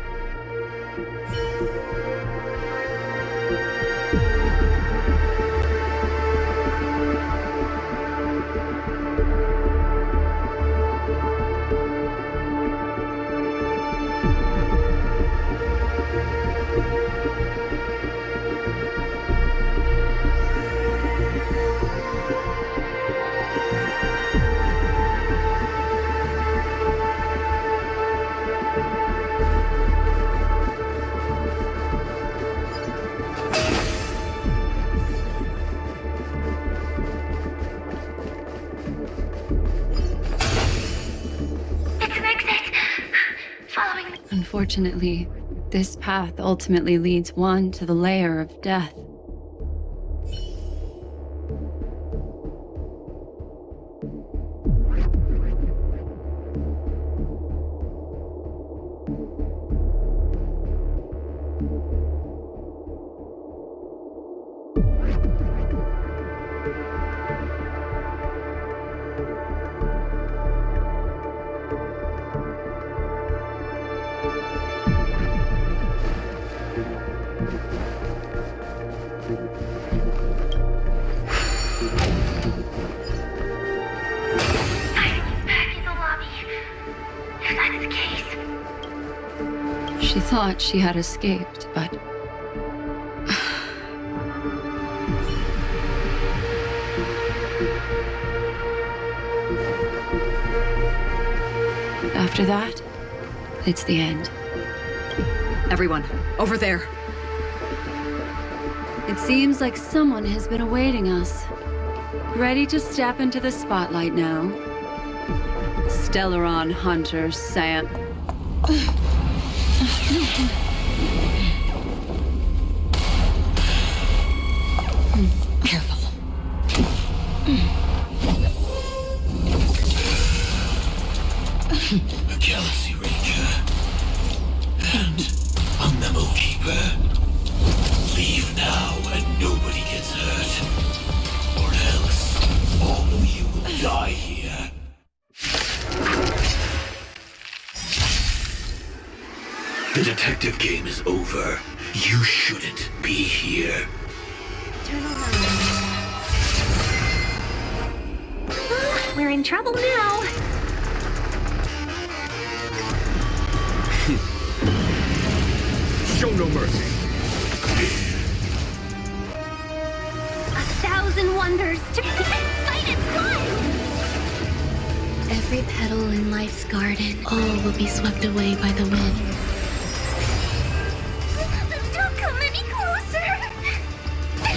Unfortunately, this path ultimately leads one to the lair of death. She thought she had escaped, but... After that, it's the end. Everyone, over there! It seems like someone has been awaiting us. Ready to step into the spotlight now. Stellaron Hunter Sam. Careful. A Galaxy Ranger. And a Memo Keeper. Leave now and nobody gets hurt. Or else, all of you will die here. The detective game is over. You shouldn't be here. Turn around. We're in trouble now. Show no mercy. 1,000 wonders to fight its good. Every petal in life's garden, all will be swept away by the wind. Don't come any closer.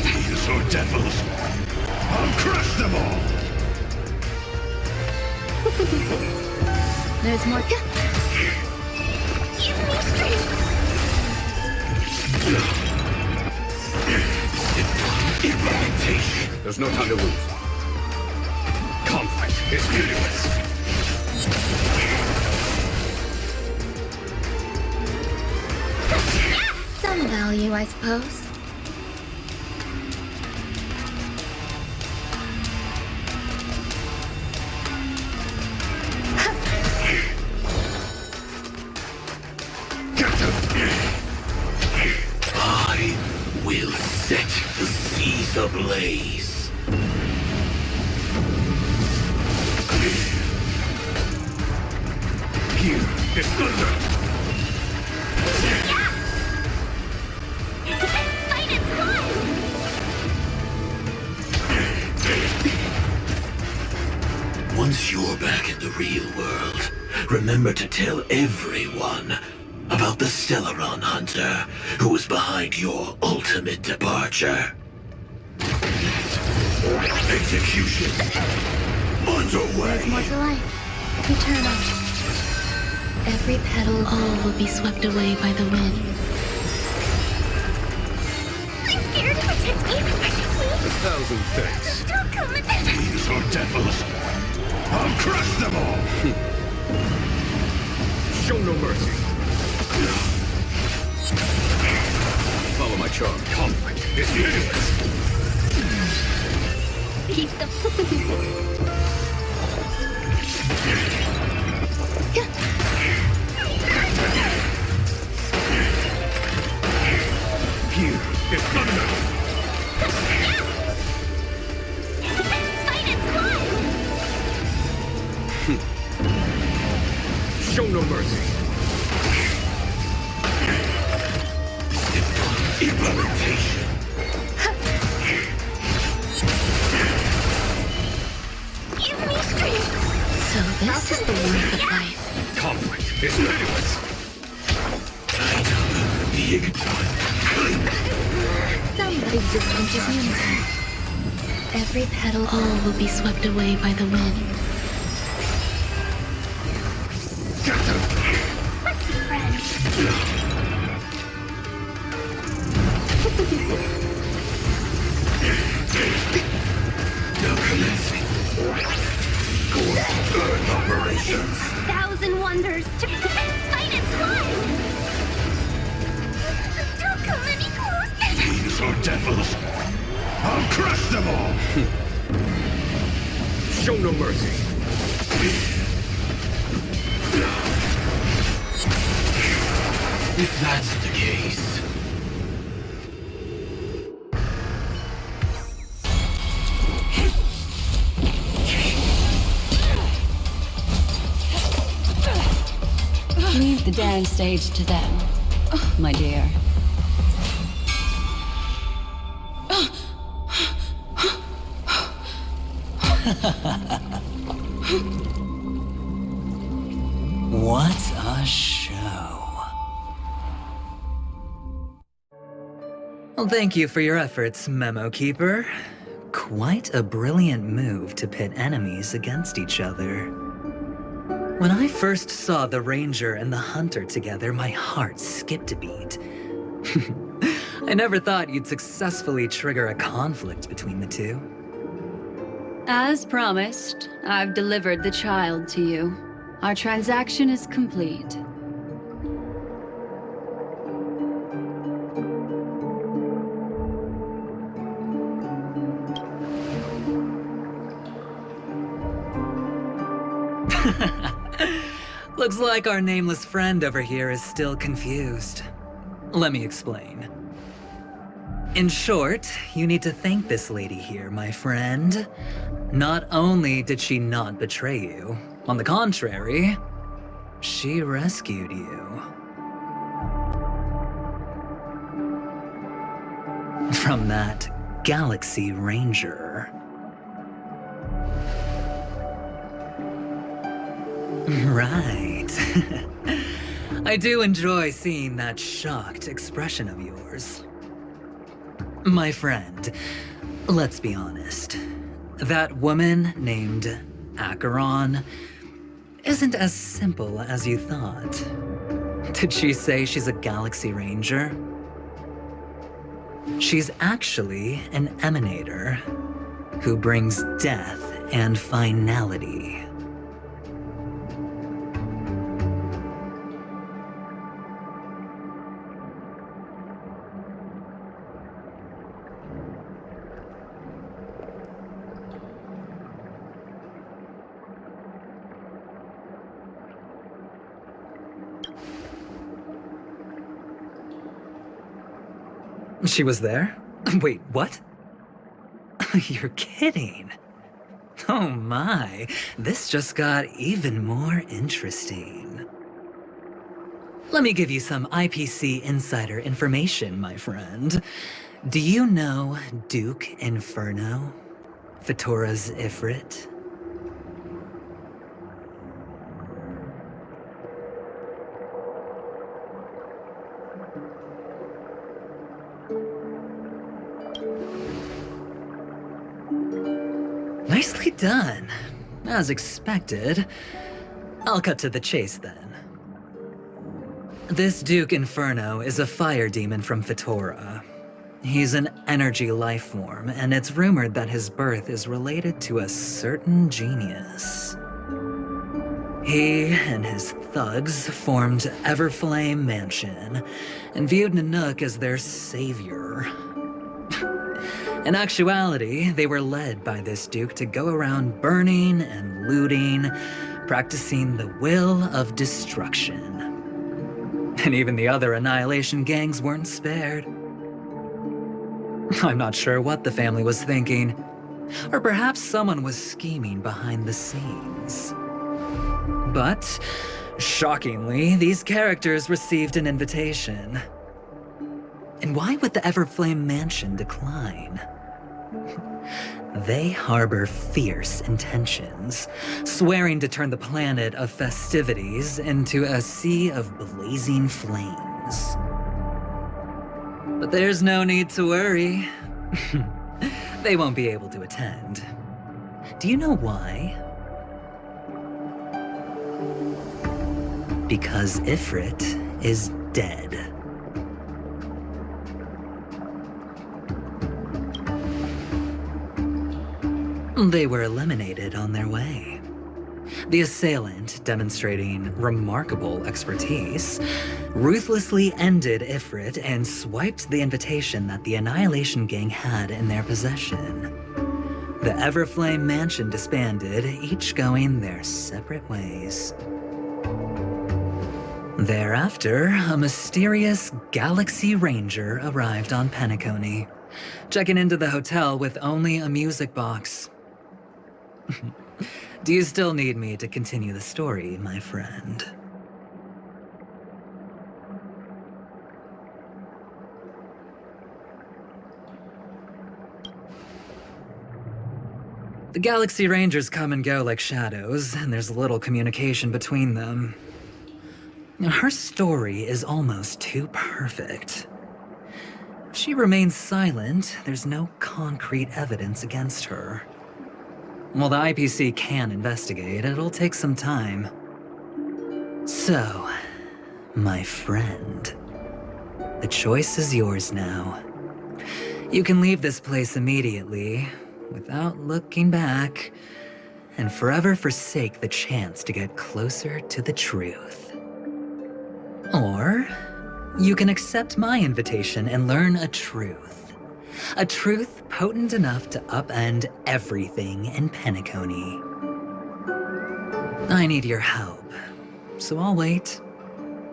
These are devils. I'll crush them all. There's more. Give me strength. There's no time to lose. Conflict is meaningless. Some value, I suppose. is ablaze. Here is thunder. Fight its blood! Once you're back in the real world, remember to tell everyone about the Stellaron Hunter who was behind your ultimate departure. Execution underway. There's more to life. Eternal. Every petal, all will be swept away by the wind. I'm scared. Protect me. Protect me. 1,000 thanks. Don't come at These are devils. I'll crush them all. Show no mercy. Follow my charm. Conflict is pitiless. Keep the Here is thunder. Fight its blood! Show no mercy. Implementation. Give me strength! So this is the worth of life. Conflict is pitiless. The ignorant. Somebody discontinued. Every petal, all will be swept away by the wind. Let's be friends. Now commencing. Core Earth operations. 1,000 wonders to fight its blood! Don't come any closer! These are devils. I'll crush them all. Show no mercy. If that's the case. Leave the dance stage to them, my dear. What a show. Well, thank you for your efforts, Memo Keeper. Quite a brilliant move to pit enemies against each other. When I first saw the Ranger and the Hunter together, my heart skipped a beat. I never thought you'd successfully trigger a conflict between the two. As promised, I've delivered the child to you. Our transaction is complete. Looks like our nameless friend over here is still confused. Let me explain. In short, you need to thank this lady here, my friend. Not only did she not betray you, on the contrary, she rescued you. From that Galaxy Ranger. Right. I do enjoy seeing that shocked expression of yours. My friend, let's be honest. That woman named Acheron isn't as simple as you thought. Did she say she's a Galaxy Ranger? She's actually an emanator who brings death and finality. She was there? Wait, what? You're kidding. Oh my, this just got even more interesting. Let me give you some IPC insider information, my friend. Do you know Duke Inferno? Fatora's Ifrit? Nicely done. As expected. I'll cut to the chase then. This Duke Inferno is a fire demon from Fatora. He's an energy life form, and it's rumored that his birth is related to a certain genius. He and his thugs formed Everflame Mansion, and viewed Nanook as their savior. In actuality, they were led by this Duke to go around burning and looting, practicing the will of destruction. And even the other Annihilation gangs weren't spared. I'm not sure what the family was thinking, or perhaps someone was scheming behind the scenes. But, shockingly, these characters received an invitation. And why would the Everflame Mansion decline? They harbor fierce intentions, swearing to turn the planet of festivities into a sea of blazing flames. But there's no need to worry. They won't be able to attend. Do you know why? Because Ifrit is dead. They were eliminated on their way. The assailant, demonstrating remarkable expertise, ruthlessly ended Ifrit and swiped the invitation that the Annihilation Gang had in their possession. The Everflame Mansion disbanded, each going their separate ways. Thereafter, a mysterious Galaxy Ranger arrived on Penacony, checking into the hotel with only a music box. Do you still need me to continue the story, my friend? The Galaxy Rangers come and go like shadows, and there's little communication between them. Her story is almost too perfect. If she remains silent, there's no concrete evidence against her. While the IPC can investigate, it'll take some time. So, my friend, the choice is yours now. You can leave this place immediately, without looking back, and forever forsake the chance to get closer to the truth. Or, you can accept my invitation and learn a truth. A truth potent enough to upend everything in Penacony. I need your help, so I'll wait,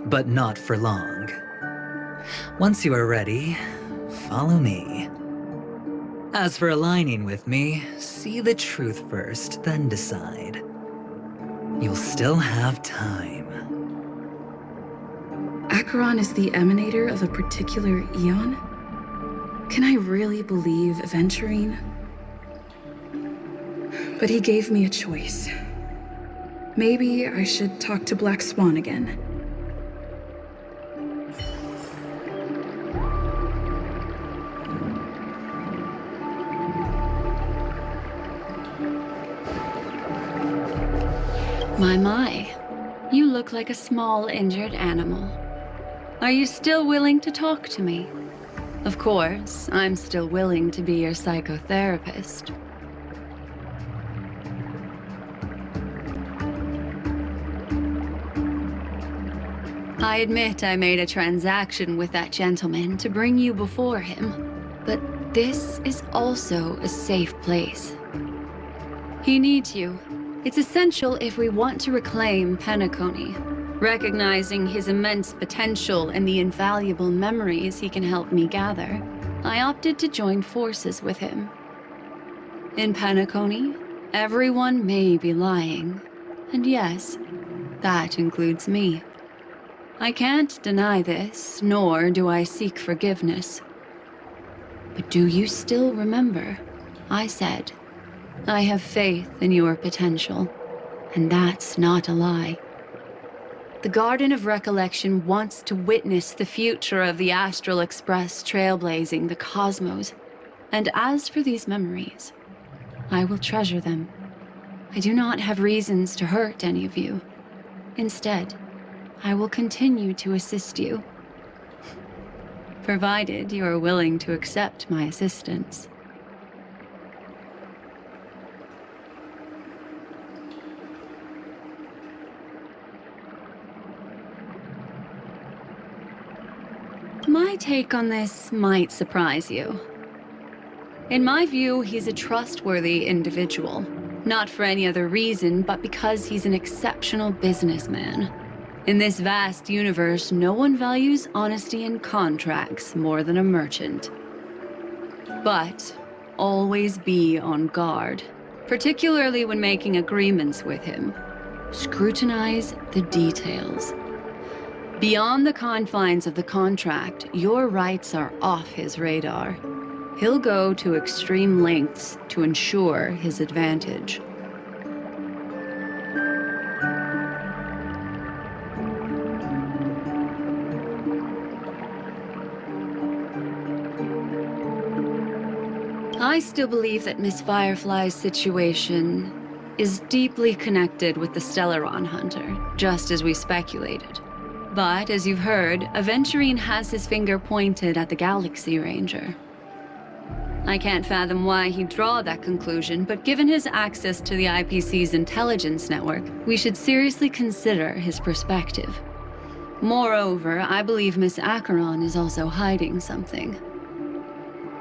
but not for long. Once you are ready, follow me. As for aligning with me, see the truth first, then decide. You'll still have time. Acheron is the emanator of a particular eon? Can I really believe Aventurine? But he gave me a choice. Maybe I should talk to Black Swan again. My. You look like a small injured animal. Are you still willing to talk to me? Of course, I'm still willing to be your psychotherapist. I admit I made a transaction with that gentleman to bring you before him, but this is also a safe place. He needs you. It's essential if we want to reclaim Penacony. Recognizing his immense potential and the invaluable memories he can help me gather, I opted to join forces with him. In Penacony, everyone may be lying. And yes, that includes me. I can't deny this, nor do I seek forgiveness. But do you still remember? I said, I have faith in your potential, and that's not a lie. The Garden of Recollection wants to witness the future of the Astral Express trailblazing the cosmos. And as for these memories, I will treasure them. I do not have reasons to hurt any of you. Instead, I will continue to assist you. Provided you are willing to accept my assistance. My take on this might surprise you. In my view, he's a trustworthy individual. Not for any other reason, but because he's an exceptional businessman. In this vast universe, no one values honesty in contracts more than a merchant. But always be on guard, particularly when making agreements with him. Scrutinize the details. Beyond the confines of the contract, your rights are off his radar. He'll go to extreme lengths to ensure his advantage. I still believe that Miss Firefly's situation is deeply connected with the Stellaron Hunter, just as we speculated. But, as you've heard, Aventurine has his finger pointed at the Galaxy Ranger. I can't fathom why he'd draw that conclusion, but given his access to the IPC's intelligence network, we should seriously consider his perspective. Moreover, I believe Miss Acheron is also hiding something.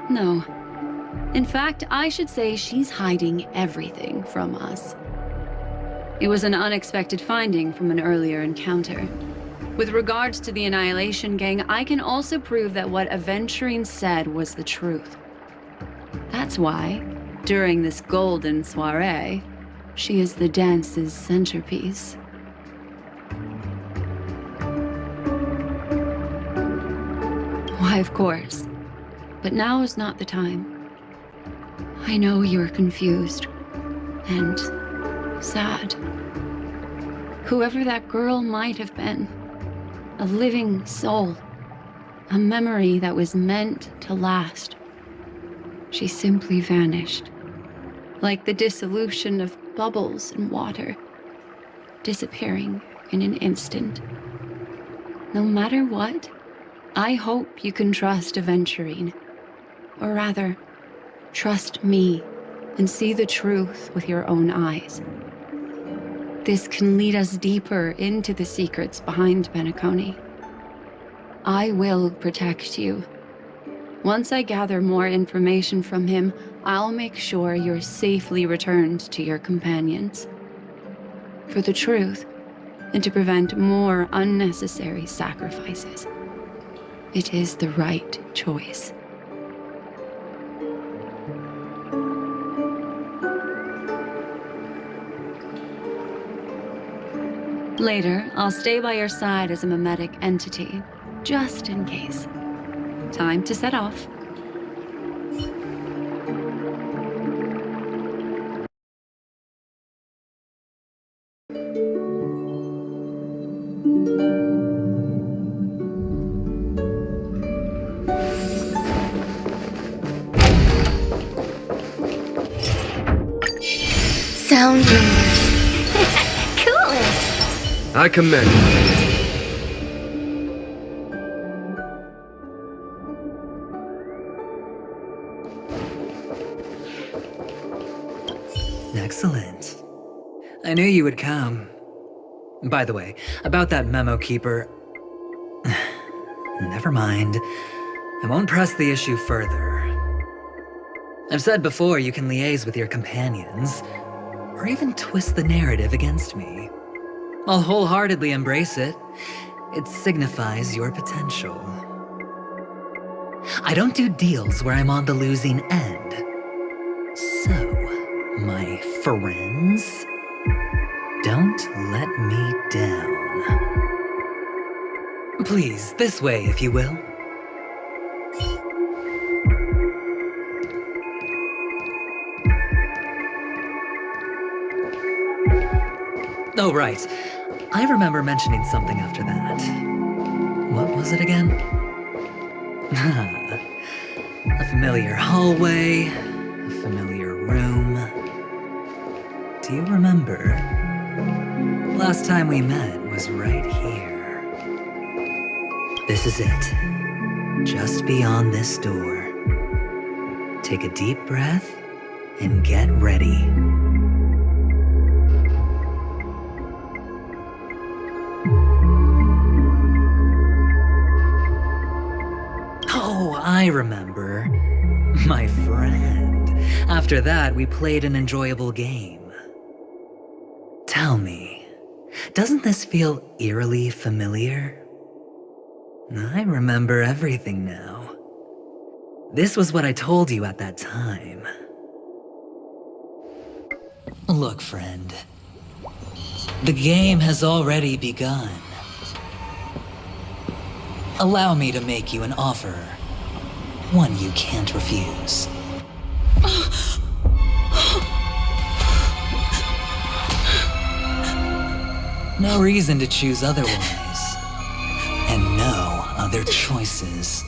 No. In fact, I should say she's hiding everything from us. It was an unexpected finding from an earlier encounter. With regards to the Annihilation Gang, I can also prove that what Aventurine said was the truth. That's why, during this golden soiree, she is the dance's centerpiece. Why, of course. But now is not the time. I know you're confused and sad. Whoever that girl might have been, a living soul, a memory that was meant to last. She simply vanished, like the dissolution of bubbles in water, disappearing in an instant. No matter what, I hope you can trust Aventurine, or rather, trust me and see the truth with your own eyes. This can lead us deeper into the secrets behind Penacony. I will protect you. Once I gather more information from him, I'll make sure you're safely returned to your companions. For the truth, and to prevent more unnecessary sacrifices. It is the right choice. Later, I'll stay by your side as a mimetic entity, just in case. Time to set off. Sound coolest. I commend you. Excellent. I knew you would come. By the way, about that memo keeper... Never mind. I won't press the issue further. I've said before you can liaise with your companions, or even twist the narrative against me. I'll wholeheartedly embrace it. It signifies your potential. I don't do deals where I'm on the losing end. So... Friends? Don't let me down. Please, this way, if you will. Oh, right. I remember mentioning something after that. What was it again? A familiar hallway, a familiar room. Do you remember? Last time we met was right here. This is it. Just beyond this door. Take a deep breath and get ready. Oh, I remember. My friend. After that, we played an enjoyable game. Tell me, doesn't this feel eerily familiar? I remember everything now. This was what I told you at that time. Look, friend. The game has already begun. Allow me to make you an offer. One you can't refuse. No reason to choose otherwise. And no other choices.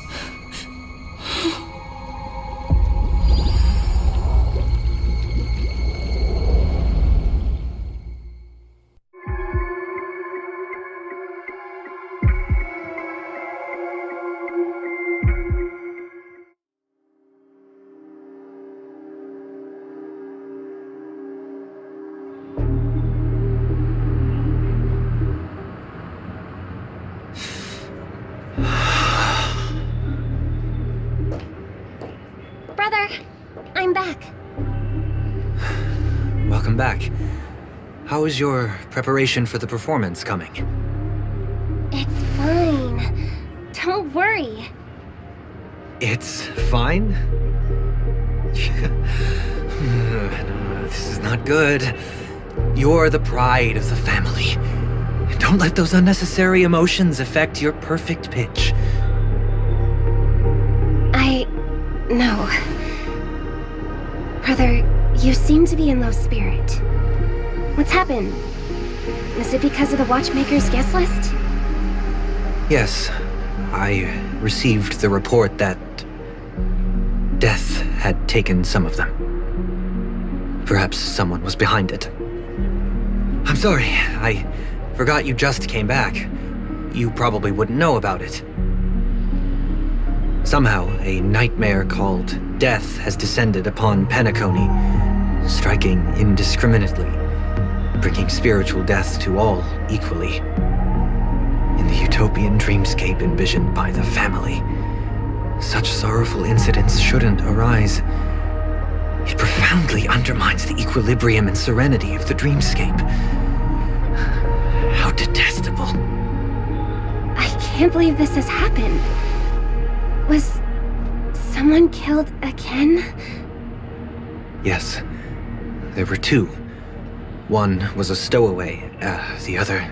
I'm back. Welcome back. How is your preparation for the performance coming? It's fine. Don't worry. It's fine? This is not good. You're the pride of the family. Don't let those unnecessary emotions affect your perfect pitch. No. Brother, you seem to be in low spirit. What's happened? Was it because of the Watchmaker's guest list? Yes, I received the report that death had taken some of them. Perhaps someone was behind it. I'm sorry, I forgot you just came back. You probably wouldn't know about it. Somehow, a nightmare called death has descended upon Penacony, striking indiscriminately, bringing spiritual death to all equally. In the utopian dreamscape envisioned by the family, such sorrowful incidents shouldn't arise. It profoundly undermines the equilibrium and serenity of the dreamscape. How detestable. I can't believe this has happened. Was someone killed again? Yes, there were two. One was a stowaway, the other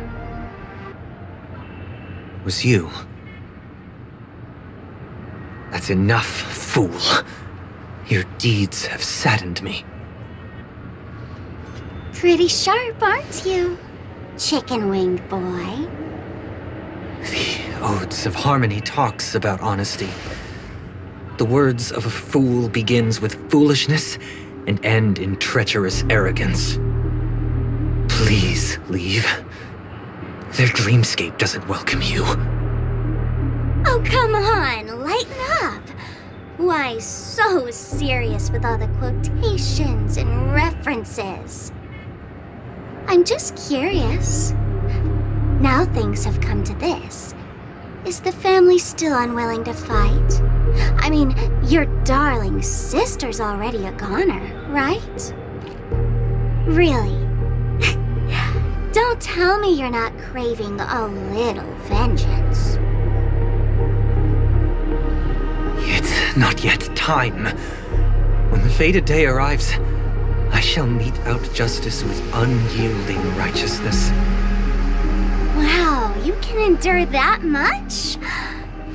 was you. That's enough, fool. Your deeds have saddened me. Pretty sharp, aren't you, chicken-winged boy? The Odes of Harmony talks about honesty. The words of a fool begins with foolishness and end in treacherous arrogance. Please leave. Their dreamscape doesn't welcome you. Oh, come on, lighten up. Why so serious with all the quotations and references? I'm just curious. Now things have come to this. Is the family still unwilling to fight? I mean, your darling sister's already a goner, right? Really? Don't tell me you're not craving a little vengeance. It's not yet time. When the fated day arrives, I I shall mete out justice with unyielding righteousness. Wow, you can endure that much?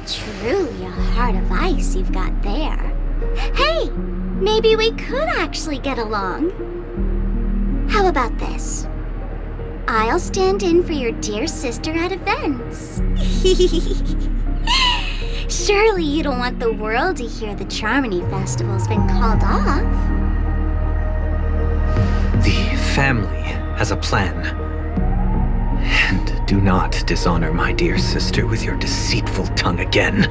Truly a heart of ice you've got there. Hey, maybe we could actually get along. How about this? I'll stand in for your dear sister at events. Surely you don't want the world to hear the Charmony Festival's been called off. The family has a plan. And do not dishonor my dear sister with your deceitful tongue again,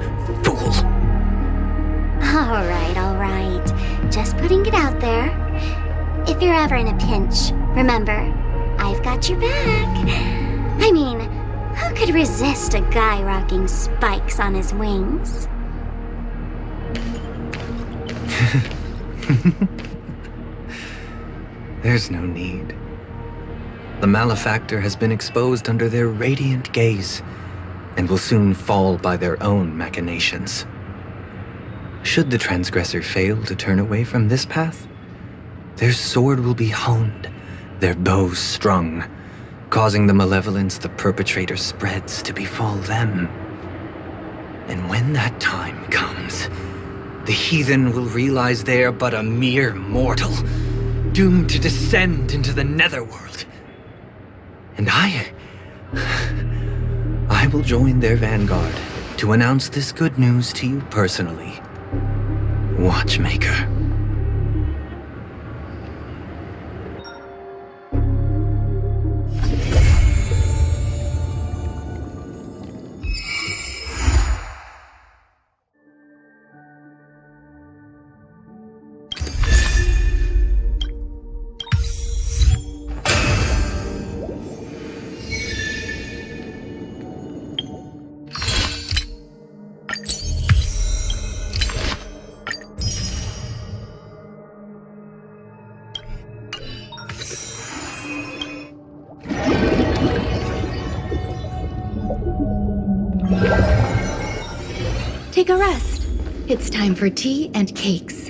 fool. All right. Just putting it out there. If you're ever in a pinch, remember, I've got your back. I mean, who could resist a guy rocking spikes on his wings? There's no need. The malefactor has been exposed under their radiant gaze, and will soon fall by their own machinations. Should the transgressor fail to turn away from this path, their sword will be honed, their bow strung, causing the malevolence the perpetrator spreads to befall them. And when that time comes, the heathen will realize they are but a mere mortal, doomed to descend into the netherworld. And I will join their vanguard to announce this good news to you personally, Watchmaker. Take a rest. It's time for tea and cakes.